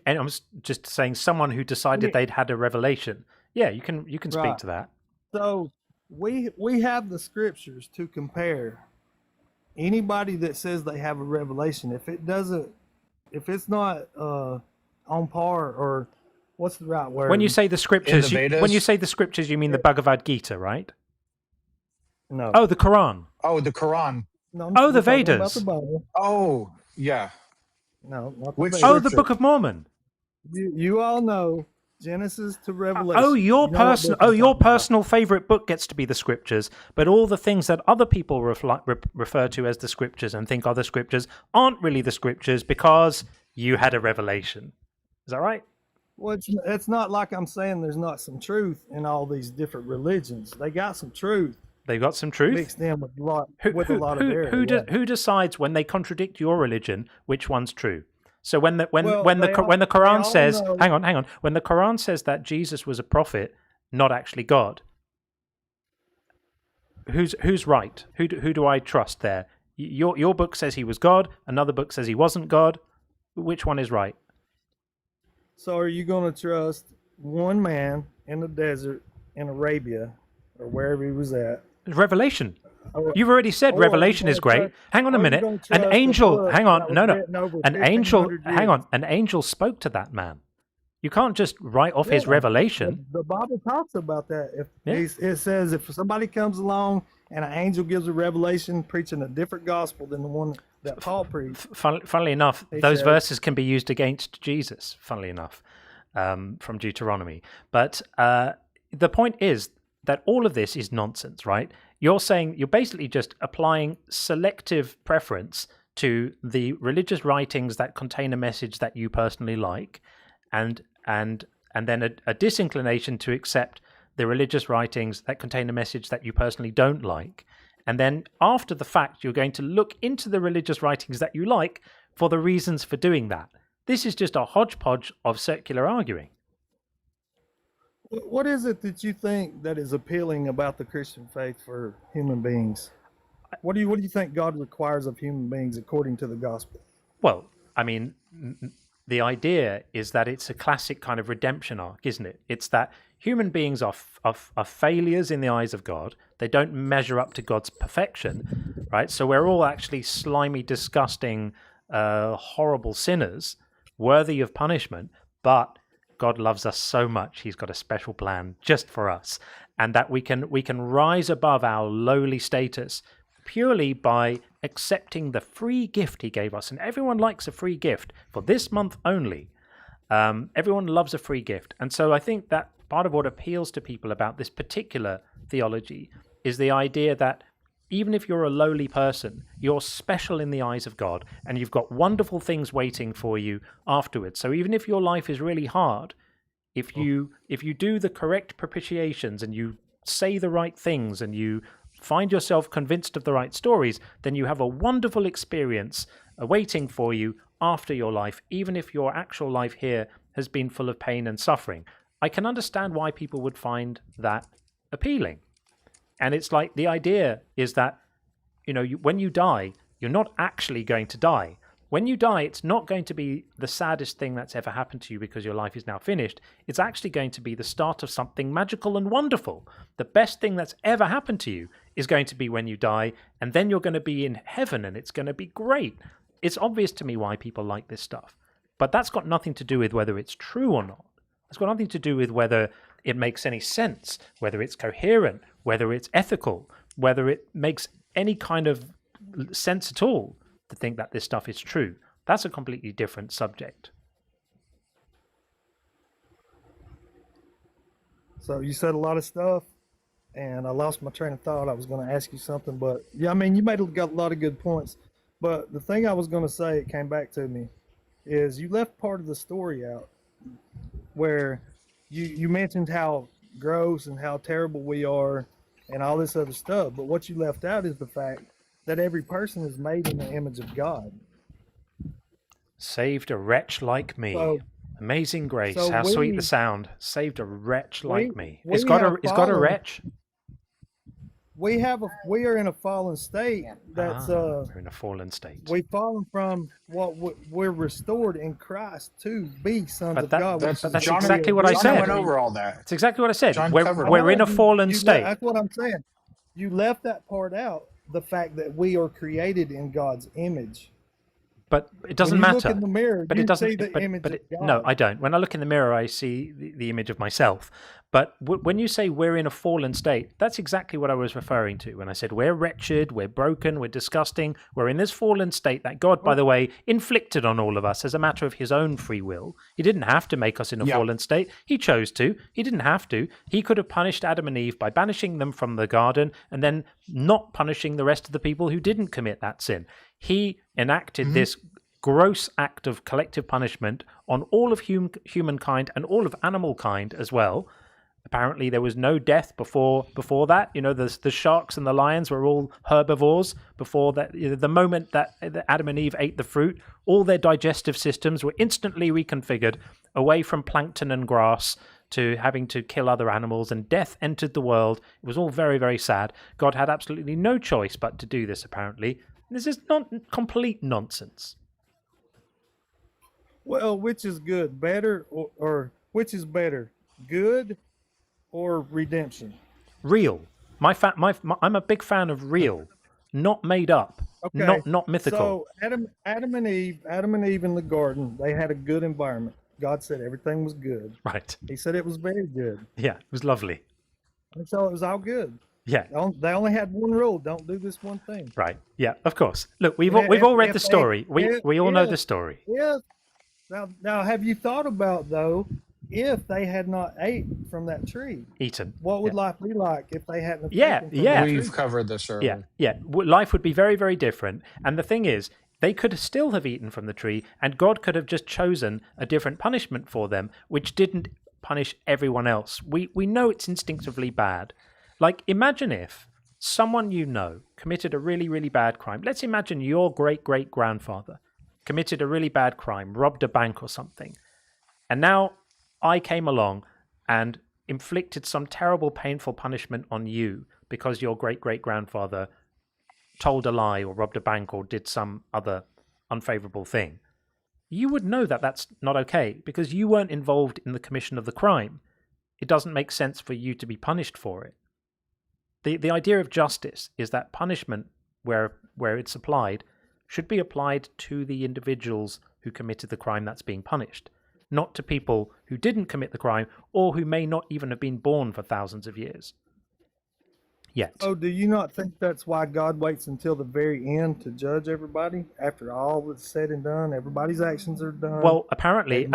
I'm just saying someone who decided they'd had a revelation. Yeah, you can speak to that. So we have the scriptures to compare. Anybody that says they have a revelation, if it's not on par, or what's the right word? When you say the scriptures, you mean the Bhagavad Gita, right? No. Oh, the Quran. Oh, the Quran. No, the Vedas. Oh, yeah. No, not Which the Oh, the Book of Mormon. You all know Genesis to Revelation. Oh, your You know what book I'm your talking about. personal favorite book gets to be the scriptures, but all the things that other people refer to as the scriptures and think are the scriptures aren't really the scriptures because you had a revelation. Is that right? Well, it's not like I'm saying there's not some truth in all these different religions. They got some truth. They've got some truth mixed in with a lot of error. Who decides when they contradict your religion which one's true? So when the Quran they all says, know- hang on, when the Quran says that Jesus was a prophet, not actually God, who's right? Who do I trust there? Your book says he was God. Another book says he wasn't God. Which one is right? So are you going to trust one man in the desert in Arabia or wherever he was at? Revelation. Or- You've already said or Revelation are you is gonna great. trust- Hang on a are you minute. gonna An trust the angel. book Hang on. that was No. written over An angel. 1500 Hang on. years? An angel spoke to that man. You can't just write off his Yeah, revelation. The Bible talks about that. Yeah. It says if somebody comes along and an angel gives a revelation preaching a different gospel than the one that Paul preached. Funnily enough, He those says- verses can be used against Jesus. Funnily enough, from Deuteronomy. But the point is that all of this is nonsense, right? You're basically just applying selective preference to the religious writings that contain a message that you personally like, and then a disinclination to accept the religious writings that contain a message that you personally don't like. And then after the fact, you're going to look into the religious writings that you like for the reasons for doing that. This is just a hodgepodge of circular arguing. What is it that you think that is appealing about the Christian faith for human beings? What do you think God requires of human beings according to the gospel? Well, I mean, the idea is that it's a classic kind of redemption arc, isn't it? It's that human beings are failures in the eyes of God. They don't measure up to God's perfection, right? So we're all actually slimy, disgusting, horrible sinners, worthy of punishment, but God loves us so much, he's got a special plan just for us, and that we can rise above our lowly status purely by accepting the free gift he gave us. And everyone likes a free gift for this month only. Everyone loves a free gift. And so I think that part of what appeals to people about this particular theology is the idea that even if you're a lowly person, you're special in the eyes of God, and you've got wonderful things waiting for you afterwards. So even if your life is really hard, if you do the correct propitiations and you say the right things and you find yourself convinced of the right stories, then you have a wonderful experience awaiting for you after your life, even if your actual life here has been full of pain and suffering. I can understand why people would find that appealing. And it's like the idea is that, when you die, you're not actually going to die. When you die, it's not going to be the saddest thing that's ever happened to you because your life is now finished. It's actually going to be the start of something magical and wonderful. The best thing that's ever happened to you is going to be when you die, and then you're going to be in heaven, and it's going to be great. It's obvious to me why people like this stuff. But that's got nothing to do with whether it's true or not. It's got nothing to do with whether it makes any sense, whether it's coherent, whether it's ethical, whether it makes any kind of sense at all to think that this stuff is true. That's a completely different subject. So you said a lot of stuff, and I lost my train of thought. I was going to ask you something, but yeah, I mean, you made a lot of good points. But the thing I was going to say, it came back to me, is you left part of the story out where you mentioned how gross and how terrible we are and all this other stuff. But what you left out is the fact that every person is made in the image of God. Saved a wretch like me. So- Amazing grace. so How sweet we- the sound. Saved a wretch like me. Is we God have a fallen. wretch? We are in a fallen state that's We're in a fallen state. we've fallen from what we're restored in Christ to be sons But of that- God. that's- which is that's to be exactly a what I good said. John went deed. over all that. It's exactly what I said. John We're, covered we're in a You- fallen you- state. That's what I'm saying. You left that part out, the fact that we are created in God's image. But it doesn't When you look matter. in the mirror, but you it doesn't. see the image of no, God. I don't. When I look in the mirror, I see the image of myself. But when you say we're in a fallen state, that's exactly what I was referring to when I said we're wretched, we're broken, we're disgusting. We're in this fallen state that God, by the way, inflicted on all of us as a matter of his own free will. He didn't have to make us in a fallen state. He chose to. He didn't have to. He could have punished Adam and Eve by banishing them from the garden and then not punishing the rest of the people who didn't commit that sin. He enacted this gross act of collective punishment on all of humankind and all of animal kind as well. Apparently, there was no death before that. You know, the sharks and the lions were all herbivores before that. The moment that Adam and Eve ate the fruit, all their digestive systems were instantly reconfigured away from plankton and grass to having to kill other animals, and death entered the world. It was all very, very sad. God had absolutely no choice but to do this, apparently. This is not complete nonsense. Well, which is good, better, or which is better, good or redemption? Real. I'm a big fan of real, not made up, not mythical. So Adam and Eve in the garden, they had a good environment. God said everything was good. Right. He said it was very good. Yeah, it was lovely. And so it was all good. Yeah. They only had one rule: don't do this one thing. Right. Yeah. Of course. Look, we've all read the story. We all know the story. Yeah. Now, have you thought about though, if they had not ate from that tree, what would life be like if they hadn't? We've covered this earlier. Yeah. Life would be very, very different. And the thing is, they could still have eaten from the tree, and God could have just chosen a different punishment for them, which didn't punish everyone else. We know it's instinctively bad. Like, imagine if someone you know committed a really, really bad crime. Let's imagine your great-great-grandfather committed a really bad crime, robbed a bank or something. And now I came along and inflicted some terrible, painful punishment on you because your great-great-grandfather told a lie or robbed a bank or did some other unfavorable thing. You would know that that's not okay because you weren't involved in the commission of the crime. It doesn't make sense for you to be punished for it. The idea of justice is that punishment, where it's applied, should be applied to the individuals who committed the crime that's being punished, not to people who didn't commit the crime or who may not even have been born for thousands of years. Yet. Oh, do you not think that's why God waits until the very end to judge everybody? After all is said and done, everybody's actions are done. Well, apparently,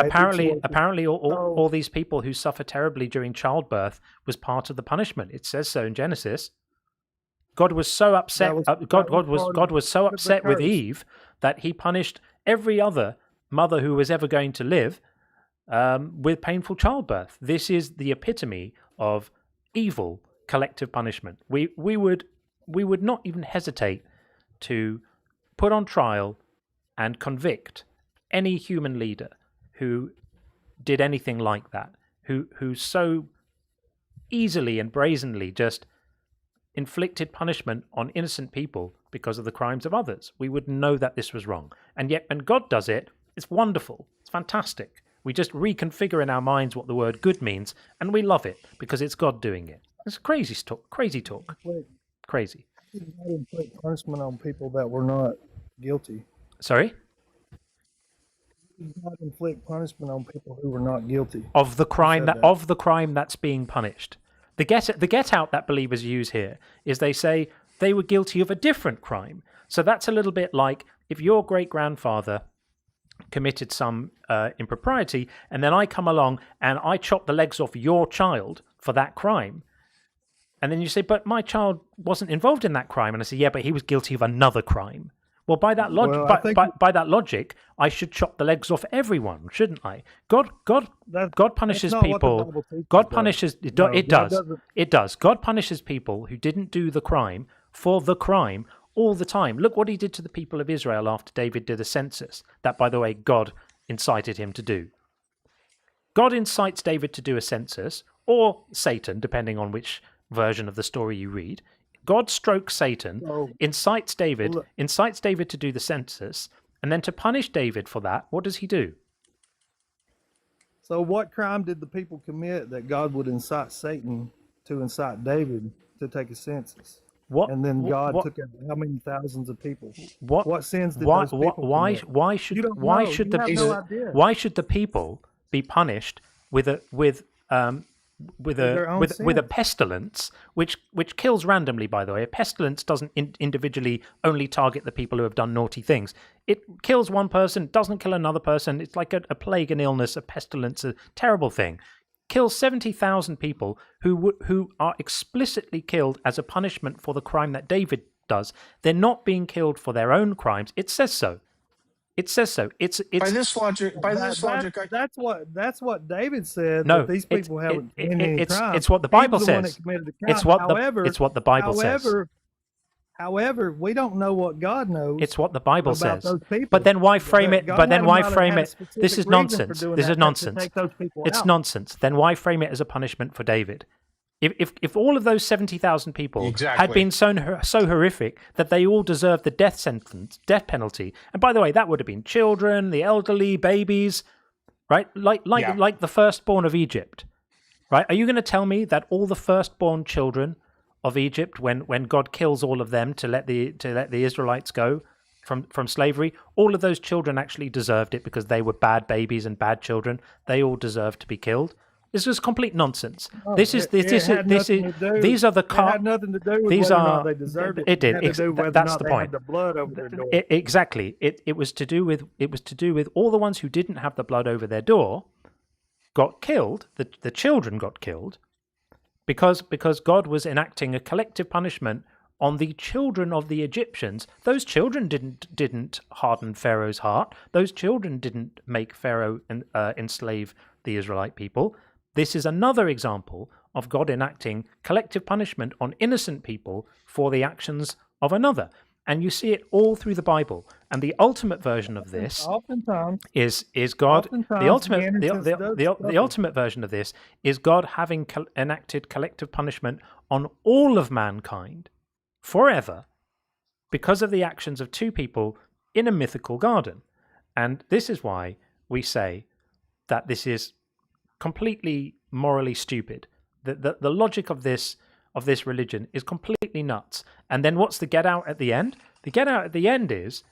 all these people who suffer terribly during childbirth was part of the punishment. It says so in Genesis. God was so upset. God was so upset with Eve that he punished every other mother who was ever going to live with painful childbirth. This is the epitome of evil collective punishment. We would not even hesitate to put on trial and convict any human leader who did anything like that, who so easily and brazenly just inflicted punishment on innocent people because of the crimes of others. We would know that this was wrong. And yet when God does it, it's wonderful. It's fantastic. We just reconfigure in our minds what the word good means, and we love it because it's God doing it. It's crazy talk. Crazy. He did not inflict punishment on people that were not guilty. Sorry? He did not inflict punishment on people who were not guilty. Of the crime that's being punished. The get out that believers use here is they say they were guilty of a different crime. So that's a little bit like if your great-grandfather committed some impropriety, and then I come along and I chop the legs off your child for that crime. And then you say, but my child wasn't involved in that crime. And I say, yeah, but he was guilty of another crime. Well, by that logic, by that logic, I should chop the legs off everyone, shouldn't I? God punishes people. God punishes. It does. God punishes people who didn't do the crime for the crime all the time. Look what he did to the people of Israel after David did a census. That, by the way, God incited him to do. God incites David to do a census, or Satan, depending on which version of the story you read. God strokes Satan, incites David to do the census, and then to punish David for that, what does he do? So what crime did the people commit that God would incite Satan to incite David to take a census? And then God took out how many thousands of people? What sins did those people commit? Why should the people be punished with with their a own with a sins. pestilence, which kills randomly. By the way, a pestilence doesn't individually only target the people who have done naughty things. It kills one person, doesn't kill another person. It's like a plague, an illness, a pestilence, a terrible thing. Kills 70,000 people who are explicitly killed as a punishment for the crime that David does. They're not being killed for their own crimes. It says so. It says so. It's by this logic. That's what David said. No, that these people haven't committed any crime. it's what the He Bible was the one that says. committed the It's crime. what the Bible says. However, we don't know what God knows. It's what the Bible about says. Those people. But then why frame it? God But then had why not frame had a it? specific This is reason for nonsense. doing This that, is to nonsense. take those people It's out. nonsense. Then why frame it as a punishment for David? If all of those 70,000 people had Exactly. been so horrific that they all deserved the death sentence, death penalty, and by the way, that would have been children, the elderly, babies, right? Like the firstborn of Egypt, right? Are you going to tell me that all the firstborn children of Egypt, when God kills all of them to let the Israelites go from slavery, all of those children actually deserved it because they were bad babies and bad children? They all deserved to be killed. This is complete nonsense. These are the It had nothing to do with these whether or are not they deserved it. It did. It had to do whether or That's not the they point. had the blood over their door. Exactly. It was to do with all the ones who didn't have the blood over their door got killed. The children got killed because God was enacting a collective punishment on the children of the Egyptians. Those children didn't harden Pharaoh's heart. Those children didn't make Pharaoh enslave the Israelite people. This is another example of God enacting collective punishment on innocent people for the actions of another. And you see it all through the Bible. And the ultimate version of this is God. The ultimate version of this is God having enacted collective punishment on all of mankind forever because of the actions of two people in a mythical garden. And this is why we say that this is completely morally stupid. The logic of this religion is completely nuts. And then what's the get out at the end? The get out at the end is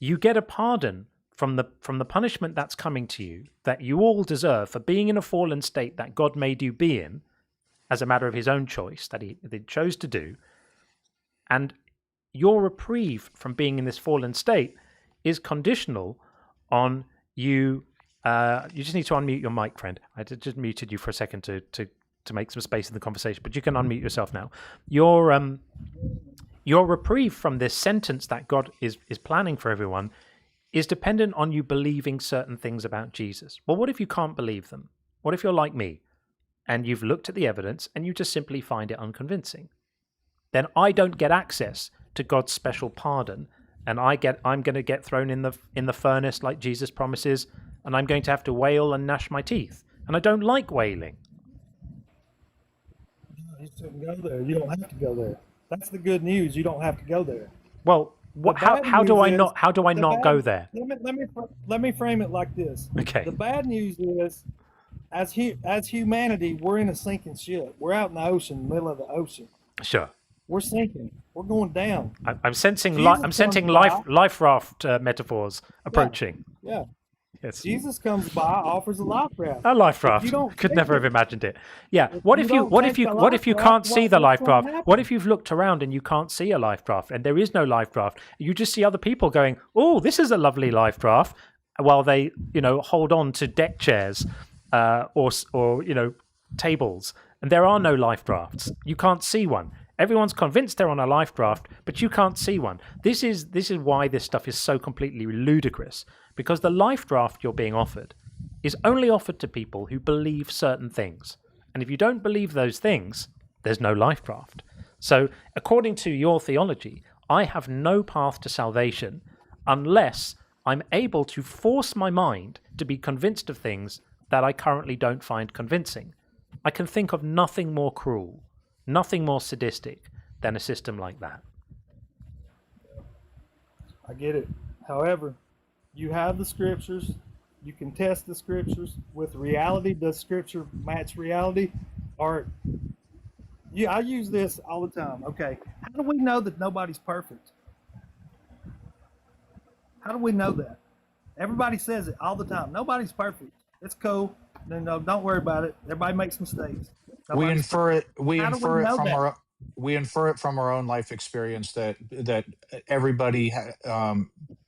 you get a pardon from the punishment that's coming to you that you all deserve for being in a fallen state that God made you be in as a matter of his own choice that he chose to do. And your reprieve from being in this fallen state is conditional on you. You just need to unmute your mic, friend. I just muted you for a second to make some space in the conversation, but you can unmute yourself now. Your reprieve from this sentence that God is planning for everyone is dependent on you believing certain things about Jesus. Well, what if you can't believe them? What if you're like me and you've looked at the evidence and you just simply find it unconvincing? Then I don't get access to God's special pardon, and I'm going to get thrown in the furnace like Jesus promises, and I'm going to have to wail and gnash my teeth. And I don't like wailing. You shouldn't go there. You don't have to go there. That's the good news. You don't have to go there. Well, how do I not go there? Let me frame it like this. Okay. The bad news is, as humanity, we're in a sinking ship. We're out in the ocean, middle of the ocean. Sure. We're sinking. We're going down. I'm sensing life raft metaphors approaching. Yeah. Yes. Jesus comes by, offers a life raft. A life raft. Could never have imagined it. Yeah. What if you can't see the life raft? What if you've looked around and you can't see a life raft and there is no life raft? You just see other people going, "Oh, this is a lovely life raft," while they, hold on to deck chairs or tables, and there are no life rafts. You can't see one. Everyone's convinced they're on a life raft, but you can't see one. This is why this stuff is so completely ludicrous, because the life raft you're being offered is only offered to people who believe certain things. And if you don't believe those things, there's no life raft. So according to your theology, I have no path to salvation unless I'm able to force my mind to be convinced of things that I currently don't find convincing. I can think of nothing more cruel, nothing more sadistic than a system like that. I get it. However, you have the scriptures. You can test the scriptures with reality. Does scripture match reality? Or, I use this all the time. Okay, how do we know that nobody's perfect? How do we know that? Everybody says it all the time. Nobody's perfect. It's cool. No, don't worry about it. Everybody makes mistakes. We infer it. We How do we infer it know from that? our own life experience that everybody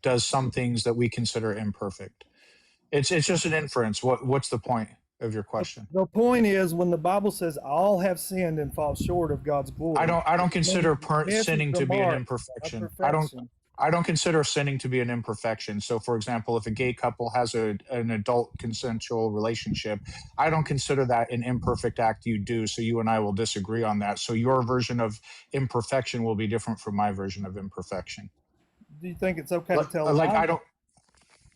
does some things that we consider imperfect. It's just an inference. What's the point of your question? The point is, when the Bible says all have sinned and fall short of God's glory, I don't consider misses sinning the to be an mark of imperfection. perfection. I don't consider sinning to be an imperfection. So, for example, if a gay couple has an adult consensual relationship, I don't consider that an imperfect act you do. So you and I will disagree on that. So your version of imperfection will be different from my version of imperfection. Do you think it's okay to tell Like lies? I don't.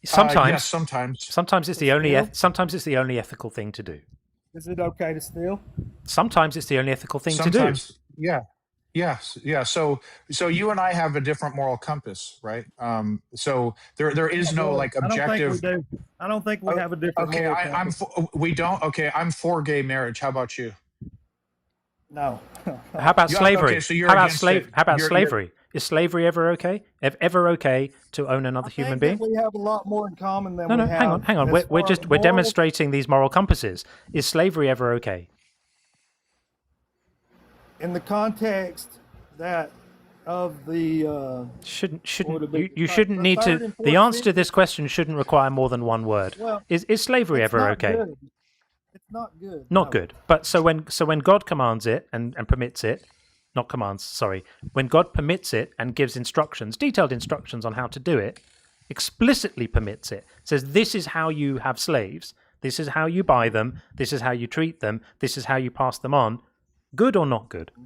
Sometimes, yes, sometimes. Sometimes it's the only. Sometimes it's the only ethical thing to do. Is it okay to steal? Sometimes it's the only ethical thing Sometimes, to do. yeah. Yes, yeah. So you and I have a different moral compass, right? So there is no like objective. I don't think we have a different. Okay, moral compass. we don't. Okay, I'm for gay marriage. How about you? No. How about slavery? Okay, so you're how about against it. How about You're- slavery? Is slavery ever okay? Ever okay to own another human being? We have a lot more in common than No, we no. have. Hang on. as We're far as we're moral- demonstrating these moral compasses. Is slavery ever okay? in the context that of the Shouldn't would it be you shouldn't the need third to? and The fourth answer to this question shouldn't require more than one word. Well, Is slavery it's ever not okay? good. It's not good. Not no. good. But so when God commands it and permits it, not commands, sorry, when God permits it and gives instructions, detailed instructions on how to do it, explicitly permits it, says this is how you have slaves, this is how you buy them, this is how you treat them, this is how you pass them on, good or not good? It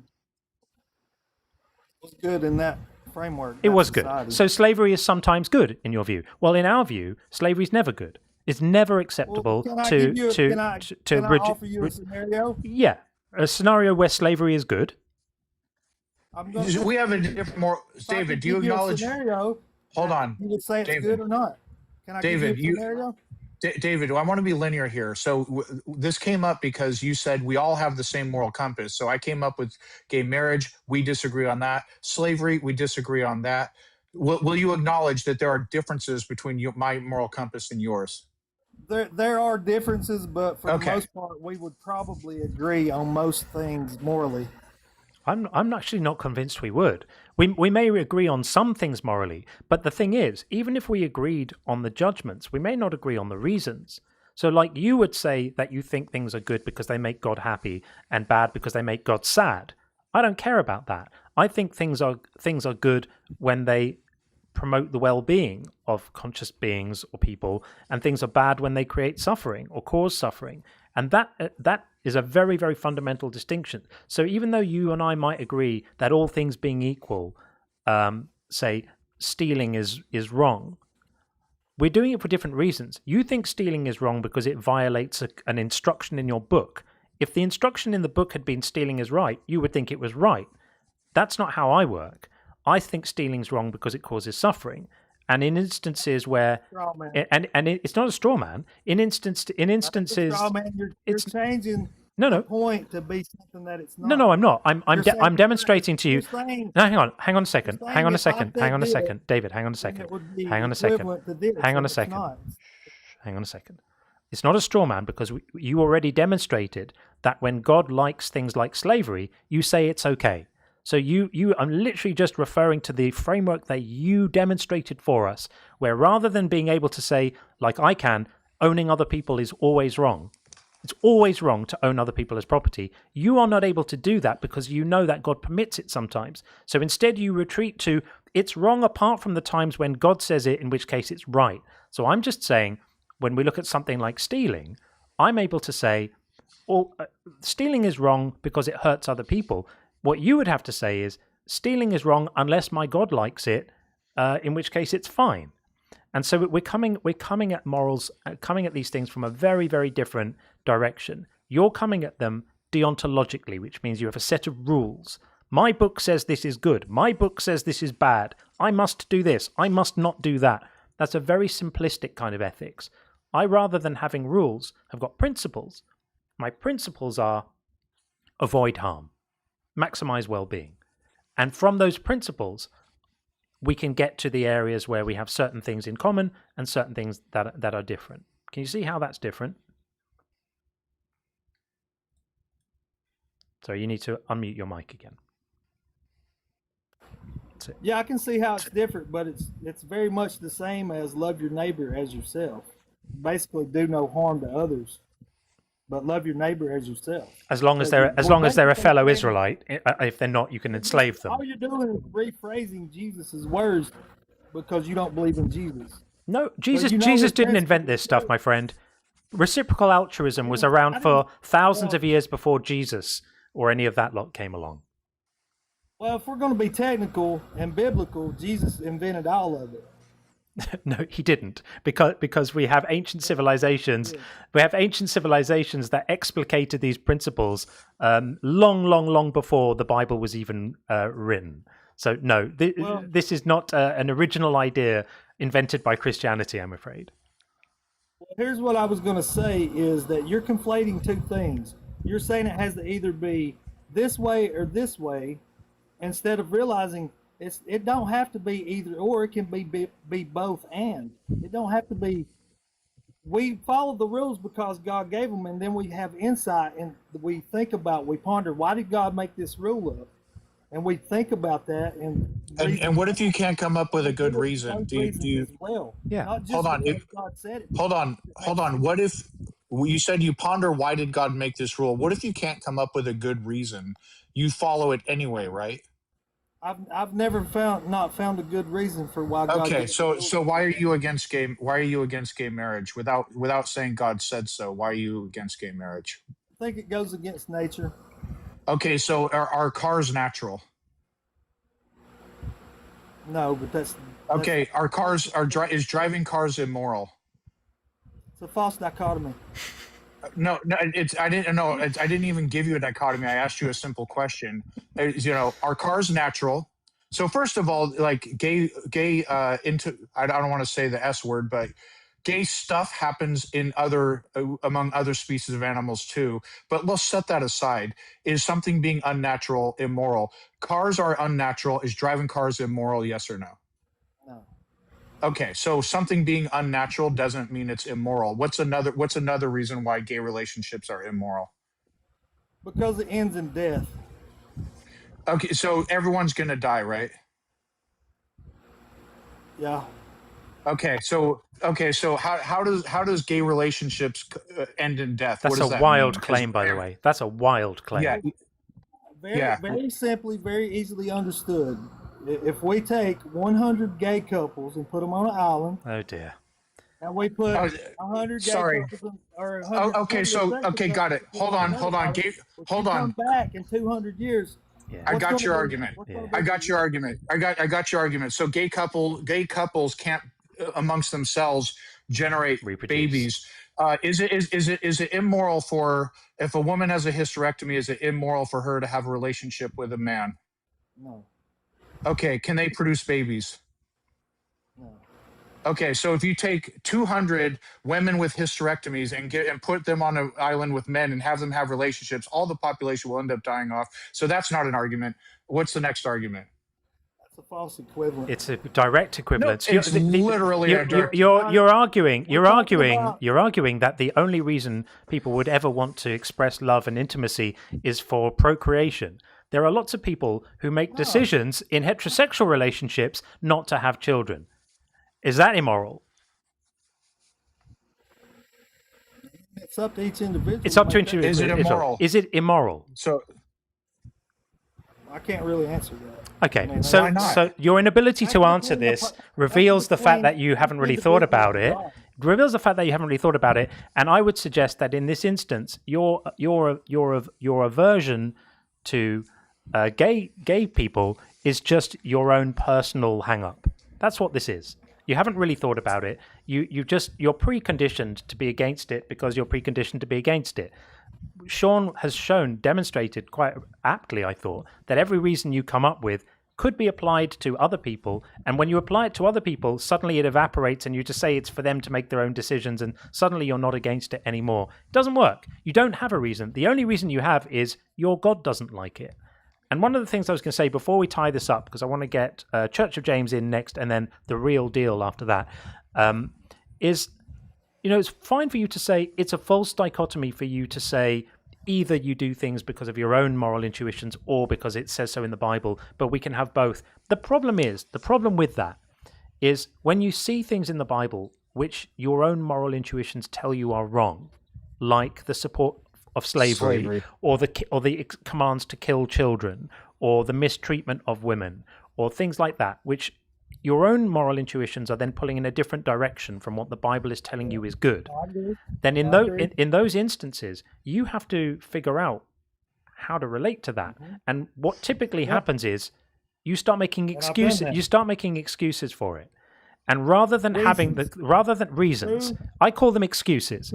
was good in that framework. It that was society. good. So slavery is sometimes good in your view. Well, in our view, slavery is never good. It's never acceptable Can I to give you, to can I, to, can I offer you a scenario? yeah, a scenario where slavery is good. We have a different more. David, do you acknowledge? Scenario, Hold on. you would say it's David. good or not. Can I David, give you a scenario? David, I want to be linear here. So this came up because you said we all have the same moral compass. So I came up with gay marriage. We disagree on that. Slavery, we disagree on that. Will you acknowledge that there are differences between my moral compass and yours? There are differences, but for Okay. the most part, we would probably agree on most things morally. I'm actually not convinced we would. We may agree on some things morally, but the thing is, even if we agreed on the judgments, we may not agree on the reasons. So like you would say that you think things are good because they make God happy and bad because they make God sad. I don't care about that. I think things are good when they promote the well-being of conscious beings or people, and things are bad when they create suffering or cause suffering. And that is a very, very fundamental distinction. So even though you and I might agree that all things being equal, say stealing is wrong, we're doing it for different reasons. You think stealing is wrong because it violates an instruction in your book. If the instruction in the book had been stealing is right, you would think it was right. That's not how I work. I think stealing's wrong because it causes suffering. And in instances where, and it's not a straw man. In instances, Straw man, you're changing no the point to be something that it's not. No, I'm not. I'm saying- demonstrating to you. you're saying- No, hang on a second. you're Hang on a saying second. if I Hang on a did it, second. David, hang on a then second. it would be Hang on a second. equivalent to this, Hang on and a it's second. not. Hang on a second. It's not a straw man because you already demonstrated that when God likes things like slavery, you say it's okay. So I'm literally just referring to the framework that you demonstrated for us, where rather than being able to say, like I can, owning other people is always wrong. It's always wrong to own other people as property. You are not able to do that because you know that God permits it sometimes. So instead you retreat to, it's wrong apart from the times when God says it, in which case it's right. So I'm just saying, when we look at something like stealing, I'm able to say, stealing is wrong because it hurts other people. What you would have to say is, stealing is wrong unless my God likes it, in which case it's fine. And so we're coming at morals, coming at these things from a very, very different direction. You're coming at them deontologically, which means you have a set of rules. My book says this is good. My book says this is bad. I must do this. I must not do that. That's a very simplistic kind of ethics. I, rather than having rules, have got principles. My principles are avoid harm, maximize well-being. And from those principles, we can get to the areas where we have certain things in common and certain things that are different. Can you see how that's different? So you need to unmute your mic again. Yeah, I can see how it's different, but it's very much the same as love your neighbor as yourself. Basically, do no harm to others, but love your neighbor as yourself. As long as So they're a fellow basically Israelite. If they're not, you can enslave them. all you're doing is rephrasing Jesus's words because you don't believe in Jesus. No, So Jesus you know Jesus that didn't that's- invent this stuff, my friend. Reciprocal altruism was around for thousands of years before Jesus or any of that lot came along. Well, if we're going to be technical and biblical, Jesus invented all of it. No, he didn't, because we have ancient civilizations. We have ancient civilizations that explicated these principles long before the Bible was even written. So no, this is not an original idea invented by Christianity, I'm afraid. Here's what I was going to say is that you're conflating two things. You're saying it has to either be this way or this way, instead of realizing it don't have to be either or. It can be both and. It don't have to be. We follow the rules because God gave them, and then we have insight and we think about, we ponder, why did God make this rule up? And we think about that. And what if you can't come up with a good reason? Do you well, yeah. not just hold on. because God said it. Hold on. What if you said you ponder why did God make this rule? What if you can't come up with a good reason? You follow it anyway, right? I've never not found a good reason for why God. Okay, so why are you against gay marriage without saying God said so? Why are you against gay marriage? I think it goes against nature. Okay, so are cars natural? No, but that's okay. Is driving cars immoral? It's a false dichotomy. No, I didn't even give you a dichotomy. I asked you a simple question. Are cars natural? So first of all, like I don't want to say the S word, but gay stuff happens among other species of animals too. But let's set that aside. Is something being unnatural immoral? Cars are unnatural. Is driving cars immoral? Yes or no? No. Okay, so something being unnatural doesn't mean it's immoral. What's another reason why gay relationships are immoral? Because it ends in death. Okay, so everyone's gonna die, right? Yeah. Okay, so how does gay relationships end in death? That's a wild claim, by the way. That's a wild claim. Yeah. Very simply, very easily understood. If we take 100 gay couples and put them on an island. Oh dear. And we put 100 gay couples or 100. Okay, got it. Hold on. Hold on. Come back in 200 years. Yeah. I got your argument. I got your argument. So gay couples can't amongst themselves generate babies. Is it immoral for, if a woman has a hysterectomy, is it immoral for her to have a relationship with a man? No. Okay, can they produce babies? No. Okay, so if you take 200 women with hysterectomies and put them on an island with men and have them have relationships, all the population will end up dying off. So that's not an argument. What's the next argument? That's a false equivalent. It's a direct equivalence. No, it's literally a direct. You're arguing that the only reason people would ever want to express love and intimacy is for procreation. There are lots of people who make decisions in heterosexual relationships not to have children. Is that immoral? It's up to each individual. It's up to each individual. Is it immoral? Is it immoral? So I can't really answer that. Okay, I mean, so your inability to answer this reveals the fact that you haven't really thought about it. Reveals the fact that you haven't really thought about it, and I would suggest that in this instance, your aversion to gay people is just your own personal hang-up. That's what this is. You haven't really thought about it. You're preconditioned to be against it because you're preconditioned to be against it. Sean has demonstrated quite aptly, I thought, that every reason you come up with could be applied to other people, and when you apply it to other people, suddenly it evaporates and you just say it's for them to make their own decisions, and suddenly you're not against it anymore. It doesn't work. You don't have a reason. The only reason you have is your God doesn't like it. And one of the things I was going to say before we tie this up, because I want to get Church of James in next and then the real deal after that, is, it's fine for you to say it's a false dichotomy for you to say either you do things because of your own moral intuitions or because it says so in the Bible, but we can have both. The problem with that is when you see things in the Bible which your own moral intuitions tell you are wrong, like the support of slavery. or the commands to kill children, or the mistreatment of women, or things like that, which your own moral intuitions are then pulling in a different direction from what the Bible is telling you is good, then in those instances, you have to figure out how to relate to that. And what typically happens is you start making excuses for it. And rather than reasons, I call them excuses.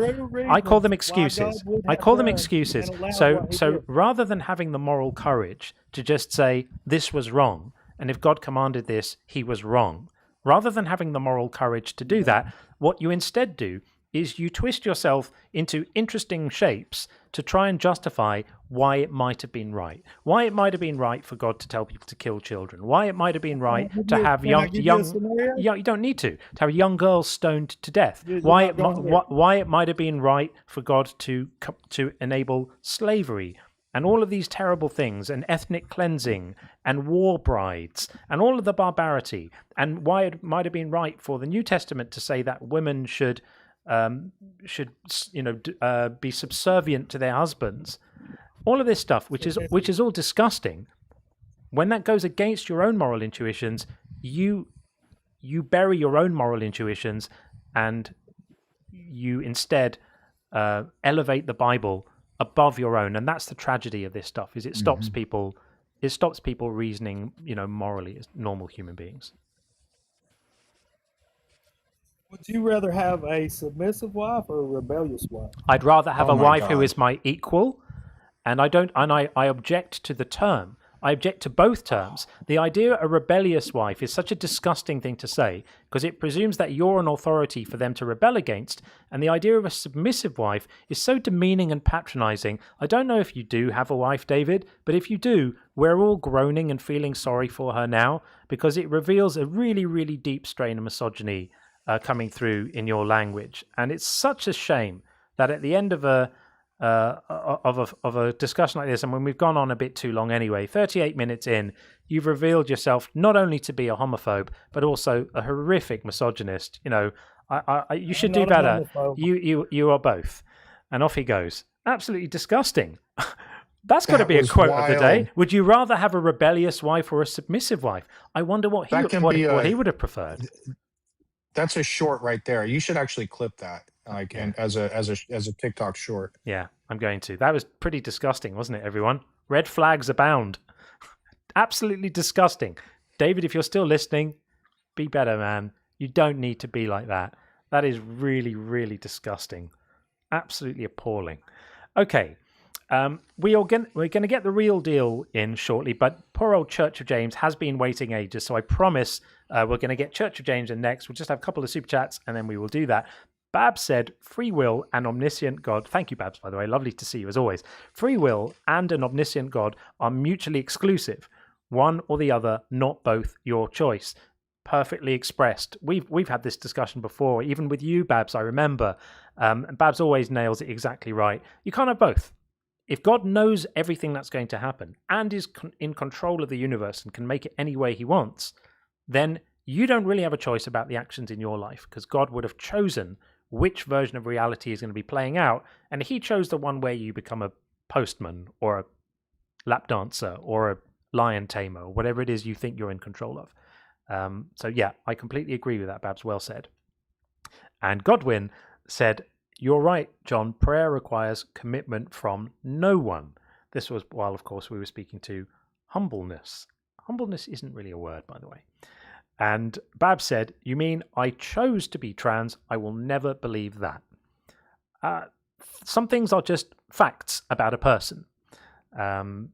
So rather than having the moral courage to just say this was wrong, and if God commanded this, he was wrong, rather than having the moral courage to do that, what you instead do is you twist yourself into interesting shapes to try and justify why it might have been right. Why it might have been right for God to tell people to kill children. Why it might have been right to have you don't need to have young girls stoned to death. Why it might have been right for God to enable slavery and all of these terrible things, and ethnic cleansing, and war brides, and all of the barbarity, and why it might have been right for the New Testament to say that women should be subservient to their husbands. All of this stuff, which is all disgusting. When that goes against your own moral intuitions, you bury your own moral intuitions, and you instead elevate the Bible above your own. And that's the tragedy of this stuff: is it stops people reasoning, morally as normal human beings. Would you rather have a submissive wife or a rebellious wife? I'd rather have a wife who is my equal, and I object to the term. I object to both terms. The idea of a rebellious wife is such a disgusting thing to say, because it presumes that you're an authority for them to rebel against, and the idea of a submissive wife is so demeaning and patronizing. I don't know if you do have a wife, David, but if you do, we're all groaning and feeling sorry for her now, because it reveals a really, really deep strain of misogyny coming through in your language. And it's such a shame that at the end of a discussion like this, and when we've gone on a bit too long anyway, 38 minutes in, you've revealed yourself not only to be a homophobe but also a horrific misogynist. You should do better. You are both. And off he goes. Absolutely disgusting. That's got to be a quote of the day. Would you rather have a rebellious wife or a submissive wife? I wonder what he would have preferred. That's a short right there. You should actually clip that, and as a TikTok short. Yeah, I'm going to. That was pretty disgusting, wasn't it, everyone? Red flags abound. Absolutely disgusting. David, if you're still listening, be better, man. You don't need to be like that. That is really, really disgusting. Absolutely appalling. Okay. We're going to get the real deal in shortly, but poor old Church of James has been waiting ages, so I promise we're going to get Church of James in next. We'll just have a couple of super chats, and then we will do that. Babs said, free will and omniscient God. Thank you, Babs, by the way. Lovely to see you, as always. Free will and an omniscient God are mutually exclusive. One or the other, not both, your choice. Perfectly expressed. We've had this discussion before, even with you, Babs, I remember. And Babs always nails it exactly right. You can't have both. If God knows everything that's going to happen and is in control of the universe and can make it any way he wants, then you don't really have a choice about the actions in your life, because God would have chosen which version of reality is going to be playing out, and he chose the one where you become a postman or a lap dancer or a lion tamer or whatever it is you think you're in control of. So yeah, I completely agree with that, Babs. Well said. And Godwin said, you're right, John. Prayer requires commitment from no one. This was while, of course, we were speaking to humbleness. Humbleness isn't really a word, by the way. And Babs said, you mean I chose to be trans? I will never believe that. Some things are just facts about a person. And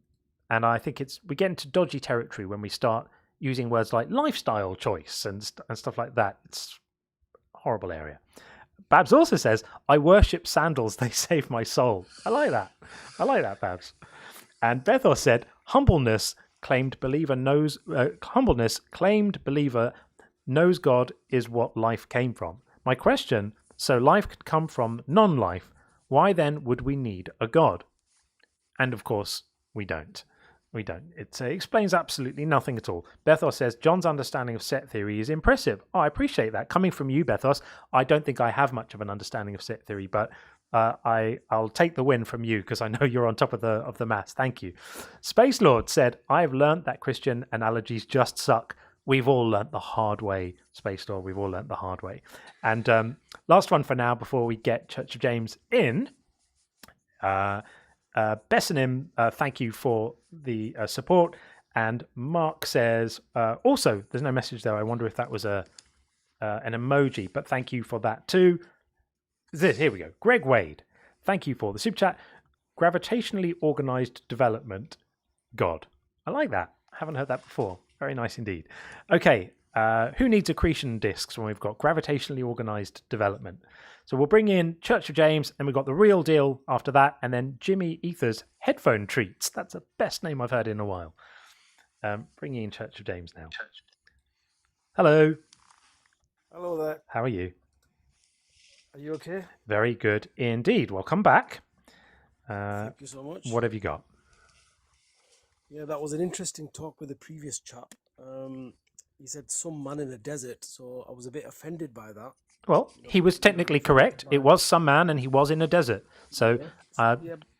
I think we get into dodgy territory when we start using words like lifestyle choice and stuff like that. It's a horrible area. Babs also says, I worship sandals, they save my soul. I like that, Babs. And Bethor said, humbleness claimed believer knows God is what life came from. My question, so life could come from non-life, why then would we need a God? And of course, we don't. We don't. It explains absolutely nothing at all. Bethos says, John's understanding of set theory is impressive. Oh, I appreciate that. Coming from you, Bethos, I don't think I have much of an understanding of set theory, but I'll take the win from you because I know you're on top of the maths. Thank you. Space Lord said, I've learned that Christian analogies just suck. We've all learnt the hard way, Space Lord. We've all learnt the hard way. And last one for now before we get Church of James in. Bessenim, thank you for the support. And Mark says, also, there's no message there. I wonder if that was an emoji, but thank you for that too. Here we go. Greg Wade, thank you for the super chat. Gravitationally organized development, God. I like that. I haven't heard that before. Very nice indeed. Okay, who needs accretion disks when we've got gravitationally organized development? So we'll bring in Church of James, and we've got the real deal after that, and then Jimmy Ether's headphone treats. That's the best name I've heard in a while. Bringing in Church of James now. Hello. Hello there. How are you? Are you okay? Very good indeed. Welcome back. Thank you so much. What have you got? Yeah, that was an interesting talk with the previous chap. He said some man in a desert, so I was a bit offended by that. Well, he was technically correct. It was some man, and he was in a desert. So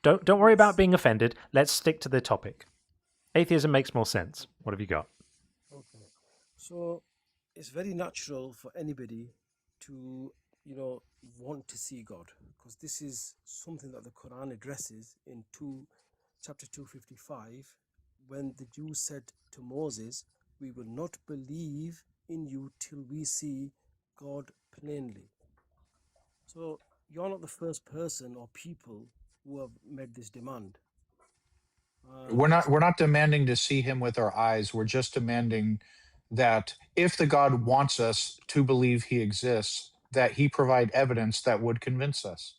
don't worry about being offended. Let's stick to the topic. Atheism makes more sense. What have you got? Okay. So it's very natural for anybody to, want to see God, because this is something that the Quran addresses in chapter 255, when the Jews said to Moses, "We will not believe in you till we see God plainly." So you're not the first person or people who have made this demand. We're not demanding to see him with our eyes. We're just demanding that if the God wants us to believe he exists, that he provide evidence that would convince us.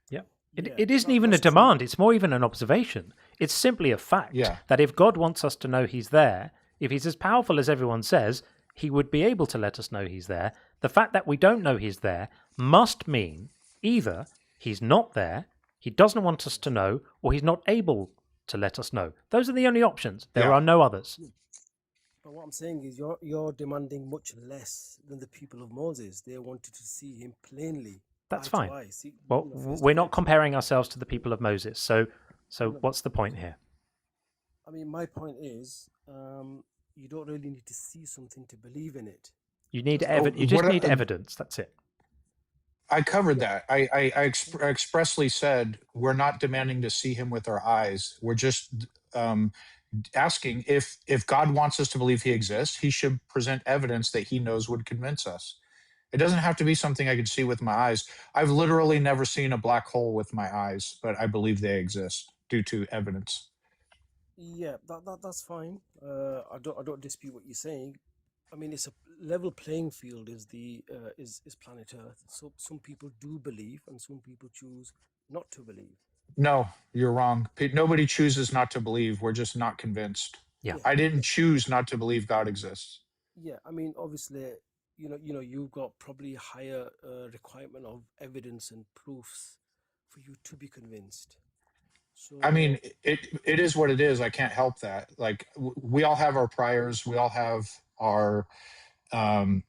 Yeah. It isn't even a demand. It's more even an observation. It's simply a fact that if God wants us to know he's there, if he's as powerful as everyone says, he would be able to let us know he's there. The fact that we don't know he's there must mean either he's not there, he doesn't want us to know, or he's not able to let us know. Those are the only options. There are no others. But what I'm saying is you're demanding much less than the people of Moses. They wanted to see him plainly. That's fine. Well, we're not comparing ourselves to the people of Moses. So what's the point here? I mean, my point is, you don't really need to see something to believe in it. You need You just need evidence. That's it. I covered that. I expressly said we're not demanding to see him with our eyes. We're just asking if God wants us to believe he exists, he should present evidence that he knows would convince us. It doesn't have to be something I could see with my eyes. I've literally never seen a black hole with my eyes, but I believe they exist due to evidence. Yeah, that's fine. I don't dispute what you're saying. I mean, it's a level playing field. Is planet Earth? So some people do believe, and some people choose not to believe. No, you're wrong. Nobody chooses not to believe. We're just not convinced. Yeah, I didn't choose not to believe God exists. Yeah, I mean, obviously, you've got probably a higher requirement of evidence and proofs for you to be convinced. So, I mean, it is what it is. I can't help that. Like, we all have our priors. We all have our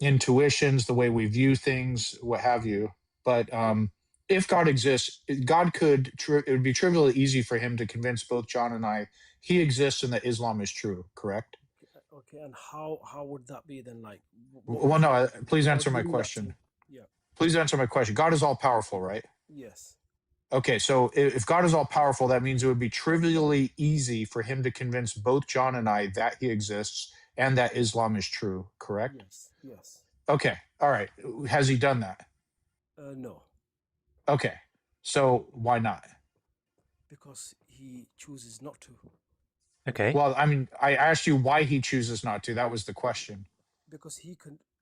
intuitions, the way we view things, what have you. But if God exists, God could, it would be trivially easy for him to convince both John and I he exists and that Islam is true, correct? Okay, and how would that be then? Like, well, no, please answer my question. Yeah. Please answer my question. God is all powerful, right? Yes. Okay, so if God is all powerful, that means it would be trivially easy for him to convince both John and I that he exists and that Islam is true, correct? Yes. Okay, all right. Has he done that? No. Okay, so why not? Because he chooses not to. Okay. Well, I mean, I asked you why he chooses not to. That was the question. Because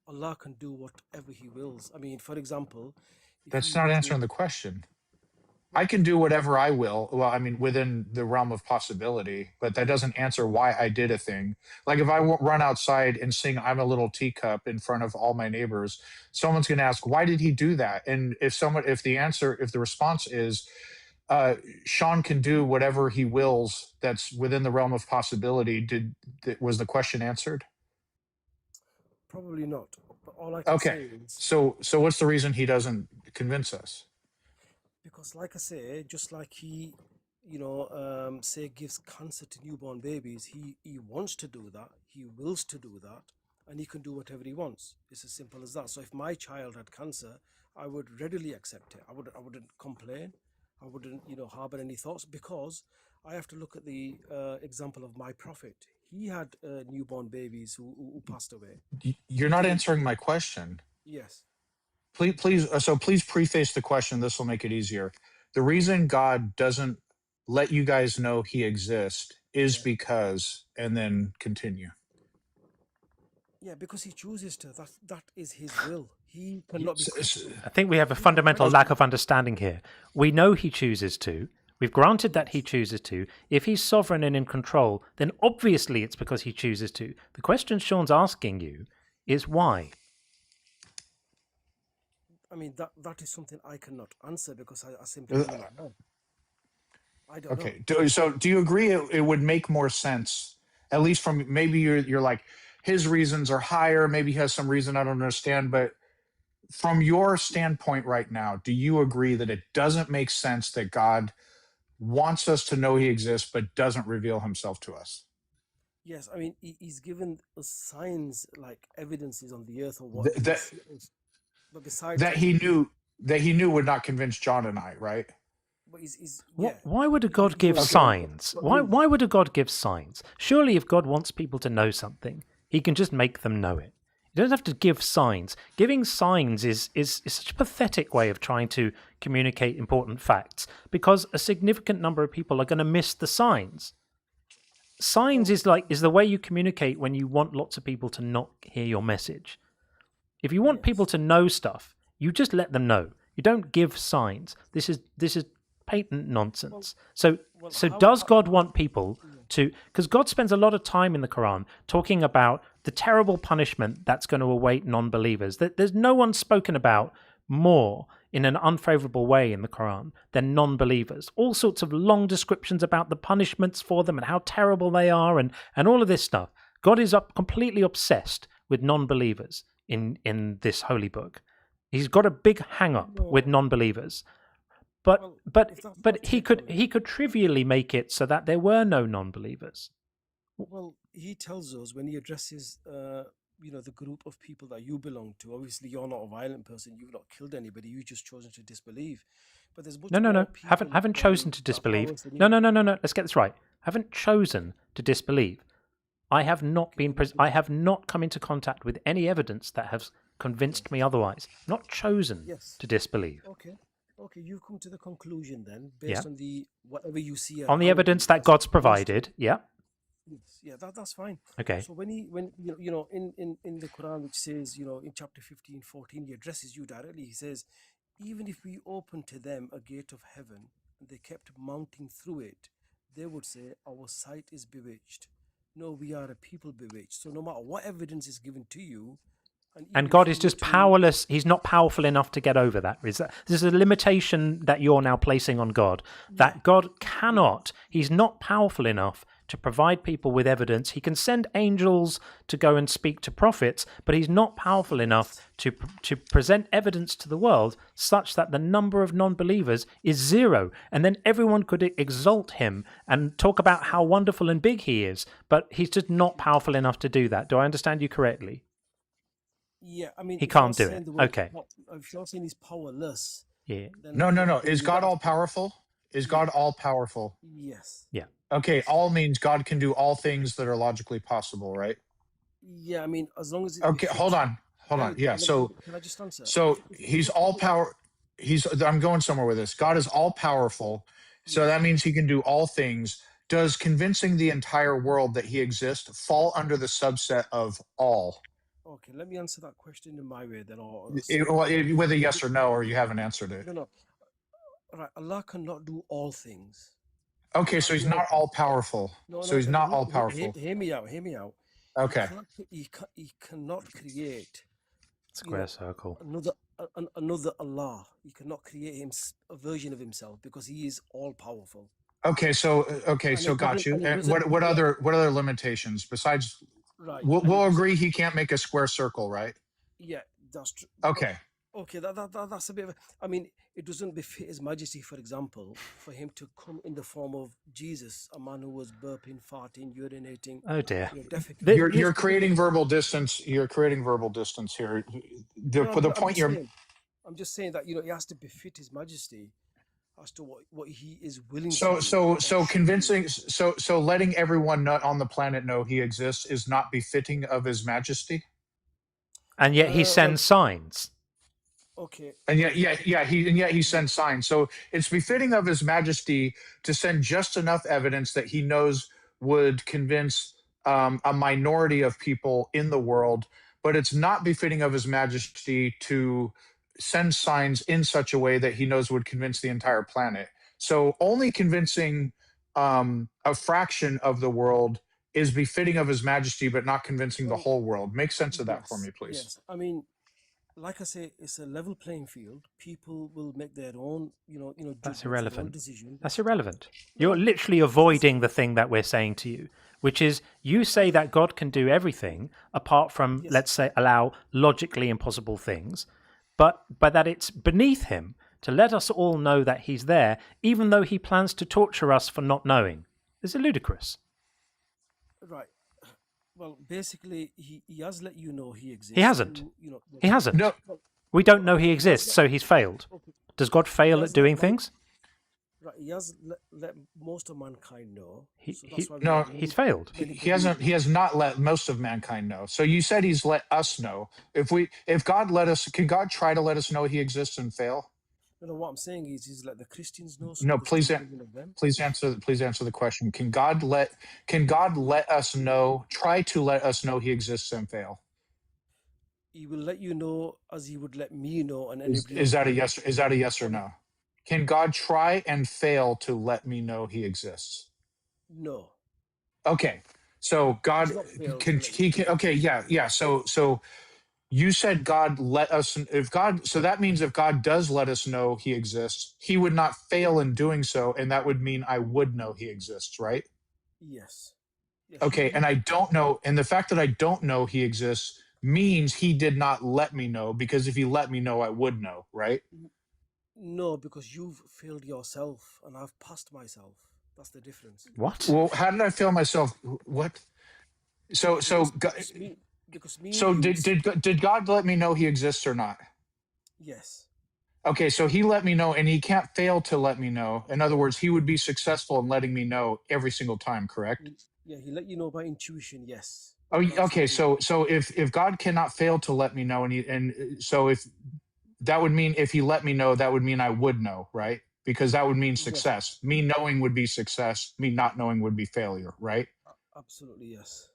Allah can do whatever he wills. I mean, for example, that's not answering the question. I can do whatever I will. Well, I mean, within the realm of possibility, but that doesn't answer why I did a thing. Like if I run outside and sing "I'm a Little Teacup" in front of all my neighbors, someone's going to ask, why did he do that? And if the response is, Sean can do whatever he wills that's within the realm of possibility. Was the question answered? Probably not. But all I can Okay. say is, So what's the reason he doesn't convince us? because like I say, just like he, say gives cancer to newborn babies, he wants to do that, he wills to do that, and he can do whatever he wants. It's as simple as that. So if my child had cancer, I would readily accept it. I wouldn't complain. I wouldn't, harbor any thoughts, because I have to look at the example of my prophet. He had newborn babies who passed away. You're not answering my question. Yes. Please preface the question. This will make it easier. The reason God doesn't let you guys know he exists is because, and then continue. Yeah, because he chooses to. That is his will. He cannot be questioned. I think we have a fundamental lack of understanding here. We know he chooses to. We've granted that he chooses to. If he's sovereign and in control, then obviously it's because he chooses to. The question Sean's asking you is why? I mean, that is something I cannot answer, because I simply do not know. I don't know. Okay. So do you agree it would make more sense, at least from maybe you're like, his reasons are higher, maybe he has some reason I don't understand, but from your standpoint right now, do you agree that it doesn't make sense that God wants us to know he exists but doesn't reveal himself to us? Yes, I mean, he's given us signs, like evidences on the earth or what. But besides that he knew would not convince John and I, right? But Why would a God give signs? Why would a God give signs? Surely if God wants people to know something, he can just make them know it. You don't have to give signs. Giving signs is such a pathetic way of trying to communicate important facts, because a significant number of people are going to miss the signs. Signs is the way you communicate when you want lots of people to not hear your message. If you want people to know stuff, you just let them know. You don't give signs. This is patent nonsense. So does God want people to... Because God spends a lot of time in the Quran talking about the terrible punishment that's going to await non-believers. There's no one spoken about more in an unfavorable way in the Quran than non-believers. All sorts of long descriptions about the punishments for them and how terrible they are and all of this stuff. God is completely obsessed with non-believers in this holy book. He's got a big hang-up with non-believers. But he could trivially make it so that there were no non-believers. Well, he tells us when he addresses the group of people that you belong to. Obviously, you're not a violent person. You've not killed anybody. You've just chosen to disbelieve. But there's no. Haven't chosen to disbelieve. No. Let's get this right. Haven't chosen to disbelieve. I have not I have not come into contact with any evidence that has convinced me otherwise. Not chosen to disbelieve. Okay, you've come to the conclusion then, based on the whatever you see. On the evidence that God's provided, yeah. Yeah, that's fine. Okay. So when in the Quran, which says, in chapter 15:14, he addresses you directly. He says, even if we open to them a gate of heaven and they kept mounting through it, they would say, our sight is bewitched. No, we are a people bewitched. So no matter what evidence is given to you, and God is just powerless. He's not powerful enough to get over that. There's a limitation that you're now placing on God, that God cannot. He's not powerful enough to provide people with evidence. He can send angels to go and speak to prophets, but he's not powerful enough to present evidence to the world such that the number of non-believers is zero. And then everyone could exalt him and talk about how wonderful and big he is, but he's just not powerful enough to do that. Do I understand you correctly? Yeah, I mean, he can't do it. Okay. If you're saying he's powerless. Yeah. No. Is God all powerful? Is God all powerful? Yes. Yeah. Okay, all means God can do all things that are logically possible, right? Yeah, I mean, as long as it. Okay, hold on. Yeah, so can I just answer? So he's all power. I'm going somewhere with this. God is all powerful, so that means he can do all things. Does convincing the entire world that he exists fall under the subset of all? Okay, let me answer that question in my way then, with a yes or no, or you haven't answered it. No. Right, Allah cannot do all things. Okay, so he's not all powerful. So he's not all powerful. Hear me out. Okay. He cannot create square circle. another Allah. He cannot create a version of himself because he is all powerful. Okay, so got you. And what other limitations besides? Right. We'll agree he can't make a square circle, right? Yeah, that's true. Okay. Okay, that's a bit of. I mean, it doesn't befit His Majesty, for example, for him to come in the form of Jesus, a man who was burping, farting, urinating. Oh dear. You're creating verbal distance. You're creating verbal distance here. I'm just saying that it has to befit His Majesty as to what he is willing to So do. convincing. So letting everyone on the planet know he exists is not befitting of His Majesty. And yet he sends signs. Okay. And yet he sends signs. So it's befitting of His Majesty to send just enough evidence that he knows would convince a minority of people in the world, but it's not befitting of His Majesty to send signs in such a way that he knows would convince the entire planet. So only convincing a fraction of the world is befitting of His Majesty, but not convincing the whole world. Make sense of that for me, please. Yes, I mean, like I say, it's a level playing field. People will make their own, That's irrelevant. Decision. That's irrelevant. You're literally avoiding the thing that we're saying to you, which is you say that God can do everything apart from, let's say, allow logically impossible things, but that it's beneath Him to let us all know that He's there, even though He plans to torture us for not knowing. Is it ludicrous? Right. Well, basically, he has let you know he exists. He hasn't. He hasn't. No. We don't know He exists, so He's failed. Does God fail at doing things? Right. He has let most of mankind know. He's failed. He hasn't. He has not let most of mankind know. So you said He's let us know. If God let us, can God try to let us know He exists and fail? No, what I'm saying is he's let the Christians know. No, please answer the question. Can God let us know? Try to let us know He exists and fail. He will let you know as He would let me know, and anybody. Is that a yes? Is that a yes or no? Can God try and fail to let me know He exists? No. Okay, so God can. He can. Okay, yeah. So. You said God let us, so that means if God does let us know He exists, He would not fail in doing so, and that would mean I would know He exists, right? Yes. Okay, and I don't know, and the fact that I don't know He exists means He did not let me know, because if He let me know, I would know, right? No, because you've failed yourself, and I've passed myself. That's the difference. What? Well, how did I fail myself? What? So did God let me know He exists or not? Yes. Okay, so He let me know, and He can't fail to let me know. In other words, He would be successful in letting me know every single time, correct? Yeah, He let you know by intuition, yes. Oh, okay. So if God cannot fail to let me know, so if that would mean if He let me know, that would mean I would know, right? Because that would mean success. Me knowing would be success. Me not knowing would be failure, right? Absolutely, yes.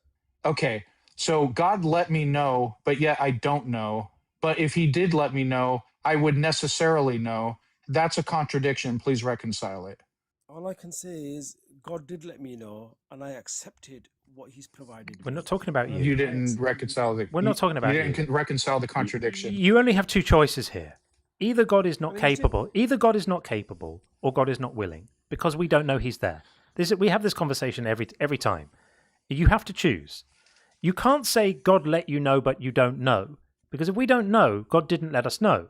Okay. So God let me know, but yet I don't know. But if He did let me know, I would necessarily know. That's a contradiction. Please reconcile it. All I can say is God did let me know, and I accepted what He's provided. We're not talking about you. You didn't reconcile the. We're not talking about you. You didn't reconcile the contradiction. You only have two choices here. Either God is not capable, or God is not willing, because we don't know He's there. We have this conversation every time. You have to choose. You can't say God let you know, but you don't know. Because if we don't know, God didn't let us know.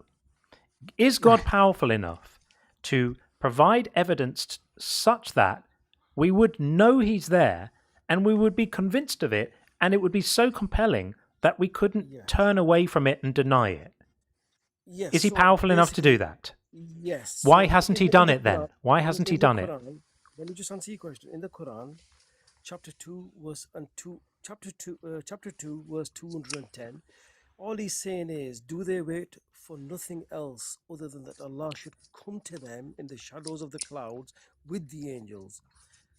Is God powerful enough to provide evidence such that we would know He's there and we would be convinced of it, and it would be so compelling that we couldn't turn away from it and deny it? Yes. Is He powerful enough to do that? Yes. Why hasn't He done it then? Why hasn't He done it? Let me just answer your question. In the Quran, chapter 2, verse 210, all He's saying is, do they wait for nothing else other than that Allah should come to them in the shadows of the clouds with the angels?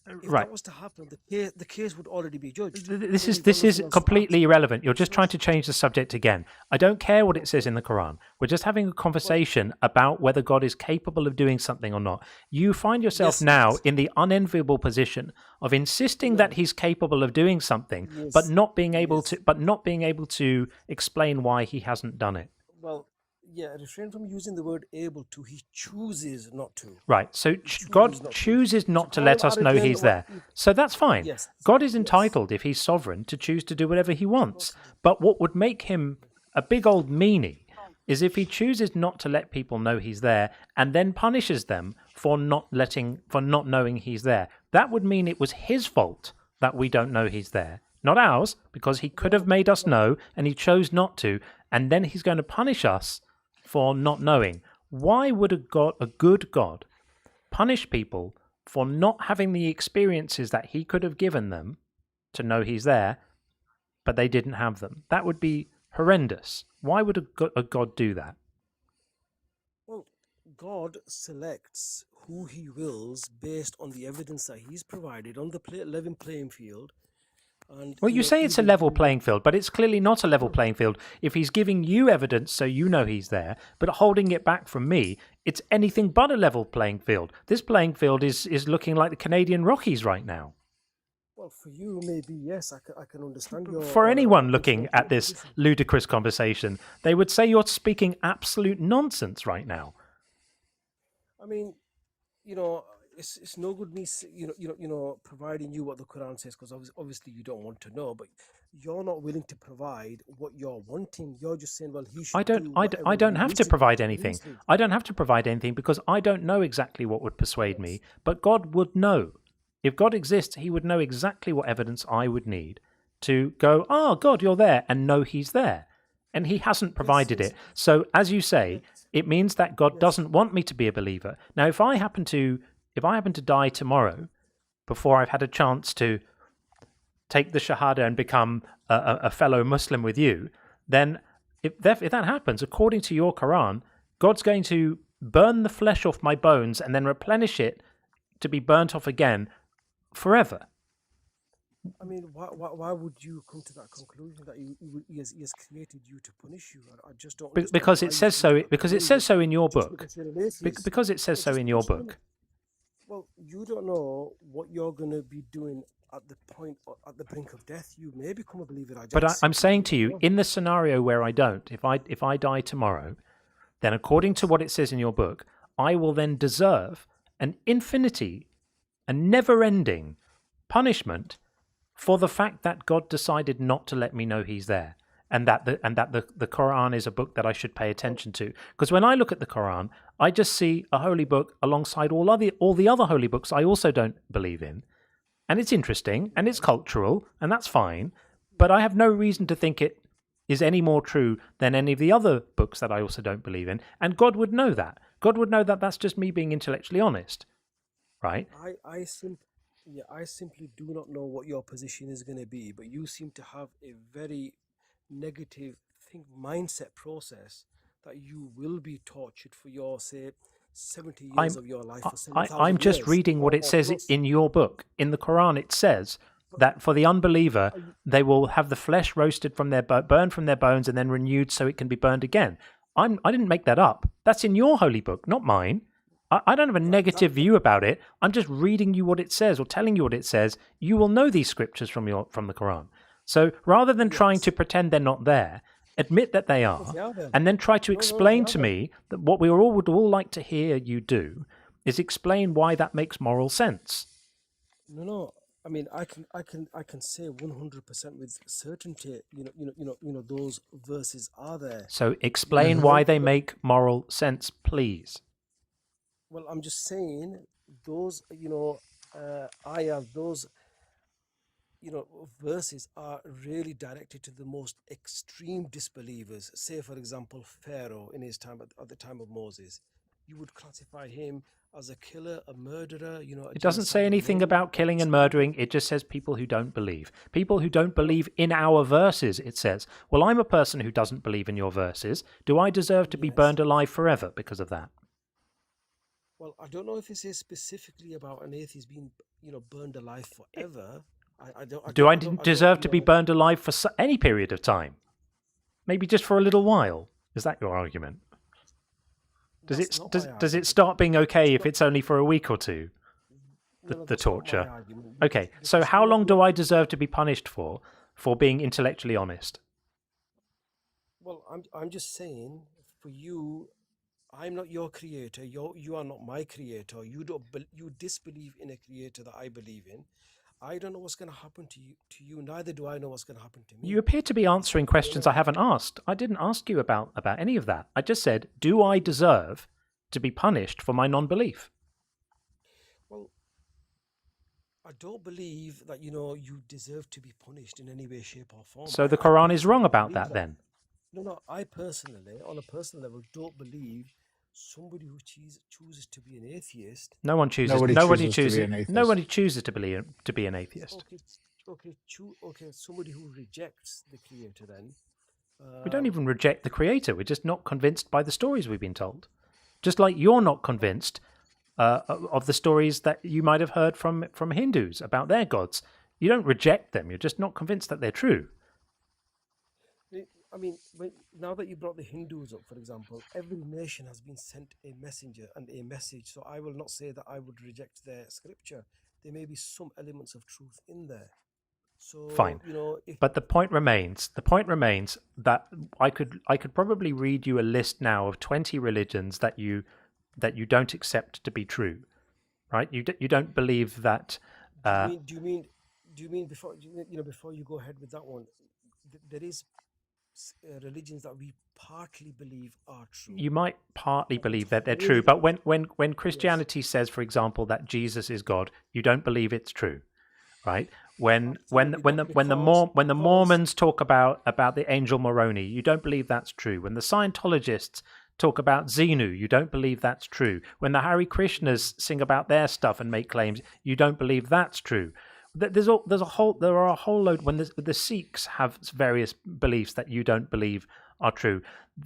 If that was to happen, the case would already be judged. This is completely irrelevant. You're just trying to change the subject again. I don't care what it says in the Quran. We're just having a conversation about whether God is capable of doing something or not. You find yourself now in the unenviable position of insisting that He's capable of doing something, but not being able to explain why He hasn't done it. Well, refrain from using the word able to. He chooses not to. Right. So He God chooses not to. chooses not So to let call us know arrogant he's there. So that's fine. Yes. God is Yes. entitled, if he's sovereign, to choose to do whatever he wants. But what would make him a big old meanie is if he chooses not to let people know he's there and then punishes them for not knowing he's there. That would mean it was his fault that we don't know he's there, not ours, because he could have made us know and he chose not to, and then he's going to punish us for not knowing. Why would a good God punish people for not having the experiences that he could have given them to know he's there, but they didn't have them? That would be horrendous. Why would a God do that? Well, God selects who he wills based on the evidence that he's provided on the level playing field. And, Well, you say it's a level playing field, but it's clearly not a level playing field. If he's giving you evidence so you know he's there, but holding it back from me, it's anything but a level playing field. This playing field is looking like the Canadian Rockies right now. Well, for you, maybe, yes, I can understand your... For anyone looking at this ludicrous conversation, they would say you're speaking absolute nonsense right now. I mean, it's no good me, providing you what the Quran says, because obviously you don't want to know, but you're not willing to provide what you're wanting. You're just saying, well, he should I don't have to provide anything. I don't have to provide anything because I don't know exactly what would persuade me, but God would know. If God exists, he would know exactly what evidence I would need to go, God, you're there, and know he's there. And he hasn't provided it. So, as you say, it means that God doesn't want me to be a believer. Now, if I happen to die tomorrow, before I've had a chance to take the Shahada and become a fellow Muslim with you, then if that happens, according to your Quran, God's going to burn the flesh off my bones and then replenish it to be burnt off again forever. I mean, why would you come to that conclusion that he has created you to punish you? I just don't understand. Because it says so. Because it says so in your book. Because it says so in your book. Well, you don't know what you're going to be doing at the brink of death. You may become a believer. But I'm saying to you, in the scenario where I don't, if I die tomorrow, then according to what it says in your book, I will then deserve an infinity, a never-ending punishment for the fact that God decided not to let me know he's there, and that the Quran is a book that I should pay attention to. Because when I look at the Quran, I just see a holy book alongside all the other holy books I also don't believe in. And it's interesting, and it's cultural, and that's fine, but I have no reason to think it is any more true than any of the other books that I also don't believe in, and God would know that. God would know that that's just me being intellectually honest, right? I simply do not know what your position is going to be, but you seem to have a very negative mindset process that you will be tortured for your, say, 70 years of your life. I'm just reading what it says in your book. In the Quran, it says that for the unbeliever, they will have the flesh roasted from their burned from their bones and then renewed so it can be burned again. I didn't make that up. That's in your holy book, not mine. I don't have a negative view about it. I'm just reading you what it says or telling you what it says. You will know these scriptures from the Quran. So rather than trying to pretend they're not there, admit that they are, and then try to explain to me that what we would all like to hear you do is explain why that makes moral sense. No. I mean, I can say 100% with certainty. Those verses are there. So explain why they make moral sense, please. Well, I'm just saying those, those, verses are really directed to the most extreme disbelievers. Say, for example, Pharaoh in his time, at the time of Moses. You would classify him as a killer, a murderer, It doesn't say anything about killing and murdering. It just says people who don't believe. People who don't believe in our verses, it says. Well, I'm a person who doesn't believe in your verses. Do I deserve to be burned alive forever because of that? Well, I don't know if it says specifically about an atheist being, burned alive forever. Do I deserve to be burned alive for any period of time? Maybe just for a little while. Is that your argument? Does it start being okay if it's only for a week or two? The torture. Okay, so how long do I deserve to be punished for being intellectually honest? Well, I'm just saying, for you, I'm not your creator. You are not my creator. You disbelieve in a creator that I believe in. I don't know what's going to happen to you. Neither do I know what's going to happen to me. You appear to be answering questions I haven't asked. I didn't ask you about any of that. I just said, do I deserve to be punished for my non-belief? Well, I don't believe that, you deserve to be punished in any way, shape, or form. So the Quran is wrong about that then? No, I personally, on a personal level, don't believe somebody who chooses to be an atheist. No one chooses. Nobody chooses to be an atheist. Okay. Somebody who rejects the creator, then. We don't even reject the creator. We're just not convinced by the stories we've been told. Just like you're not convinced of the stories that you might have heard from Hindus about their gods. You don't reject them. You're just not convinced that they're true. I mean, now that you brought the Hindus up, for example, every nation has been sent a messenger and a message. So I will not say that I would reject their scripture. There may be some elements of truth in there. So, fine, but the point remains that I could probably read you a list now of 20 religions that you don't accept to be true, right? You don't believe that. Do you mean before you go ahead with that one, there is religions that we partly believe are true. You might partly believe that they're true, but when Christianity says, for example, that Jesus is God, you don't believe it's true, right? When the Mormons talk about the angel Moroni, you don't believe that's true. When the Scientologists talk about Xenu, you don't believe that's true. When the Hare Krishnas sing about their stuff and make claims, you don't believe that's true. There are a whole load. When the Sikhs have various beliefs that you don't believe are true,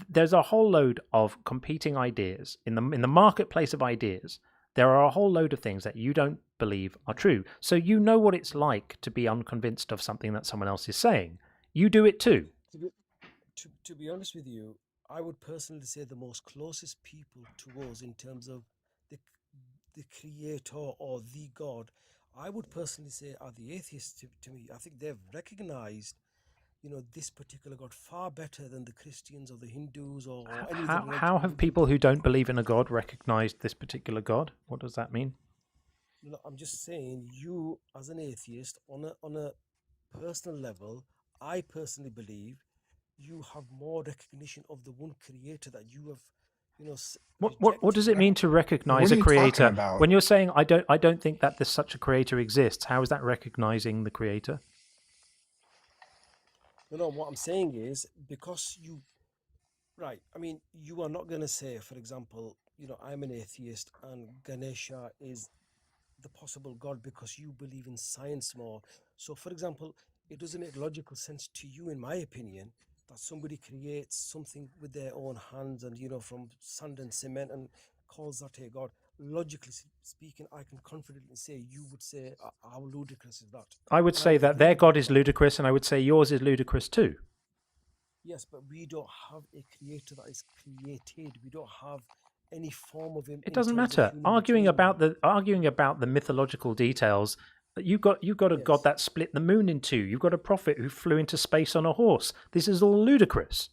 there's a whole load of competing ideas in the marketplace of ideas. There are a whole load of things that you don't believe are true. So you know what it's like to be unconvinced of something that someone else is saying. You do it too. To be honest with you, I would personally say the most closest people to us in terms of the creator or the God, I would personally say are the atheists to me. I think they've recognized, this particular God far better than the Christians or the Hindus or any other religion. How have people who don't believe in a God recognized this particular God? What does that mean? No, I'm just saying, you as an atheist, on a personal level, I personally believe you have more recognition of the one creator that you have, What does it mean to recognize a creator? When you're saying I don't think that there's such a creator exists, how is that recognizing the creator? No, what I'm saying is because you are not going to say, for example, I'm an atheist and Ganesha is the possible God because you believe in science more. So, for example, it doesn't make logical sense to you, in my opinion, that somebody creates something with their own hands and, from sand and cement and calls that a God. Logically speaking, I can confidently say you would say, how ludicrous is that? I would say that their God is ludicrous, and I would say yours is ludicrous too. Yes, but we don't have a creator that is created. We don't have any form of him. It doesn't matter. Arguing about the mythological details. You've got a God that split the moon in two. You've got a prophet who flew into space on a horse. This is all ludicrous.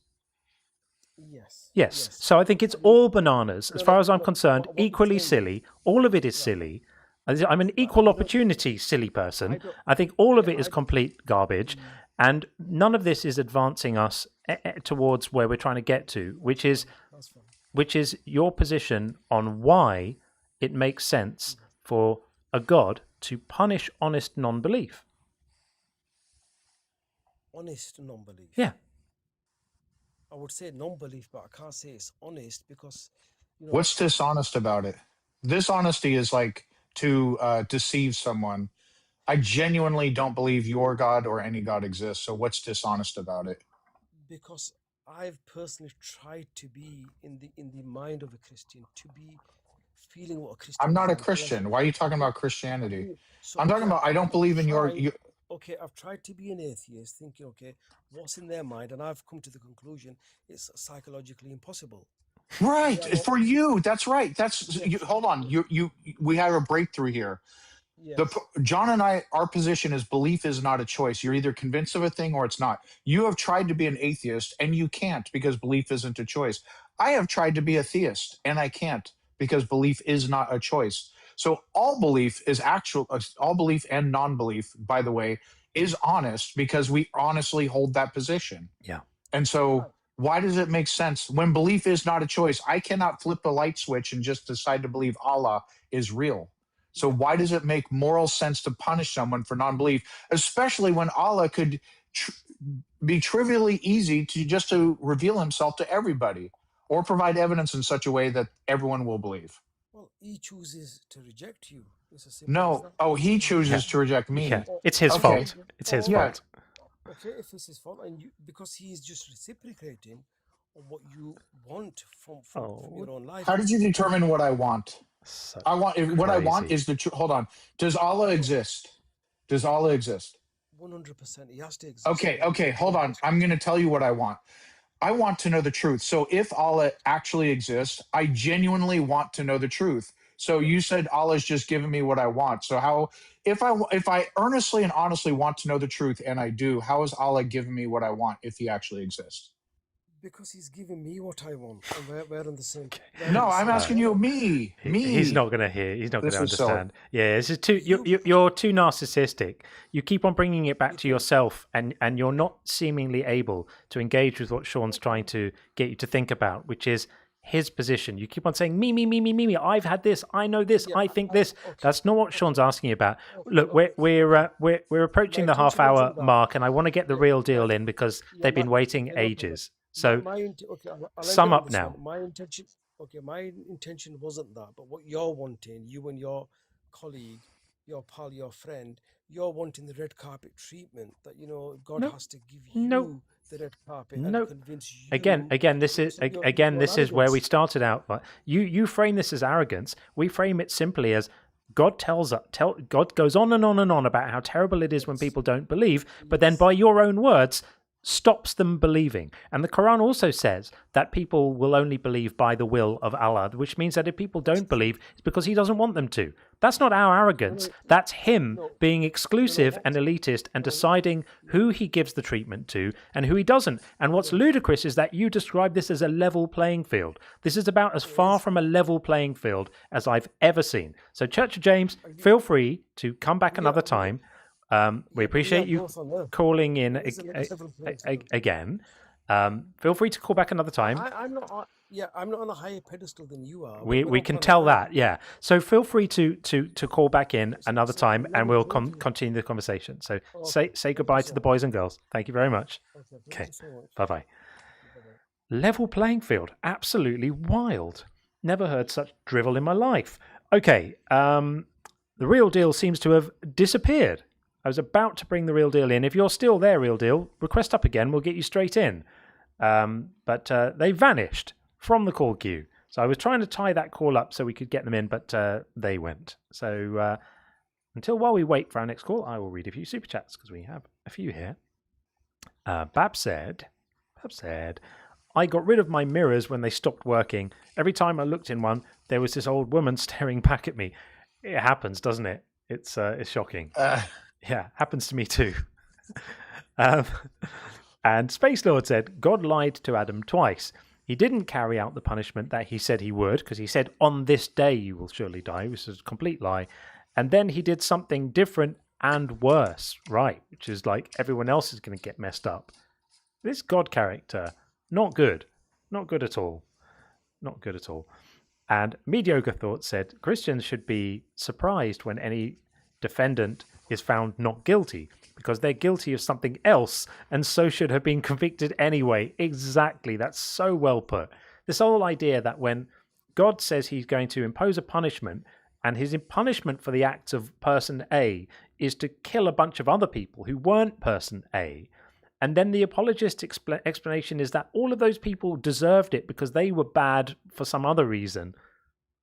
Yes. So I think it's all bananas. As far as I'm concerned, equally silly. All of it is silly. I'm an equal opportunity silly person. I think all of it is complete garbage. And none of this is advancing us towards where we're trying to get to, which is your position on why it makes sense for a God to punish honest non-belief. Honest non-belief? Yeah. I would say non-belief, but I can't say it's honest because... What's dishonest about it? Dishonesty is like to deceive someone. I genuinely don't believe your God or any God exists, so what's dishonest about it? Because I've personally tried to be in the mind of a Christian, to be feeling what a Christian. I'm not a Christian. Why are you talking about Christianity? I'm talking about I don't believe in your. Okay, I've tried to be an atheist, thinking, okay, what's in their mind, and I've come to the conclusion it's psychologically impossible. Right, for you, that's right. Hold on, we have a breakthrough here. Yes. John and I, our position is belief is not a choice. You're either convinced of a thing or it's not. You have tried to be an atheist and you can't because belief isn't a choice. I have tried to be a theist, and I can't because belief is not a choice. So all belief and non-belief, by the way, is honest because we honestly hold that position. Yeah. And so why does it make sense when belief is not a choice? I cannot flip a light switch and just decide to believe Allah is real. So why does it make moral sense to punish someone for non-belief, especially when Allah could be trivially easy to reveal himself to everybody or provide evidence in such a way that everyone will believe? Well, he chooses to reject you. It's as simple as No. that. Oh, he chooses to reject me. Yeah. It's his fault. It's his fault. Okay, if it's his fault, and because he is just reciprocating on what you want from your own life. How did you determine what I want? I want what I want crazy. is the truth. Hold on. Does Allah exist? Does Allah exist? 100%. He has to exist. Okay. Hold on. I'm going to tell you what I want. I want to know the truth. So if Allah actually exists, I genuinely want to know the truth. So you said Allah's just giving me what I want. So how, if I earnestly and honestly want to know the truth, and I do, how is Allah giving me what I want if he actually exists? Because he's giving me what I want. And we're on the same. No, I'm asking you, me. He's not going to hear. He's not going This to is silly. understand. Yeah, this is too. You're too narcissistic. You keep on bringing it back to yourself, and you're not seemingly able to engage with what Sean's trying to get you to think about, which is his position. You keep on saying me. I've had this. I know this. I think this. That's not what Sean's asking about. Look, we're approaching the half-hour mark, and I want to get the real deal in because they've been waiting ages. So sum up now. My intention wasn't that, but what you're wanting, you and your colleague, your pal, your friend, you're wanting the red carpet treatment that God has to give you the red carpet and convince you. Again, this is where we started out. You frame this as arrogance. We frame it simply as God God goes on and on and on about how terrible it is when people don't believe, but then by your own words, stops them believing. And the Quran also says that people will only believe by the will of Allah, which means that if people don't believe, it's because he doesn't want them to. That's not our arrogance. That's him being exclusive and elitist and deciding who he gives the treatment to and who he doesn't. And what's ludicrous is that you describe this as a level playing field. This is about as far from a level playing field as I've ever seen. So Church of James, feel free to come back another time. We appreciate you calling in again. Feel free to call back another time. I'm not on a higher pedestal than you are. We can tell that, yeah. So feel free to call back in another time, and we'll continue the conversation. So say goodbye to the boys and girls. Thank you very much. Okay, bye-bye. Level playing field, absolutely wild. Never heard such drivel in my life. Okay, the real deal seems to have disappeared. I was about to bring the real deal in. If you're still there, real deal, request up again. We'll get you straight in. But they vanished from the call queue. So I was trying to tie that call up so we could get them in, but they went. So while we wait for our next call, I will read a few super chats because we have a few here. Bab said, I got rid of my mirrors when they stopped working. Every time I looked in one, there was this old woman staring back at me. It happens, doesn't it? It's shocking. Yeah, happens to me too. And Space Lord said, God lied to Adam twice. He didn't carry out the punishment that he said he would, because he said, on this day you will surely die, which is a complete lie. And then he did something different and worse, right? Which is like everyone else is going to get messed up. This God character, not good. Not good at all. Not good at all. And Mediocre Thought said, Christians should be surprised when any defendant is found not guilty because they're guilty of something else and so should have been convicted anyway. Exactly. That's so well put. This whole idea that when God says he's going to impose a punishment and his punishment for the acts of person A is to kill a bunch of other people who weren't person A, and then the apologist explanation is that all of those people deserved it because they were bad for some other reason.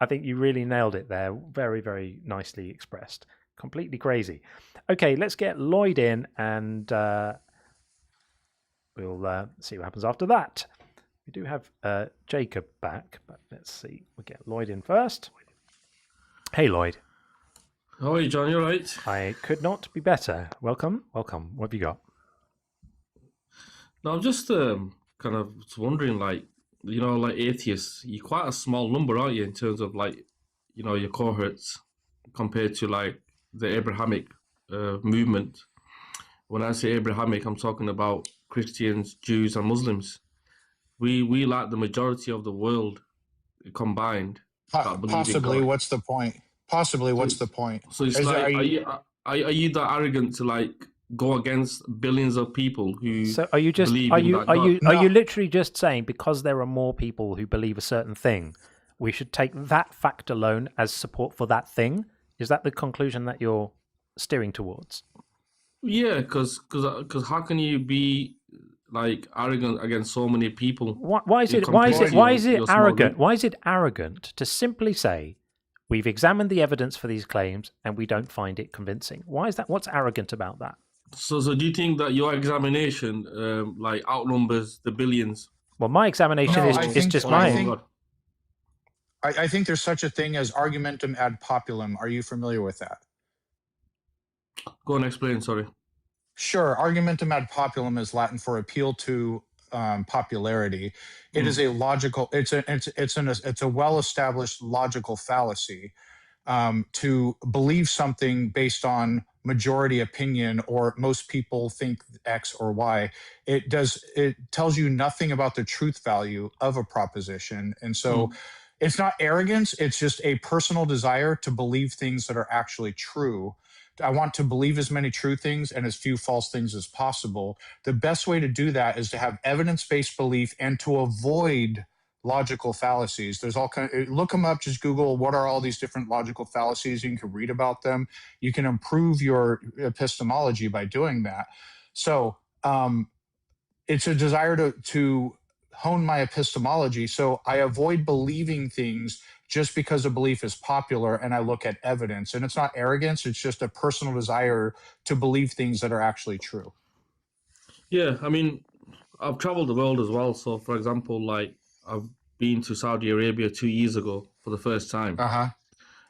I think you really nailed it there. Very, very nicely expressed. Completely crazy. Okay, let's get Lloyd in and we'll see what happens after that. We do have Jacob back, but let's see. We'll get Lloyd in first. Hey, Lloyd. How are you, John? You all right? I could not be better. Welcome. What have you got? No, I'm just kind of wondering, like, like atheists, you're quite a small number, aren't you, in terms of like, your cohorts compared to like the Abrahamic movement. When I say Abrahamic, I'm talking about Christians, Jews, and Muslims. We like the majority of the world combined that believe in Possibly. God. What's the point? Possibly. What's the point? So it's like, are you that arrogant to like go against billions of people who So are you just believe are in you that are God? you are you literally just saying because there are more people who believe a certain thing, we should take that fact alone as support for that thing? Is that the conclusion that you're steering towards? Yeah, because how can you be like arrogant against so many people? Why is it arrogant? Why is it arrogant to simply say we've examined the evidence for these claims and we don't find it convincing? Why is that? What's arrogant about that? So do you think that your examination like outnumbers the billions? Well, my examination is just mine. I think there's such a thing as argumentum ad populum. Are you familiar with that? Go and explain. Sorry. Sure. Argumentum ad populum is Latin for appeal to popularity. It is a logical. It's a well-established logical fallacy to believe something based on majority opinion or most people think X or Y. It tells you nothing about the truth value of a proposition, and so. It's not arrogance. It's just a personal desire to believe things that are actually true. I want to believe as many true things and as few false things as possible. The best way to do that is to have evidence-based belief and to avoid logical fallacies. There's all kind of, look them up, just Google what are all these different logical fallacies. You can read about them. You can improve your epistemology by doing that. So it's a desire to hone my epistemology, so I avoid believing things just because a belief is popular, and I look at evidence. And it's not arrogance, it's just a personal desire to believe things that are actually true. Yeah, I mean, I've traveled the world as well. So, for example, like I've been to Saudi Arabia 2 years ago for the first time.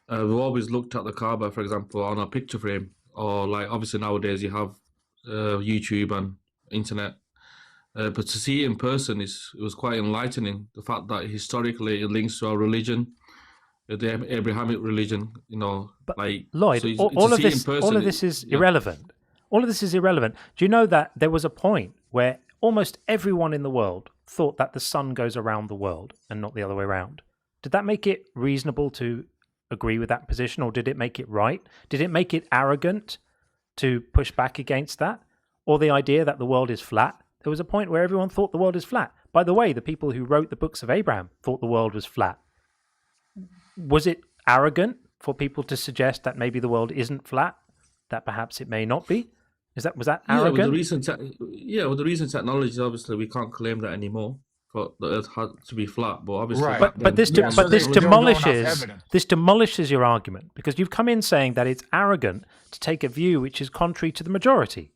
We've always looked at the Kaaba, for example, on a picture frame, or like obviously nowadays you have YouTube and internet. But to see it in person, it was quite enlightening. The fact that historically it links to our religion, the Abrahamic religion, But like Lloyd, so all of this is irrelevant. All of this is irrelevant. Do you know that there was a point where almost everyone in the world thought that the sun goes around the world and not the other way around? Did that make it reasonable to agree with that position, or did it make it right? Did it make it arrogant to push back against that, or the idea that the world is flat? There was a point where everyone thought the world is flat. By the way, the people who wrote the books of Abraham thought the world was flat. Was it arrogant for people to suggest that maybe the world isn't flat, that perhaps it may not be? Was that arrogant? With the recent technology, obviously we can't claim that anymore. For the Earth had to be flat, but obviously, this demolishes your argument, because you've come in saying that it's arrogant to take a view which is contrary to the majority.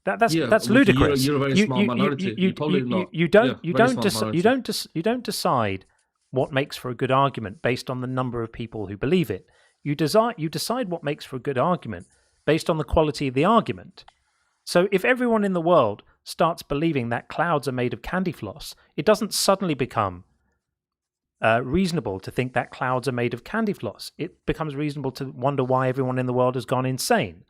That's ludicrous. You're a very small minority. You don't decide what makes for a good argument based on the number of people who believe it. You decide what makes for a good argument based on the quality of the argument. So if everyone in the world starts believing that clouds are made of candy floss, it doesn't suddenly become reasonable to think that clouds are made of candy floss. It becomes reasonable to wonder why everyone in the world has gone insane.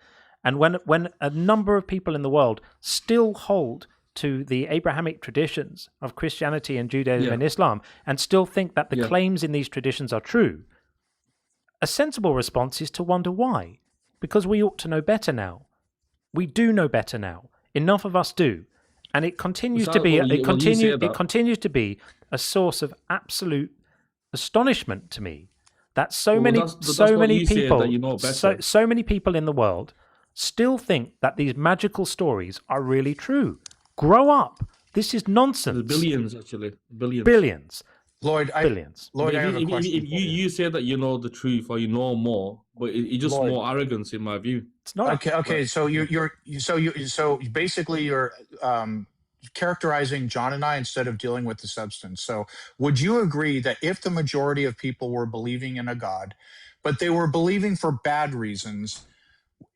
And when a number of people in the world still hold to the Abrahamic traditions of Christianity and Judaism and Islam and still think that the claims in these traditions are true, a sensible response is to wonder why. Because we ought to know better now. We do know better now. Enough of us do. And it continues to be to be a source of absolute astonishment to me that so many people in the world still think that these magical stories are really true. Grow up. This is nonsense. Billions, actually. Billions. Lloyd, billions. Lloyd, I have a question. If you say that you know the truth or you know more, but it's just more arrogance in my view. It's not. Okay. So so basically you're characterizing John and I instead of dealing with the substance. So would you agree that if the majority of people were believing in a God, but they were believing for bad reasons,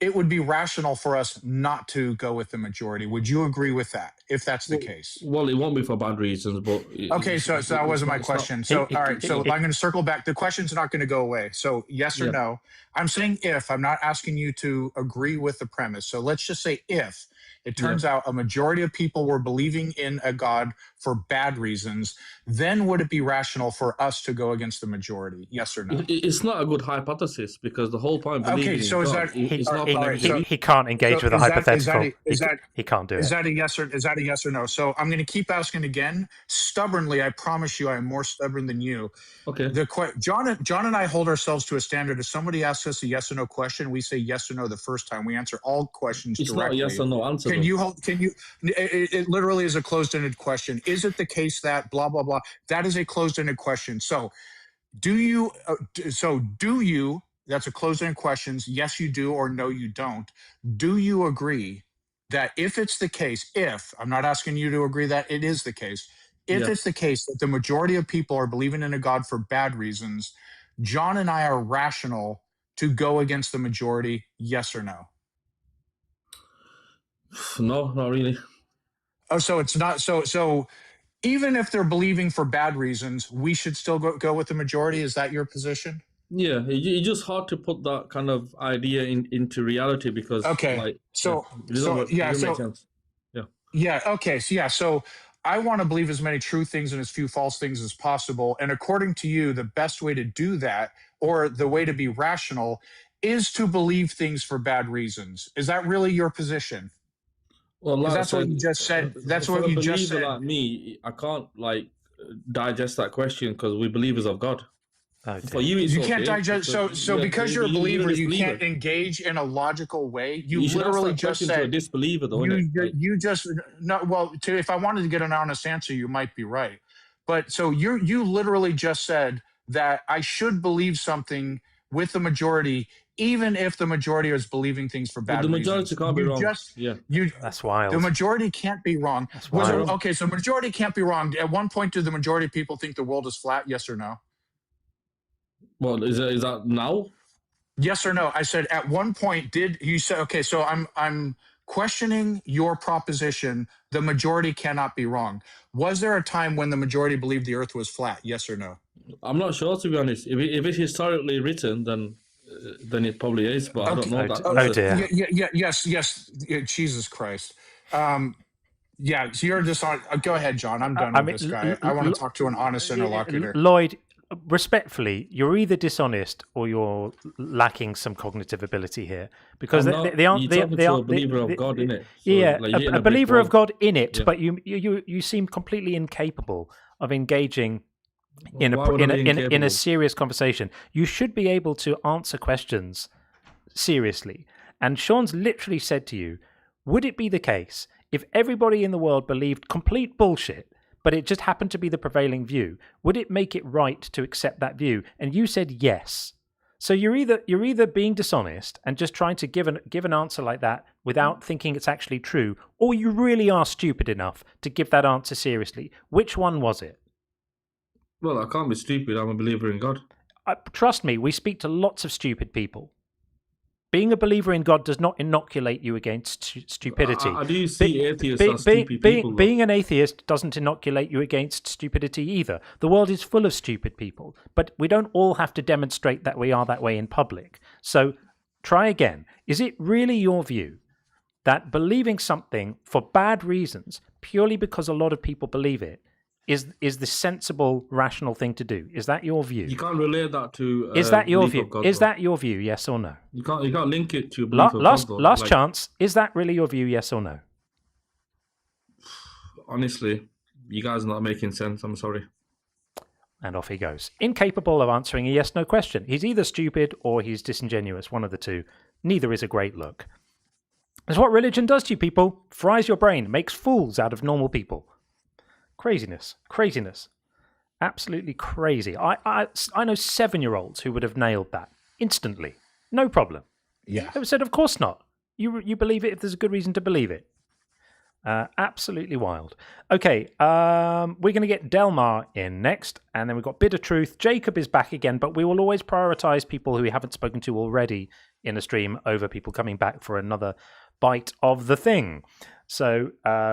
it would be rational for us not to go with the majority. Would you agree with that, if that's the case? Well, it won't be for bad reasons, but Okay, so that wasn't my question. So, all right, so I'm going to circle back. The question's not going to go away. So, yes or no? I'm saying if. I'm not asking you to agree with the premise. So let's just say if it turns out a majority of people were believing in a God for bad reasons, then would it be rational for us to go against the majority? Yes or no? It's not a good hypothesis because the whole point of believing Okay, so in is God that is not about he can't engage with a hypothetical. He can't do it. Is that a yes or no? So I'm going to keep asking again, stubbornly. I promise you, I am more stubborn than you. Okay. John and I hold ourselves to a standard. If somebody asks us a yes or no question, we say yes or no the first time. We answer all questions It's directly. not a yes or no answer. Can you hold? Can you? It literally is a closed-ended question. Is it the case that blah blah blah? That is a closed-ended question. So, do you? That's a closed-ended question. Yes, you do, or no, you don't. Do you agree that if it's the case, if I'm not asking you to agree that it is the case, if it's the case that the majority of people are believing in a God for bad reasons, John and I are rational to go against the majority? Yes or no? No, not really. Oh, so it's not so even if they're believing for bad reasons, we should still go with the majority. Is that your position? Yeah, it's just hard to put that kind of idea into reality because, okay, so I want to believe as many true things and as few false things as possible. And according to you, the best way to do that, or the way to be rational, is to believe things for bad reasons. Is that really your position? Well, like that's what you just said. That's what you just said. Like me, I can't digest that question because we believers of God. For you, it's you can't digest. So because you're a believer, you can't engage in a logical way. You literally just said to a disbeliever, though. You just no. Well, if I wanted to get an honest answer, you might be right. But so you literally just said that I should believe something with the majority, even if the majority is believing things for bad reasons. The majority can't be wrong. That's wild. The majority can't be wrong. That's wild. Okay, so majority can't be wrong. At one point, do the majority of people think the world is flat? Yes or no? Well, is that now? Yes or no? I said at one point. Did you say? Okay, so I'm questioning your proposition. The majority cannot be wrong. Was there a time when the majority believed the Earth was flat? Yes or no? I'm not sure, to be honest. If it's historically written, then it probably is, but I don't know that. Oh dear. Yes. Jesus Christ. So you're just on. Go ahead, John. I'm done with this guy. I want to talk to an honest interlocutor. Lloyd, respectfully, you're either dishonest or you're lacking some cognitive ability here. Because a believer of God in it. So a believer of God in it, but you seem completely incapable of engaging in a serious conversation. You should be able to answer questions seriously. And Sean's literally said to you, would it be the case if everybody in the world believed complete bullshit, but it just happened to be the prevailing view, would it make it right to accept that view? And you said yes. So you're either being dishonest and just trying to give an answer like that without thinking it's actually true, or you really are stupid enough to give that answer seriously. Which one was it? Well, I can't be stupid. I'm a believer in God. Trust me, we speak to lots of stupid people. Being a believer in God does not inoculate you against stupidity. I do see atheists as stupid people. Being an atheist doesn't inoculate you against stupidity either. The world is full of stupid people, but we don't all have to demonstrate that we are that way in public. So try again. Is it really your view that believing something for bad reasons, purely because a lot of people believe it, is the sensible, rational thing to do? Is that your view? You can't relate that to. Is that your view? Is that your view? Yes or no? You can't link it to belief of God. Last chance. Is that really your view? Yes or no? Honestly, you guys are not making sense. I'm sorry. And off he goes, incapable of answering a yes/no question. He's either stupid or he's disingenuous. One of the two. Neither is a great look. That's what religion does to you, people. Fries your brain, makes fools out of normal people. Craziness. Absolutely crazy. I know 7-year-olds who would have nailed that instantly. No problem. Yeah. They said, of course not. You believe it if there's a good reason to believe it. Absolutely wild. Okay, we're going to get Delmar in next, and then we've got Bit of Truth. Jacob is back again, but we will always prioritize people who we haven't spoken to already in a stream over people coming back for another bite of the thing. So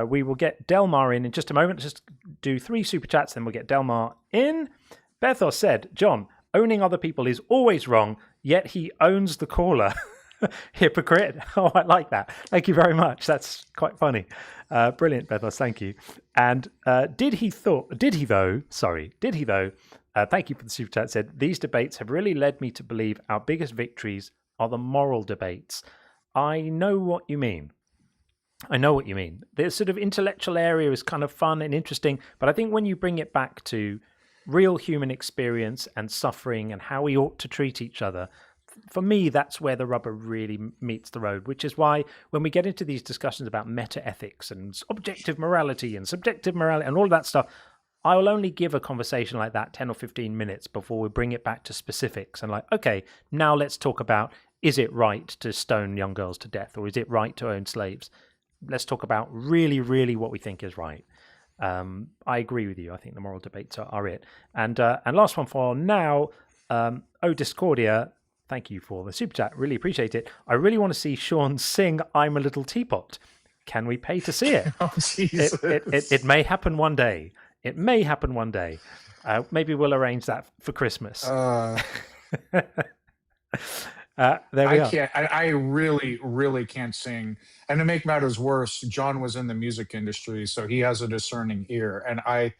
we will get Delmar in just a moment. Just do 3 super chats, then we'll get Delmar in. Bethos said, John, owning other people is always wrong, yet he owns the caller. Hypocrite. Oh, I like that. Thank you very much. That's quite funny. Brilliant, Bethos. Thank you. And did he though? Thank you for the super chat. Said, these debates have really led me to believe our biggest victories are the moral debates. I know what you mean. The sort of intellectual area is kind of fun and interesting, but I think when you bring it back to real human experience and suffering and how we ought to treat each other, for me, that's where the rubber really meets the road, which is why when we get into these discussions about meta-ethics and objective morality and subjective morality and all of that stuff, I will only give a conversation like that 10 or 15 minutes before we bring it back to specifics and like, okay, now let's talk about, is it right to stone young girls to death, or is it right to own slaves? Let's talk about really, really what we think is right. I agree with you. I think the moral debates are it. And last one for now, Discordia, thank you for the super chat. Really appreciate it. I really want to see Sean sing I'm a Little Teapot. Can we pay to see it? Oh, Jesus. It may happen one day. It may happen one day. Maybe we'll arrange that for Christmas. There we are. I really, really can't sing. And to make matters worse, John was in the music industry, so he has a discerning ear. And I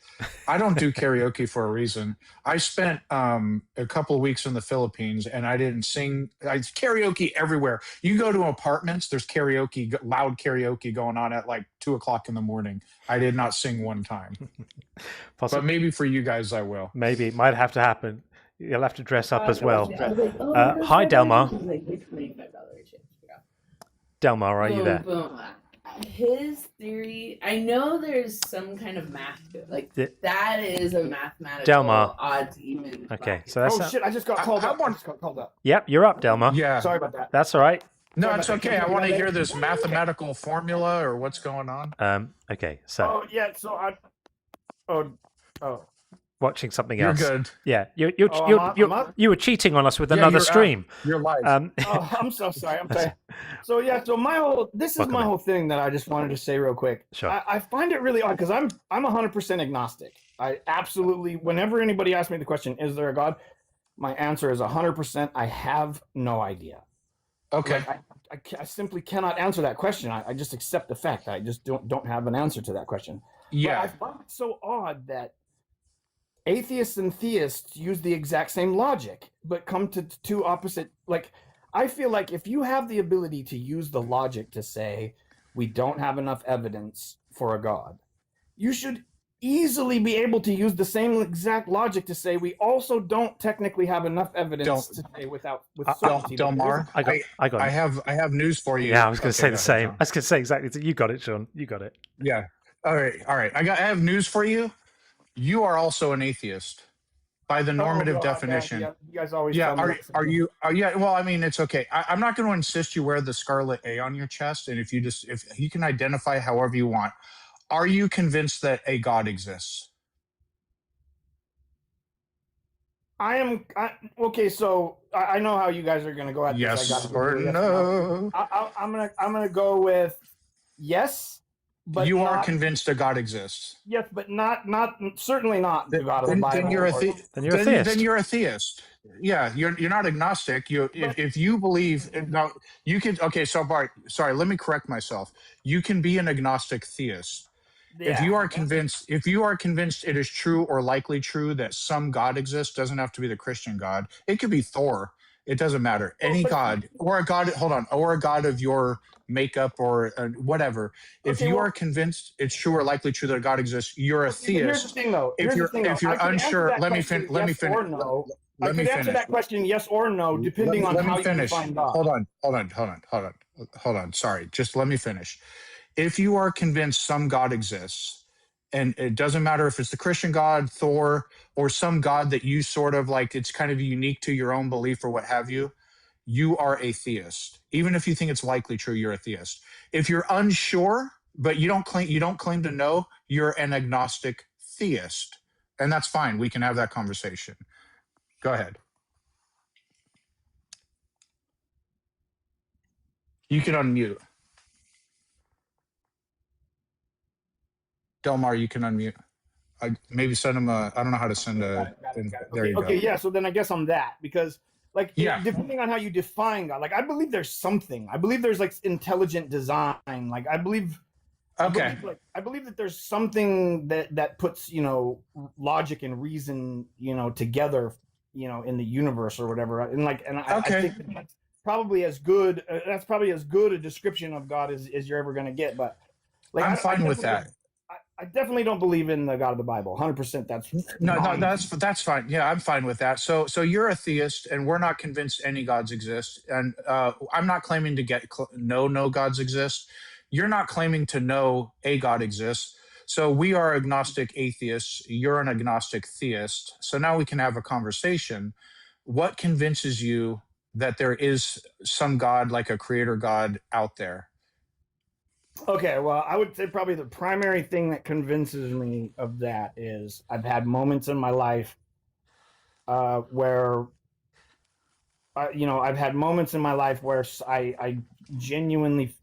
don't do karaoke for a reason. I spent a couple of weeks in the Philippines, and I didn't sing. It's karaoke everywhere. You go to apartments, there's karaoke, loud karaoke going on at like 2:00 in the morning. I did not sing one time. But maybe for you guys, I will. Maybe. It might have to happen. You'll have to dress up as well. Hi, Delmar. Delmar, are you there? His theory, I know there's some kind of math to it. Like, that is a mathematical Delmar. odds even. Okay, so that's... Oh, shit, I just got called up. Yep, you're up, Delmar. Yeah. Sorry about that. That's all right. No, it's okay. I want to hear this mathematical formula or what's going on. Okay, so... Oh, yeah, so watching something You're else. good. Yeah, you were cheating on us with Yeah, another you're stream. You're live. Oh, I'm so sorry. I'm sorry. So yeah, so my whole thing that I just wanted to say real quick. Sure. I find it really odd because I'm 100% agnostic. I absolutely, whenever anybody asks me the question, is there a God? My answer is 100%. I have no idea. Okay. Like, I simply cannot answer that question. I just accept the fact. I just don't have an answer to that question. Yeah. But I find it so odd that atheists and theists use the exact same logic, but come to two opposite. Like, I feel like if you have the ability to use the logic to say we don't have enough evidence for a God, you should easily be able to use the same exact logic to say we also don't technically have enough evidence to say with certainty. Delmar, I have news for you. Yeah, I was going to say the same. I was going to say exactly. You got it, Sean. You got it. Yeah. All right. I have news for you. You are also an atheist by the normative definition. Yeah, you guys always. Yeah. tell me Are you? Yeah. Well, I mean, it's okay. I'm not going to insist you wear the scarlet A on your chest, and if you can identify however you want. Are you convinced that a God exists? I am. Okay, so I know how you guys are going to go at this. Yes or no? I'm gonna go with yes. But you are convinced a God exists. Yes, but not certainly not the God of the Bible. Then you're a theist. Then you're a theist. Yeah, you're not agnostic. If you believe no, you can. Okay, so Bart, sorry, let me correct myself. You can be an agnostic theist. Yeah. If you are convinced it is true or likely true that some God exists, doesn't have to be the Christian God. It could be Thor. It doesn't matter. Any God or a God. Hold on, or a God of your makeup or whatever. If you are convinced it's true or likely true that God exists, you're a theist. Here's the thing, though. If you're unsure, let me finish. I could answer that question yes or no, depending on how you define God. Hold on. Sorry, just let me finish. If you are convinced some God exists, and it doesn't matter if it's the Christian God, Thor, or some God that you sort of like, it's kind of unique to your own belief or what have you, you are a theist. Even if you think it's likely true, you're a theist. If you're unsure, but you don't claim to know. You're an agnostic theist, and that's fine. We can have that conversation. Go ahead. You can unmute. Delmar, you can unmute. Maybe send him a. I don't know how to send a. There you go. Okay, yeah. So then I guess I'm that, because like depending on how you define God, like I believe there's something. I believe there's like intelligent design. Like I believe. Okay. I believe that there's something that puts, you know, logic and reason, you know, together, you know, in the universe or whatever. And like, and I think that's probably as good. That's probably as good a description of God as you're ever going to get. But like, I'm fine with that. I definitely don't believe in the God of the Bible. 100%. That's no, that's fine. Yeah, I'm fine with that. So you're a theist, and we're not convinced any gods exist. And I'm not claiming to know no gods exist. You're not claiming to know a God exists. So we are agnostic atheists. You're an agnostic theist. So now we can have a conversation. What convinces you that there is some God, like a creator God, out there? Okay, well, I would say probably the primary thing that convinces me of that is I've had moments in my life where, you know, I've had moments in my life where I genuinely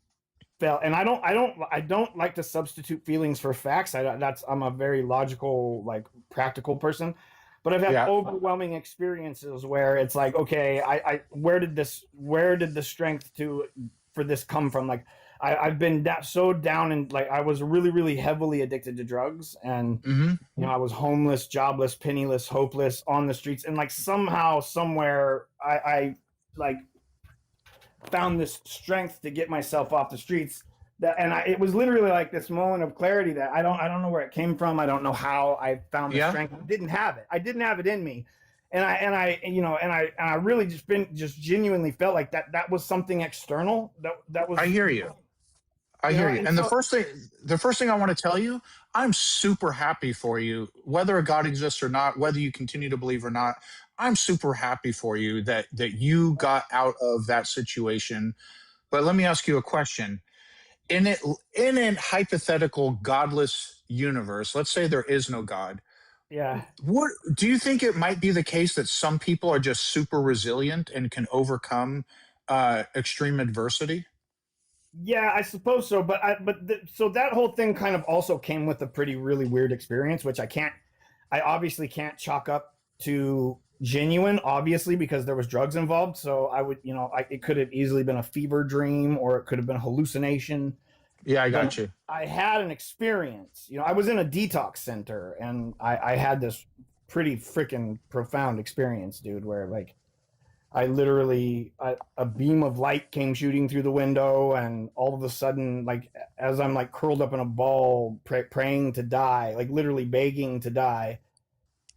felt, and I don't like to substitute feelings for facts. I'm a very logical, like practical person, but I've had overwhelming experiences where it's like, okay, where did the strength for this come from? Like, I've been so down, and like I was really, really heavily addicted to drugs, and you know, I was homeless, jobless, penniless, hopeless, on the streets, and like somehow, somewhere, I like found this strength to get myself off the streets. It was literally like this moment of clarity that I don't know where it came from. I don't know how I found the strength. I didn't have it. I didn't have it in me. And I really just genuinely felt like that was something external. That was. I hear you. I hear you. And the first thing I want to tell you, I'm super happy for you, whether a God exists or not, whether you continue to believe or not. I'm super happy for you that you got out of that situation. But let me ask you a question. In a hypothetical godless universe, let's say there is no God. Yeah. What do you think it might be the case that some people are just super resilient and can overcome extreme adversity? Yeah, I suppose so. So that whole thing kind of also came with a really weird experience, which I obviously can't chalk up to genuine, obviously, because there was drugs involved. So I would, it could have easily been a fever dream, or it could have been a hallucination. Yeah, I got you. I had an experience. I was in a detox center, and I had this pretty freaking profound experience, dude, where like I literally, a beam of light came shooting through the window, and all of a sudden, like, as I'm like curled up in a ball, praying to die, like literally begging to die,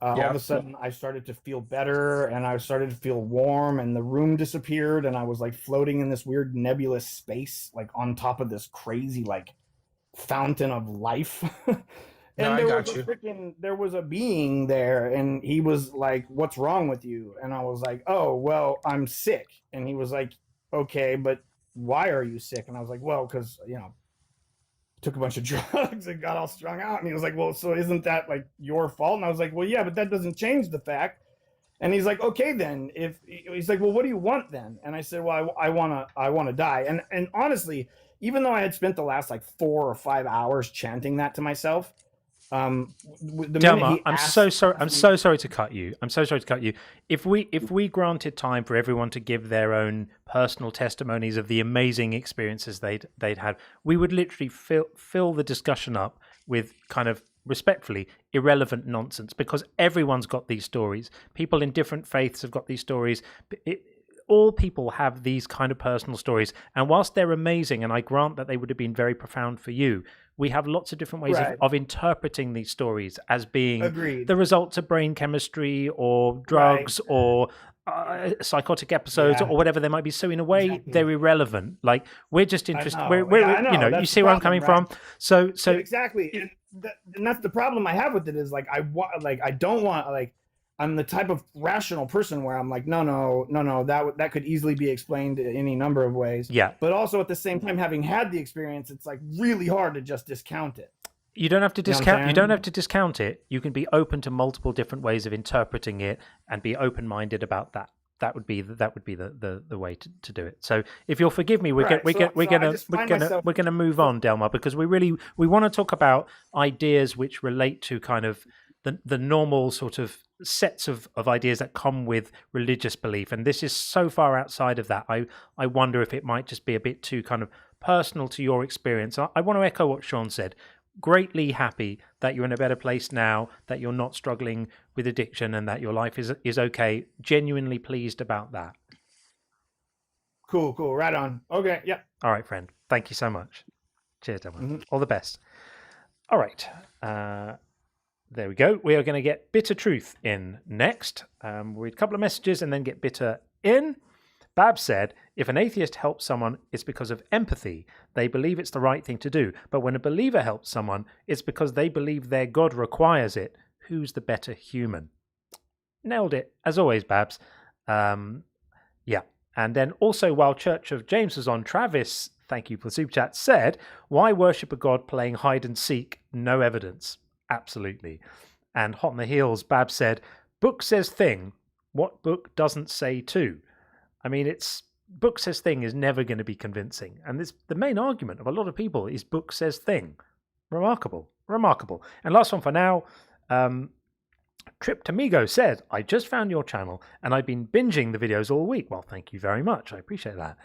all of a sudden I started to feel better, and I started to feel warm, and the room disappeared, and I was like floating in this weird nebulous space, like on top of this crazy like fountain of life. And there was a being there, and he was like, "What's wrong with you?" And I was like, "Oh, well, I'm sick." And he was like, "Okay, but why are you sick?" And I was like, "Well, because, took a bunch of drugs and got all strung out." And he was like, "Well, so isn't that like your fault?" And I was like, "Well, yeah, but that doesn't change the fact." And he's like, "Okay, then he's like, well, what do you want then?" And I said, "Well, I want to die." And honestly, even though I had spent the last like 4 or 5 hours chanting that to myself, Delmar, I'm so sorry to cut you. If we granted time for everyone to give their own personal testimonies of the amazing experiences they'd had, we would literally fill the discussion up with kind of respectfully irrelevant nonsense, because everyone's got these stories. People in different faiths have got these stories. All people have these kind of personal stories, and whilst they're amazing, and I grant that they would have been very profound for you, we have lots of different ways of interpreting these stories as being the results of brain chemistry or drugs or psychotic episodes or whatever they might be. So in a way, they're irrelevant. Like, we're just interested. You see where I'm coming from. So exactly, and that's the problem I have with it. Is like I don't want, like, I'm the type of rational person where I'm like, no, that could easily be explained in any number of ways. Yeah. But also at the same time, having had the experience, it's like really hard to just discount it. You don't have to You know what I'm discount. You don't saying? have to discount it. You can be open to multiple different ways of interpreting it, and be open-minded about that. That would be the way to do it. So, if you'll forgive me, we're Right, gonna move on, Delmar, because we want to talk about ideas which relate to kind of the normal sort of sets of ideas that come with religious belief, and this is so far outside of that. I wonder if it might just be a bit too kind of personal to your experience. I want to echo what Sean said. Greatly happy that you're in a better place now, that you're not struggling with addiction, and that your life is okay. Genuinely pleased about that. Cool, right on. Okay, yeah. All right, friend. Thank you so much. Cheers, Delmar. All the best. All right. There we go. We are going to get Bitter Truth in next. We'll read a couple of messages and then get Bitter in. Bab said, if an atheist helps someone, it's because of empathy. They believe it's the right thing to do. But when a believer helps someone, it's because they believe their God requires it. Who's the better human? Nailed it, as always, Babs. Yeah. And then also, while Church of James was on, Travis, thank you for the super chat, said, why worship a God playing hide and seek? No evidence. Absolutely. And hot on the heels, Babs said, book says thing. What book doesn't say too? I mean, it's book says thing is never going to be convincing. And this, the main argument of a lot of people is book says thing. Remarkable. And last one for now, Trip Tamigo said, I just found your channel and I've been binging the videos all week. Well, thank you very much. I appreciate that.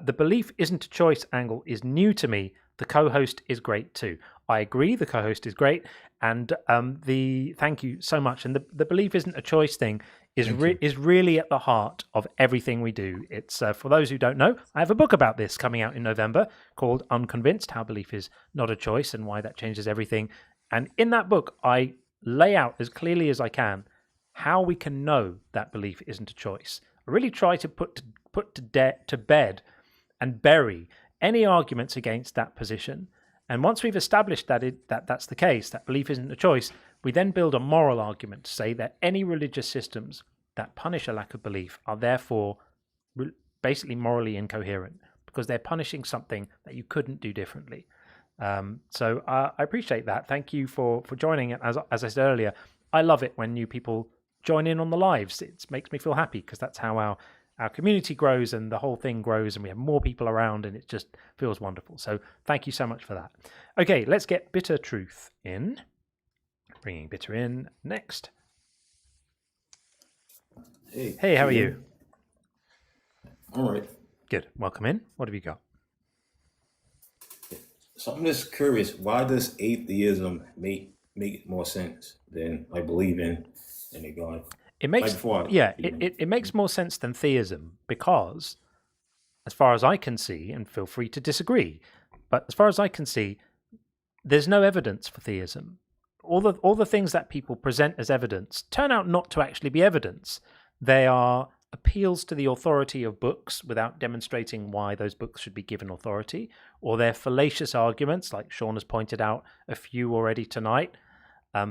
The belief isn't a choice angle is new to me. The co-host is great too. I agree. The co-host is great. And thank you so much. And the belief isn't a choice thing is really at the heart of everything we do. It's for those who don't know, I have a book about this coming out in November called Unconvinced, How Belief is Not a Choice and Why That Changes Everything. And in that book, I lay out as clearly as I can how we can know that belief isn't a choice. I really try to put to bed and bury any arguments against that position. And once we've established that that's the case, that belief isn't a choice, we then build a moral argument to say that any religious systems that punish a lack of belief are therefore basically morally incoherent because they're punishing something that you couldn't do differently. So I appreciate that. Thank you for joining it. As I said earlier, I love it when new people join in on the lives. It makes me feel happy because that's how our community grows and the whole thing grows and we have more people around and it just feels wonderful. So thank you so much for that. Okay, let's get Bitter Truth in. Bringing Bitter in next. Hey, how are you? All right. Good. Welcome in. What have you got? So I'm just curious, why does atheism make more sense than like believing in a God? It makes it makes more sense than theism because, as far as I can see, and feel free to disagree, but as far as I can see, there's no evidence for theism. All the things that people present as evidence turn out not to actually be evidence. They are appeals to the authority of books without demonstrating why those books should be given authority, or they're fallacious arguments, like Sean has pointed out a few already tonight,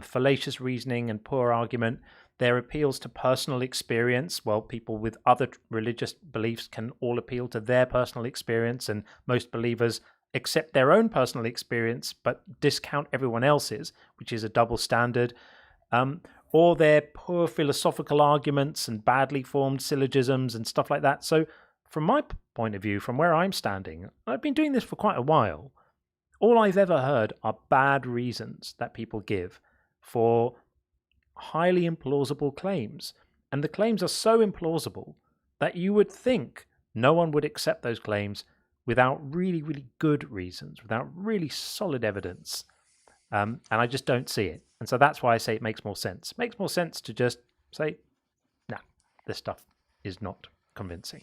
fallacious reasoning and poor argument. They're appeals to personal experience. Well, people with other religious beliefs can all appeal to their personal experience, and most believers accept their own personal experience but discount everyone else's, which is a double standard. Or they're poor philosophical arguments and badly formed syllogisms and stuff like that. So from my point of view, from where I'm standing, I've been doing this for quite a while. All I've ever heard are bad reasons that people give for highly implausible claims. And the claims are so implausible that you would think no one would accept those claims without really, really good reasons, without really solid evidence. And I just don't see it. And so that's why I say it makes more sense. It makes more sense to just say, nah, this stuff is not convincing.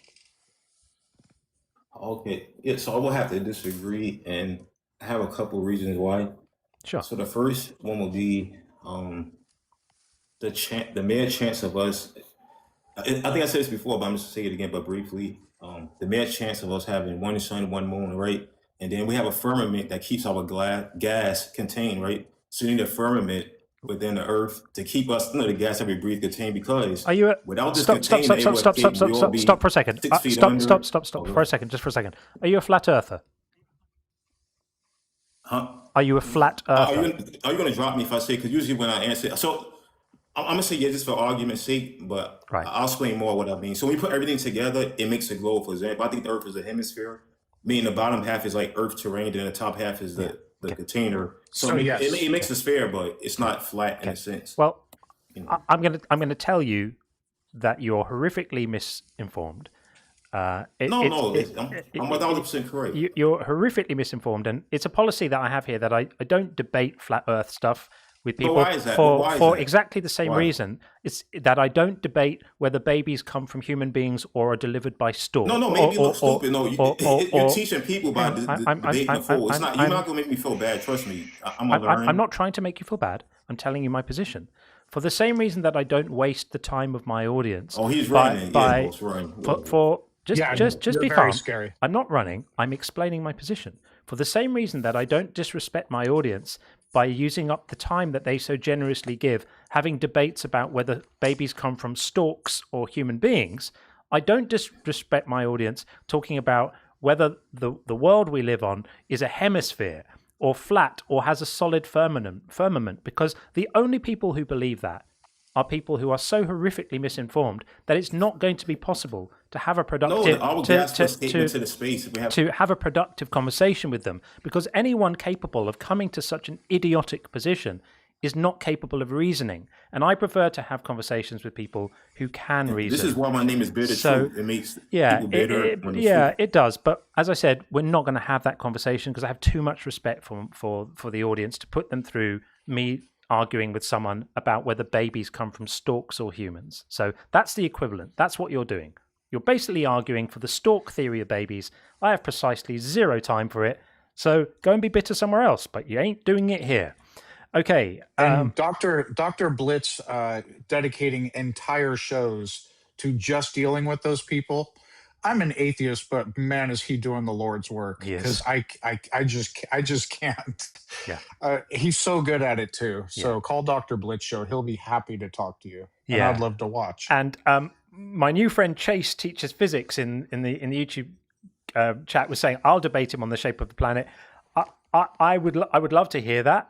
Okay. Yeah, so I will have to disagree and I have a couple reasons why. Sure. So the first one will be the mere chance of us, I think I said this before, but I'm just gonna say it again, but briefly. The mere chance of us having one sun, one moon, right? And then we have a firmament that keeps our gas contained, right? So you need a firmament within the earth to keep us under the gas that we breathe contain, because Are you without this stop container, it would we all be for a second. 6 feet Stop under. for a second, just for a second. Are you a flat earther? Huh? Are you a flat earther? Are you going to drop me if I say? Because usually when I answer, so I'm going to say yeah, just for argument's sake, but I'll explain more what I mean. So when you put everything together, it makes a globe. For example, I think the Earth is a hemisphere, meaning the bottom half is like Earth terrain, and the top half is the container. So yes. it makes a sphere, but it's not flat in a sense. Well, I'm gonna tell you that you're horrifically misinformed. I'm 1000% correct. You're horrifically misinformed, and it's a policy that I have here that I don't debate flat Earth stuff with people. But why is that? For exactly the same reason. It's that I don't debate whether babies come from human beings or are delivered by stork. No, maybe you look stupid. No, you're teaching people by debating the fool. It's not. You're not gonna make me feel bad. Trust me. I'm not trying to make you feel bad. I'm telling you my position. For the same reason that I don't waste the time of my audience. Oh, he's running. Just be very calm. Scary. I'm not running. I'm explaining my position. For the same reason that I don't disrespect my audience by using up the time that they so generously give, having debates about whether babies come from storks or human beings, I don't disrespect my audience talking about whether the world we live on is a hemisphere or flat or has a solid firmament, because the only people who believe that are people who are so horrifically misinformed that it's not going to be possible to have a productive to have a productive conversation with them, because anyone capable of coming to such an idiotic position is not capable of reasoning. And I prefer to have conversations with people who can reason. This is why my name is Bitter Truth. It makes people bitter. It does. But as I said, we're not going to have that conversation because I have too much respect for the audience to put them through me arguing with someone about whether babies come from storks or humans. So that's the equivalent. That's what you're doing. You're basically arguing for the stork theory of babies. I have precisely zero time for it. So go and be bitter somewhere else, but you ain't doing it here. Okay. And Dr. Blitz dedicating entire shows to just dealing with those people. I'm an atheist, but man, is he doing the Lord's work? Because I just can't. Yeah. He's so good at it too. So call Dr. Blitz show. He'll be happy to talk to you. And I'd love to watch. And my new friend Chase teaches physics in the YouTube chat was saying I'll debate him on the shape of the planet. I would love to hear that.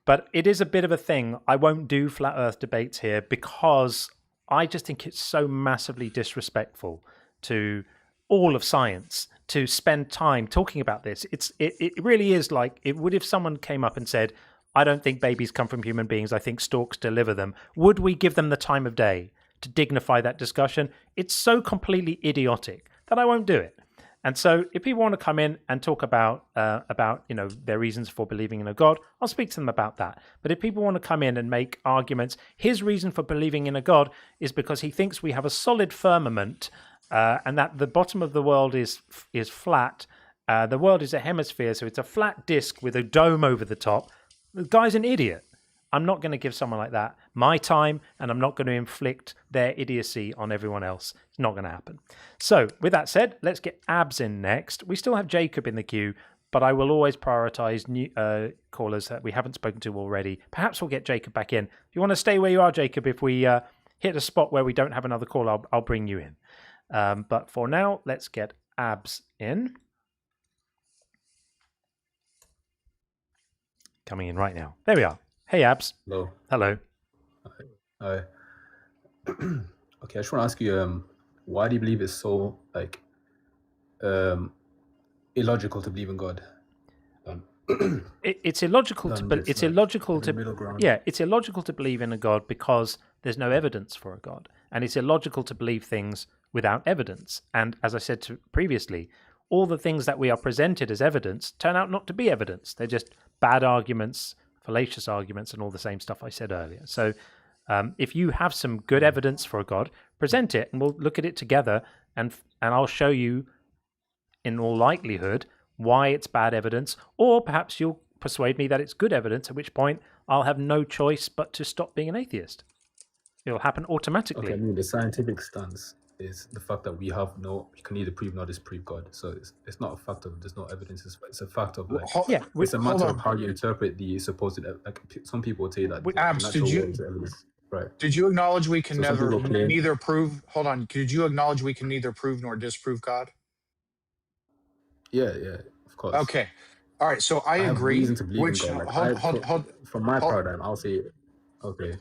But it is a bit of a thing. I won't do flat Earth debates here because I just think it's so massively disrespectful to all of science to spend time talking about this. It really is like it would if someone came up and said, I don't think babies come from human beings. I think storks deliver them. Would we give them the time of day to dignify that discussion? It's so completely idiotic that I won't do it. And so if people want to come in and talk about their reasons for believing in a God, I'll speak to them about that. But if people want to come in and make arguments, his reason for believing in a God is because he thinks we have a solid firmament and that the bottom of the world is flat. The world is a hemisphere, so it's a flat disc with a dome over the top. The guy's an idiot. I'm not going to give someone like that my time, and I'm not going to inflict their idiocy on everyone else. It's not going to happen. So, with that said, let's get Abs in next. We still have Jacob in the queue, but I will always prioritize new callers that we haven't spoken to already. Perhaps we'll get Jacob back in. If you want to stay where you are, Jacob, if we hit a spot where we don't have another call, I'll bring you in. But for now, let's get Abs in. Coming in right now. There we are. Hey, Abs. Hello. Hello. Hi. Okay, I just want to ask you, why do you believe it's so illogical to believe in God? It's illogical to it's illogical to it's illogical to believe in a God because there's no evidence for a God, and it's illogical to believe things without evidence. And as I said previously, all the things that we are presented as evidence turn out not to be evidence. They're just bad arguments, fallacious arguments, and all the same stuff I said earlier. So if you have some good evidence for a God, present it and we'll look at it together, and I'll show you in all likelihood why it's bad evidence, or perhaps you'll persuade me that it's good evidence, at which point I'll have no choice but to stop being an atheist. It'll happen automatically. Okay, I mean the scientific stance. is the fact that we can neither prove nor disprove God. So it's not a fact of there's no evidence. It's a fact of like it's a matter of how you interpret the supposed like some people would say that Abs, natural world is evidence. Right. Did you acknowledge we can So some people claim, neither prove? Hold on. Did you acknowledge we can neither prove nor disprove God? Yeah, of course. Okay. All right. So I have agree. reason to believe in God. Like, Hold. From my paradigm, I'll say, okay.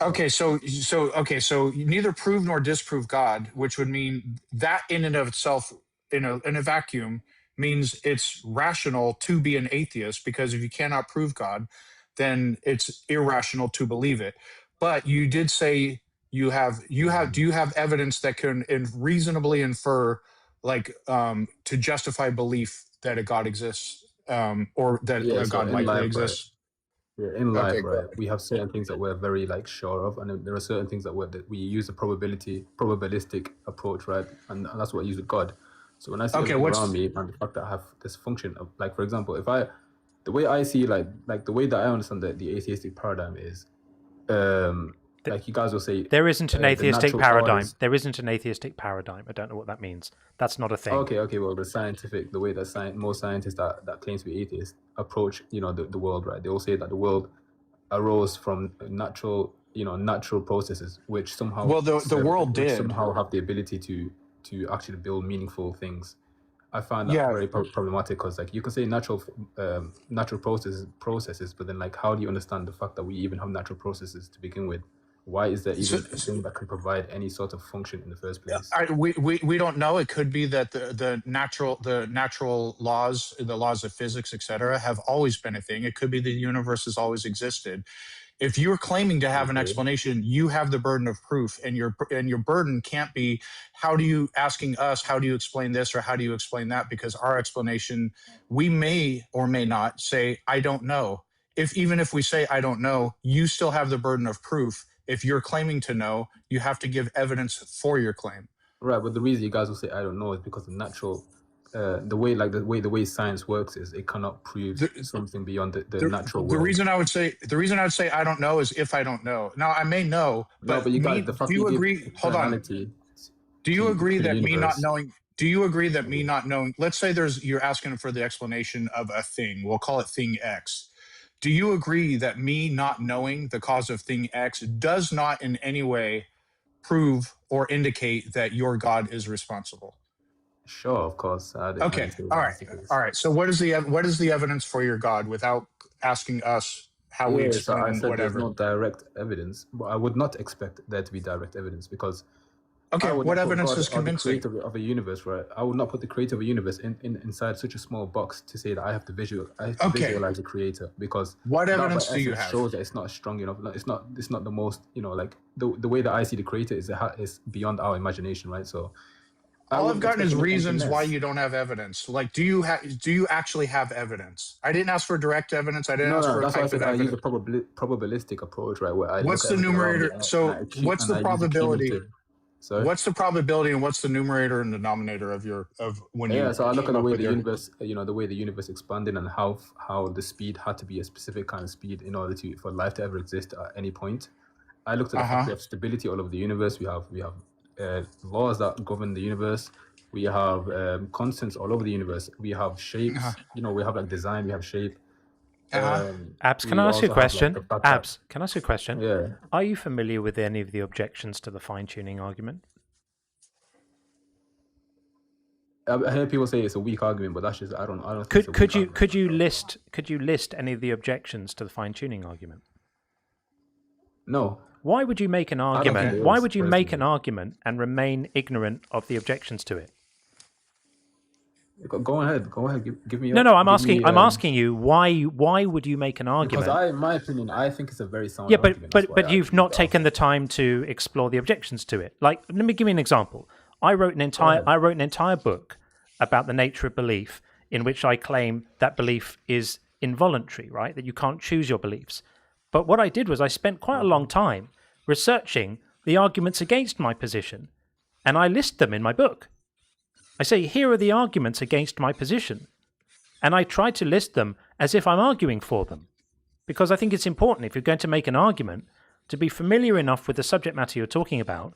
Okay, so you neither prove nor disprove God, which would mean that in and of itself, in a vacuum, means it's rational to be an atheist, because if you cannot prove God, then it's irrational to believe it. But you did say do you have evidence that can reasonably infer, like, to justify belief that a God exists, or that a God likely exists? Yeah, in life, right, we have certain things that we're very like sure of, and then there are certain things that we use a probabilistic approach, right, and that's what I use with God. So when I see everything around me and the fact that I have this function of, like, for example, the way I see like the way that I understand the atheistic paradigm is, like you guys will say, there isn't an atheistic paradigm. Orders. There isn't an atheistic paradigm. I don't know what that means. That's not a thing. Okay. Well, the way that most scientists that claim to be atheists approach, the world, right? They will say that the world arose from natural processes, which somehow the world did somehow have the ability to actually build meaningful things. I find that very problematic, because like you can say natural processes, but then like how do you understand the fact that we even have natural processes to begin with? Why is there even a thing that can provide any sort of function in the first place? We don't know. It could be that the natural laws, the laws of physics, etc., have always been a thing. It could be the universe has always existed. If you're claiming to have an explanation, you have the burden of proof, and your burden can't be how do you explain this or how do you explain that, because our explanation, we may or may not say I don't know. Even if we say I don't know, you still have the burden of proof. If you're claiming to know, you have to give evidence for your claim. Right, but the reason you guys will say I don't know is because the way science works is it cannot prove something beyond the natural world. The reason I would say I don't know is if I don't know. Now I may know, but you guys, do you agree? Hold on. Do you agree that me not knowing? Do you agree that me not knowing? Let's say you're asking for the explanation of a thing. We'll call it thing X. Do you agree that me not knowing the cause of thing X does not in any way prove or indicate that your God is responsible? Sure, of course. Okay. All right. So what is the evidence for your God, without asking us how we explain so I said whatever? There's no direct evidence, but I would not expect there to be direct evidence, because what evidence is convincing? The creator of a universe, right? I would not put the creator of a universe inside such a small box to say that I have to visualize the creator, because what evidence do you have? Shows that it's not strong enough. It's not the most, like the way that I see the creator is beyond our imagination, right? So all I've gotten is reasons why you don't have evidence. Like, do you actually have evidence? I didn't ask for direct evidence. I didn't ask for a type of evidence. I use a probabilistic approach, right? Where what's the numerator? What's the probability? What's the probability and what's the numerator and denominator of when you? Yeah, so I look at the way the universe, the way the universe expanded, and how the speed had to be a specific kind of speed in order for life to ever exist at any point. I looked at the fact we have stability all over the universe. We have laws that govern the universe. We have constants all over the universe. We have shapes. We have like design. We have shape. Abs, can I ask you a question? Abs, can I ask you a question? Yeah. Are you familiar with any of the objections to the fine-tuning argument? I hear people say it's a weak argument, but that's just I don't think could you list any of the objections to the fine-tuning argument? No. Why would you make an argument? Why would you make an argument and remain ignorant of the objections to it? Go ahead. Give me. No. I'm asking you why would you make an argument? Because in my opinion, I think it's a very sound argument. But you've not taken the time to explore the objections to it. Like, let me give you an example. I wrote an entire book about the nature of belief, in which I claim that belief is involuntary, right? That you can't choose your beliefs. But what I did was I spent quite a long time researching the arguments against my position, and I list them in my book. I say, here are the arguments against my position. And I try to list them as if I'm arguing for them. Because I think it's important, if you're going to make an argument, to be familiar enough with the subject matter you're talking about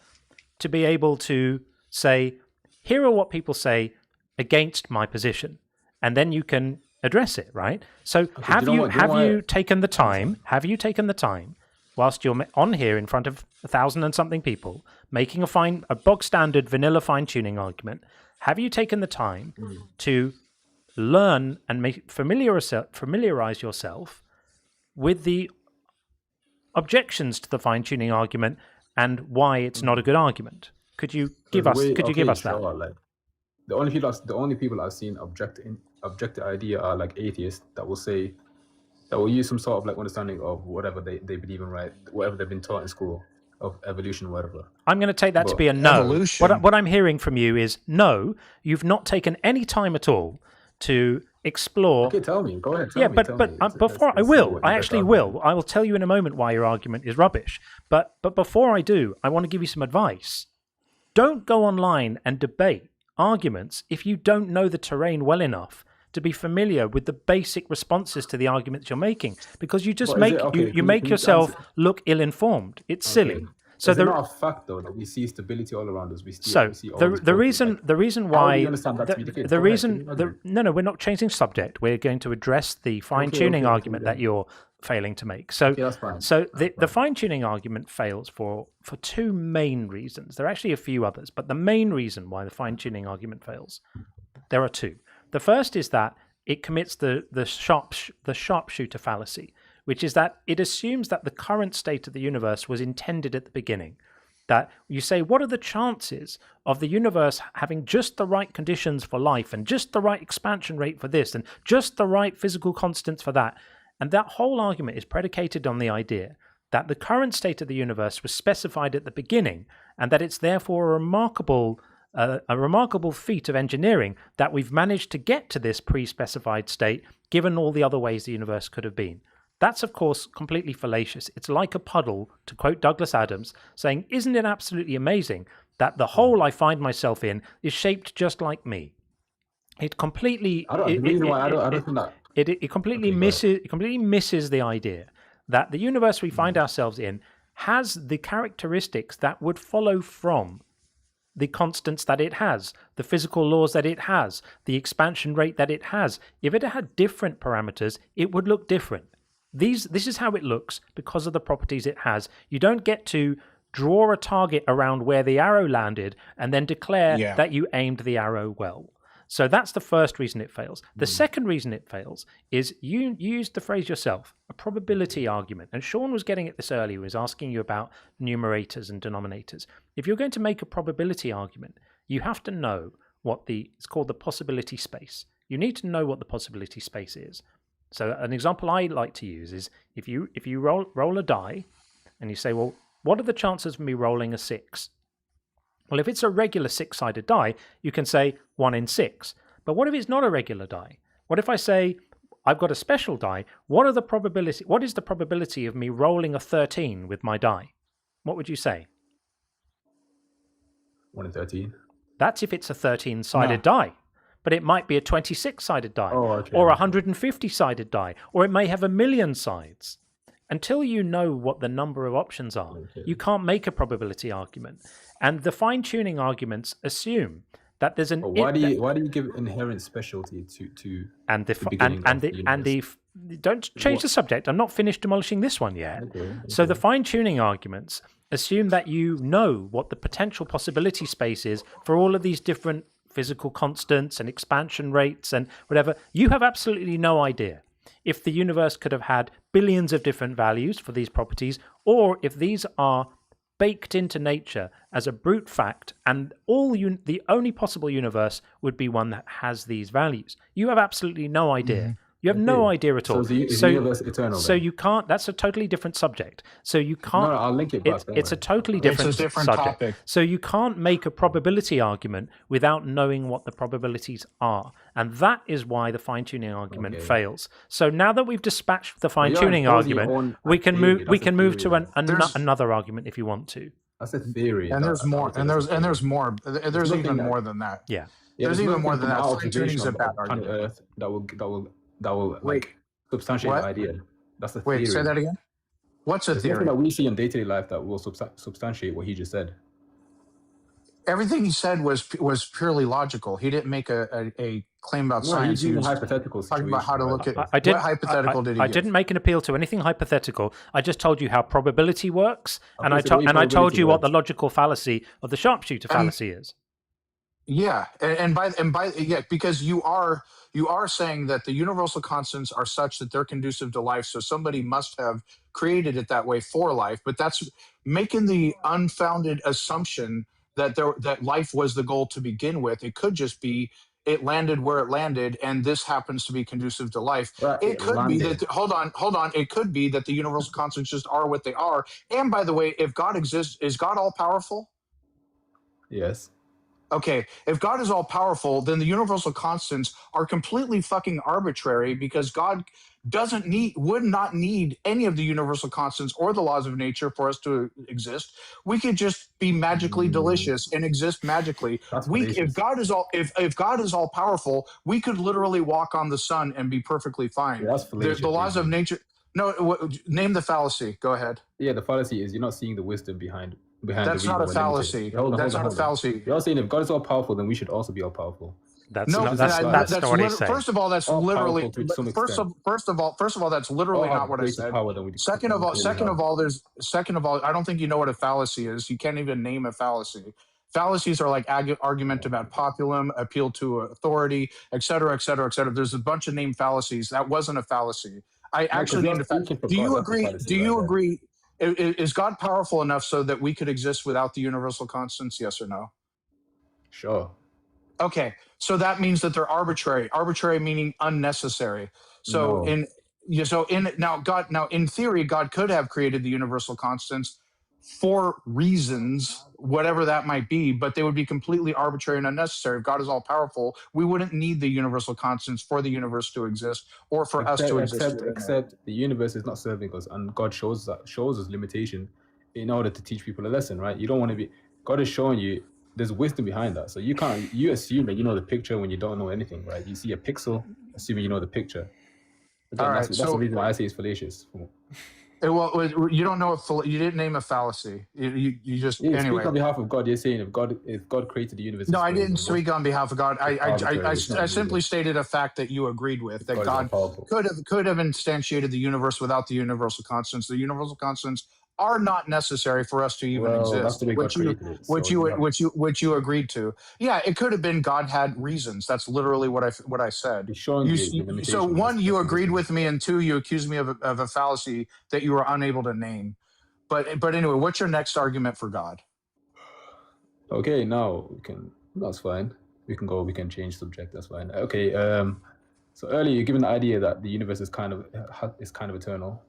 to be able to say, here are what people say against my position, and then you can address it, right? So have you taken the time, whilst you're on here in front of 1,000 and something people, making a bog standard vanilla fine-tuning argument, have you taken the time to learn and familiarize yourself with the objections to the fine-tuning argument and why it's not a good argument? Could you give us that? Like, the only people I've seen object the idea are like atheists that will use some sort of like understanding of whatever they believe in, right? Whatever they've been taught in school of evolution or whatever. I'm going to take that to be a no. What I'm hearing from you is no, you've not taken any time at all to explore. Okay, tell me. Go ahead. I will tell you in a moment why your argument is rubbish. But before I do, I want to give you some advice. Don't go online and debate arguments if you don't know the terrain well enough to be familiar with the basic responses to the arguments you're making, because you just make yourself look ill-informed. It's silly. So it's not a fact though that we see stability all around us. The reason why we're not changing subject. We're going to address the fine-tuning argument that you're failing to make. So the fine-tuning argument fails for two main reasons. There are actually a few others, but the main reason why the fine-tuning argument fails, there are two. The first is that it commits the sharpshooter fallacy, which is that it assumes that the current state of the universe was intended at the beginning. That you say, what are the chances of the universe having just the right conditions for life and just the right expansion rate for this and just the right physical constants for that? And that whole argument is predicated on the idea that the current state of the universe was specified at the beginning, and that it's therefore a remarkable feat of engineering that we've managed to get to this pre-specified state, given all the other ways the universe could have been. That's, of course, completely fallacious. It's like a puddle, to quote Douglas Adams, saying, isn't it absolutely amazing that the hole I find myself in is shaped just like me? It completely misses the idea that the universe we find ourselves in has the characteristics that would follow from the constants that it has, the physical laws that it has, the expansion rate that it has. If it had different parameters, it would look different. This is how it looks because of the properties it has. You don't get to draw a target around where the arrow landed and then declare that you aimed the arrow well. So that's the first reason it fails. The second reason it fails is you used the phrase yourself, a probability argument. And Sean was getting at this earlier. He was asking you about numerators and denominators. If you're going to make a probability argument, you have to know it's called the possibility space. You need to know what the possibility space is. So an example I like to use is if you roll a die and you say, well, what are the chances of me rolling a 6? Well, if it's a regular 6-sided die, you can say 1 in 6. But what if it's not a regular die? What if I say I've got a special die? What is the probability of me rolling a 13 with my die? What would you say? 1 in 13. That's if it's a 13-sided die. But it might be a 26-sided die or a 150-sided die, or it may have 1,000,000 sides. Until you know what the number of options are, you can't make a probability argument. And the fine-tuning arguments assume that there's an. Why do you give inherent specialty to don't change the subject. I'm not finished demolishing this one yet. So the fine-tuning arguments assume that you know what the potential possibility space is for all of these different physical constants and expansion rates and whatever. You have absolutely no idea if the universe could have had billions of different values for these properties, or if these are baked into nature as a brute fact, and the only possible universe would be one that has these values. You have absolutely no idea. You have no idea at all. So is the universe eternal? So you can't. That's a totally different subject. So you can't. No, I'll link it back. It's a totally different subject. Topic. So you can't make a probability argument without knowing what the probabilities are, and that is why the fine-tuning argument fails. So now that we've dispatched the fine-tuning argument, we can move. We can move to another argument if you want to. That's a theory. And there's more. And there's more. There's even more than that. Yeah. There's even more than that. Fine-tuning is a bad argument. Earth that will like substantiate the idea. That's the theory. Wait, say that again. What's a theory? That we see in day-to-day life that will substantiate what he just said. Everything he said was purely logical. He didn't make a claim about science. He was talking about how to look at what hypothetical did he give? I didn't make an appeal to anything hypothetical. I just told you how probability works, and I told you what the logical fallacy of the sharpshooter fallacy is. Yeah, because you are saying that the universal constants are such that they're conducive to life, so somebody must have created it that way for life. But that's making the unfounded assumption that life was the goal to begin with. It could just be it landed where it landed, and this happens to be conducive to life. Right, it could be that hold on. It could be that the universal constants just are what they are. And by the way, if God exists, is God all powerful? Yes. Okay, if God is all powerful, then the universal constants are completely fucking arbitrary, because God would not need any of the universal constants or the laws of nature for us to exist. We could just be magically delicious and exist magically. If God is all powerful, we could literally walk on the sun and be perfectly fine. Yeah, that's fallacious, the laws of nature. No, name the fallacy. Go ahead. Yeah, the fallacy is you're not seeing the wisdom behind that's not a fallacy. That's not a fallacy. You're saying if God is all powerful, then we should also be all powerful. That's not what he's saying. First of all, that's literally. First of all, that's literally not what I said. Second of all, I don't think you know what a fallacy is. You can't even name a fallacy. Fallacies are like argumentum ad populum, appeal to authority, et cetera, et cetera, et cetera. There's a bunch of named fallacies. That wasn't a fallacy. I actually named a fallacy. Do you agree? Do you agree? Is God powerful enough so that we could exist without the universal constants? Yes or no? Sure. Okay, so that means that they're arbitrary. Arbitrary meaning unnecessary. So in theory, God could have created the universal constants for reasons, whatever that might be, but they would be completely arbitrary and unnecessary. If God is all powerful, we wouldn't need the universal constants for the universe to exist or for us to exist. Except the universe is not serving us, and God shows us limitation in order to teach people a lesson, right? You don't want to be. God is showing you there's wisdom behind that, so you assume that you know the picture when you don't know anything, right? You see a pixel, assuming you know the picture. Again, that's the reason why I say it's fallacious. Well, you don't know you didn't name a fallacy. You just anyway. Speak on behalf of God. You're saying if God created the universe. No, I didn't speak on behalf of God. I simply stated a fact that you agreed with, that God could have instantiated the universe without the universal constants. The universal constants are not necessary for us to even exist, which you agreed to. Yeah, it could have been God had reasons. That's literally what I said. So one, you agreed with me, and two, you accused me of a fallacy that you were unable to name. But anyway, what's your next argument for God? Okay, now we can. That's fine. We can change subject. That's fine. Okay. So earlier you given the idea that the universe is kind of eternal.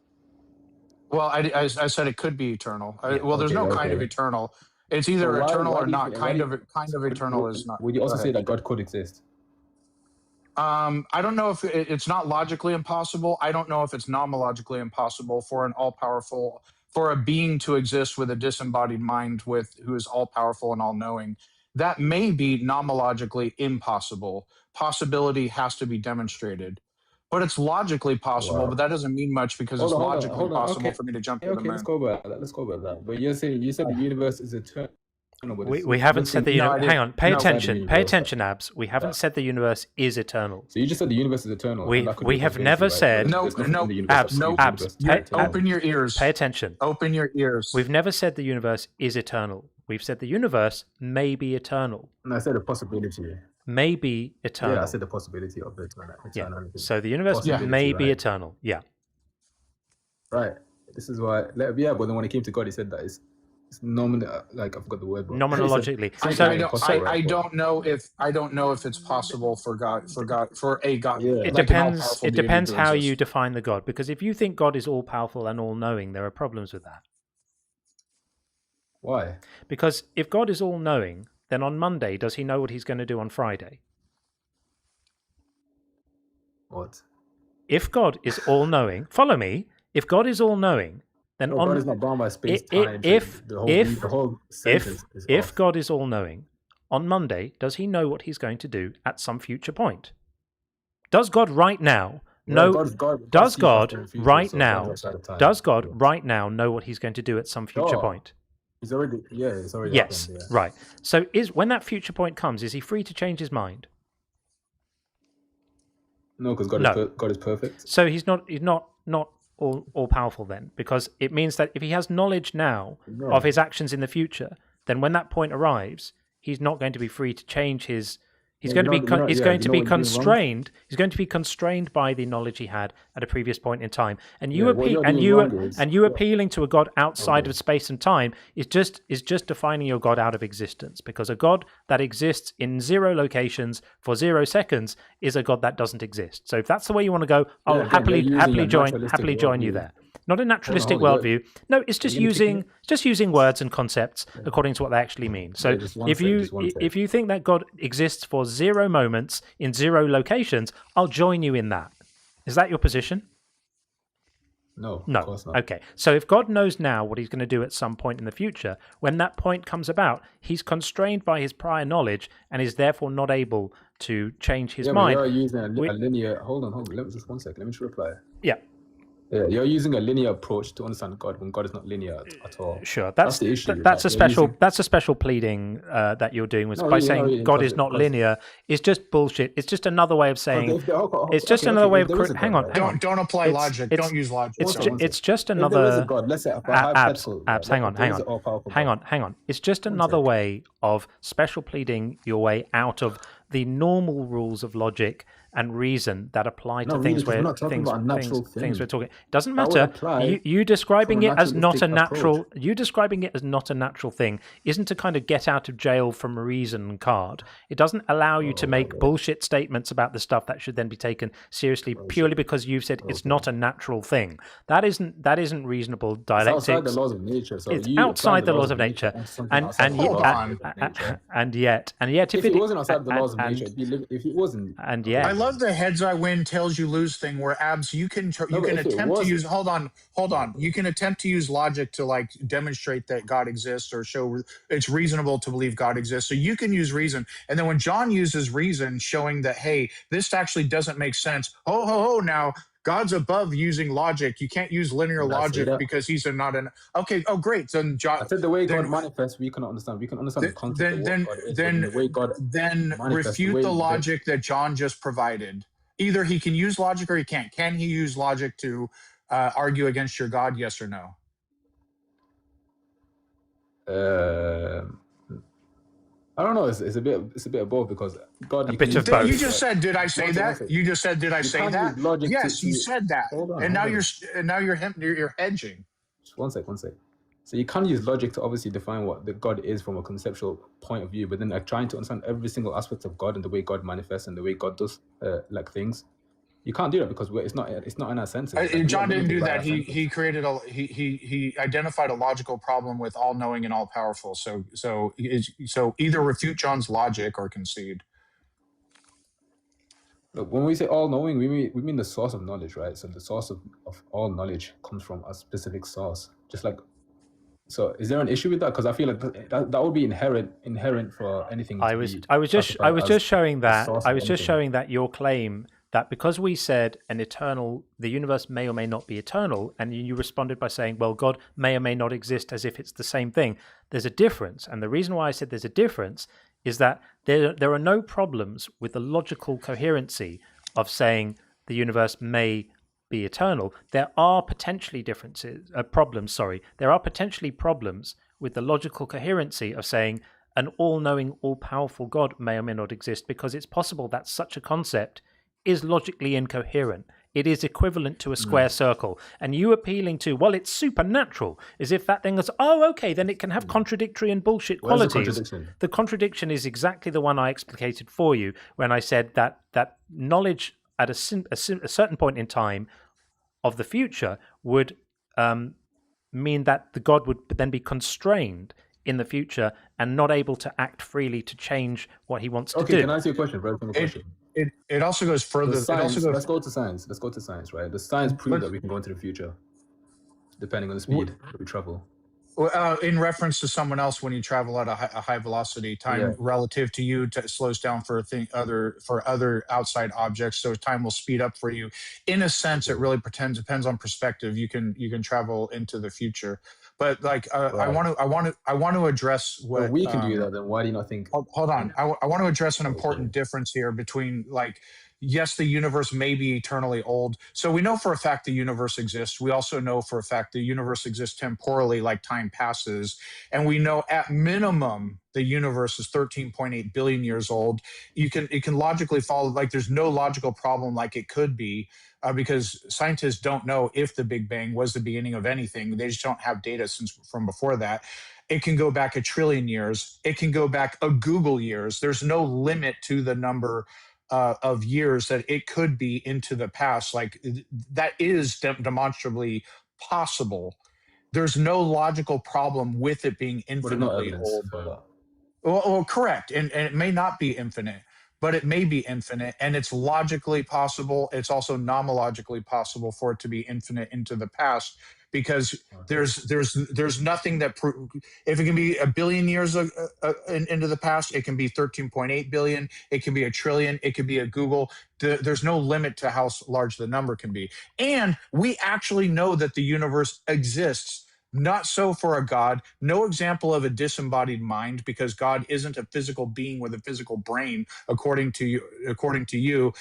Well, I said it could be eternal. There's no kind of eternal. It's either eternal or not. Kind of eternal is not. Would you also say that God could exist? I don't know if it's not logically impossible. I don't know if it's nomologically impossible for a being to exist with a disembodied mind who is all powerful and all knowing. That may be nomologically impossible. Possibility has to be demonstrated. But it's logically possible, but that doesn't mean much because it's logically possible for me to jump to the moon. Let's go about that. But you said the universe is eternal. We haven't said the universe. Hang on, pay attention, Abs. We haven't said the universe is eternal. So you just said the universe is eternal. We have never said. No, Abs. Open your ears. Pay attention. Open your ears. We've never said the universe is eternal. We've said the universe may be eternal. And I said a possibility. May be eternal. Yeah, I said the possibility of eternality. Yeah. So the universe may be eternal. Yeah. Right. This is why. But then when it came to God, he said that it's nominal. Like I forgot the word. Nomenologically. I don't know if it's possible for a God. Yeah. It depends. It depends how you define the God. Because if you think God is all powerful and all knowing, there are problems with that. Why? Because if God is all knowing, then on Monday, does he know what he's going to do on Friday? What? If God is all-knowing, follow me. If God is all-knowing, then God is not bound by space time. If God is all-knowing, on Monday, does he know what he's going to do at some future point? Does God right now know? Does God right now know what he's going to do at some future point? It's already yes, happened. Yeah. right. So when that future point comes, is he free to change his mind? No, because God is perfect. So he's not all powerful then, because it means that if he has knowledge now of his actions in the future, then when that point arrives, he's not going to be free to change his. He's going to be constrained. He's going to be constrained by the knowledge he had at a previous point in time. And you appealing to a God outside of space and time is just defining your God out of existence, because a God that exists in 0 locations for 0 seconds is a God that doesn't exist. So if that's the way you want to go, I'll happily join you there. Not a naturalistic worldview. No, it's just using words and concepts according to what they actually mean. So if you think that God exists for 0 moments in 0 locations, I'll join you in that. Is that your position? No, of course not. Okay. So if God knows now what he's going to do at some point in the future, when that point comes about, he's constrained by his prior knowledge and is therefore not able to change his mind. You're using a linear. Hold on. Let me just 1 second. Let me just reply. Yeah. Yeah, you're using a linear approach to understand God when God is not linear at all. Sure, that's the issue. That's a special pleading that you're doing saying God is not linear. It's just bullshit. It's just another way of saying. It's just another way of. Hang on. Don't apply logic. Don't use logic. It's just another. Let's say abs. Hang on. It's just another way of special pleading your way out of the normal rules of logic and reason that apply to things we're talking. It doesn't matter. You describing it as not a natural. You describing it as not a natural thing isn't a kind of get out of jail from reason card. It doesn't allow you to make bullshit statements about the stuff that should then be taken seriously purely because you've said it's not a natural thing. That isn't reasonable dialectics. It's outside the laws of nature. So it's outside the laws of nature, and yet if it wasn't outside the laws of nature, if it wasn't, and yet. I love the heads I win, tails you lose thing where Abs you can attempt to use hold on. You can attempt to use logic to like demonstrate that God exists or show it's reasonable to believe God exists. So you can use reason. And then when John uses reason showing that, hey, this actually doesn't make sense. Now God's above using logic. You can't use linear logic because he's not an okay. Oh, great. So John, I said the way God manifests, we can understand. We can understand the concept of what God is. The way God refute the logic that John just provided. Either he can use logic or he can't. Can he use logic to argue against your God? Yes or no? I don't know. It's a bit of both because God. A bit of both. You just said, "Did I say that?" You just said, "Did I say that?" Yes, you said that. And now you're hedging. Just one sec. So you can't use logic to obviously define what the God is from a conceptual point of view, but then trying to understand every single aspect of God and the way God manifests and the way God does things. You can't do that because it's not in our senses. John didn't do that. He created he identified a logical problem with all knowing and all powerful. So either refute John's logic or concede. Look, when we say all knowing, we mean the source of knowledge, right? So the source of all knowledge comes from a specific source. Just like, so is there an issue with that? Because I feel like that would be inherent for anything. I was just showing that your claim that because we said the universe may or may not be eternal, and you responded by saying, well, God may or may not exist as if it's the same thing. There's a difference. And the reason why I said there's a difference is that there are no problems with the logical coherency of saying the universe may be eternal. There are potentially problems with the logical coherency of saying an all-knowing, all-powerful God may or may not exist, because it's possible that such a concept is logically incoherent. It is equivalent to a square circle. And you appealing to, well, it's supernatural, as if that thing is, okay, then it can have contradictory and bullshit qualities. The contradiction is exactly the one I explicated for you when I said that knowledge at a certain point in time of the future would mean that the God would then be constrained in the future and not able to act freely to change what he wants to do. Okay, can I ask you a question, bro? It also goes further. Let's go to science, right? The science proves that we can go into the future, depending on the speed that we travel. In reference to someone else, when you travel at a high velocity, time relative to you slows down for other outside objects. So time will speed up for you. In a sense, it really depends on perspective. You can travel into the future, but like I want to address what we can do that. Then why do you not think? Hold on, I want to address an important difference here between like. Yes, the universe may be eternally old. So we know for a fact the universe exists. We also know for a fact the universe exists temporally, like time passes. And we know at minimum the universe is 13.8 billion years old. It can logically follow, like there's no logical problem like it could be, because scientists don't know if the Big Bang was the beginning of anything. They just don't have data from before that. It can go back 1 trillion years. It can go back a Google years. There's no limit to the number of years that it could be into the past. Like that is demonstrably possible. There's no logical problem with it being infinitely old. Well, correct. And it may not be infinite, but it may be infinite, and it's logically possible. It's also nomologically possible for it to be infinite into the past, because there's nothing that if it can be 1 billion years into the past, it can be 13.8 billion, it can be 1 trillion, it could be a Google. There's no limit to how large the number can be. And we actually know that the universe exists. Not so for a God. No example of a disembodied mind, because God isn't a physical being with a physical brain, according to you,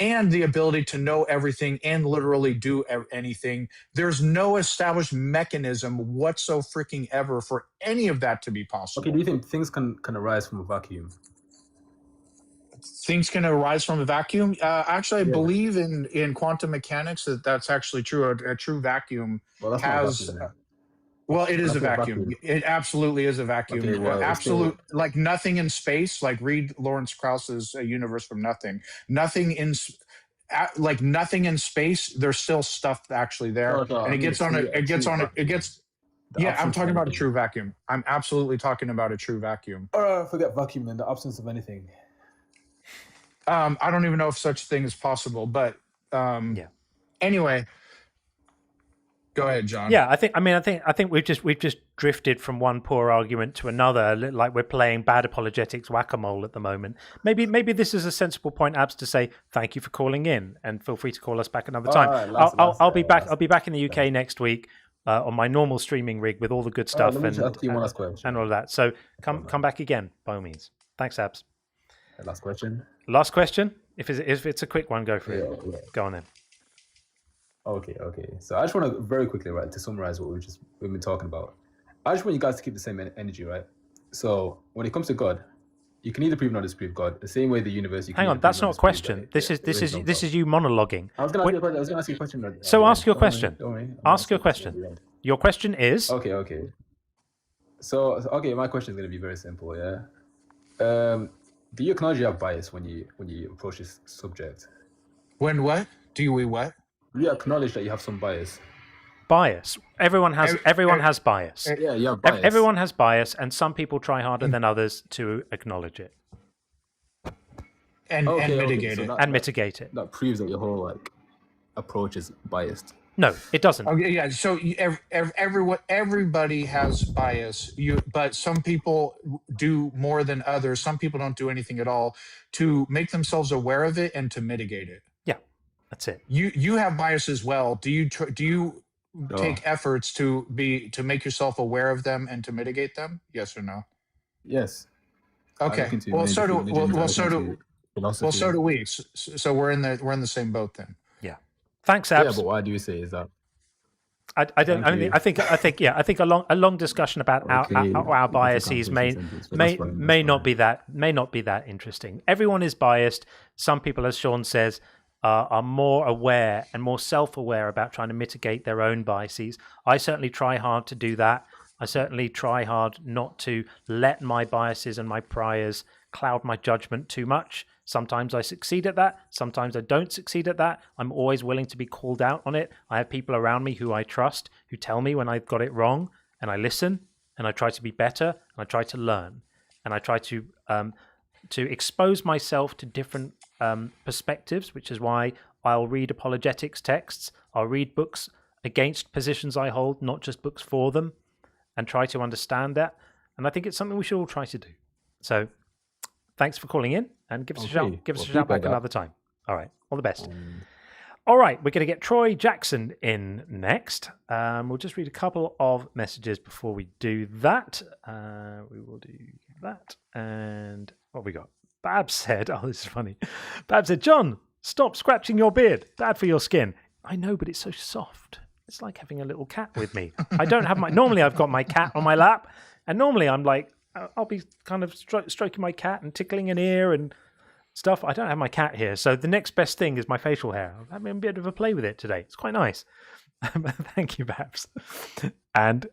and the ability to know everything and literally do anything. There's no established mechanism whatsoever freaking ever for any of that to be possible. Okay, do you think things can arise from a vacuum? Things can arise from a vacuum? Actually, I believe in quantum mechanics that's actually true. A true vacuum has... Well, it is a vacuum. It absolutely is a vacuum. Okay, well, absolute, like nothing in space. Like read Lawrence Krauss's A Universe from Nothing. Nothing in space. There's still stuff actually there, and it gets on it. It gets on it. It gets. Yeah, I'm talking about a true vacuum. I'm absolutely talking about a true vacuum. Forget vacuum and the absence of anything. I don't even know if such thing is possible, but anyway. Go ahead, John. Yeah, I think we've just drifted from one poor argument to another, like we're playing bad apologetics whack-a-mole at the moment. Maybe this is a sensible point, Abs, to say thank you for calling in, and feel free to call us back another time. I'll be back. I'll be back in the UK next week on my normal streaming rig with all the good stuff and all of that. So come back again by all means. Thanks, Abs. Last question. Last question. If it's a quick one, go for it. Yeah. Go on then. Okay. So I just want to very quickly, right, to summarize what we've been talking about. I just want you guys to keep the same energy, right? So when it comes to God, you can either prove or disprove God. The same way the universe. Hang on, that's not a question. This is you monologuing. I was going to ask you a question. So ask your question. Don't worry. Ask your question. Your question is. Okay. So my question is going to be very simple. Yeah. Do you acknowledge you have bias when you approach this subject? When what? Do we what? You acknowledge that you have some bias. Bias. Everyone has bias. Yeah, you have bias. Everyone has bias, and some people try harder than others to acknowledge it and mitigate it. And mitigate it. That proves that your whole approach is biased. No, it doesn't. Okay, yeah. So everybody has bias. But some people do more than others. Some people don't do anything at all to make themselves aware of it and to mitigate it. Yeah, that's it. You have bias as well. Do you take efforts to make yourself aware of them and to mitigate them? Yes or no? Yes. Okay. Well, so do we. So we're in the same boat then. Yeah. Thanks, Abs. Yeah, but why do you say is that? I think a long discussion about our biases may not be that interesting. Everyone is biased. Some people, as Sean says, are more aware and more self-aware about trying to mitigate their own biases. I certainly try hard to do that. I certainly try hard not to let my biases and my priors cloud my judgment too much. Sometimes I succeed at that. Sometimes I don't succeed at that. I'm always willing to be called out on it. I have people around me who I trust, who tell me when I've got it wrong, and I listen, and I try to be better, and I try to learn, and I try to expose myself to different perspectives, which is why I'll read apologetics texts. I'll read books against positions I hold, not just books for them. and try to understand that. And I think it's something we should all try to do. So thanks for calling in, and give us a shout. Give us a shout back another time. All right. All the best. All right. We're going to get Troy Jackson in next. We'll just read a couple of messages before we do that. We will do that. And what have we got? Bab said, oh, this is funny. Bab said, John, stop scratching your beard. Bad for your skin. I know, but it's so soft. It's like having a little cat with me. I don't have normally I've got my cat on my lap, and normally I'm like, I'll be kind of stroking my cat and tickling an ear and stuff. I don't have my cat here. So the next best thing is my facial hair. I'm having a bit of a play with it today. It's quite nice. Thank you, Babs. And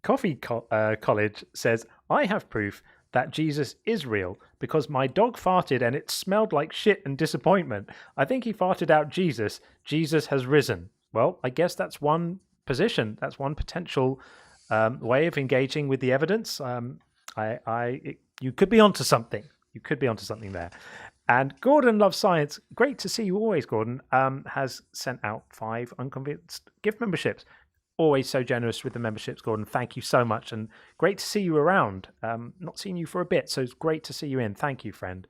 Coffee College says, I have proof that Jesus is real because my dog farted and it smelled like shit and disappointment. I think he farted out Jesus. Jesus has risen. Well, I guess that's one position. That's one potential way of engaging with the evidence. You could be onto something. You could be onto something there. And Gordon Loves Science. Great to see you always, Gordon. Has sent out 5 Unconvinced gift memberships. Always so generous with the memberships, Gordon. Thank you so much. And great to see you around. Not seen you for a bit, so it's great to see you in. Thank you, friend.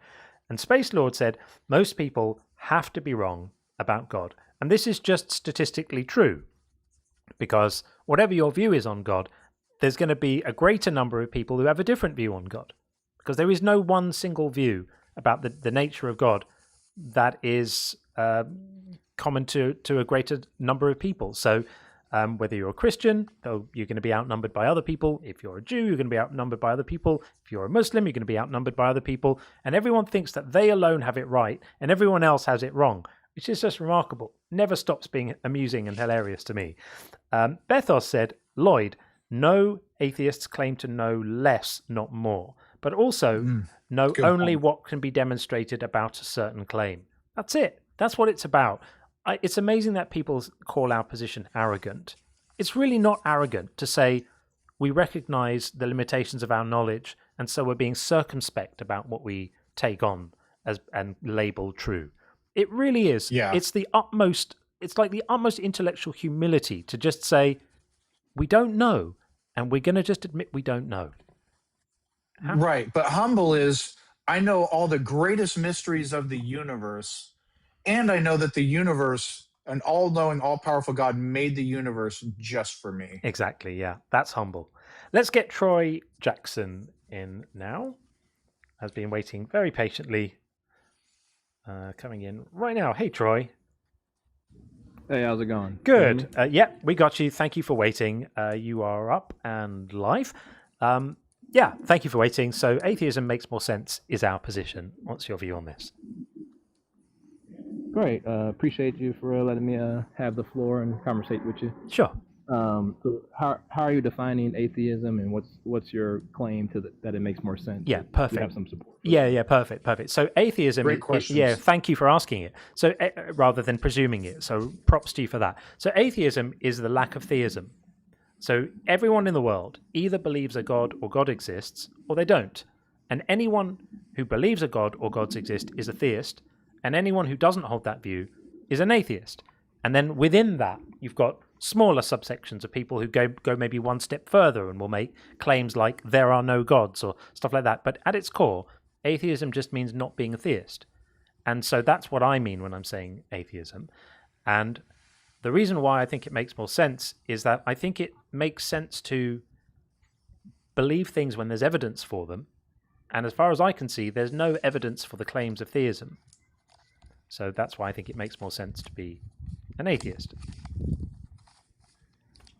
And Space Lord said, most people have to be wrong about God. And this is just statistically true. Because whatever your view is on God, there's going to be a greater number of people who have a different view on God. Because there is no one single view about the nature of God that is common to a greater number of people. So whether you're a Christian, you're going to be outnumbered by other people. If you're a Jew, you're going to be outnumbered by other people. If you're a Muslim, you're going to be outnumbered by other people. And everyone thinks that they alone have it right and everyone else has it wrong, which is just remarkable. Never stops being amusing and hilarious to me. Bethos said, Lloyd, no atheists claim to know less, not more, but also know only what can be demonstrated about a certain claim. That's it. That's what it's about. It's amazing that people call our position arrogant. It's really not arrogant to say we recognize the limitations of our knowledge, and so we're being circumspect about what we take on and label true. It really is. Yeah. It's like the utmost intellectual humility to just say, we don't know, and we're going to just admit we don't know. Right. But humble is, I know all the greatest mysteries of the universe, and I know that the universe, an all-knowing, all-powerful God made the universe just for me. Exactly, yeah. That's humble. Let's get Troy Jackson in now. Has been waiting very patiently. Coming in right now. Hey, Troy. Hey, how's it going? Good. Yeah, we got you. Thank you for waiting. You are up and live. Yeah, thank you for waiting. So atheism makes more sense is our position. What's your view on this? Great. Appreciate you for letting me have the floor and conversate with you. Sure. So how are you defining atheism, and what's your claim to that it makes more sense? Yeah, perfect. We have some support. Yeah, perfect. So atheism. Great questions. Yeah, thank you for asking it. So rather than presuming it. So props to you for that. So atheism is the lack of theism. So everyone in the world either believes a God or God exists, or they don't. And anyone who believes a God or gods exist is a theist, and anyone who doesn't hold that view is an atheist. And then within that, you've got smaller subsections of people who go maybe one step further and will make claims like there are no gods or stuff like that. But at its core, atheism just means not being a theist. And so that's what I mean when I'm saying atheism. And the reason why I think it makes more sense is that I think it makes sense to believe things when there's evidence for them. And as far as I can see, there's no evidence for the claims of theism. So that's why I think it makes more sense to be an atheist.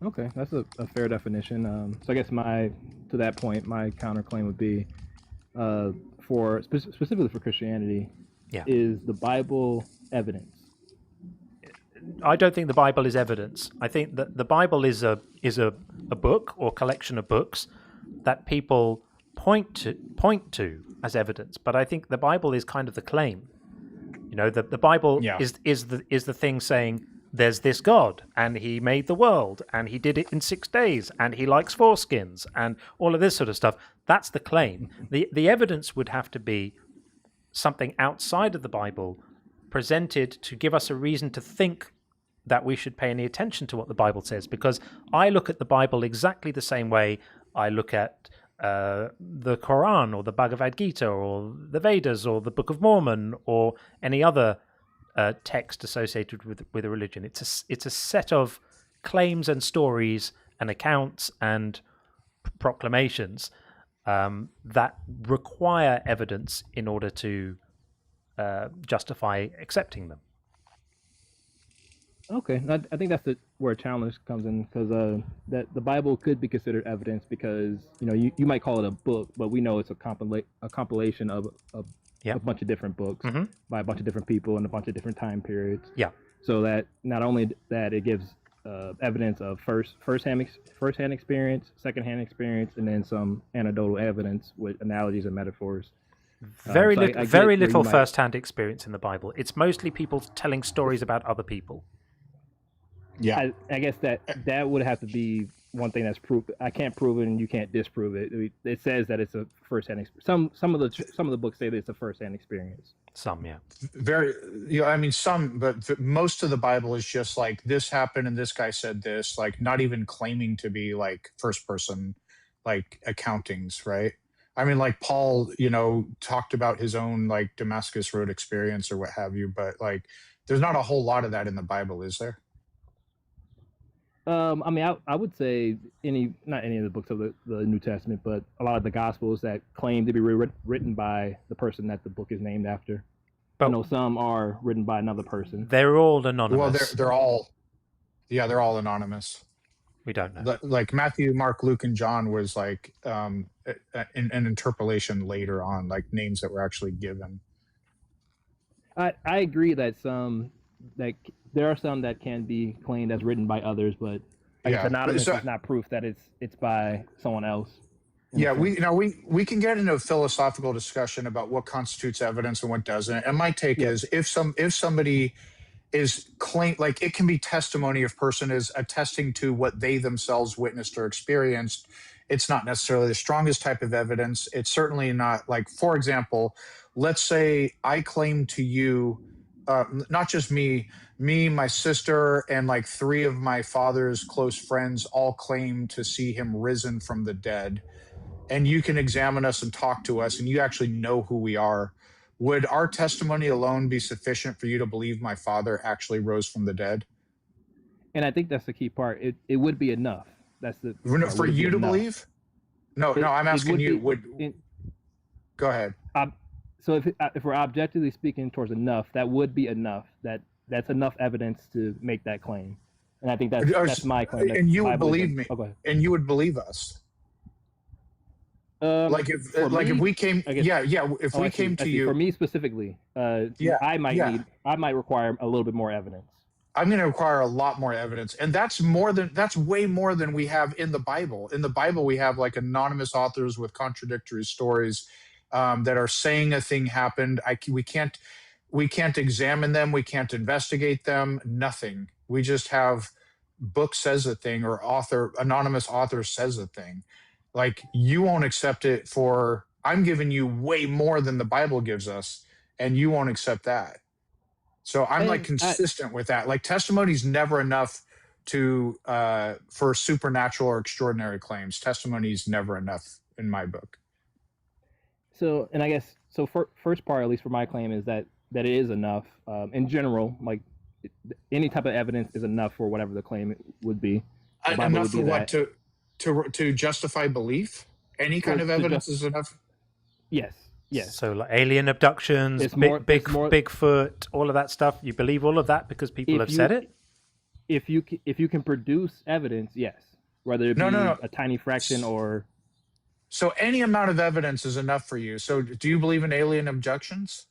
Okay, that's a fair definition. So I guess to that point, my counterclaim would be specifically for Christianity, is the Bible evidence? I don't think the Bible is evidence. I think that the Bible is a book or collection of books that people point to as evidence. But I think the Bible is kind of the claim. You know, the Bible is the thing saying there's this God and he made the world and he did it in 6 days and he likes foreskins and all of this sort of stuff. That's the claim. The evidence would have to be something outside of the Bible presented to give us a reason to think that we should pay any attention to what the Bible says, because I look at the Bible exactly the same way I look at the Quran or the Bhagavad Gita or the Vedas or the Book of Mormon or any other text associated with a religion. It's a set of claims and stories and accounts and proclamations that require evidence in order to justify accepting them. Okay, I think that's where a challenge comes in, because that the Bible could be considered evidence, because you might call it a book, but we know it's a compilation of a bunch of different books by a bunch of different people in a bunch of different time periods. Yeah. So that not only that it gives evidence of first-hand experience, second-hand experience, and then some anecdotal evidence with analogies and metaphors. Very little first-hand experience in the Bible. It's mostly people telling stories about other people. Yeah, I guess that would have to be one thing that's proof. I can't prove it, and you can't disprove it. It says that it's a first-hand experience. Some of the books say that it's a first-hand experience. Some, yeah. Very, I mean, some, but most of the Bible is just like, this happened and this guy said this, like not even claiming to be like first-person, like accountings, right? I mean, like Paul, talked about his own like Damascus Road experience or what have you, but like, there's not a whole lot of that in the Bible, is there? I mean, I would say not any of the books of the New Testament, but a lot of the Gospels that claim to be written by the person that the book is named after. But some are written by another person. They're all anonymous. Well, they're all anonymous. We don't know. Like Matthew, Mark, Luke, and John was like an interpolation later on, like names that were actually given. I agree that there are some that can be claimed as written by others, but anonymous is not proof that it's by someone else. Yeah, we can get into a philosophical discussion about what constitutes evidence and what doesn't. And my take is if somebody is like it can be testimony if person is attesting to what they themselves witnessed or experienced. It's not necessarily the strongest type of evidence. It's certainly not like, for example, let's say I claim to you, not just me, my sister, and like 3 of my father's close friends all claim to see him risen from the dead. And you can examine us and talk to us, and you actually know who we are. Would our testimony alone be sufficient for you to believe my father actually rose from the dead? And I think that's the key part. It would be enough. That's the for you to believe? No, I'm asking you. Go ahead. So if we're objectively speaking towards enough, that would be enough. That's enough evidence to make that claim. And I think that's my claim. And you would believe me. And you would believe us. If we came, if we came to you, for me specifically, I might require a little bit more evidence. I'm going to require a lot more evidence, and that's way more than we have in the Bible. In the Bible, we have like anonymous authors with contradictory stories that are saying a thing happened. We can't examine them. We can't investigate them. Nothing. We just have book says a thing or anonymous author says a thing. Like you won't accept it for, I'm giving you way more than the Bible gives us, and you won't accept that. So I'm consistent with that. Like testimony is never enough for supernatural or extraordinary claims. Testimony is never enough in my book. So, and I guess, first part, at least for my claim, is that it is enough. In general, like any type of evidence is enough for whatever the claim would be. Enough for what? To justify belief? Any kind of evidence is enough? Yes. So like alien abductions, Bigfoot, all of that stuff. You believe all of that because people have said it? If you can produce evidence, yes. Whether it be a tiny fraction or... So any amount of evidence is enough for you. So do you believe in alien abductions?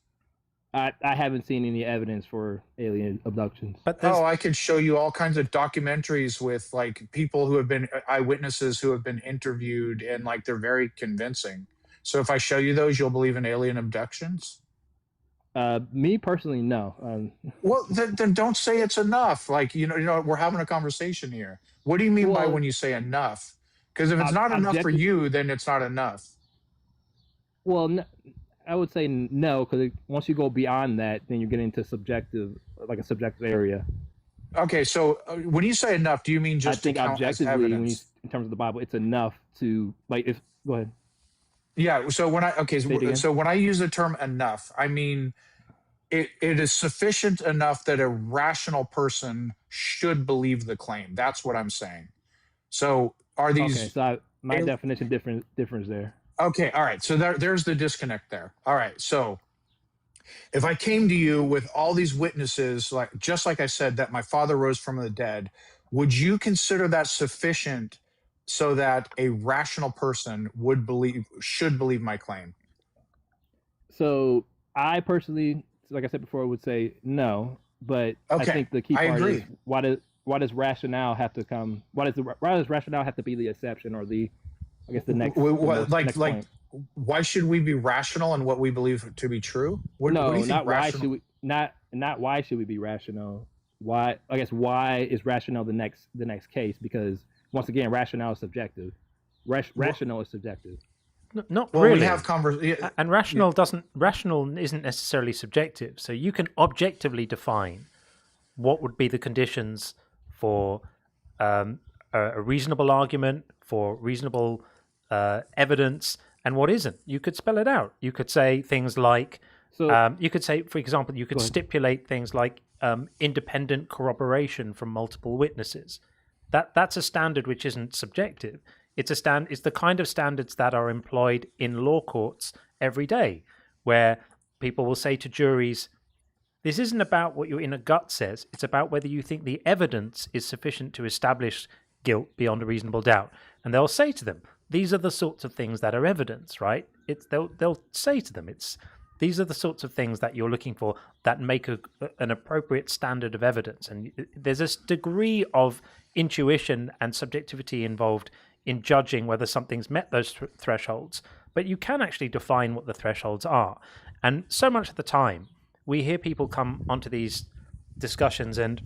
I haven't seen any evidence for alien abductions. But I could show you all kinds of documentaries with like people who have been eyewitnesses who have been interviewed, and like they're very convincing. So if I show you those, you'll believe in alien abductions? Me personally, no. Well, then don't say it's enough. Like we're having a conversation here. What do you mean by when you say enough? Because if it's not enough for you, then it's not enough. Well, no, I would say no, because once you go beyond that, then you're getting into a subjective area. Okay, so when you say enough, do you mean just to count as evidence? In terms of the Bible, it's enough to go ahead. Yeah. So when I use the term enough, I mean it is sufficient enough that a rational person should believe the claim. That's what I'm saying. So are these? Okay. So my definition difference there. Okay. All right. So there's the disconnect there. All right. So if I came to you with all these witnesses, just like I said, that my father rose from the dead, would you consider that sufficient so that a rational person should believe my claim? So I personally, like I said before, would say no, but I think the key part is why does rationale have to come? Why does rationale have to be the exception or the next? Next point? Why should we be rational in what we believe to be true? Not why should we not why should we be rational? Why is rational the next case? Because once again, rationale is subjective. Rational is subjective. Not really. We have and rational isn't necessarily subjective. So you can objectively define what would be the conditions for a reasonable argument, for reasonable evidence, and what isn't. You could spell it out. You could say things like, you could say, for example, you could stipulate things like independent corroboration from multiple witnesses. That's a standard which isn't subjective. It's the kind of standards that are employed in law courts every day, where people will say to juries, this isn't about what your inner gut says, it's about whether you think the evidence is sufficient to establish guilt beyond a reasonable doubt. And they'll say to them, these are the sorts of things that are evidence, right? They'll say to them, these are the sorts of things that you're looking for that make an appropriate standard of evidence. And there's a degree of intuition and subjectivity involved in judging whether something's met those thresholds, but you can actually define what the thresholds are. And so much of the time, we hear people come onto these discussions and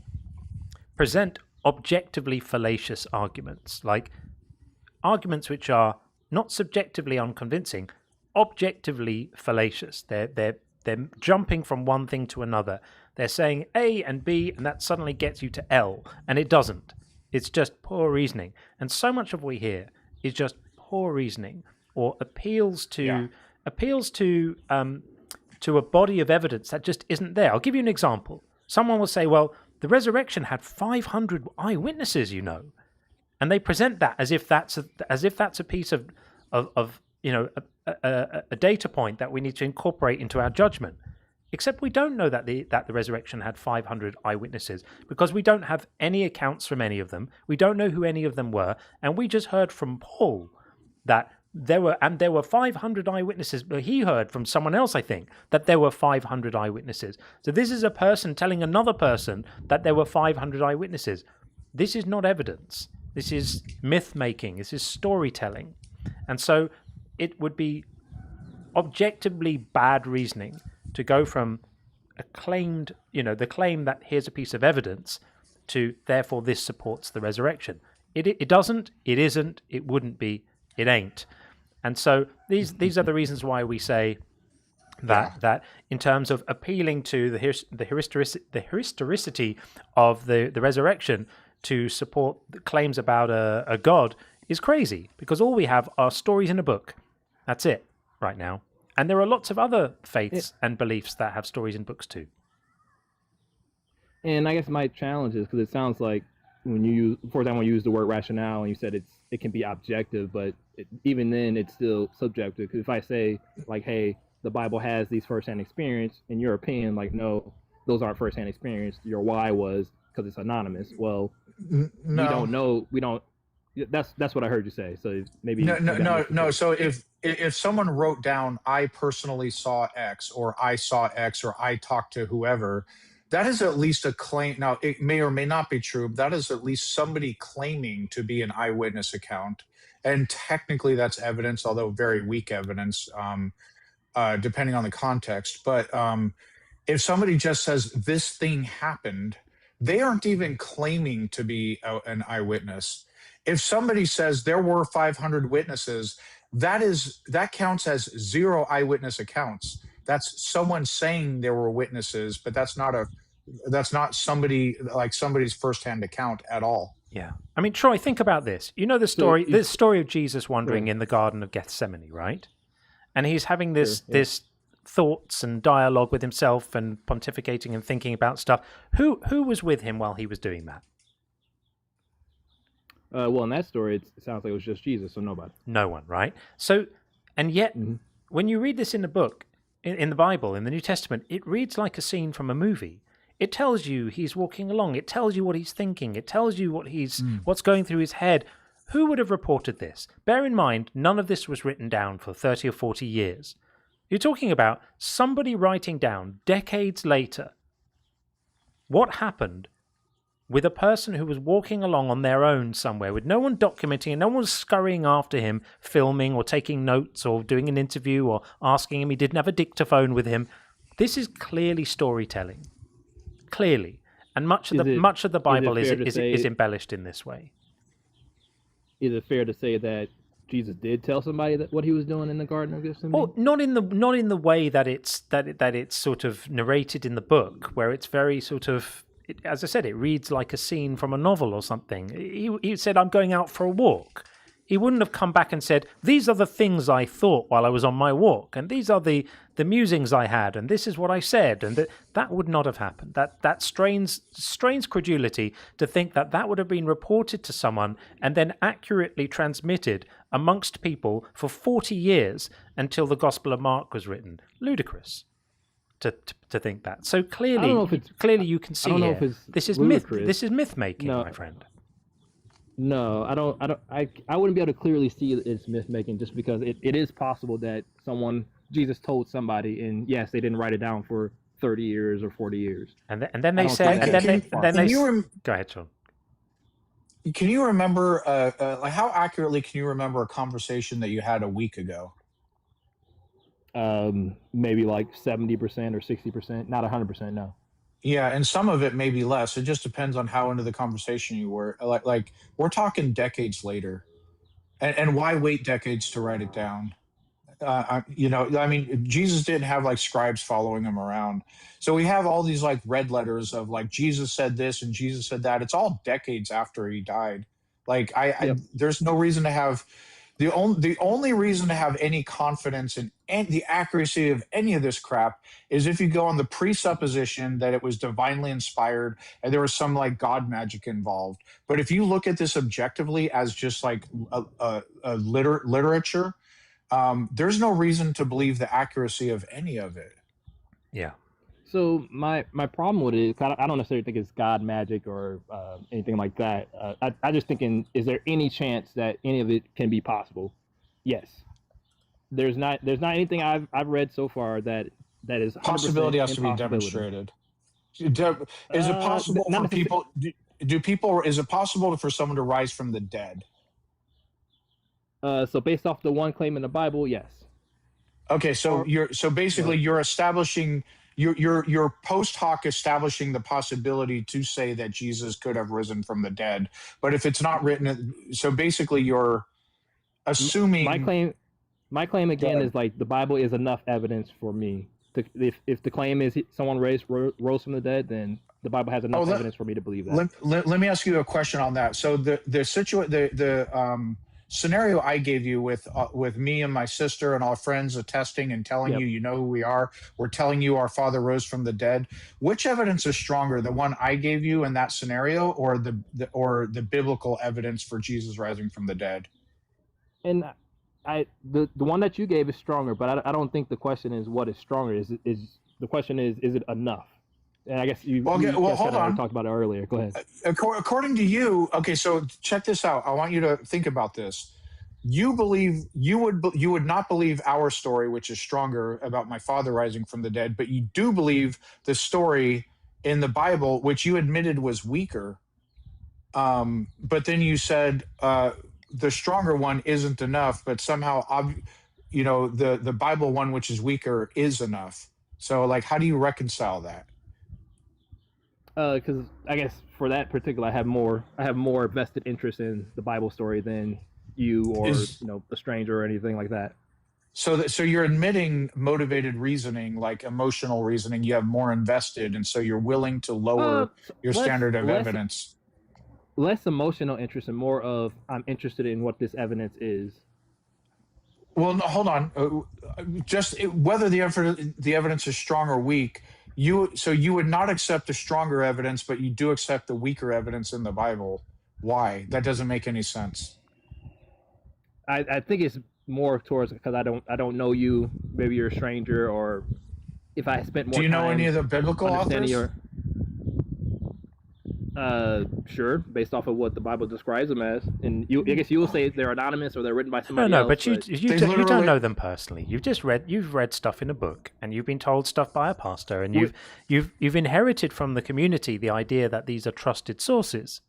present objectively fallacious arguments, like arguments which are not subjectively unconvincing, objectively fallacious. They're jumping from one thing to another. They're saying A and B, and that suddenly gets you to L, and it doesn't. It's just poor reasoning. And so much of what we hear is just poor reasoning or appeals to a body of evidence that just isn't there. I'll give you an example. Someone will say, well, the resurrection had 500 eyewitnesses, and they present that as if that's a piece of a data point that we need to incorporate into our judgment. Except we don't know that the resurrection had 500 eyewitnesses because we don't have any accounts from any of them. We don't know who any of them were, and we just heard from Paul that there were 500 eyewitnesses. But he heard from someone else, I think, that there were 500 eyewitnesses. So this is a person telling another person that there were 500 eyewitnesses. This is not evidence. This is myth making. This is storytelling, and so it would be objectively bad reasoning to go from the claim that here's a piece of evidence to therefore this supports the resurrection. It doesn't, it isn't, it wouldn't be, it ain't. And so these are the reasons why we say that in terms of appealing to the historicity of the resurrection to support the claims about a God is crazy, because all we have are stories in a book. That's it right now. And there are lots of other faiths and beliefs that have stories in books too. And I guess my challenge is because it sounds like when you use the word rationale and you said it can be objective, but even then it's still subjective. Because if I say like, hey, the Bible has these firsthand experience, in your opinion, like, no, those aren't firsthand experience. Your why was because it's anonymous. Well, no. We don't know. We don't. That's what I heard you say. So maybe no. So if someone wrote down, I personally saw X, or I saw X, or I talked to whoever, that is at least a claim. Now, it may or may not be true, but that is at least somebody claiming to be an eyewitness account. And technically that's evidence, although very weak evidence, depending on the context. But if somebody just says this thing happened, they aren't even claiming to be an eyewitness. If somebody says there were 500 witnesses, that counts as 0 eyewitness accounts. That's someone saying there were witnesses, but that's not a somebody's firsthand account at all. Yeah. I mean, Troy, think about this. You know the story of Jesus wandering in the Garden of Gethsemane, right? And he's having this thoughts and dialogue with himself and pontificating and thinking about stuff. Who was with him while he was doing that? Well, in that story, it sounds like it was just Jesus, so nobody. No one, right? So, and yet, when you read this in the book, in the Bible, in the New Testament, it reads like a scene from a movie. It tells you he's walking along. It tells you what he's thinking. It tells you what's going through his head. Who would have reported this? Bear in mind, none of this was written down for 30 or 40 years. You're talking about somebody writing down decades later what happened with a person who was walking along on their own somewhere with no one documenting and no one was scurrying after him, filming or taking notes or doing an interview or asking him. He didn't have a dictaphone with him. This is clearly storytelling. Clearly. And much of the Bible is embellished in this way. Is it fair to say that Jesus did tell somebody what he was doing in the Garden of Gethsemane? Well, not in the way that it's sort of narrated in the book, where it's very sort of, as I said, it reads like a scene from a novel or something. He said, "I'm going out for a walk." He wouldn't have come back and said, "These are the things I thought while I was on my walk, and these are the musings I had, and this is what I said," and that would not have happened. That strains credulity to think that would have been reported to someone and then accurately transmitted amongst people for 40 years until the Gospel of Mark was written. Ludicrous to think that. So clearly you can see here, this is myth making, my friend. No, I wouldn't be able to clearly see it's myth making, just because it is possible that Jesus told somebody, and yes, they didn't write it down for 30 years or 40 years. And then they said, go ahead, Sean. Can you remember, like, how accurately can you remember a conversation that you had a week ago? Maybe like 70% or 60%, not 100%, no. Yeah, and some of it may be less. It just depends on how into the conversation you were. Like we're talking decades later, and why wait decades to write it down? I mean, Jesus didn't have like scribes following him around, so we have all these like red letters of like Jesus said this and Jesus said that. It's all decades after he died. Like there's no reason to have the only reason to have any confidence in the accuracy of any of this crap is if you go on the presupposition that it was divinely inspired and there was some like God magic involved. But if you look at this objectively as just like a literature, there's no reason to believe the accuracy of any of it. Yeah. So my problem with it is I don't necessarily think it's God magic or anything like that. I just thinking, is there any chance that any of it can be possible? Yes. There's not anything I've read so far that is possibility has to be demonstrated. Is it possible for people? Is it possible for someone to rise from the dead? So based off the one claim in the Bible, yes. Okay, so you're establishing. You're post hoc establishing the possibility to say that Jesus could have risen from the dead, but if it's not written, so basically you're assuming. My claim again is like the Bible is enough evidence for me. If the claim is someone rose from the dead, then the Bible has enough evidence for me to believe that. Let me ask you a question on that. So the scenario I gave you with me and my sister and our friends attesting and telling you know who we are, we're telling you our Father rose from the dead. Which evidence is stronger, the one I gave you in that scenario, or the biblical evidence for Jesus rising from the dead? And the one that you gave is stronger, but I don't think the question is what is stronger. Is the question is it enough? And I guess you hold on. Talked about it earlier. Go ahead. According to you, okay. So check this out. I want you to think about this. You would not believe our story, which is stronger, about my Father rising from the dead, but you do believe the story in the Bible, which you admitted was weaker. But then you said the stronger one isn't enough, but somehow, the Bible one, which is weaker, is enough. So, like, how do you reconcile that? Because I guess for that particular, I have more vested interest in the Bible story than you or a stranger or anything like that. So you're admitting motivated reasoning, like emotional reasoning. You have more invested, and so you're willing to lower your standard of evidence. Less emotional interest and more of I'm interested in what this evidence is. Well, no, hold on. Whether the evidence is strong or weak, you would not accept the stronger evidence, but you do accept the weaker evidence in the Bible. Why? That doesn't make any sense. I think it's more towards because I don't know you. Maybe you're a stranger, or if I spent more. Do you know any of the biblical authors? Sure, based off of what the Bible describes them as, and I guess you will say they're anonymous or they're written by somebody No, else. but you don't know them personally. You've read stuff in a book, and you've been told stuff by a pastor, and you've inherited from the community the idea that these are trusted sources,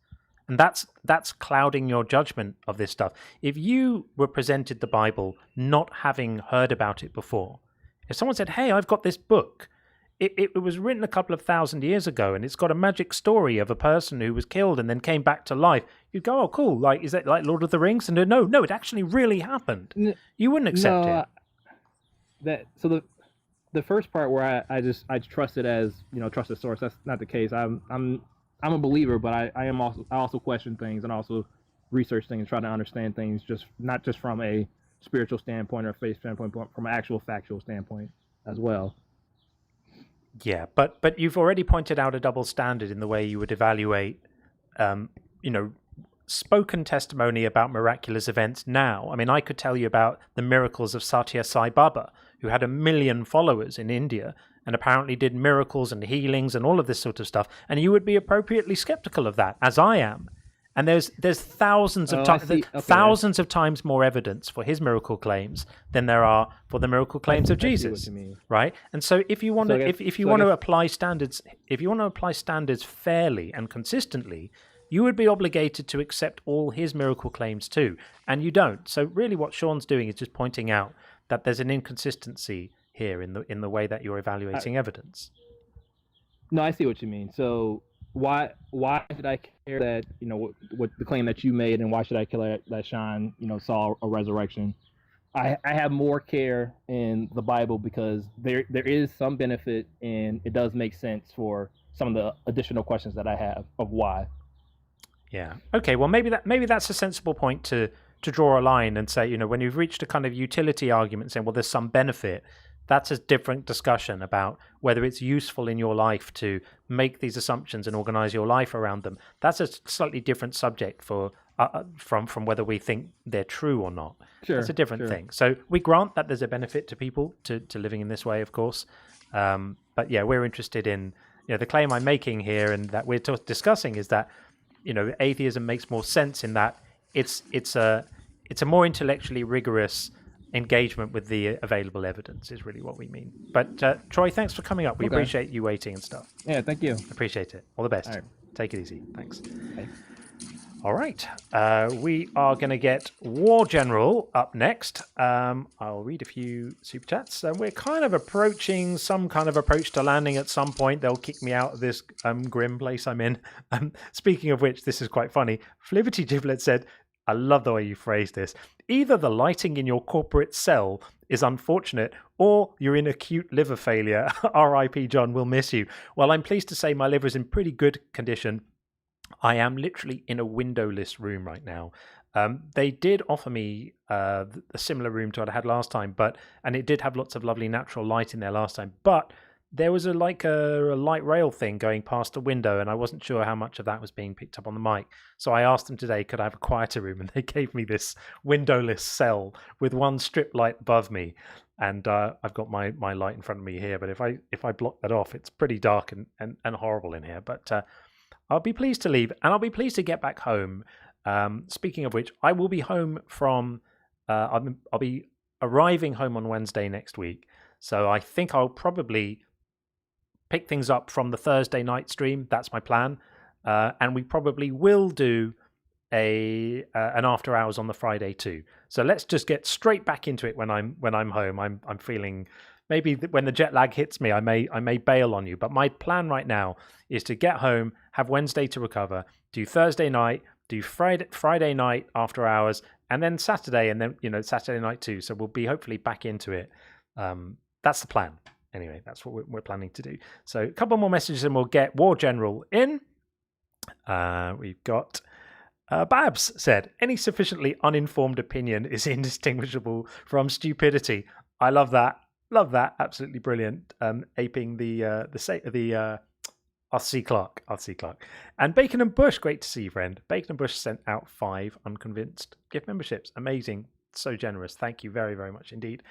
and that's clouding your judgment of this stuff. If you were presented the Bible not having heard about it before, if someone said, "Hey, I've got this book." It was written a couple of thousand years ago, and it's got a magic story of a person who was killed and then came back to life. You'd go, "Oh, cool! Like, is that like Lord of the Rings?" And no, it actually really happened. You wouldn't accept it. The first part where I trust it as trusted source. That's not the case. I'm a believer, but I also question things and also research things and try to understand things not just from a spiritual standpoint or faith standpoint, but from an actual factual standpoint as well. Yeah, but you've already pointed out a double standard in the way you would evaluate, spoken testimony about miraculous events now. I mean, I could tell you about the miracles of Satya Sai Baba, who had 1 million followers in India and apparently did miracles and healings and all of this sort of stuff, and you would be appropriately skeptical of that, as I am. And there's thousands of thousands of times more evidence for his miracle claims than there are for the miracle claims of Jesus, right? And so if you want to apply standards fairly and consistently, you would be obligated to accept all his miracle claims too, and you don't. So really, what Sean's doing is just pointing out that there's an inconsistency here in the way that you're evaluating evidence. No, I see what you mean. So why should I care that what the claim that you made, and why should I care that Sean saw a resurrection? I have more care in the Bible because there is some benefit, and it does make sense for some of the additional questions that I have of why. Yeah. Okay. Well, maybe that's a sensible point to draw a line and say, when you've reached a kind of utility argument, saying, well, there's some benefit. That's a different discussion about whether it's useful in your life to make these assumptions and organize your life around them. That's a slightly different subject from whether we think they're true or not. Sure, that's a different thing. So we grant that there's a benefit to people to living in this way, of course. But yeah, we're interested in the claim I'm making here and that we're discussing is that atheism makes more sense in that it's a more intellectually rigorous engagement with the available evidence is really what we mean. But Troy, thanks for coming up. We appreciate you waiting and stuff. Yeah, thank you. Appreciate it. All the best. All right. Take it easy. Thanks. Okay. All right. We are going to get War General up next. I'll read a few super chats. We're kind of approaching some kind of approach to landing at some point. They'll kick me out of this grim place I'm in. Speaking of which, this is quite funny. Fliberty Giblet said, I love the way you phrased this. Either the lighting in your corporate cell is unfortunate or you're in acute liver failure. R.I.P. John, we'll miss you. Well, I'm pleased to say my liver is in pretty good condition. I am literally in a windowless room right now. They did offer me a similar room to what I had last time, and it did have lots of lovely natural light in there last time, but there was a light rail thing going past a window, and I wasn't sure how much of that was being picked up on the mic. So I asked them today, could I have a quieter room? And they gave me this windowless cell with one strip light above me. And I've got my light in front of me here. But if I block that off, it's pretty dark and horrible in here. But I'll be pleased to leave, and I'll be pleased to get back home. Speaking of which, I will be home from... I'll be arriving home on Wednesday next week. So I think I'll probably pick things up from the Thursday night stream. That's my plan, and we probably will do an after hours on the Friday too. So let's just get straight back into it when I'm home. I'm feeling maybe when the jet lag hits me, I may bail on you. But my plan right now is to get home, have Wednesday to recover, do Thursday night, do Friday night after hours, and then Saturday, and then Saturday night too. So we'll be hopefully back into it. That's the plan. Anyway, that's what we're planning to do. So a couple more messages, and we'll get War General in. We've got Babs said, any sufficiently uninformed opinion is indistinguishable from stupidity. I love that. Love that. Absolutely brilliant. Aping the Arthur Clarke. And Bacon and Bush, great to see you, friend. Bacon and Bush sent out 5 Unconvinced gift memberships. Amazing. So generous. Thank you very, very much indeed.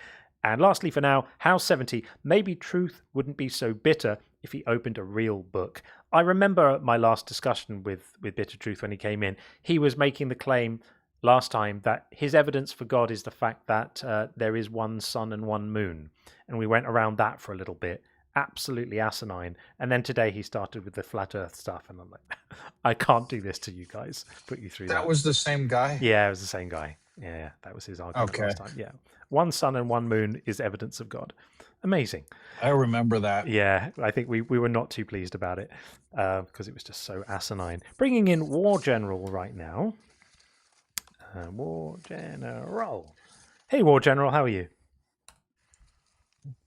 And lastly for now, House70, maybe truth wouldn't be so bitter if he opened a real book. I remember my last discussion with Bitter Truth when he came in. He was making the claim last time that his evidence for God is the fact that there is one sun and one moon. And we went around that for a little bit. Absolutely asinine. And then today he started with the flat earth stuff. And I'm like, I can't do this to you guys. Put you through that. That was the same guy? Yeah, it was the same guy. Yeah, that was his argument last time. Yeah. One sun and one moon is evidence of God. Amazing. I remember that. Yeah, I think we were not too pleased about it because it was just so asinine. Bringing in War General right now. War General. Hey, War General, how are you?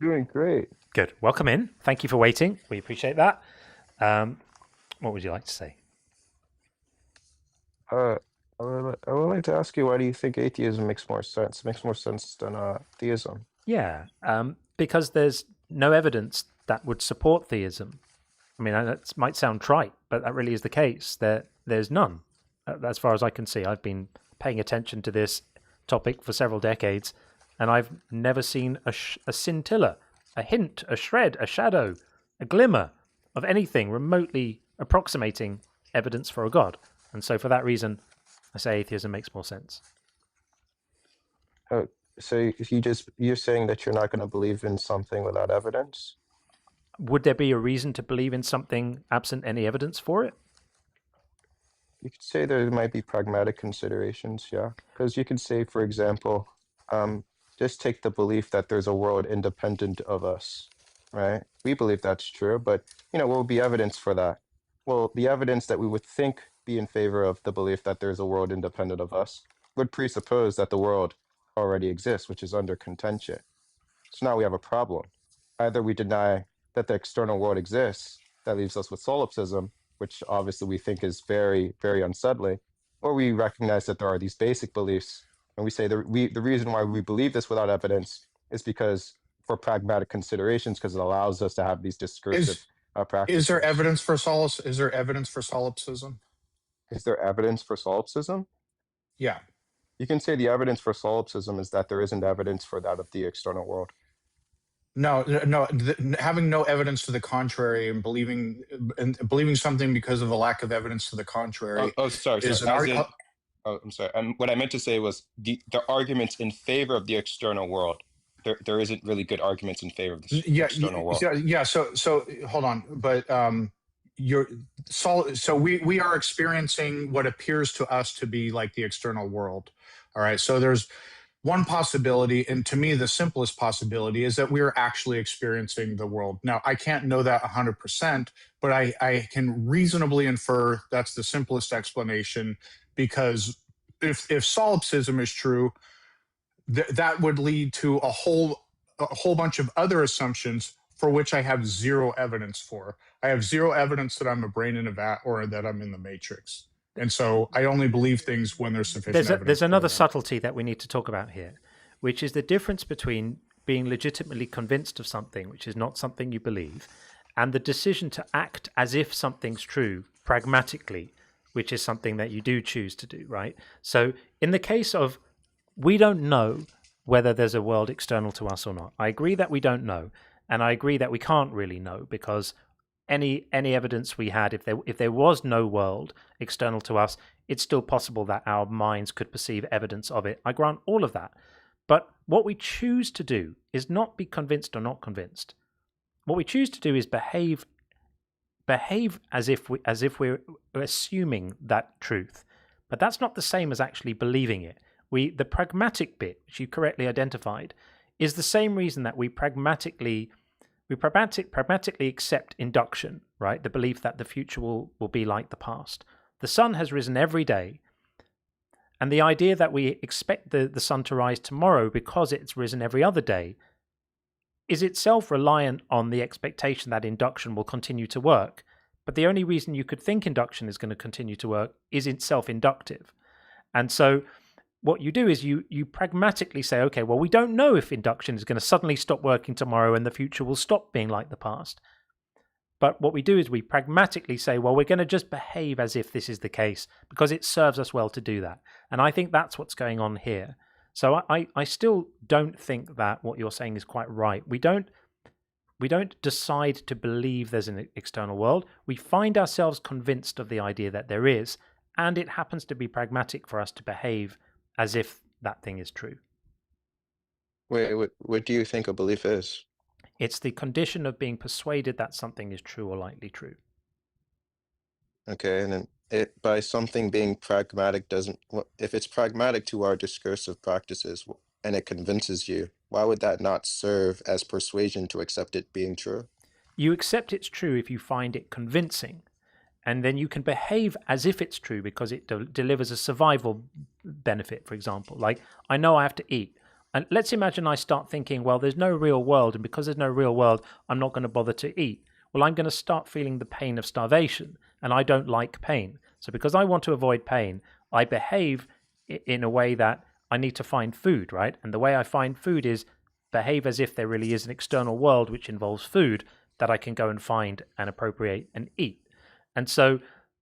Doing great. Good. Welcome in. Thank you for waiting. We appreciate that. What would you like to say? I would like to ask you, why do you think atheism makes more sense? Makes more sense than theism? Yeah, because there's no evidence that would support theism. I mean, that might sound trite, but that really is the case. There's none, as far as I can see. I've been paying attention to this topic for several decades, and I've never seen a scintilla, a hint, a shred, a shadow, a glimmer of anything remotely approximating evidence for a God. And so for that reason, I say atheism makes more sense. So you're saying that you're not going to believe in something without evidence? Would there be a reason to believe in something absent any evidence for it? You could say there might be pragmatic considerations, yeah. Because you could say, for example, just take the belief that there's a world independent of us, right? We believe that's true, but what will be evidence for that? Well, the evidence that we would think be in favor of the belief that there's a world independent of us would presuppose that the world already exists, which is under contention. So now we have a problem. Either we deny that the external world exists, that leaves us with solipsism, which obviously we think is very, very unsettling, or we recognize that there are these basic beliefs, and we say the reason why we believe this without evidence is because for pragmatic considerations, because it allows us to have these discursive practices. Is there evidence for solipsism? Is there evidence for solipsism? Is there evidence for solipsism? Yeah. You can say the evidence for solipsism is that there isn't evidence for that of the external world. No. Having no evidence to the contrary and believing something because of a lack of evidence to the contrary. Sorry. I'm sorry. What I meant to say was the arguments in favor of the external world. There isn't really good arguments in favor of the external world. Yeah. So hold on, but we are experiencing what appears to us to be like the external world. All right. So there's one possibility, and to me, the simplest possibility is that we are actually experiencing the world. Now, I can't know that 100%, but I can reasonably infer that's the simplest explanation, because if solipsism is true, that would lead to a whole bunch of other assumptions for which I have zero evidence for. I have zero evidence that I'm a brain in a vat or that I'm in the Matrix. And so I only believe things when there's sufficient evidence. There's another subtlety that we need to talk about here, which is the difference between being legitimately convinced of something, which is not something you believe, and the decision to act as if something's true pragmatically, which is something that you do choose to do, right? So in the case of we don't know whether there's a world external to us or not. I agree that we don't know, and I agree that we can't really know, because any evidence we had, if there was no world external to us, it's still possible that our minds could perceive evidence of it. I grant all of that. But what we choose to do is not be convinced or not convinced. What we choose to do is behave as if we're assuming that truth. But that's not the same as actually believing it. The pragmatic bit, which you correctly identified, is the same reason that we pragmatically accept induction, right? The belief that the future will be like the past. the sun has risen every day, and the idea that we expect the sun to rise tomorrow because it's risen every other day is itself reliant on the expectation that induction will continue to work. But the only reason you could think induction is going to continue to work is itself inductive. And so what you do is you pragmatically say, okay, well, we don't know if induction is going to suddenly stop working tomorrow and the future will stop being like the past. But what we do is we pragmatically say, well, we're going to just behave as if this is the case because it serves us well to do that. And I think that's what's going on here. So I still don't think that what you're saying is quite right. We don't decide to believe there's an external world. We find ourselves convinced of the idea that there is, and it happens to be pragmatic for us to behave as if that thing is true. Wait, what do you think a belief is? It's the condition of being persuaded that something is true or likely true. Okay, and then by something being pragmatic doesn't, if it's pragmatic to our discursive practices and it convinces you, why would that not serve as persuasion to accept it being true? You accept it's true if you find it convincing, and then you can behave as if it's true because it delivers a survival benefit, for example. Like, I know I have to eat. And let's imagine I start thinking, well, there's no real world, and because there's no real world, I'm not going to bother to eat. Well, I'm going to start feeling the pain of starvation, and I don't like pain. So because I want to avoid pain, I behave in a way that I need to find food, right? And the way I find food is behave as if there really is an external world which involves food that I can go and find and appropriate and eat. And so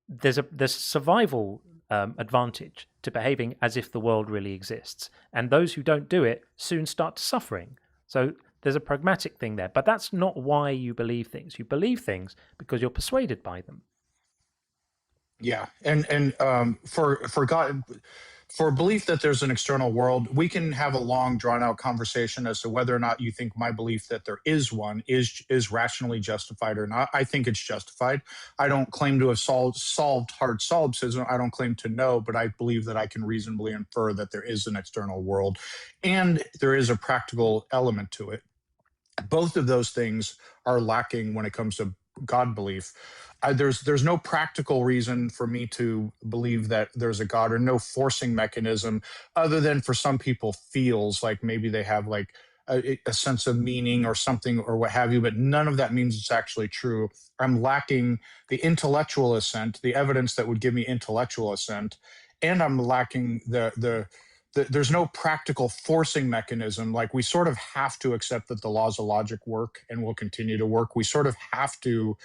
there's a survival advantage to behaving as if the world really exists. And those who don't do it soon start suffering. So there's a pragmatic thing there. But that's not why you believe things. You believe things because you're persuaded by them. Yeah, and for God, for belief that there's an external world, we can have a long, drawn-out conversation as to whether or not you think my belief that there is one is rationally justified or not. I think it's justified. I don't claim to have solved hard solipsism. I don't claim to know, but I believe that I can reasonably infer that there is an external world, and there is a practical element to it. Both of those things are lacking when it comes to God belief. There's no practical reason for me to believe that there's a God, or no forcing mechanism, other than for some people feels like maybe they have like a sense of meaning or something or what have you, but none of that means it's actually true. I'm lacking the intellectual assent, the evidence that would give me intellectual assent, and I'm lacking there's no practical forcing mechanism. Like, we sort of have to accept that the laws of logic work and will continue to work. We sort of have to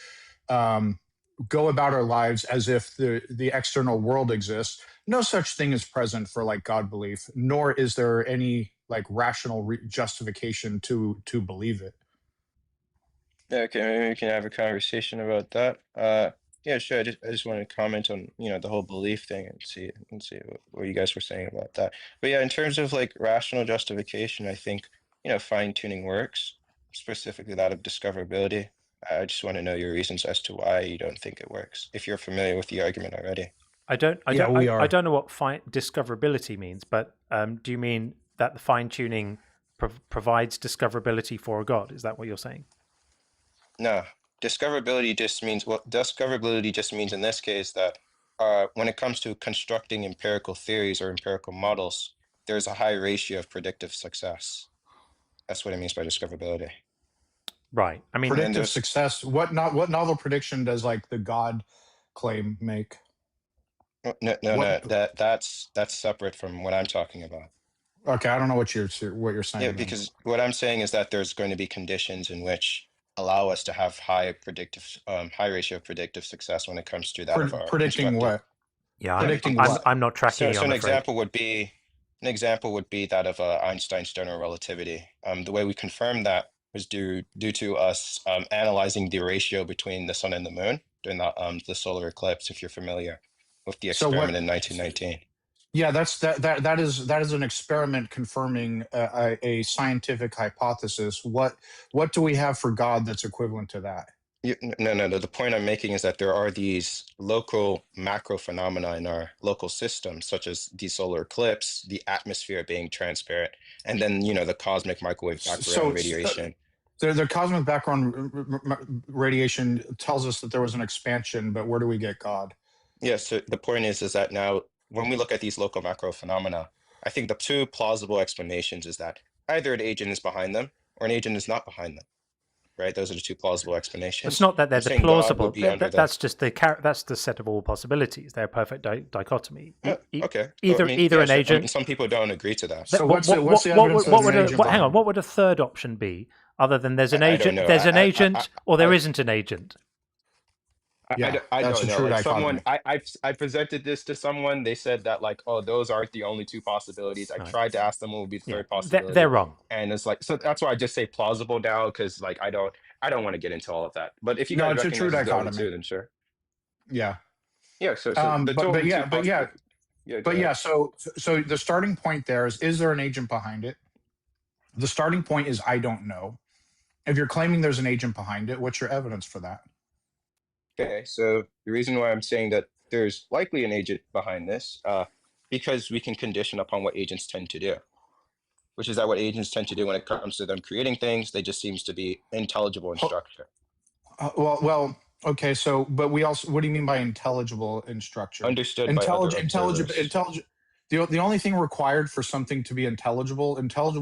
go about our lives as if the external world exists. No such thing is present for like God belief, nor is there any like rational justification to believe it. Yeah, okay, maybe we can have a conversation about that. Yeah, sure. I just want to comment on the whole belief thing and see what you guys were saying about that. But yeah, in terms of like rational justification, I think fine-tuning works, specifically that of discoverability. I just want to know your reasons as to why you don't think it works, if you're familiar with the argument already. I don't know what discoverability means, but do you mean that the fine-tuning provides discoverability for a God? Is that what you're saying? No, discoverability just means in this case that when it comes to constructing empirical theories or empirical models, there's a high ratio of predictive success. That's what it means by discoverability. Right. I mean, predictive success. What novel prediction does like the God claim make? No. That's separate from what I'm talking about. Okay, I don't know what you're saying. Yeah, because what I'm saying is that there's going to be conditions in which allow us to have high ratio of predictive success when it comes to that. Predicting what? Yeah, I'm not tracking. So an example would be that of Einstein's general relativity. The way we confirmed that was due to us analyzing the ratio between the sun and the moon during the solar eclipse, if you're familiar with the experiment in 1919. Yeah, that is an experiment confirming a scientific hypothesis. What do we have for God that's equivalent to that? No. The point I'm making is that there are these local macro phenomena in our local system, such as the solar eclipse, the atmosphere being transparent, and then the cosmic microwave background radiation. The cosmic background radiation tells us that there was an expansion, but where do we get God? Yeah, so the point is that now when we look at these local macro phenomena, I think the two plausible explanations is that either an agent is behind them or an agent is not behind them, right? Those are the two plausible explanations. It's not that they're I'm the saying God plausible. would be under That's just that's the set of all possibilities. They're a perfect dichotomy. Okay. Either Well, either an I agent. mean, some people don't agree to that. So what's the evidence that there's an agent hang on? behind What would a third option be other than there's an I don't agent? know. There's an agent, or there isn't an agent. I that's don't a know. true Like dichotomy. I presented this to someone. They said that like, oh, those aren't the only two possibilities. I tried to ask them what would be the third possibility. They're wrong. And it's like, so that's why I just say plausible now, because like I don't want to get into all of that. But if you No, guys it's a true recognize the other dichotomy. two, then sure. Yeah. Yeah. So so the starting point there is there an agent behind it? The starting point is I don't know. If you're claiming there's an agent behind it, what's your evidence for that? Okay, so the reason why I'm saying that there's likely an agent behind this, because we can condition upon what agents tend to do, which is that what agents tend to do when it comes to them creating things, they just seems to be intelligible in structure. Well, okay. So, but we also, what do you mean by intelligible in structure? Understood by other observers. Intelligible. The only thing required for something to be intelligible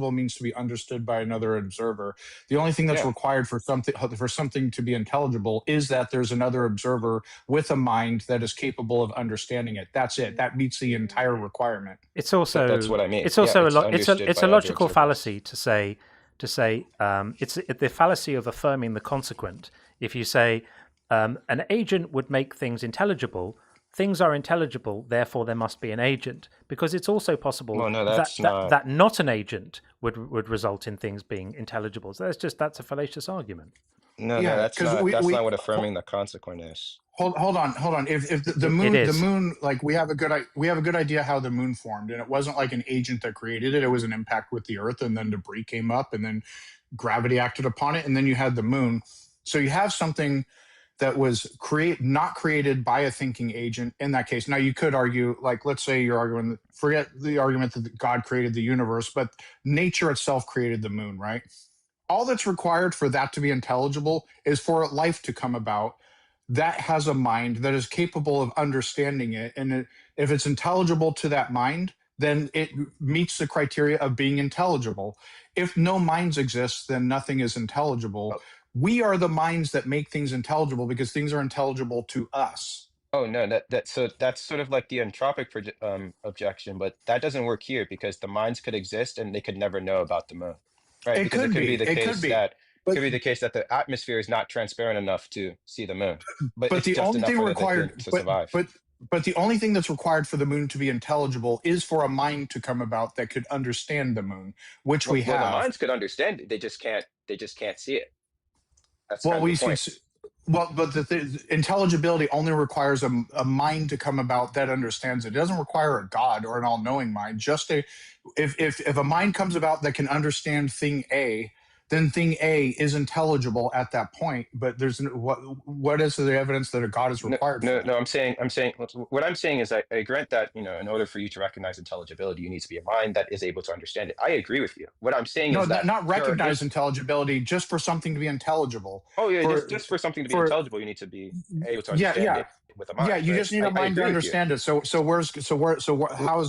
means to be understood by another observer. The only thing that's required for something to be intelligible is that there's another observer with a mind that is capable of understanding it. That's it. That meets the entire requirement. It's also that's what I mean. It's also it's a logical observers. fallacy to say it's the fallacy of affirming the consequent. If you say an agent would make things intelligible. Things are intelligible, therefore there must be an agent. Because it's also possible that not an agent would result in things being intelligible. So that's a fallacious argument. No, that's not what affirming the consequent is. Hold on. If the moon, like we have a good idea how the moon formed, and it wasn't like an agent that created it. It was an impact with the Earth, and then debris came up, and then gravity acted upon it, and then you had the moon. So you have something that was not created by a thinking agent in that case. Now you could argue, like, let's say you're arguing, forget the argument that God created the universe, but nature itself created the moon, right? All that's required for that to be intelligible is for life to come about that has a mind that is capable of understanding it. And if it's intelligible to that mind, then it meets the criteria of being intelligible. If no minds exist, then nothing is intelligible. We are the minds that make things intelligible because things are intelligible to us. Oh no, that's sort of like the entropic objection, but that doesn't work here because the minds could exist and they could never know about the moon, right? Because it could be the case that the atmosphere is not transparent enough to see the moon, but it's the only thing required to survive. But the only thing that's required for the moon to be intelligible is for a mind to come about that could understand the moon, which we have. The minds could understand it; they just can't see it. That's but the intelligibility only requires a mind to come about that understands it. It doesn't require a God or an all-knowing mind. Just if a mind comes about that can understand thing A, then thing A is intelligible at that point. But there's what is the evidence that a God is required? No. I'm saying what I'm saying is I grant that in order for you to recognize intelligibility, you need to be a mind that is able to understand it. I agree with you. What I'm saying is that not recognize intelligibility, just for something to be intelligible. Oh yeah, just for something to be intelligible, you need to be able to understand it with a mind. Yeah, you just need a mind to understand it. So how is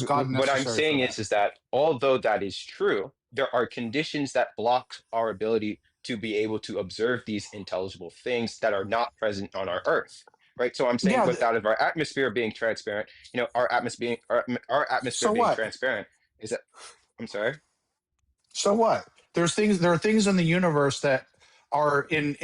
God necessary? What I'm saying is that although that is true, there are conditions that block our ability to be able to observe these intelligible things that are not present on our Earth, right? So I'm saying without our atmosphere being transparent, our atmosphere being transparent is that. I'm sorry. So what? There are things in the universe that are in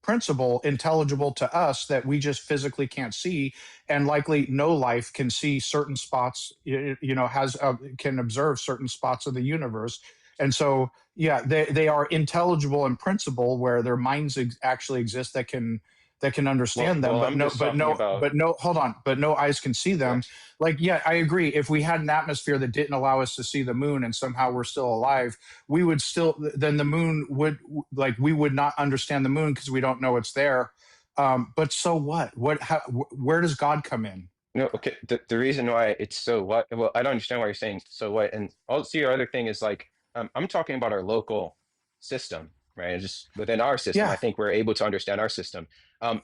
principle intelligible to us that we just physically can't see, and likely no life can see certain spots, can observe certain spots of the universe. And so they are intelligible in principle, where their minds actually exist that can understand them, but no eyes can see them. I agree. If we had an atmosphere that didn't allow us to see the moon and somehow we're still alive, then the moon we would not understand the moon because we don't know it's there. But so what? Where does God come in? No, okay. The reason why it's so what? Well, I don't understand why you're saying so what. And also, your other thing is I'm talking about our local system. right? And just within our system, I think we're able to understand our system.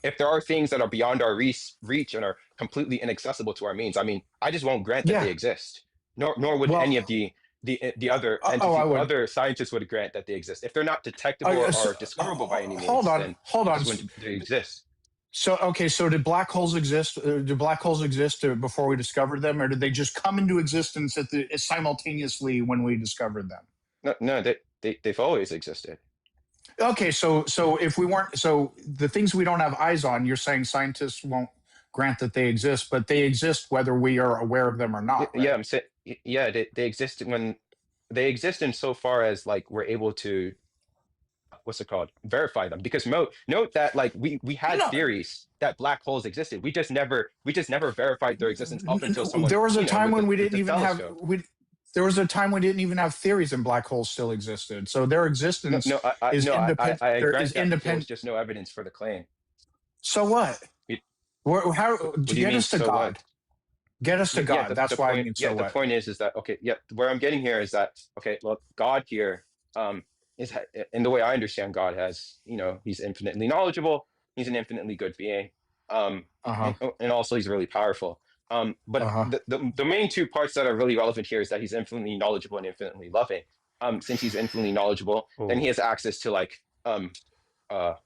If there are things that are beyond our reach and are completely inaccessible to our means, I mean, I just won't grant that they exist. Nor would any of the other other scientists would grant that they exist. If they're not detectable or discoverable by any means, then just wouldn't they exist. So did black holes exist? Do black holes exist before we discovered them, or did they just come into existence simultaneously when we discovered them? No, they've always existed. Okay, so if we weren't, so the things we don't have eyes on, you're saying scientists won't grant that they exist, but they exist whether we are aware of them or not. Right? Yeah, I'm saying, they exist when they exist insofar as like we're able to, what's it called, verify them. Because note that like we had theories that black holes existed. We just never verified their existence up until someone. There was a time when we didn't even have There was a time we didn't even have theories and black holes still existed. So their existence is independent. I agree that independent. There's just no evidence for the claim. So what? How do you get us to God? Get us to God. That's why I mean. So the point is that where I'm getting here is that well, God here is, in the way I understand God, has he's infinitely knowledgeable. He's an infinitely good being, and also he's really powerful. But the main two parts that are really relevant here is that he's infinitely knowledgeable and infinitely loving. Since he's infinitely knowledgeable, then he has access to like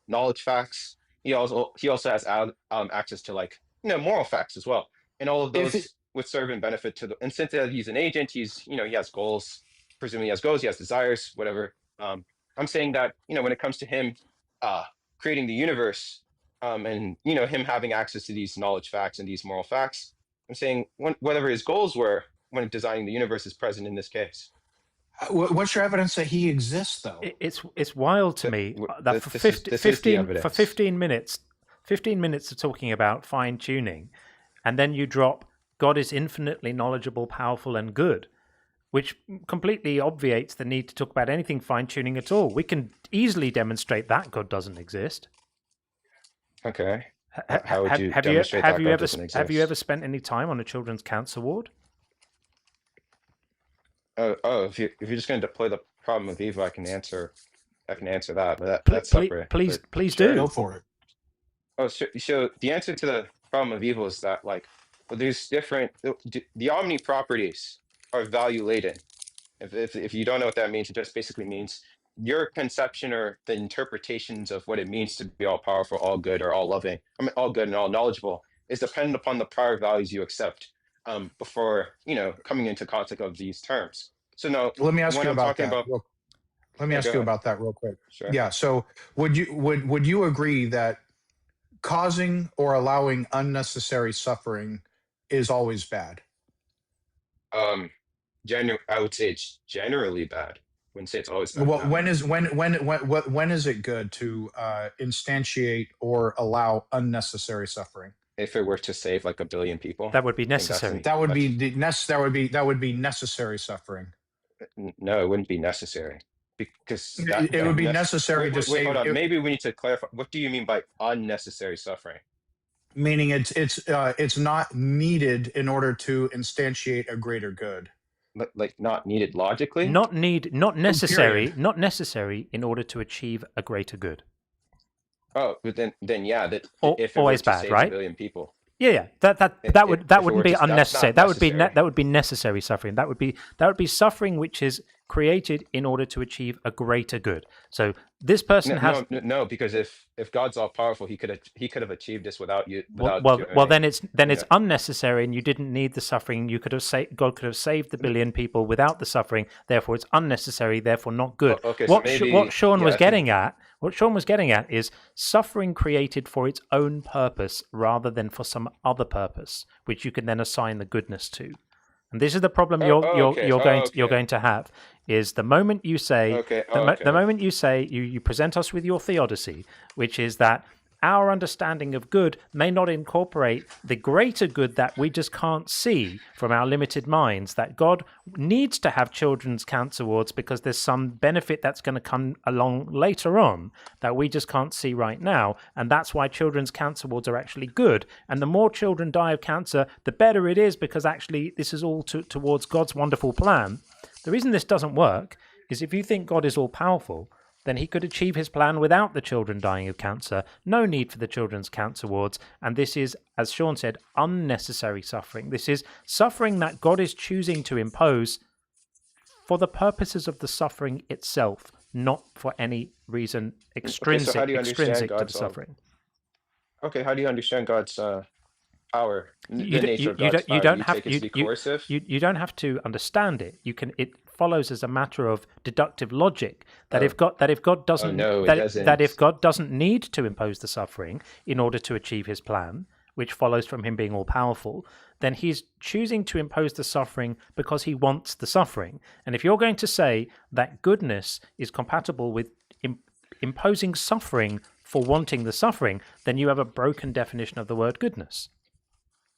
knowledge facts. He also has access to like moral facts as well, and all of those would serve and benefit to the. And since he's an agent, he has goals. Presumably, he has goals. He has desires. Whatever. I'm saying that when it comes to him creating the universe, and him having access to these knowledge facts and these moral facts. I'm saying whatever his goals were when designing the universe is present in this case. What's your evidence that he exists, though? It's wild to me that for 15 minutes of talking about fine tuning, and then you drop God is infinitely knowledgeable, powerful, and good, which completely obviates the need to talk about anything fine tuning at all. We can easily demonstrate that God doesn't exist. Okay. How would you demonstrate that God doesn't exist? Have you ever spent any time on a children's cancer ward? If you're just going to deploy the problem of evil, I can answer that. But that's separate. Please do. Go for it. Oh, so the answer to the problem of evil is that there's different. The omni properties are value laden. If you don't know what that means, it just basically means your conception or the interpretations of what it means to be all powerful, all good, or all loving, all good and all knowledgeable, is dependent upon the prior values you accept before coming into contact of these terms. So now, let me ask you about that. Let me ask you about that real quick. Sure. Yeah. So would you agree that causing or allowing unnecessary suffering is always bad? I would say it's generally bad. Wouldn't say it's always bad. Well, when is it good to instantiate or allow unnecessary suffering? If it were to save like 1 billion people, that would be necessary. That would be necessary suffering. No, it wouldn't be necessary because it would be necessary to save. Hold on. Maybe we need to clarify. What do you mean by unnecessary suffering? Meaning it's not needed in order to instantiate a greater good. Like not needed logically? Not necessary in order to achieve a greater good. Oh, but then yeah, that if always it were to bad, save right? 1 billion people. Yeah. That wouldn't be unnecessary. That would be necessary suffering. That would be suffering which is created in order to achieve a greater good. So this person has no, because if God's all powerful, he could have achieved this without you. Then it's unnecessary, and you didn't need the suffering. You could have God could have saved the 1 billion people without the suffering. Therefore, it's unnecessary. Therefore, not good. Okay, what Sean was getting at is suffering created for its own purpose rather than for some other purpose, which you can then assign the goodness to. And this is the problem you're going to have is the moment you say the moment you say you present us with your theodicy, which is that our understanding of good may not incorporate the greater good that we just can't see from our limited minds, that God needs to have children's cancer wards because there's some benefit that's going to come along later on that we just can't see right now, and that's why children's cancer wards are actually good, and the more children die of cancer, the better it is, because actually this is all towards God's wonderful plan. The reason this doesn't work is if you think God is all-powerful, then he could achieve his plan without the children dying of cancer. No need for the children's cancer wards. And this is, as Sean said, unnecessary suffering. This is suffering that God is choosing to impose for the purposes of the suffering itself, not for any reason extrinsic to the suffering. Okay, how do you understand God's power? You don't have to understand it. It follows as a matter of deductive logic that if God doesn't if God doesn't need to impose the suffering in order to achieve his plan, which follows from him being all powerful, then he's choosing to impose the suffering because he wants the suffering. And if you're going to say that goodness is compatible with imposing suffering for wanting the suffering, then you have a broken definition of the word goodness.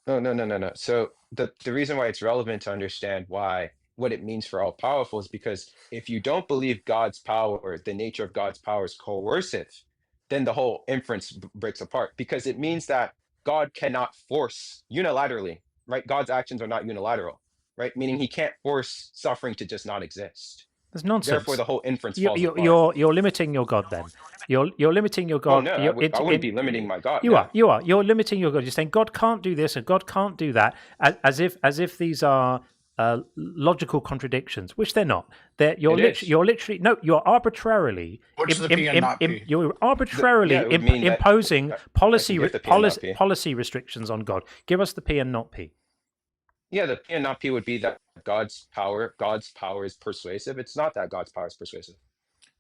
No. So the reason why it's relevant to understand what it means for all powerful is because if you don't believe God's power, the nature of God's power is coercive, then the whole inference breaks apart, because it means that God cannot force unilaterally, right? God's actions are not unilateral, right? Meaning he can't force suffering to just not exist. That's nonsense. Therefore, the whole inference falls apart. You're limiting your God then. You're limiting your God. Oh, no, I wouldn't be limiting my God. You are. You're limiting your God. You're saying God can't do this and God can't do that, as if these are logical contradictions, which they're not. You're arbitrarily imposing policy restrictions on God. Give us the P and not P. Yeah, the P and not P would be that God's power is persuasive. It's not that God's power is persuasive.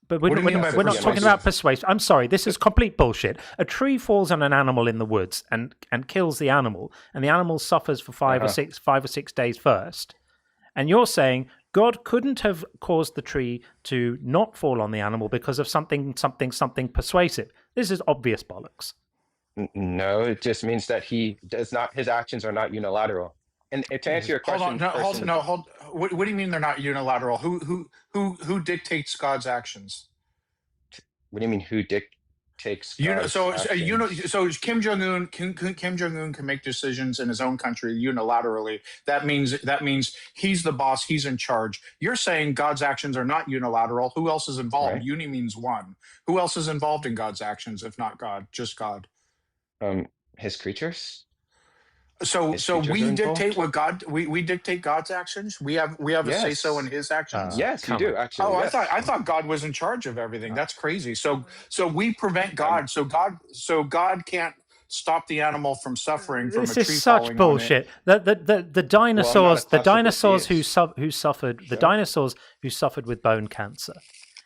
But we're not talking about persuasion. I'm sorry, this is complete bullshit. A tree falls on an animal in the woods and kills the animal, and the animal suffers for 5 or 6 days first. And you're saying God couldn't have caused the tree to not fall on the animal because of something persuasive. This is obvious bollocks. No, it just means that his actions are not unilateral. And to answer your question, What do you mean they're not unilateral? Who dictates God's actions? What do you mean who dictates God's actions? So Kim Jong-un can make decisions in his own country unilaterally. That means he's the boss, he's in charge. You're saying God's actions are not unilateral. Who else is involved? Right. Uni means one. Who else is involved in God's actions if not God? Just God. His creatures. So we dictate what God we dictate God's actions. We have a say so in his actions. Yes, you do actually. Oh, yes. I thought God was in charge of everything. That's crazy. So we prevent God. So God can't stop the animal from suffering from a tree falling on it. This is such bullshit. The dinosaurs who suffered with bone cancer.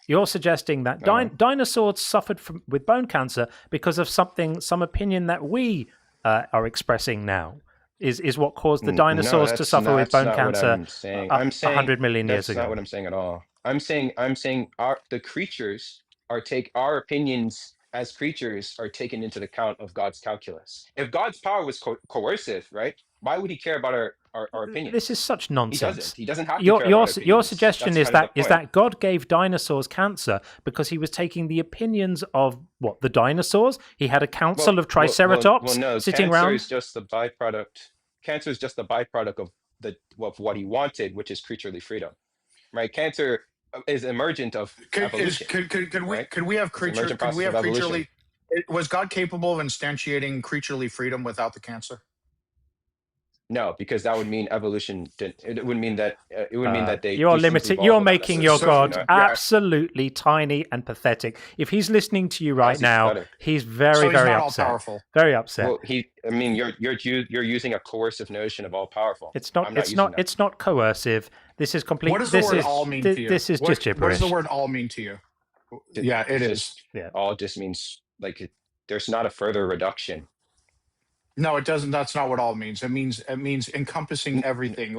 You're suggesting that dinosaurs suffered with bone cancer because of some opinion that we are expressing now is what caused the dinosaurs to suffer with bone cancer 100 million years ago. That's not what I'm saying at all. I'm saying the creatures our opinions as creatures are taken into the account of God's calculus. If God's power was coercive, right? Why would he care about our opinions? This is such nonsense. He doesn't have to care about our opinions. Your suggestion is that God gave dinosaurs cancer because he was taking the opinions of the dinosaurs? He had a council of triceratops sitting around? Cancer is just the byproduct. Cancer is just the byproduct of what he wanted, which is creaturely freedom. Right? Cancer is emergent of evolution. Could we have creaturely? Was God capable of instantiating creaturely freedom without the cancer? No, because that would mean evolution. It would mean that they. You're limited. You're making your God absolutely tiny and pathetic. If he's listening to you right now, he's very upset. Very upset. Well, you're using a coercive notion of all powerful. It's not. It's not coercive. This is complete. What does the word all mean to you? This is just gibberish. What does the word all mean to you? Yeah, it is. Yeah. All just means there's not a further reduction. No, it doesn't. That's not what all means. It means encompassing everything.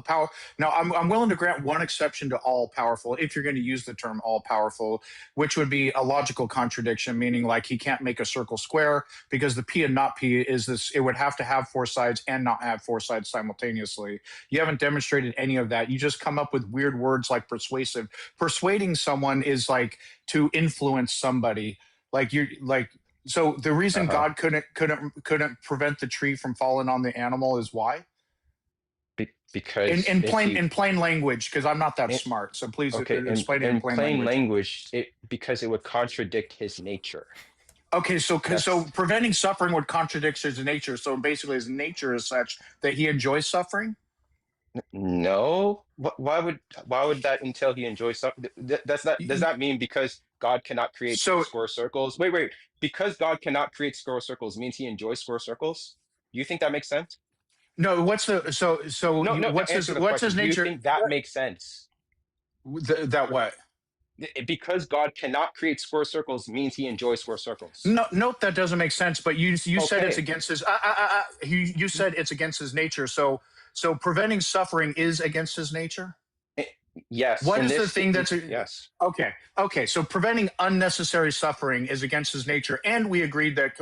Power. Now, I'm willing to grant one exception to all powerful, if you're going to use the term all powerful, which would be a logical contradiction, meaning he can't make a circle square because the P and not P is this. It would have to have 4 sides and not have 4 sides simultaneously. You haven't demonstrated any of that. You just come up with weird words like persuasive. Persuading someone is to influence somebody. So the reason God couldn't prevent the tree from falling on the animal is why? Because in plain language, because I'm not that smart. So please explain it in plain language. Because it would contradict his nature. Okay, so preventing suffering would contradict his nature. So basically, his nature is such that he enjoys suffering. No, why would that entail he enjoys suffering? Does that mean because God cannot create square circles? Wait. Because God cannot create square circles means he enjoys square circles? Do you think that makes sense? No. What's his nature? Do you think that makes sense? That what? Because God cannot create square circles means he enjoys square circles. No, that doesn't make sense. But you said it's against his. You said it's against his nature. So preventing suffering is against his nature. Yes. What is the thing that's yes? Okay. So preventing unnecessary suffering is against his nature, and we agreed that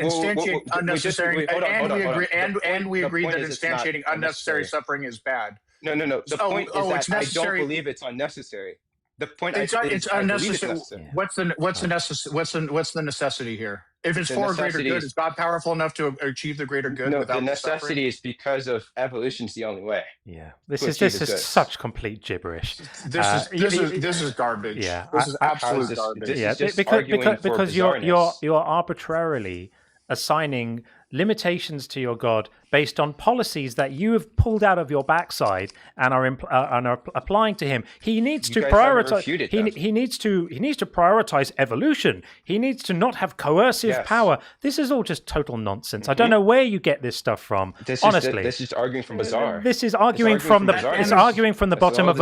instantiating unnecessary. And we agreed that instantiating unnecessary suffering is bad. No. The point is that I don't believe it's unnecessary. The point it's unnecessary. What's the necessity here? If it's for greater good, is God powerful enough to achieve the greater good? No, the necessity is because of evolution's the only way. Yeah, this is such complete gibberish. This is garbage. Yeah, this is absolute garbage. Yeah, because you're arbitrarily assigning limitations to your God based on policies that you have pulled out of your backside and are applying to him. He needs to prioritize. He needs to prioritize evolution. He needs to not have coercive power. This is all just total nonsense. I don't know where you get this stuff from. Honestly, this is arguing from bizarre. This is arguing from the bottom of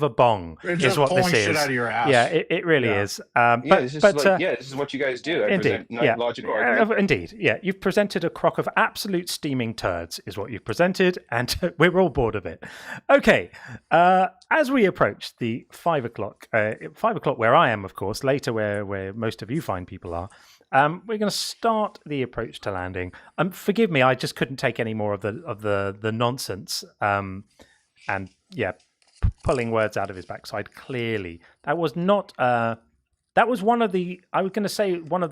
a bong. Is what this is. Shit out of your ass. Yeah, it really is. This is what you guys do. Indeed, logical argument. Indeed. Yeah, you've presented a crock of absolute steaming turds, is what you've presented, and we're all bored of it. Okay, as we approach the 5 o'clock where I am, of course, later where most of you fine people are, we're going to start the approach to landing. Forgive me, I just couldn't take any more of the nonsense, and yeah, pulling words out of his backside. Clearly, that was not. That was one of the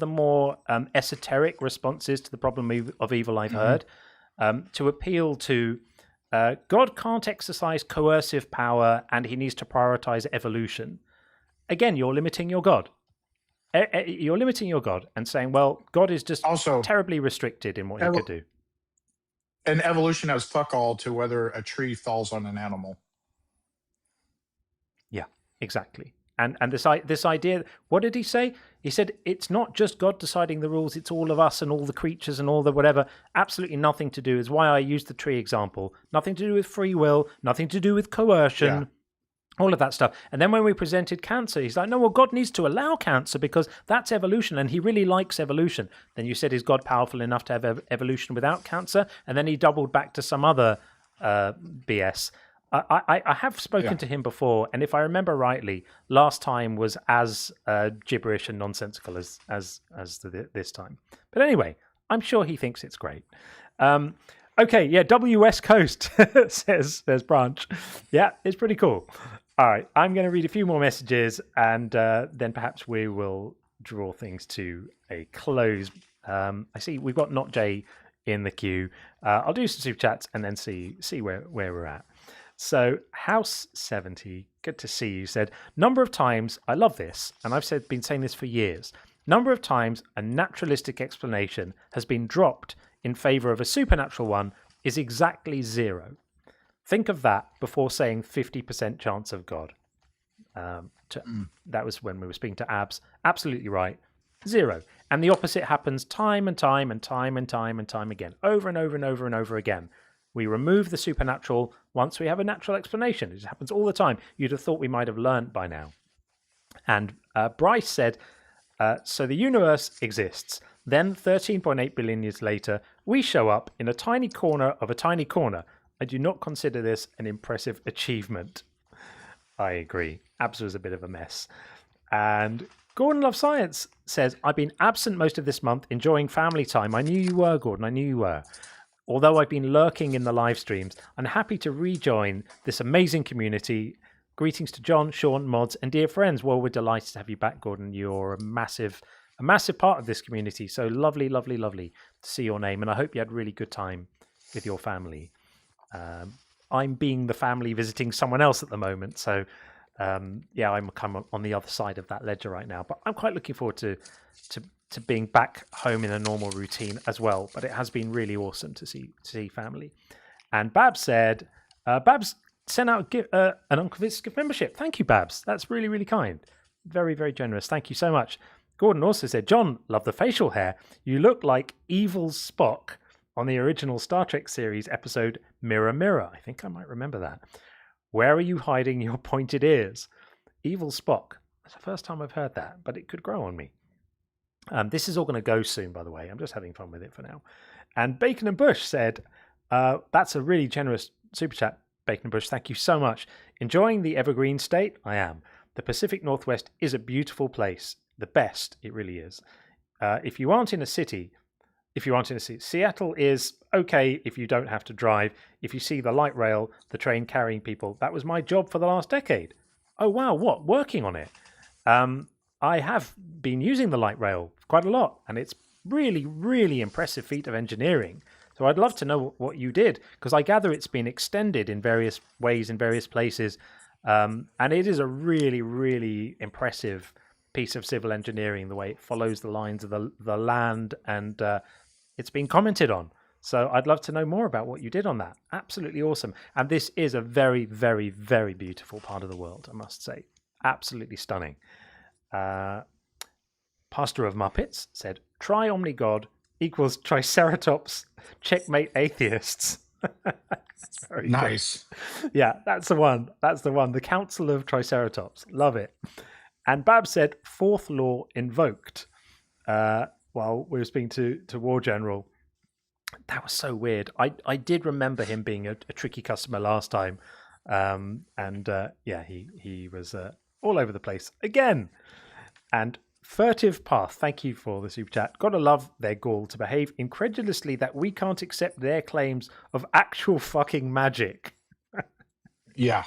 more esoteric responses to the problem of evil I've heard, to appeal to God can't exercise coercive power and he needs to prioritize evolution. Again, you're limiting your God. You're limiting your God and saying, well, God is just also terribly restricted in what he could do. And evolution has fuck all to whether a tree falls on an animal. Yeah, exactly. And this idea, what did he say? He said, it's not just God deciding the rules, it's all of us and all the creatures and all the whatever. Absolutely nothing to do, is why I used the tree example. Nothing to do with free will, nothing to do with coercion, all of that stuff. And then when we presented cancer, he's like, no, well, God needs to allow cancer because that's evolution and he really likes evolution. Then you said, is God powerful enough to have evolution without cancer? And then he doubled back to some other BS. I have spoken to him before, and if I remember rightly, last time was as gibberish and nonsensical as this time. But anyway, I'm sure he thinks it's great. Okay, yeah, West Coast says Branch. Yeah, it's pretty cool. All right, I'm going to read a few more messages, and then perhaps we will draw things to a close. I see we've got Not Jay in the queue. I'll do some super chats and then see where we're at. So House 70, good to see you, said, number of times, I love this, and I've been saying this for years, number of times a naturalistic explanation has been dropped in favor of a supernatural one is exactly 0. Think of that before saying 50% chance of God. That was when we were speaking to Abs. Absolutely right. 0. And the opposite happens time and time and time and time and time again, over and over and over and over again. We remove the supernatural once we have a natural explanation. It just happens all the time. You'd have thought we might have learned by now. And Bryce said, so the universe exists. Then 13.8 billion years later, we show up in a tiny corner of a tiny corner. I do not consider this an impressive achievement. I agree. Abs was a bit of a mess. And Gordon Loves Science says, I've been absent most of this month, enjoying family time. I knew you were, Gordon. I knew you were. Although I've been lurking in the live streams, I'm happy to rejoin this amazing community. Greetings to John, Sean, Mods, and dear friends. Well, we're delighted to have you back, Gordon. You're a massive part of this community. So lovely, lovely, lovely to see your name. And I hope you had a really good time with your family. I'm being the family visiting someone else at the moment, so yeah, I'm kind of on the other side of that ledger right now. But I'm quite looking forward to being back home in a normal routine as well. But it has been really awesome to see family. And Babs said, Babs sent out an Unconvinced gift membership. Thank you, Babs. That's really, really kind. Very, very generous. Thank you so much. Gordon also said, John, love the facial hair. You look like evil Spock on the original Star Trek series episode Mirror, Mirror. I think I might remember that. Where are you hiding your pointed ears? Evil Spock. That's the first time I've heard that, but it could grow on me. This is all going to go soon, by the way. I'm just having fun with it for now. And Bacon and Bush said, that's a really generous super chat, Bacon and Bush. Thank you so much. Enjoying the evergreen state? I am. The Pacific Northwest is a beautiful place. The best, it really is. If you aren't in a city, Seattle is okay if you don't have to drive. If you see the light rail, the train carrying people, that was my job for the last decade. Oh, wow, what? Working on it. I have been using the light rail quite a lot, and it's really, really impressive feat of engineering. So I'd love to know what you did, because I gather it's been extended in various ways in various places, and it is a really, really impressive piece of civil engineering, the way it follows the lines of the land, and it's been commented on. So I'd love to know more about what you did on that. Absolutely awesome. And this is a very, very, very beautiful part of the world, I must say. Absolutely stunning. Pastor of Muppets said, try Omnigod equals Triceratops, checkmate atheists. Very nice. Good. Yeah, that's the one. That's the one. The Council of Triceratops. Love it. And Bab said, fourth law invoked. While we were speaking to War General. That was so weird. I did remember him being a tricky customer last time. Yeah, he was all over the place again. And Furtive Path, thank you for the super chat. Gotta love their gall to behave incredulously that we can't accept their claims of actual fucking magic. Yeah.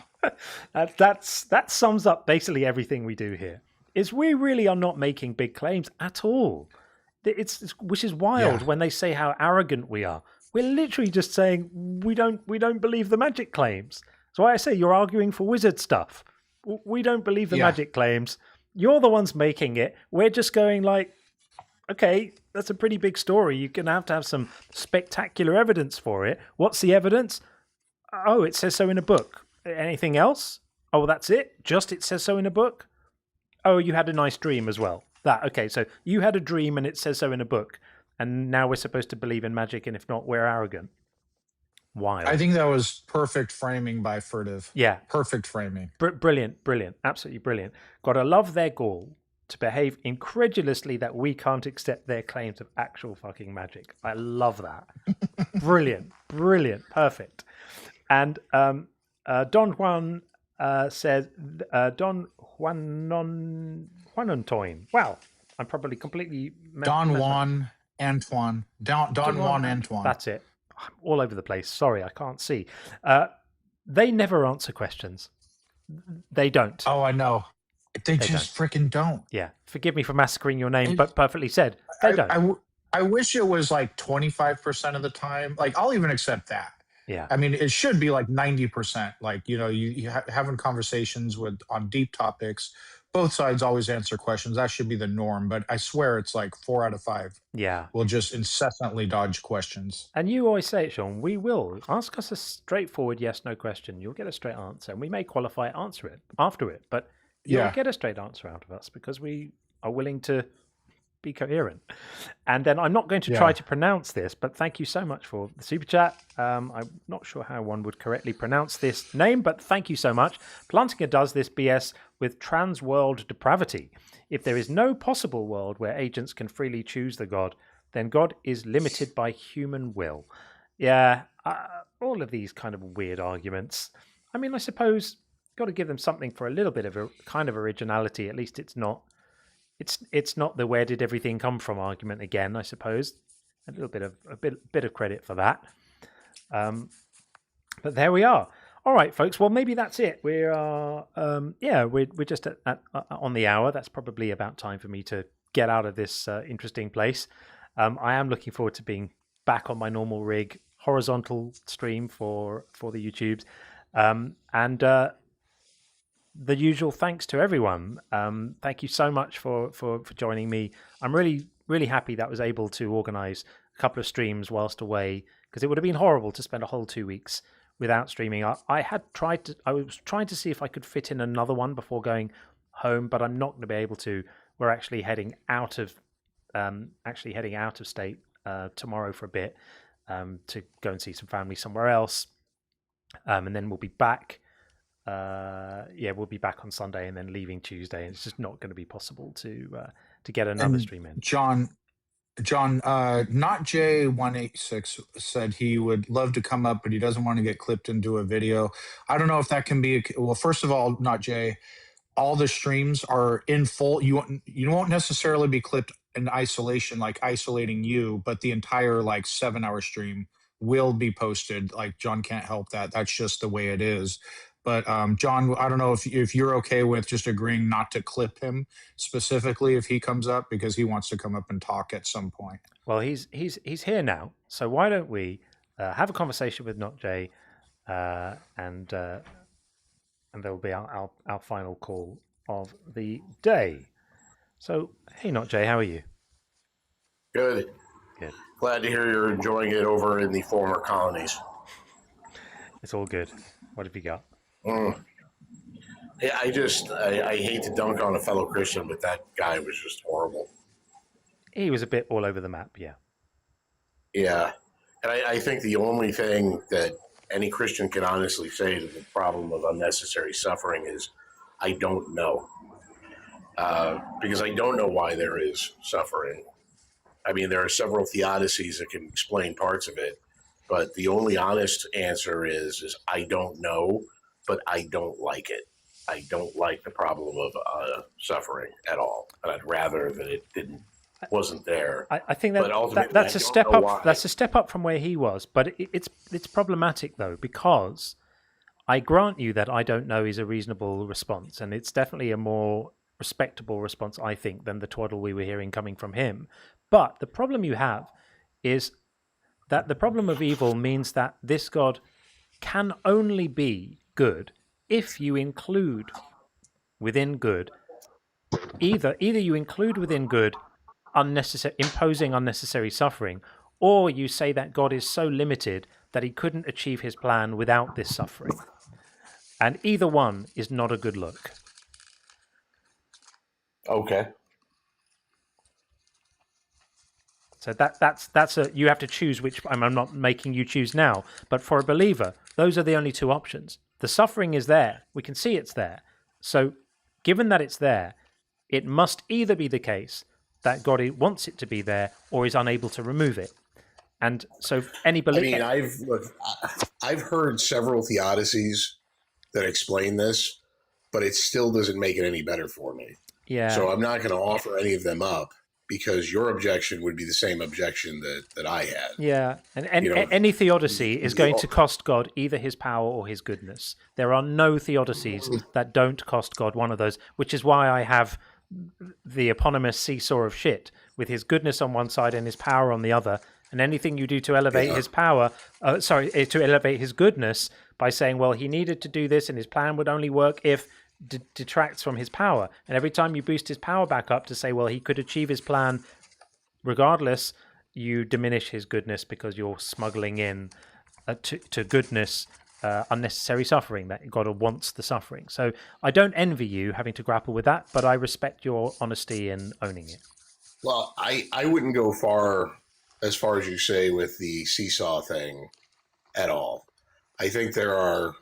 That sums up basically everything we do here. Is we really are not making big claims at all. Which is wild when they say how arrogant we are. We're literally just saying we don't believe the magic claims. So why I say you're arguing for wizard stuff. We don't believe the magic claims. You're the ones making it. We're just going like, okay, that's a pretty big story. You're going to have some spectacular evidence for it. What's the evidence? Oh, it says so in a book. Anything else? Oh, well, that's it? Just it says so in a book? Oh, you had a nice dream as well. Okay, so you had a dream and it says so in a book. And now we're supposed to believe in magic, and if not, we're arrogant. Wild. I think that was perfect framing by Furtive. Yeah. Perfect framing. Brilliant. Absolutely brilliant. Gotta love their gall to behave incredulously that we can't accept their claims of actual fucking magic. I love that. Brilliant. Perfect. And Don Juan says, Don Juanantoine. Wow. I'm probably completely... Don Juan Antoine. Don Juan Antoine. That's it. I'm all over the place. Sorry, I can't see. They never answer questions. They don't. Oh, I know. They just freaking don't. Yeah. Forgive me for massacring your name, but perfectly said. They don't. I wish it was like 25% of the time. Like, I'll even accept that. Yeah. I mean, it should be like 90%. Like, you having conversations on deep topics. Both sides always answer questions. That should be the norm. But I swear it's like 4 out of 5. Yeah. We'll just incessantly dodge questions. And you always say it, Sean. We will. Ask us a straightforward yes/no question. You'll get a straight answer. And we may qualify answer it after it. But you'll get a straight answer out of us because we are willing to be coherent. And then I'm not going to try to pronounce this, but thank you so much for the super chat. I'm not sure how one would correctly pronounce this name, but thank you so much. Plantinger does this BS with trans world depravity. If there is no possible world where agents can freely choose the God, then God is limited by human will. Yeah, all of these kind of weird arguments. I mean, I suppose got to give them something for a little bit of a kind of originality. At least it's not the where did everything come from argument again, I suppose. A bit of credit for that. But there we are. All right, folks. Well, maybe that's it. We're just on the hour. That's probably about time for me to get out of this interesting place. I am looking forward to being back on my normal rig, horizontal stream for the YouTubes, and the usual thanks to everyone. Thank you so much for joining me. I'm really happy that I was able to organize a couple of streams whilst away, because it would have been horrible to spend a whole 2 weeks without streaming. I was trying to see if I could fit in another one before going home, but I'm not going to be able to. We're actually heading out of state tomorrow for a bit, to go and see some family somewhere else, and then we'll be back. We'll be back on Sunday and then leaving Tuesday, and it's just not going to be possible to get another stream in. John, not J186 said he would love to come up, but he doesn't want to get clipped into a video. I don't know if that can be. Well, first of all, not Jay. All the streams are in full. You won't necessarily be clipped in isolation, like isolating you, but the entire 7-hour stream will be posted. Like, John can't help that. That's just the way it is. But John, I don't know if you're okay with just agreeing not to clip him specifically if he comes up, because he wants to come up and talk at some point. Well, he's here now, so why don't we have a conversation with Not Jay, and there will be our final call of the day. So, hey, Not Jay, how are you? Good. Good. Glad to hear you're enjoying it over in the former colonies. It's all good. What have you got? Yeah, I hate to dunk on a fellow Christian, but that guy was just horrible. He was a bit all over the map, yeah. Yeah. And I think the only thing that any Christian can honestly say to the problem of unnecessary suffering is, I don't know. Because I don't know why there is suffering. I mean, there are several theodicies that can explain parts of it, but the only honest answer is I don't know, but I don't like it. I don't like the problem of suffering at all, and I'd rather that it wasn't there. I think that's a step up. Why. That's a step up from where he was, but it's problematic though, because I grant you that I don't know is a reasonable response, and it's definitely a more respectable response, I think, than the twaddle we were hearing coming from him. But the problem you have is that the problem of evil means that this God can only be good if you include within good either you include within good imposing unnecessary suffering, or you say that God is so limited that he couldn't achieve his plan without this suffering. And either one is not a good look. Okay. So that's you have to choose which. I'm not making you choose now, but for a believer, those are the only two options. The suffering is there. We can see it's there. So given that it's there, it must either be the case that God wants it to be there or is unable to remove it. And so any believer... I mean, I've heard several theodicies that explain this, but it still doesn't make it any better for me. Yeah. So I'm not going to offer any of them up, because your objection would be the same objection that I had. Yeah, and any theodicy is going to cost God either his power or his goodness. There are no theodicies that don't cost God one of those, which is why I have the eponymous seesaw of shit, with his goodness on one side and his power on the other. And anything you do to elevate his power, to elevate his goodness by saying, well, he needed to do this and his plan would only work if detracts from his power. And every time you boost his power back up to say, well, he could achieve his plan regardless, you diminish his goodness because you're smuggling in to goodness unnecessary suffering, that God wants the suffering. So I don't envy you having to grapple with that, but I respect your honesty in owning it. Well, I wouldn't go as far as you say with the seesaw thing at all. I think there are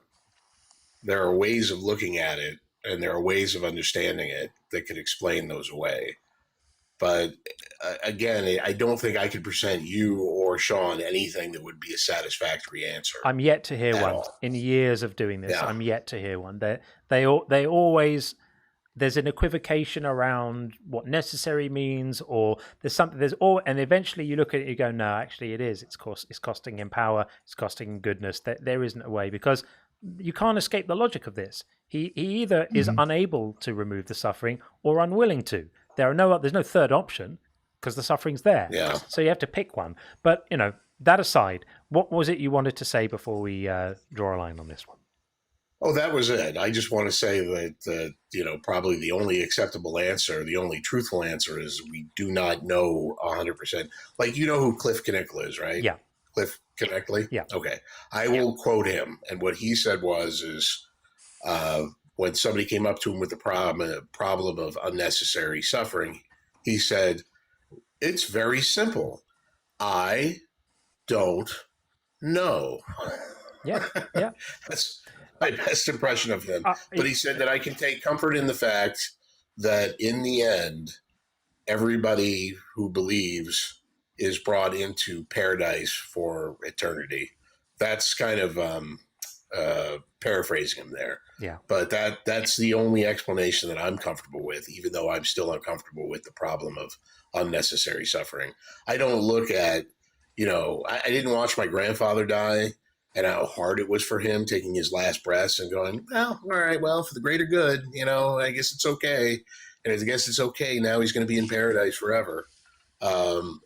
ways of looking at it, and there are ways of understanding it that could explain those away. But again, I don't think I could present you or Sean anything that would be a satisfactory answer. I'm yet to hear one in years of doing this. Yeah. I'm yet to hear one. They always, there's an equivocation around what necessary means, or and eventually you look at it and you go, no, actually it is. It's costing him power. It's costing him goodness. There isn't a way, because you can't escape the logic of this. He either is unable to remove the suffering or unwilling to. There's no third option, because the suffering's there. Yeah. So you have to pick one. But that aside, what was it you wanted to say before we draw a line on this one? Oh, that was it. I just want to say that, probably the only acceptable answer, the only truthful answer is we do not know 100%. Like, you know who Cliff Knickle is, right? Yeah. Cliff Knickle? Yeah. Okay. I will quote him. And what he said is when somebody came up to him with the problem of unnecessary suffering, he said, it's very simple. I don't know. Yeah. Yeah. That's my best impression of him. But he said that I can take comfort in the fact that in the end, everybody who believes is brought into paradise for eternity. That's kind of paraphrasing him there. Yeah. But that's the only explanation that I'm comfortable with, even though I'm still uncomfortable with the problem of unnecessary suffering. I don't look at, I didn't watch my grandfather die and how hard it was for him taking his last breaths and going, well, all right, well, for the greater good, I guess it's okay. And I guess it's okay. Now he's going to be in paradise forever.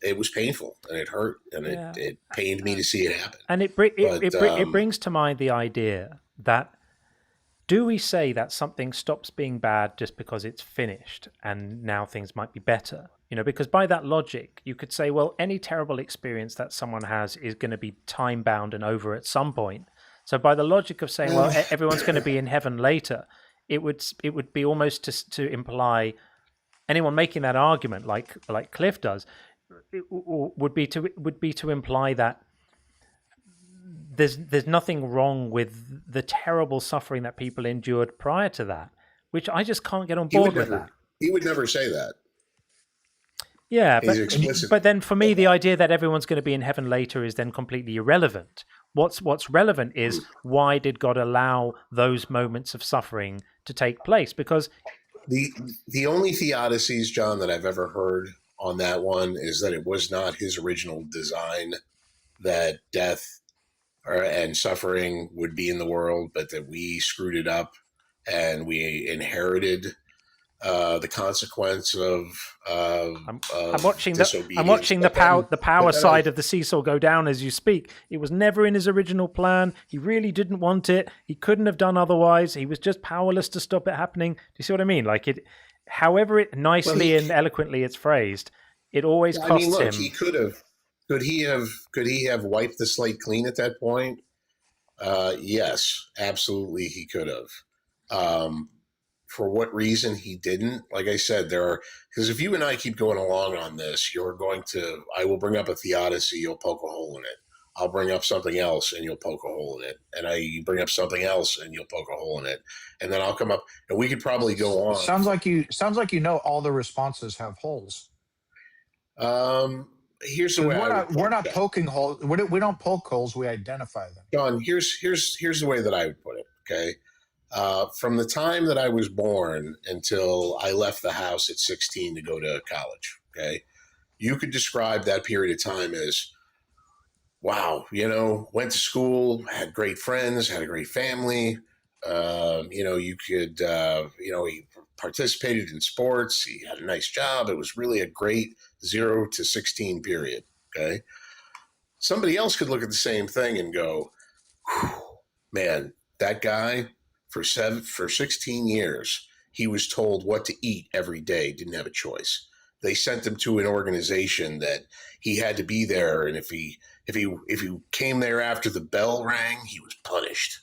It was painful and it hurt and it pained me to see it happen. And it brings to mind the idea that, do we say that something stops being bad just because it's finished and now things might be better? Because by that logic, you could say, well, any terrible experience that someone has is going to be time bound and over at some point. So by the logic of saying, well, everyone's going to be in heaven later, it would be almost to imply, anyone making that argument, like Cliff does, would be to imply that there's nothing wrong with the terrible suffering that people endured prior to that, which I just can't get on board with that. He would never say that. Yeah, but then for me, the idea that everyone's going to be in heaven later is then completely irrelevant. What's relevant is, why did God allow those moments of suffering to take place? Because the only theodicies, John, that I've ever heard on that one is that it was not his original design that death and suffering would be in the world, but that we screwed it up and we inherited the consequence of I'm watching the power side of the seesaw go down as you speak. It was never in his original plan. He really didn't want it. He couldn't have done otherwise. He was just powerless to stop it happening. Do you see what I mean? Like, it, however it nicely and eloquently it's phrased, it always costs him. He could have. Could he have wiped the slate clean at that point? Yes, absolutely, he could have. For what reason he didn't? Like I said, because if you and I keep going along on this, I will bring up a theodicy, you'll poke a hole in it. I'll bring up something else and you'll poke a hole in it. And you bring up something else and you'll poke a hole in it. And then I'll come up and we could probably go on. Sounds like all the responses have holes. Here's the way we're not poking holes. We don't poke holes. We identify them. John, here's the way that I would put it. Okay. From the time that I was born until I left the house at 16 to go to college, okay, you could describe that period of time as, wow, went to school, had great friends, had a great family. You could, he participated in sports. He had a nice job. It was really a great 0 to 16 period, okay? Somebody else could look at the same thing and go, man, that guy, for 16 years, he was told what to eat every day, didn't have a choice. They sent him to an organization that he had to be there, and if he came there after the bell rang, he was punished.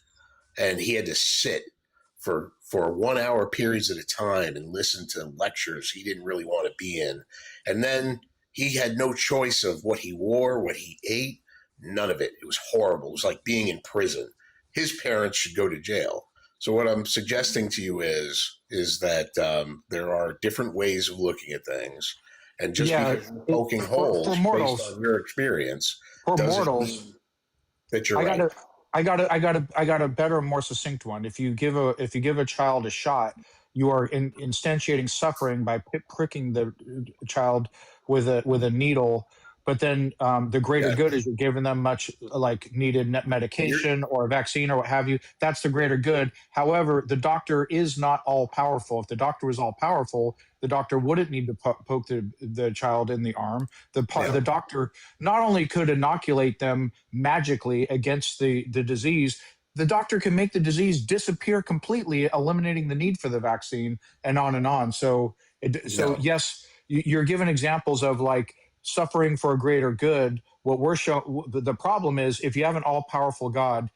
And he had to sit for 1 hour periods at a time and listen to lectures he didn't really want to be in. And then he had no choice of what he wore, what he ate, none of it. It was horrible. It was like being in prison. His parents should go to jail. So what I'm suggesting to you is that there are different ways of looking at things, and just because you're poking holes for mortals, based on your experience, for doesn't mortals, mean that you're right. I got a better, more succinct one. If you give a child a shot, you are instantiating suffering by pricking the child with a needle. But then the greater good is you're giving them much like needed medication or a vaccine or what have you. That's the greater good. However, the doctor is not all powerful. If the doctor was all powerful, the doctor wouldn't need to poke the child in the arm. The doctor not only could inoculate them magically against the disease, the doctor can make the disease disappear completely, eliminating the need for the vaccine, and on and on. So yes, you're given examples of like suffering for a greater good. What we're showing, the problem is, if you have an all-powerful God,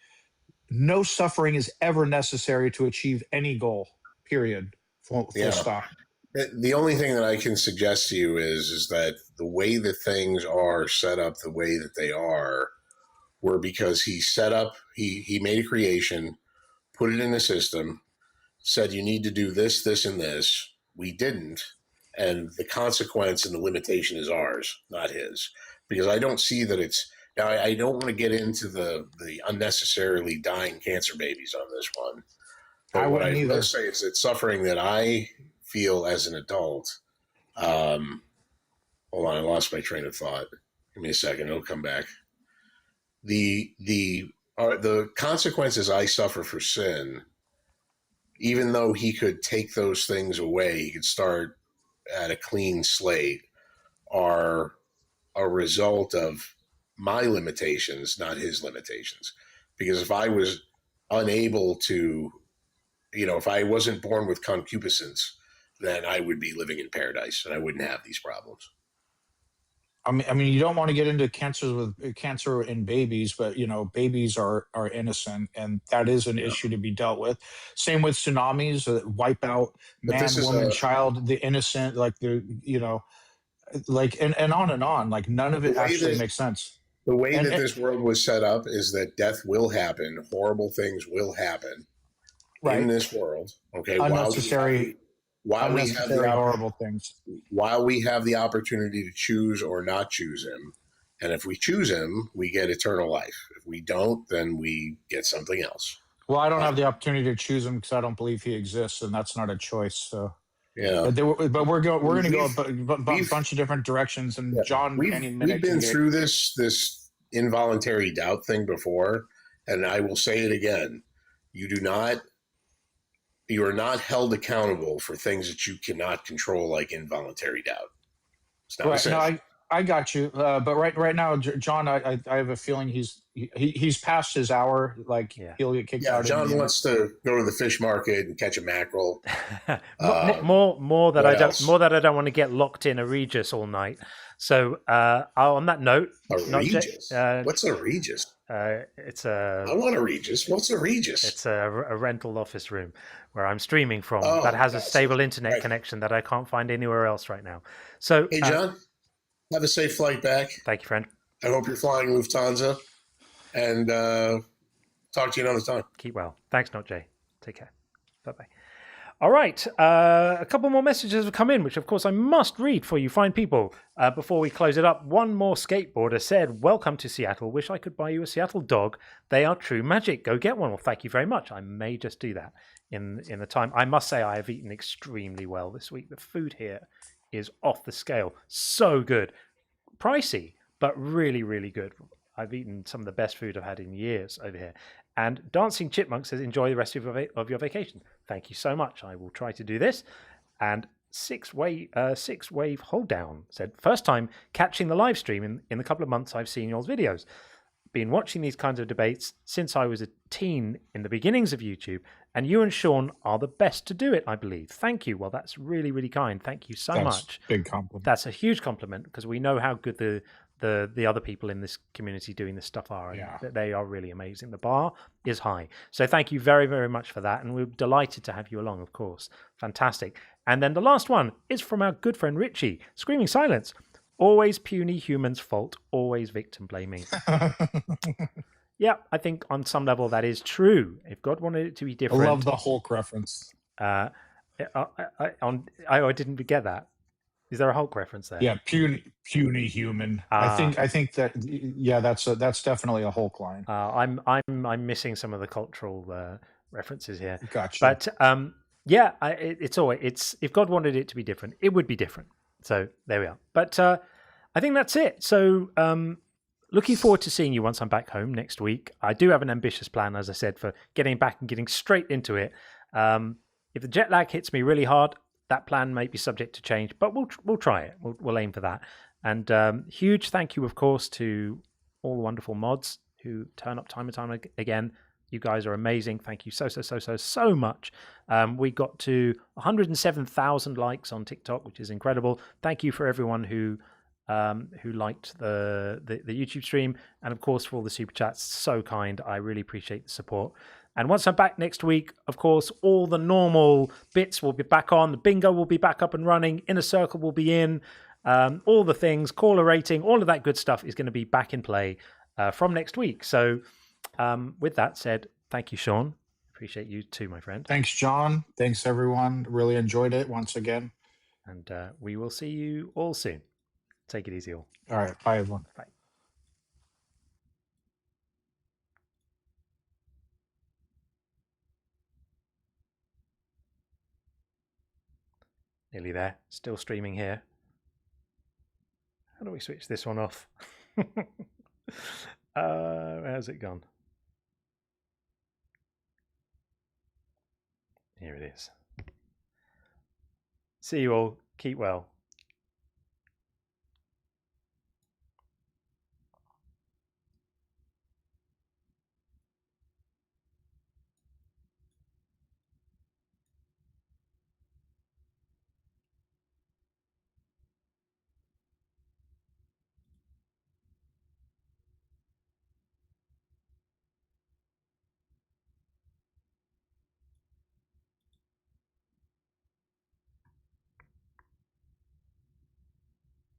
no suffering is ever necessary to achieve any goal, period. Full stop. The only thing that I can suggest to you is that the way that things are set up, the way that they are, were because he set up, he made a creation, put it in a system, said you need to do this, this, and this. We didn't. And the consequence and the limitation is ours, not his. Because I don't see that it's, now I don't want to get into the unnecessarily dying cancer babies on this one. But what I will say is that suffering that I feel as an adult, hold on, I lost my train of thought. Give me a second, it'll come back. The consequences I suffer for sin, even though he could take those things away, he could start at a clean slate, are a result of my limitations, not his limitations. Because if I was unable to, if I wasn't born with concupiscence, then I would be living in paradise and I wouldn't have these problems. I mean, you don't want to get into cancer in babies, but babies are innocent, and that is an issue to be dealt with. Same with tsunamis that wipe out man, woman, child, the innocent, like and on and on. Like none of it actually makes sense. The way that this world was set up is that death will happen, horrible things will happen in this world. Okay, unnecessary. While we have the horrible things, while we have the opportunity to choose or not choose him, and if we choose him, we get eternal life. If we don't, then we get something else. Well, I don't have the opportunity to choose him because I don't believe he exists, and that's not a choice. So yeah, but we're going to go a bunch of different directions. And John, we've been through this involuntary doubt thing before, and I will say it again: you are not held accountable for things that you cannot control, like involuntary doubt. It's not no, I got you. But right now, John, I have a feeling he's past his hour. Like he'll get kicked out. John wants to go to the fish market and catch a mackerel. more that I don't want to get locked in a Regis all night. So on that note, a Regis. What's a Regis? It's a. I want a Regis. What's a Regis? It's a rental office room where I'm streaming from that has a stable internet connection that I can't find anywhere else right now. So, hey, John, have a safe flight back. Thank you, friend. I hope you're flying Lufthansa, and talk to you another time. Keep well. Thanks, Not Jay. Take care. Bye-bye. All right, a couple more messages have come in, which of course I must read for you fine people before we close it up. One more skateboarder said, "Welcome to Seattle. Wish I could buy you a Seattle dog. They are true magic. Go get one." Well, thank you very much. I may just do that in the time. I must say I have eaten extremely well this week. The food here is off the scale. So good. Pricey, but really, really good. I've eaten some of the best food I've had in years over here. And Dancing Chipmunk says, "Enjoy the rest of your vacation." Thank you so much. I will try to do this. And Six Wave Hold Down said, "First time catching the live stream in the couple of months I've seen y'all's videos. Been watching these kinds of debates since I was a teen in the beginnings of YouTube, and you and Sean are the best to do it, I believe. Thank you." Well, that's really, really kind. Thank you so much. Big compliment. That's a huge compliment because we know how good the other people in this community doing this stuff are. And they are really amazing. The bar is high. So thank you very, very much for that. And we're delighted to have you along, of course. Fantastic. And then the last one is from our good friend Richie. Screaming Silence. "Always puny humans' fault. Always victim blaming." Yeah, I think on some level that is true. If God wanted it to be different. I love the Hulk reference. I didn't get that. Is there a Hulk reference there? Yeah, puny human. I think that that's definitely a Hulk line. I'm missing some of the cultural references here. Gotcha. But it's if God wanted it to be different, it would be different. So there we are. But I think that's it. So looking forward to seeing you once I'm back home next week. I do have an ambitious plan, as I said, for getting back and getting straight into it. If the jet lag hits me really hard, that plan may be subject to change, but we'll try it. We'll aim for that. And huge thank you, of course, to all the wonderful mods who turn up time and time again. You guys are amazing. Thank you so much. We got to 107,000 likes on TikTok, which is incredible. Thank you for everyone who liked the YouTube stream, and of course for all the super chats. So kind. I really appreciate the support. And once I'm back next week, of course, all the normal bits will be back on. The bingo will be back up and running. Inner Circle will be in. All the things, caller rating, all of that good stuff is going to be back in play from next week. So with that said, thank you, Sean. Appreciate you too, my friend. Thanks, John. Thanks, everyone. Really enjoyed it once again. And we will see you all soon. Take it easy all. All right. Bye, everyone. Bye. Nearly there. Still streaming here. How do we switch this one off? Where's it gone? Here it is. See you all. Keep well.